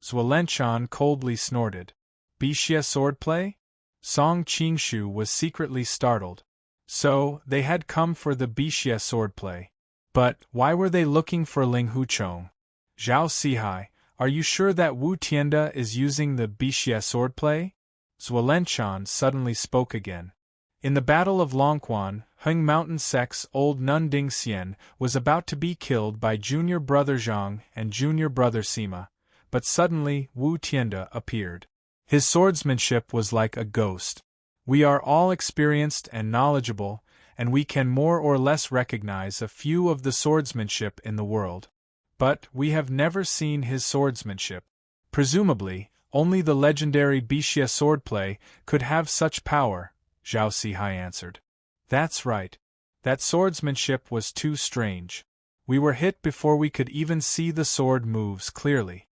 Zhuo Lenchan coldly snorted. Bixia swordplay? Song Qingshu was secretly startled. So, they had come for the Bixia swordplay. But, why were they looking for Ling Huchong? Zhao Sihai, are you sure that Wu Tianda is using the Bixia swordplay? Zhuo Lenchan suddenly spoke again. In the Battle of Longquan, Heng Mountain Sect's old nun Ding Xian was about to be killed by junior brother Zhang and junior brother Sima, but suddenly Wu Tianda appeared. His swordsmanship was like a ghost. We are all experienced and knowledgeable, and we can more or less recognize a few of the swordsmanship in the world. But we have never seen his swordsmanship. Presumably, only the legendary Bixia swordplay could have such power, Zhao Sihai answered. That's right. That swordsmanship was too strange. We were hit before we could even see the sword moves clearly.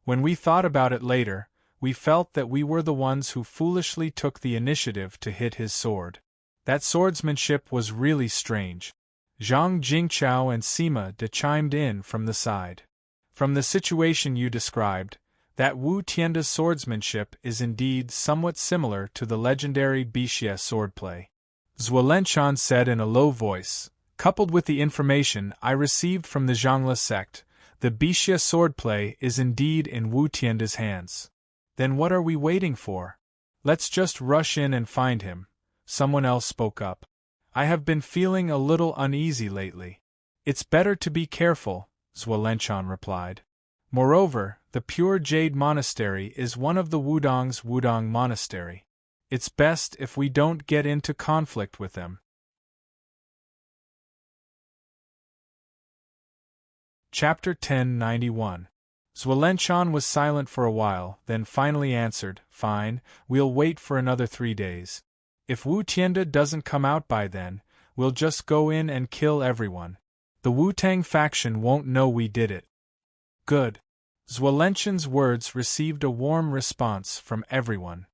When we thought about it later, we felt that we were the ones who foolishly took the initiative to hit his sword. That swordsmanship was really strange. Zhang Jingqiao and Sima De chimed in from the side. From the situation you described, that Wu Tianda's swordsmanship is indeed somewhat similar to the legendary Bixia swordplay. Zhuo Lenchan said in a low voice, coupled with the information I received from the Zhangla sect, the Bixia swordplay is indeed in Wu Tianda's hands. Then what are we waiting for? Let's just rush in and find him, someone else spoke up. I have been feeling a little uneasy lately. It's better to be careful, Zhuo Lenchan replied. Moreover, the Pure Jade Monastery is one of the Wudong's Wudong Monastery. It's best if we don't get into conflict with them. Chapter 1091. Zhuo Lenchan was silent for a while, then finally answered, Fine, we'll wait for another 3 days. If Wu Tianda doesn't come out by then, we'll just go in and kill everyone. The Wu-Tang faction won't know we did it. Good. Zhuo Lenchan's words received a warm response from everyone.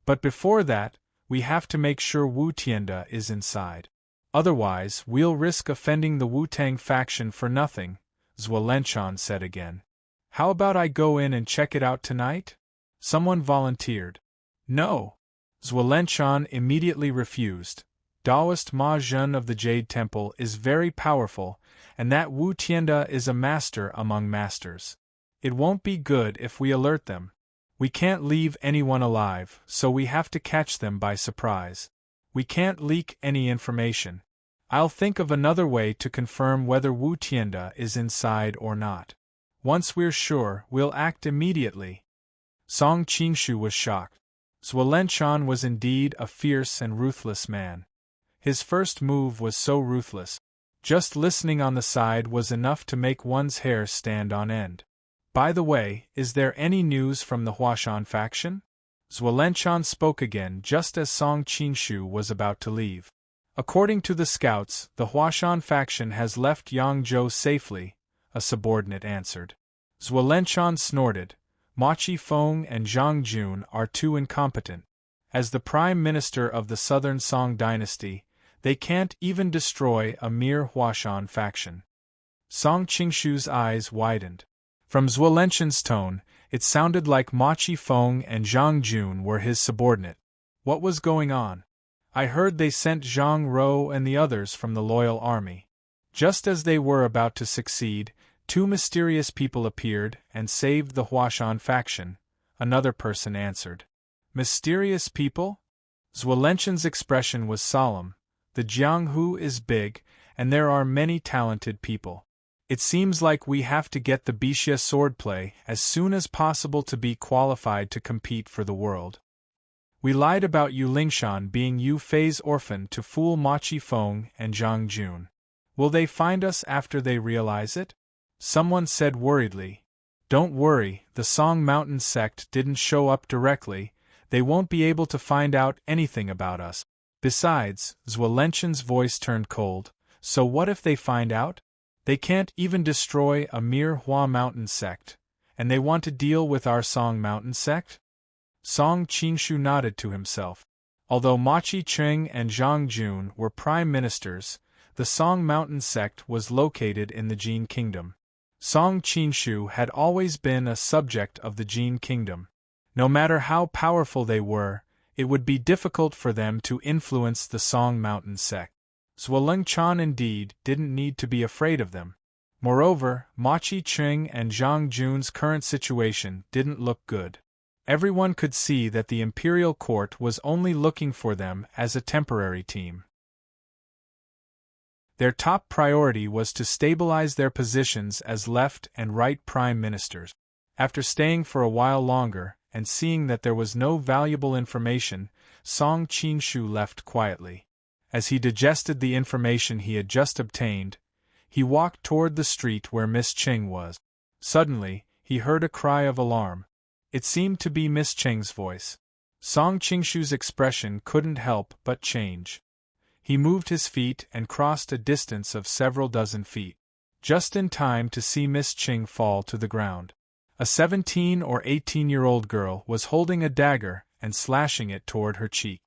But before that, we have to make sure Wu Tianda is inside. Otherwise, we'll risk offending the Wu-Tang faction for nothing, Zhuo Lenchan said again. How about I go in and check it out tonight? Someone volunteered. No. Zhuo Lenchan immediately refused. Taoist Ma Zhen of the Jade Temple is very powerful, and that Wu Tianda is a master among masters. It won't be good if we alert them. We can't leave anyone alive, so we have to catch them by surprise. We can't leak any information. I'll think of another way to confirm whether Wu Tianda is inside or not. Once we're sure, we'll act immediately. Song Qingshu was shocked. Zhuo was indeed a fierce and ruthless man. His first move was so ruthless. Just listening on the side was enough to make one's hair stand on end. By the way, is there any news from the Huashan faction? Zhuo spoke again just as Song Qingshu was about to leave. According to the scouts, the Huashan faction has left Yangzhou safely, a subordinate answered. Zhuo snorted. Ma Qifeng and Zhang Jun are too incompetent. As the prime minister of the southern Song dynasty, they can't even destroy a mere Huashan faction. Song Qingshu's eyes widened. From Zhuo tone, it sounded like Ma Qifeng and Zhang Jun were his subordinate. What was going on? I heard they sent Zhang Ro and the others from the loyal army. Just as they were about to succeed, two mysterious people appeared and saved the Huashan faction, another person answered. Mysterious people? Zhuo expression was solemn. The Jianghu is big, and there are many talented people. It seems like we have to get the Bixia swordplay as soon as possible to be qualified to compete for the world. We lied about Yu Lingshan being Yu Fei's orphan to fool Ma Qifeng and Zhang Jun. Will they find us after they realize it? Someone said worriedly. Don't worry, the Song Mountain sect didn't show up directly, they won't be able to find out anything about us. Besides, Zhuo voice turned cold, so what if they find out? They can't even destroy a mere Hua Mountain sect, and they want to deal with our Song Mountain sect? Song Qingshu nodded to himself. Although Ma Qifeng and Zhang Jun were prime ministers, the Song Mountain sect was located in the Jin Kingdom. Song Qingshu had always been a subject of the Jin Kingdom. No matter how powerful they were, it would be difficult for them to influence the Song Mountain sect. Zhuo indeed didn't need to be afraid of them. Moreover, Ma Qifeng and Zhang Jun's current situation didn't look good. Everyone could see that the imperial court was only looking for them as a temporary team. Their top priority was to stabilize their positions as left and right prime ministers. After staying for a while longer, and seeing that there was no valuable information, Song Qingshu left quietly. As he digested the information he had just obtained, he walked toward the street where Miss Qing was. Suddenly, he heard a cry of alarm. It seemed to be Miss Qing's voice. Song Qingshu's expression couldn't help but change. He moved his feet and crossed a distance of several dozen feet, just in time to see Miss Qing fall to the ground. A 17 or 18-year-old girl was holding a dagger and slashing it toward her cheek.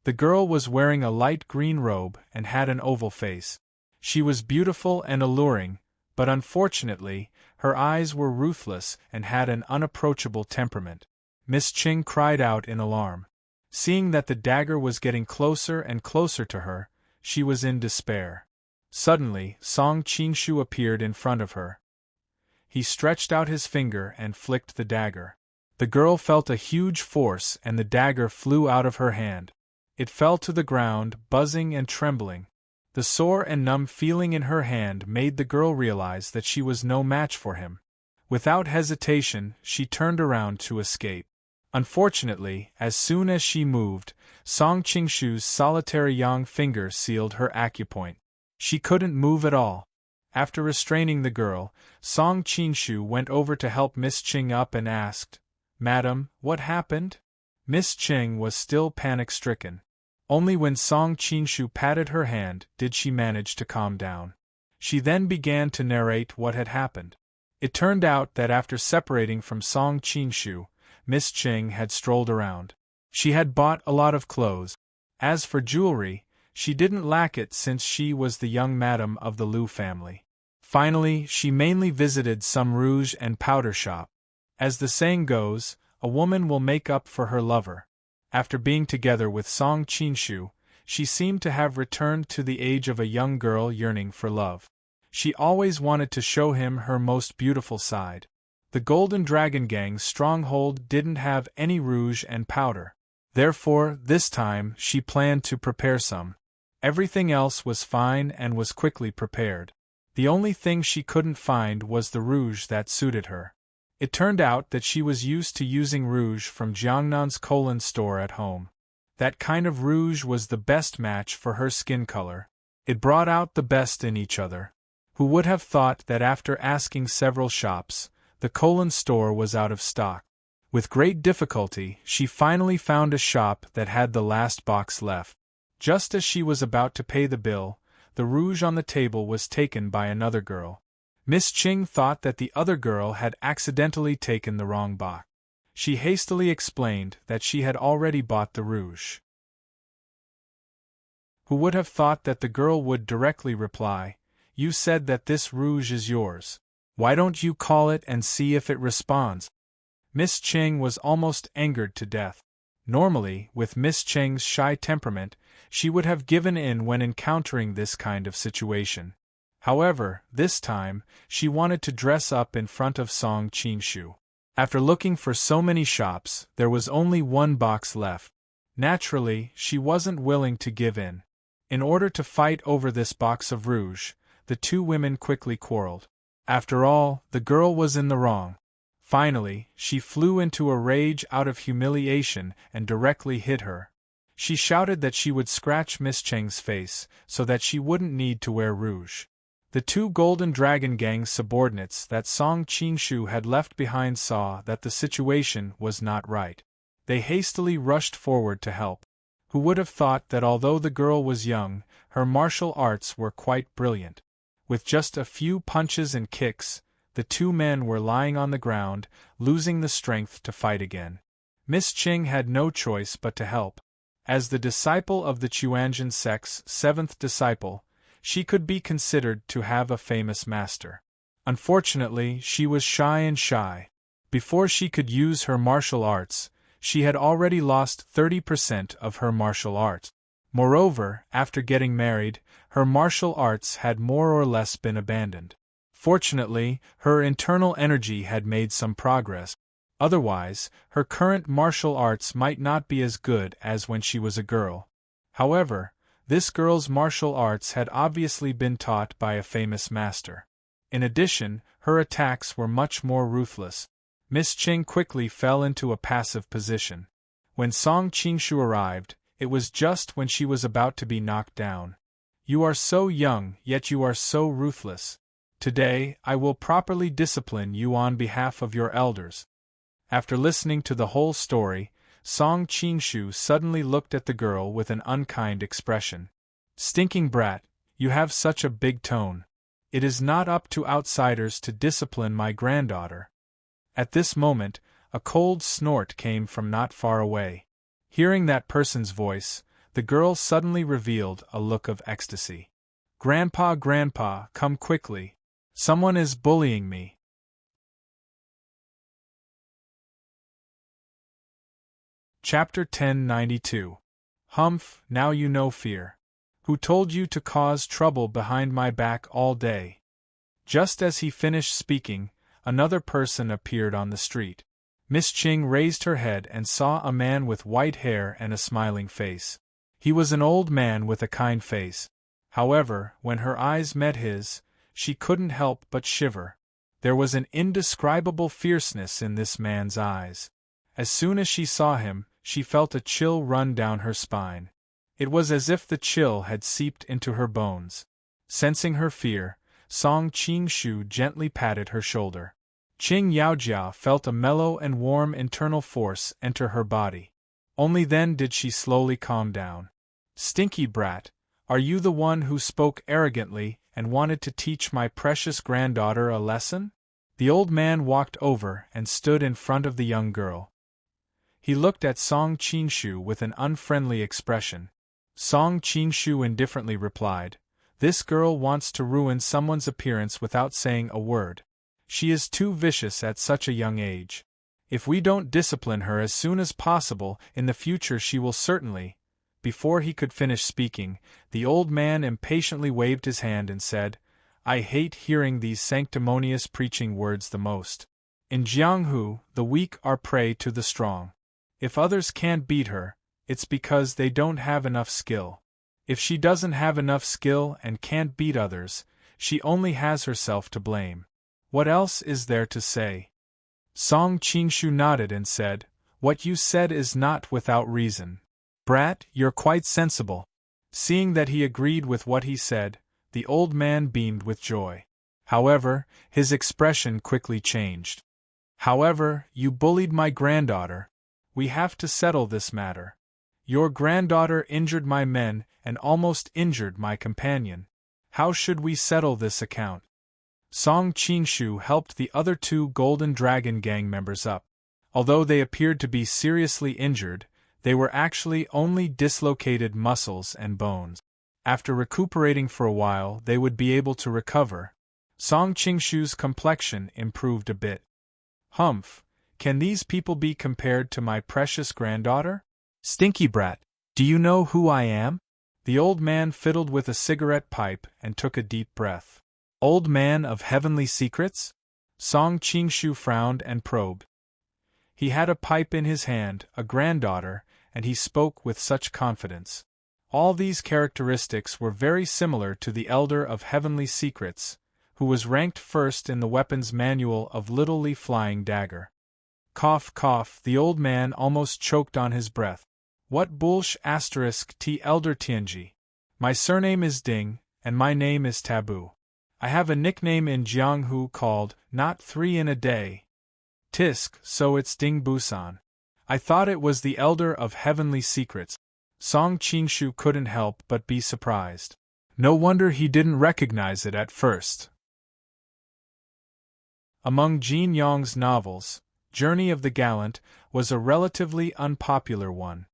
The girl was wearing a light green robe and had an oval face. She was beautiful and alluring, but unfortunately, her eyes were ruthless and had an unapproachable temperament. Miss Qing cried out in alarm. Seeing that the dagger was getting closer and closer to her, she was in despair. Suddenly, Song Qingshu appeared in front of her. He stretched out his finger and flicked the dagger. The girl felt a huge force and the dagger flew out of her hand. It fell to the ground, buzzing and trembling. The sore and numb feeling in her hand made the girl realize that she was no match for him. Without hesitation, she turned around to escape. Unfortunately, as soon as she moved, Song Qingshu's solitary yang finger sealed her acupoint. She couldn't move at all. After restraining the girl, Song Qingshu went over to help Miss Qing up and asked, "Madam, what happened?" Miss Qing was still panic-stricken. Only when Song Qingshu patted her hand did she manage to calm down. She then began to narrate what had happened. It turned out that after separating from Song Qingshu, Miss Qing had strolled around. She had bought a lot of clothes. As for jewelry, she didn't lack it since she was the young madam of the Liu family. Finally, she mainly visited some rouge and powder shop. As the saying goes, a woman will make up for her lover. After being together with Song Qingshu, she seemed to have returned to the age of a young girl yearning for love. She always wanted to show him her most beautiful side. The Golden Dragon Gang's stronghold didn't have any rouge and powder. Therefore, this time, she planned to prepare some. Everything else was fine and was quickly prepared. The only thing she couldn't find was the rouge that suited her. It turned out that she was used to using rouge from Jiangnan's Colon store at home. That kind of rouge was the best match for her skin color. It brought out the best in each other. Who would have thought that after asking several shops, the Colon store was out of stock? With great difficulty, she finally found a shop that had the last box left. Just as she was about to pay the bill, the rouge on the table was taken by another girl. Miss Ching thought that the other girl had accidentally taken the wrong box. She hastily explained that she had already bought the rouge. Who would have thought that the girl would directly reply, "You said that this rouge is yours. Why don't you call it and see if it responds?" Miss Ching was almost angered to death. Normally, with Miss Ching's shy temperament, she would have given in when encountering this kind of situation. However, this time, she wanted to dress up in front of Song Qingshu. After looking for so many shops, there was only one box left. Naturally, she wasn't willing to give in. In order to fight over this box of rouge, the two women quickly quarreled. After all, the girl was in the wrong. Finally, she flew into a rage out of humiliation and directly hit her. She shouted that she would scratch Miss Cheng's face, so that she wouldn't need to wear rouge. The two Golden Dragon Gang subordinates that Song Qingshu had left behind saw that the situation was not right. They hastily rushed forward to help. Who would have thought that although the girl was young, her martial arts were quite brilliant. With just a few punches and kicks, the two men were lying on the ground, losing the strength to fight again. Miss Ching had no choice but to help. As the disciple of the Chuanjin sect's seventh disciple, she could be considered to have a famous master. Unfortunately, she was shy. Before she could use her martial arts, she had already lost 30% of her martial arts. Moreover, after getting married, her martial arts had more or less been abandoned. Fortunately, her internal energy had made some progress. Otherwise, her current martial arts might not be as good as when she was a girl. However, this girl's martial arts had obviously been taught by a famous master. In addition, her attacks were much more ruthless. Miss Ching quickly fell into a passive position. When Song Qingshu arrived, it was just when she was about to be knocked down. "You are so young, yet you are so ruthless. Today, I will properly discipline you on behalf of your elders." After listening to the whole story, Song Qingshu suddenly looked at the girl with an unkind expression. "Stinking brat, you have such a big tone. It is not up to outsiders to discipline my granddaughter." At this moment, a cold snort came from not far away. Hearing that person's voice, the girl suddenly revealed a look of ecstasy. "Grandpa, Grandpa, come quickly. Someone is bullying me." Chapter 1092. Humph, now you know fear. Who told you to cause trouble behind my back all day? Just as he finished speaking, another person appeared on the street. Miss Ching raised her head and saw a man with white hair and a smiling face. He was an old man with a kind face. However, when her eyes met his, she couldn't help but shiver. There was an indescribable fierceness in this man's eyes. As soon as she saw him, she felt a chill run down her spine. It was as if the chill had seeped into her bones. Sensing her fear, Song Qingshu gently patted her shoulder. Qing Yaojia felt a mellow and warm internal force enter her body. Only then did she slowly calm down. "Stinky brat, are you the one who spoke arrogantly and wanted to teach my precious granddaughter a lesson?" The old man walked over and stood in front of the young girl. He looked at Song Qingshu with an unfriendly expression. Song Qingshu indifferently replied, "This girl wants to ruin someone's appearance without saying a word. She is too vicious at such a young age. If we don't discipline her as soon as possible, in the future she will certainly—" Before he could finish speaking, the old man impatiently waved his hand and said, "I hate hearing these sanctimonious preaching words the most. In Jianghu, the weak are prey to the strong. If others can't beat her, it's because they don't have enough skill. If she doesn't have enough skill and can't beat others, she only has herself to blame. What else is there to say? Song Qingshu nodded and said, "What you said is not without reason. Brat, you're quite sensible." Seeing that he agreed with what he said, the old man beamed with joy. However, his expression quickly changed. "However, you bullied my granddaughter. We have to settle this matter. Your granddaughter injured my men and almost injured my companion. How should we settle this account?" Song Qingshu helped the other two Golden Dragon gang members up. Although they appeared to be seriously injured, they were actually only dislocated muscles and bones. After recuperating for a while, they would be able to recover. Song Qingshu's complexion improved a bit. "Humph, can these people be compared to my precious granddaughter? Stinky brat, do you know who I am?" The old man fiddled with a cigarette pipe and took a deep breath. "Old man of heavenly secrets?" Song Qingshu frowned and probed. He had a pipe in his hand, a granddaughter, and he spoke with such confidence. All these characteristics were very similar to the elder of heavenly secrets, who was ranked first in the weapons manual of Little Li Flying Dagger. Cough cough, the old man almost choked on his breath. "What bullsh * t elder Tianji. My surname is Ding, and my name is Taboo. I have a nickname in Jianghu called, not 3 in a day. Tisk, so it's Ding Busan. I thought it was the elder of heavenly secrets." Song Qingshu couldn't help but be surprised. No wonder he didn't recognize it at first. Among Jin Yong's novels, Journey of the Gallant was a relatively unpopular one.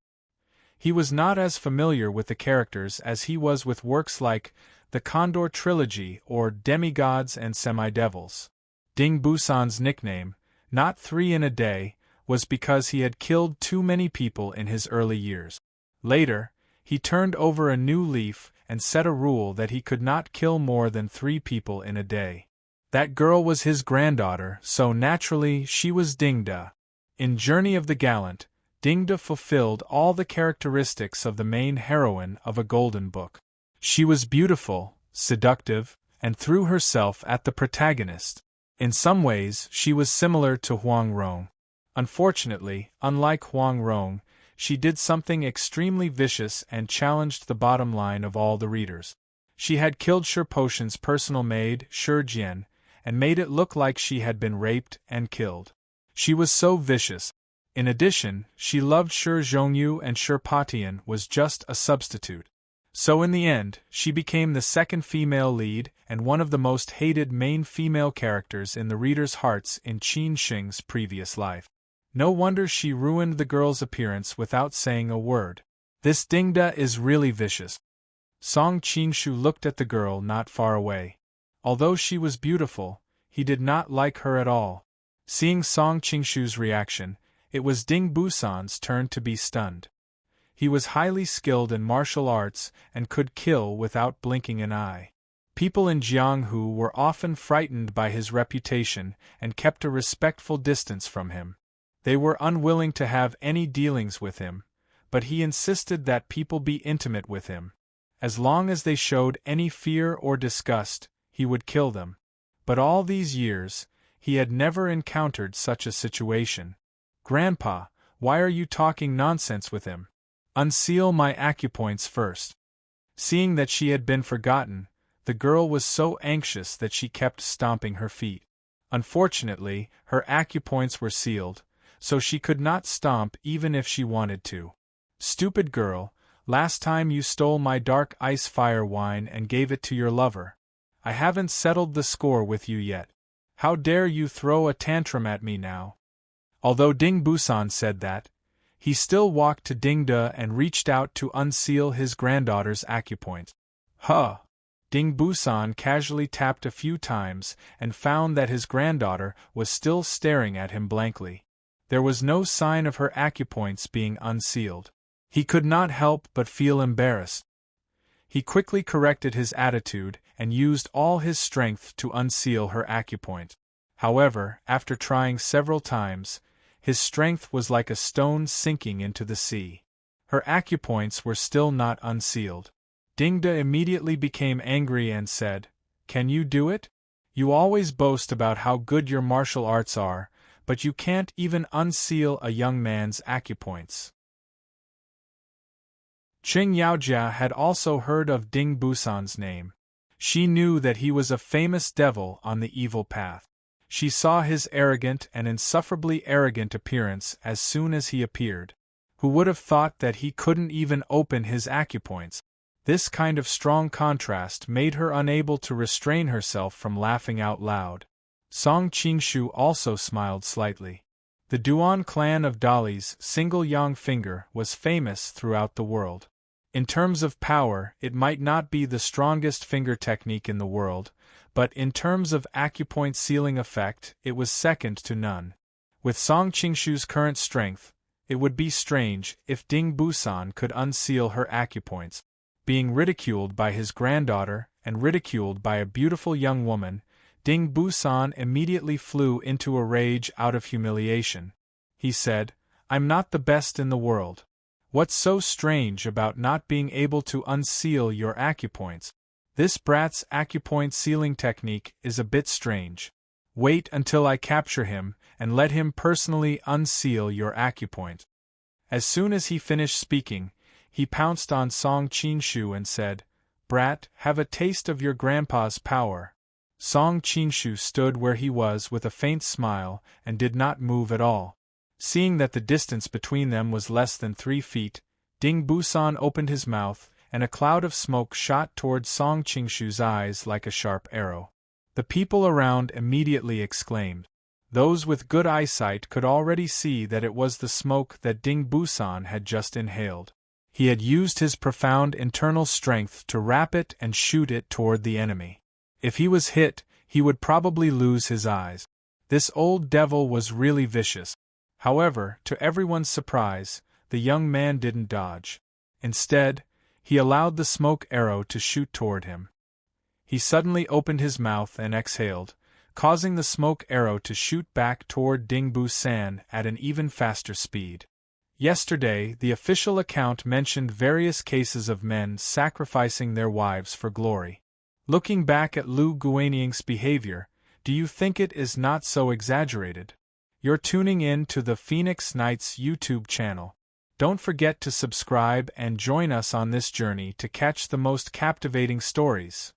He was not as familiar with the characters as he was with works like the Condor Trilogy or Demigods and Semidevils. Ding Busan's nickname, not 3 in a day, was because he had killed too many people in his early years. Later, he turned over a new leaf and set a rule that he could not kill more than 3 people in a day. That girl was his granddaughter, so naturally she was Dingda. In Journey of the Gallant, Dingda fulfilled all the characteristics of the main heroine of a golden book. She was beautiful, seductive, and threw herself at the protagonist. In some ways, she was similar to Huang Rong. Unfortunately, unlike Huang Rong, she did something extremely vicious and challenged the bottom line of all the readers. She had killed Shi Potion's personal maid, Shi Jian, and made it look like she had been raped and killed. She was so vicious. In addition, she loved Shi Zhongyu, and Shi Patian was just a substitute. So in the end, she became the second female lead and one of the most hated main female characters in the readers' hearts in Qin Shing's previous life. No wonder she ruined the girl's appearance without saying a word. This Dingda is really vicious. Song Qingshu looked at the girl not far away. Although she was beautiful, he did not like her at all. Seeing Song Qingshu's reaction, it was Ding Busan's turn to be stunned. He was highly skilled in martial arts and could kill without blinking an eye. People in Jianghu were often frightened by his reputation and kept a respectful distance from him. They were unwilling to have any dealings with him, but he insisted that people be intimate with him. As long as they showed any fear or disgust, he would kill them. But all these years, he had never encountered such a situation. "Grandpa, why are you talking nonsense with him? Unseal my acupoints first." Seeing that she had been forgotten, the girl was so anxious that she kept stomping her feet. Unfortunately, her acupoints were sealed, so she could not stomp even if she wanted to. "Stupid girl, last time you stole my dark ice fire wine and gave it to your lover. I haven't settled the score with you yet. How dare you throw a tantrum at me now?" Although Ding Busan said that, he still walked to Dingda and reached out to unseal his granddaughter's acupoint. "Huh!" Ding Busan casually tapped a few times and found that his granddaughter was still staring at him blankly. There was no sign of her acupoints being unsealed. He could not help but feel embarrassed. He quickly corrected his attitude and used all his strength to unseal her acupoint. However, after trying several times, his strength was like a stone sinking into the sea. Her acupoints were still not unsealed. Dingda immediately became angry and said, "Can you do it? You always boast about how good your martial arts are, but you can't even unseal a young man's acupoints." Qing Yaojia had also heard of Ding Busan's name. She knew that he was a famous devil on the evil path. She saw his arrogant and insufferably arrogant appearance as soon as he appeared. Who would have thought that he couldn't even open his acupoints? This kind of strong contrast made her unable to restrain herself from laughing out loud. Song Qingshu also smiled slightly. The Duan clan of Dali's single yang finger was famous throughout the world. In terms of power, it might not be the strongest finger technique in the world, but in terms of acupoint sealing effect, it was second to none. With Song Qingshu's current strength, it would be strange if Ding Busan could unseal her acupoints. Being ridiculed by his granddaughter and ridiculed by a beautiful young woman, Ding Busan immediately flew into a rage out of humiliation. He said, "I'm not the best in the world. What's so strange about not being able to unseal your acupoints? This brat's acupoint sealing technique is a bit strange. Wait until I capture him and let him personally unseal your acupoint." As soon as he finished speaking, he pounced on Song Qingshu and said, "Brat, have a taste of your grandpa's power." Song Qingshu stood where he was with a faint smile and did not move at all. Seeing that the distance between them was less than 3 feet, Ding Busan opened his mouth, and a cloud of smoke shot toward Song Qingshu's eyes like a sharp arrow. The people around immediately exclaimed. Those with good eyesight could already see that it was the smoke that Ding Busan had just inhaled. He had used his profound internal strength to wrap it and shoot it toward the enemy. If he was hit, he would probably lose his eyes. This old devil was really vicious. However, to everyone's surprise, the young man didn't dodge. Instead, he allowed the smoke arrow to shoot toward him. He suddenly opened his mouth and exhaled, causing the smoke arrow to shoot back toward Ding Busan at an even faster speed. Yesterday, the official account mentioned various cases of men sacrificing their wives for glory. Looking back at Lu Guaniying's behavior, do you think it is not so exaggerated? You're tuning in to the Phoenix Knights YouTube channel. Don't forget to subscribe and join us on this journey to catch the most captivating stories.